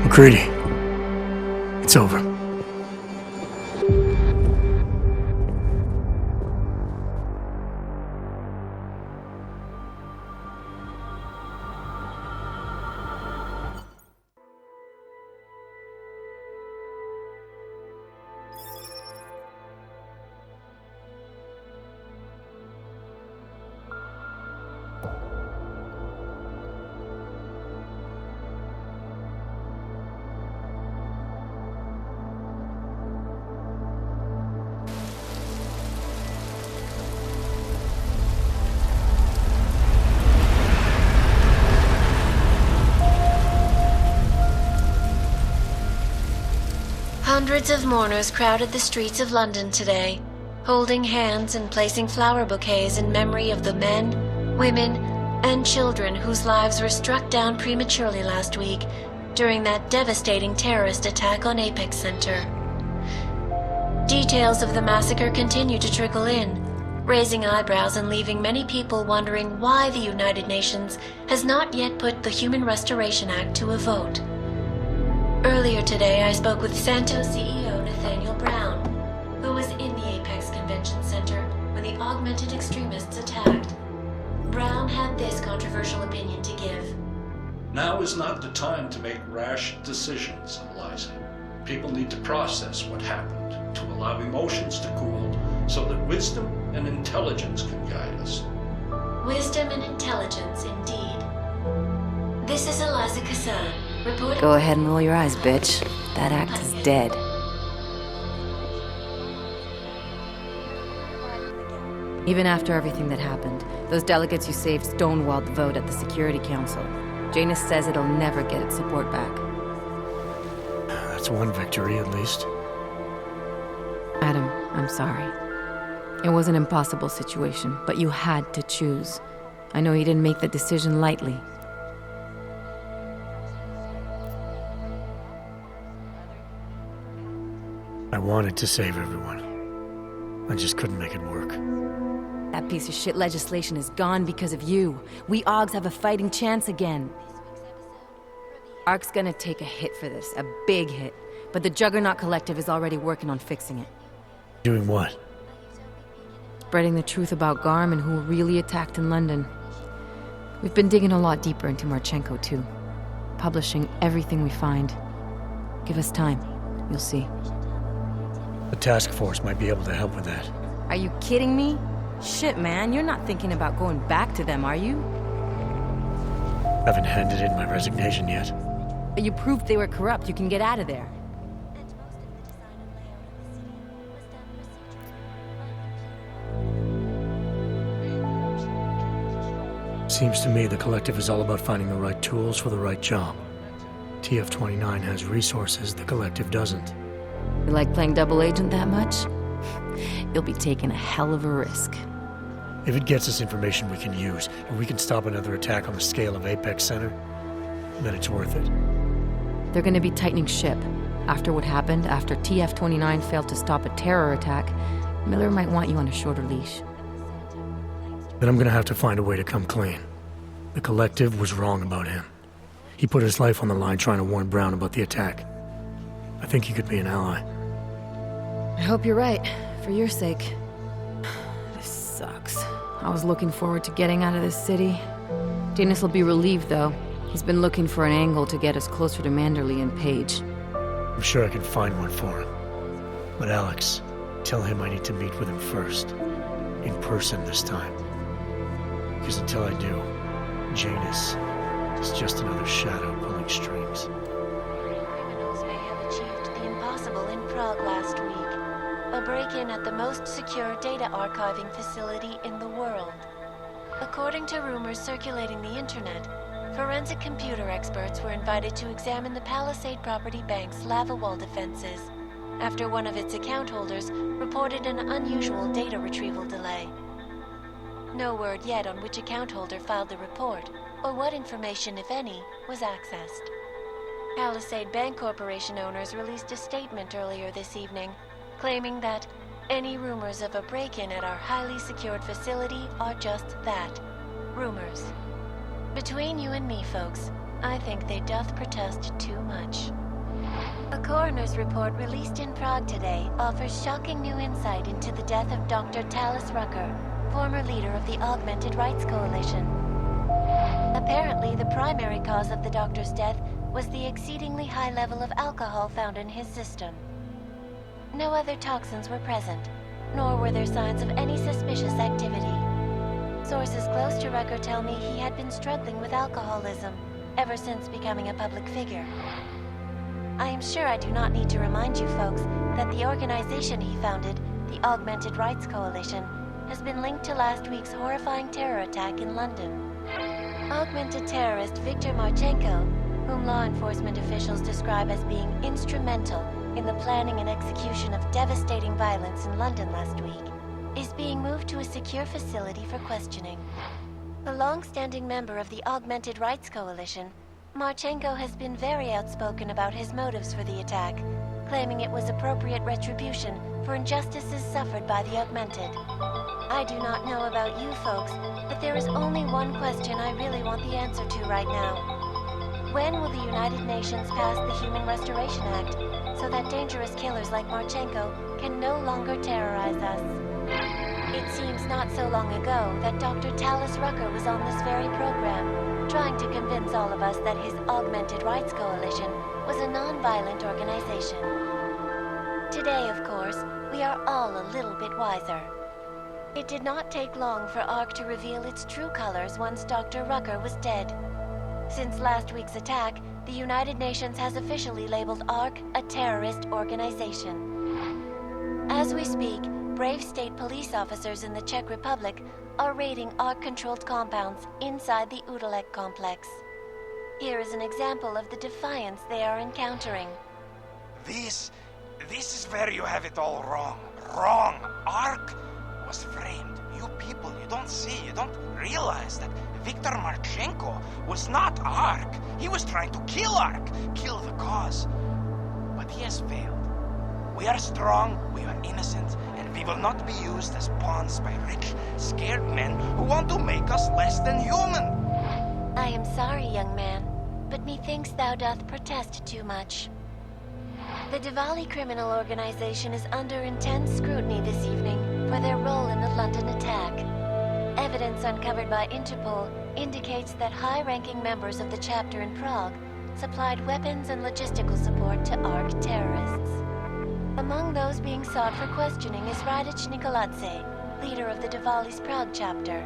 McCready, it's over. Hundreds of mourners crowded the streets of London today, holding hands and placing flower bouquets in memory of the men, women, and children whose lives were struck down prematurely last week during that devastating terrorist attack on Apex Center. Details of the massacre continue to trickle in, raising eyebrows and leaving many people wondering why the United Nations has not yet put the Human Restoration Act to a vote. Earlier today, I spoke with Santos CEO Nathaniel Brown, who was in the Apex Convention Center when the augmented extremists attacked. Brown had this controversial opinion to give. Now is not the time to make rash decisions, Eliza. People need to process what happened, to allow emotions to cool, so that wisdom and intelligence can guide us. Wisdom and intelligence, indeed. This is Eliza Kassan, reporting... Go ahead and roll your eyes, bitch. That act is dead. Even after everything that happened, those delegates you saved stonewalled the vote at the Security Council. Janus says it'll never get its support back. That's one victory, at least. Adam, I'm sorry. It was an impossible situation, but you had to choose. I know you didn't make the decision lightly. I wanted to save everyone. I just couldn't make it work. That piece of shit legislation is gone because of you. We Augs have a fighting chance again. ARC's gonna take a hit for this, a big hit. But the Juggernaut Collective is already working on fixing it. Doing what? Spreading the truth about Garm and who really attacked in London. We've been digging a lot deeper into Marchenko, too. Publishing everything we find. Give us time. You'll see. The task force might be able to help with that. Are you kidding me? Shit, man, you're not thinking about going back to them, are you? Haven't handed in my resignation yet. But you proved they were corrupt. You can get out of there. Seems to me the Collective is all about finding the right tools for the right job. TF-29 has resources the Collective doesn't. You like playing double agent that much? You'll be taking a hell of a risk. If it gets us information we can use, and we can stop another attack on the scale of Apex Center, then it's worth it. They're gonna be tightening ship. After what happened, after TF-29 failed to stop a terror attack, Miller might want you on a shorter leash. Then I'm gonna have to find a way to come clean. The Collective was wrong about him. He put his life on the line trying to warn Brown about the attack. I think he could be an ally. I hope you're right, for your sake. This sucks. I was looking forward to getting out of this city. Janus will be relieved, though. He's been looking for an angle to get us closer to Manderley and Page. I'm sure I can find one for him. But Alex, tell him I need to meet with him first. In person this time. Because until I do, Janus is just another shadow pulling strings. Criminals may have achieved the impossible in Prague last week. A break-in at the most secure data archiving facility in the world. According to rumors circulating the internet, forensic computer experts were invited to examine the Palisade Property Bank's lava wall defenses after one of its account holders reported an unusual data retrieval delay. No word yet on which account holder filed the report, or what information, if any, was accessed. Palisade Bank Corporation owners released a statement earlier this evening, claiming that any rumors of a break-in at our highly secured facility are just that, rumors. Between you and me, folks, I think they doth protest too much. A coroner's report released in Prague today offers shocking new insight into the death of Dr. Talis Rucker, former leader of the Augmented Rights Coalition. Apparently, the primary cause of the doctor's death was the exceedingly high level of alcohol found in his system. No other toxins were present, nor were there signs of any suspicious activity. Sources close to Rucker tell me he had been struggling with alcoholism ever since becoming a public figure. I am sure I do not need to remind you folks that the organization he founded, the Augmented Rights Coalition, has been linked to last week's horrifying terror attack in London. Augmented terrorist Viktor Marchenko, whom law enforcement officials describe as being instrumental in the planning and execution of devastating violence in London last week, is being moved to a secure facility for questioning. A long-standing member of the Augmented Rights Coalition, Marchenko has been very outspoken about his motives for the attack, claiming it was appropriate retribution for injustices suffered by the Augmented. I do not know about you folks, but there is only one question I really want the answer to right now. When will the United Nations pass the Human Restoration Act so that dangerous killers like Marchenko can no longer terrorize us? It seems not so long ago that Dr. Talis Rucker was on this very program, trying to convince all of us that his Augmented Rights Coalition was a non-violent organization. Today, of course, we are all a little bit wiser. It did not take long for ARC to reveal its true colors once Dr. Rucker was dead. Since last week's attack, the United Nations has officially labeled ARC a terrorist organization. As we speak, brave state police officers in the Czech Republic are raiding ARC-controlled compounds inside the Udalek complex. Here is an example of the defiance they are encountering. This is where you have it all wrong. Wrong! ARC was framed. You people, you don't see, you don't realize that Viktor Marchenko was not ARC. He was trying to kill ARC, kill the cause. But he has failed. We are strong, we are innocent, and we will not be used as pawns by rich, scared men who want to make us less than human. I am sorry, young man, but methinks thou doth protest too much. The Diwali criminal organization is under intense scrutiny this evening for their role in the London attack. Evidence uncovered by Interpol indicates that high-ranking members of the chapter in Prague supplied weapons and logistical support to ARC terrorists. Among those being sought for questioning is Radic Nikoladze, leader of the Diwali's Prague chapter.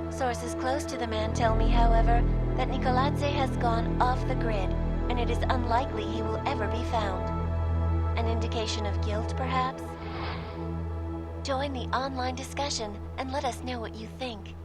Sources close to the man tell me, however, that Nikoladze has gone off the grid, and it is unlikely he will ever be found. An indication of guilt, perhaps? Join the online discussion and let us know what you think.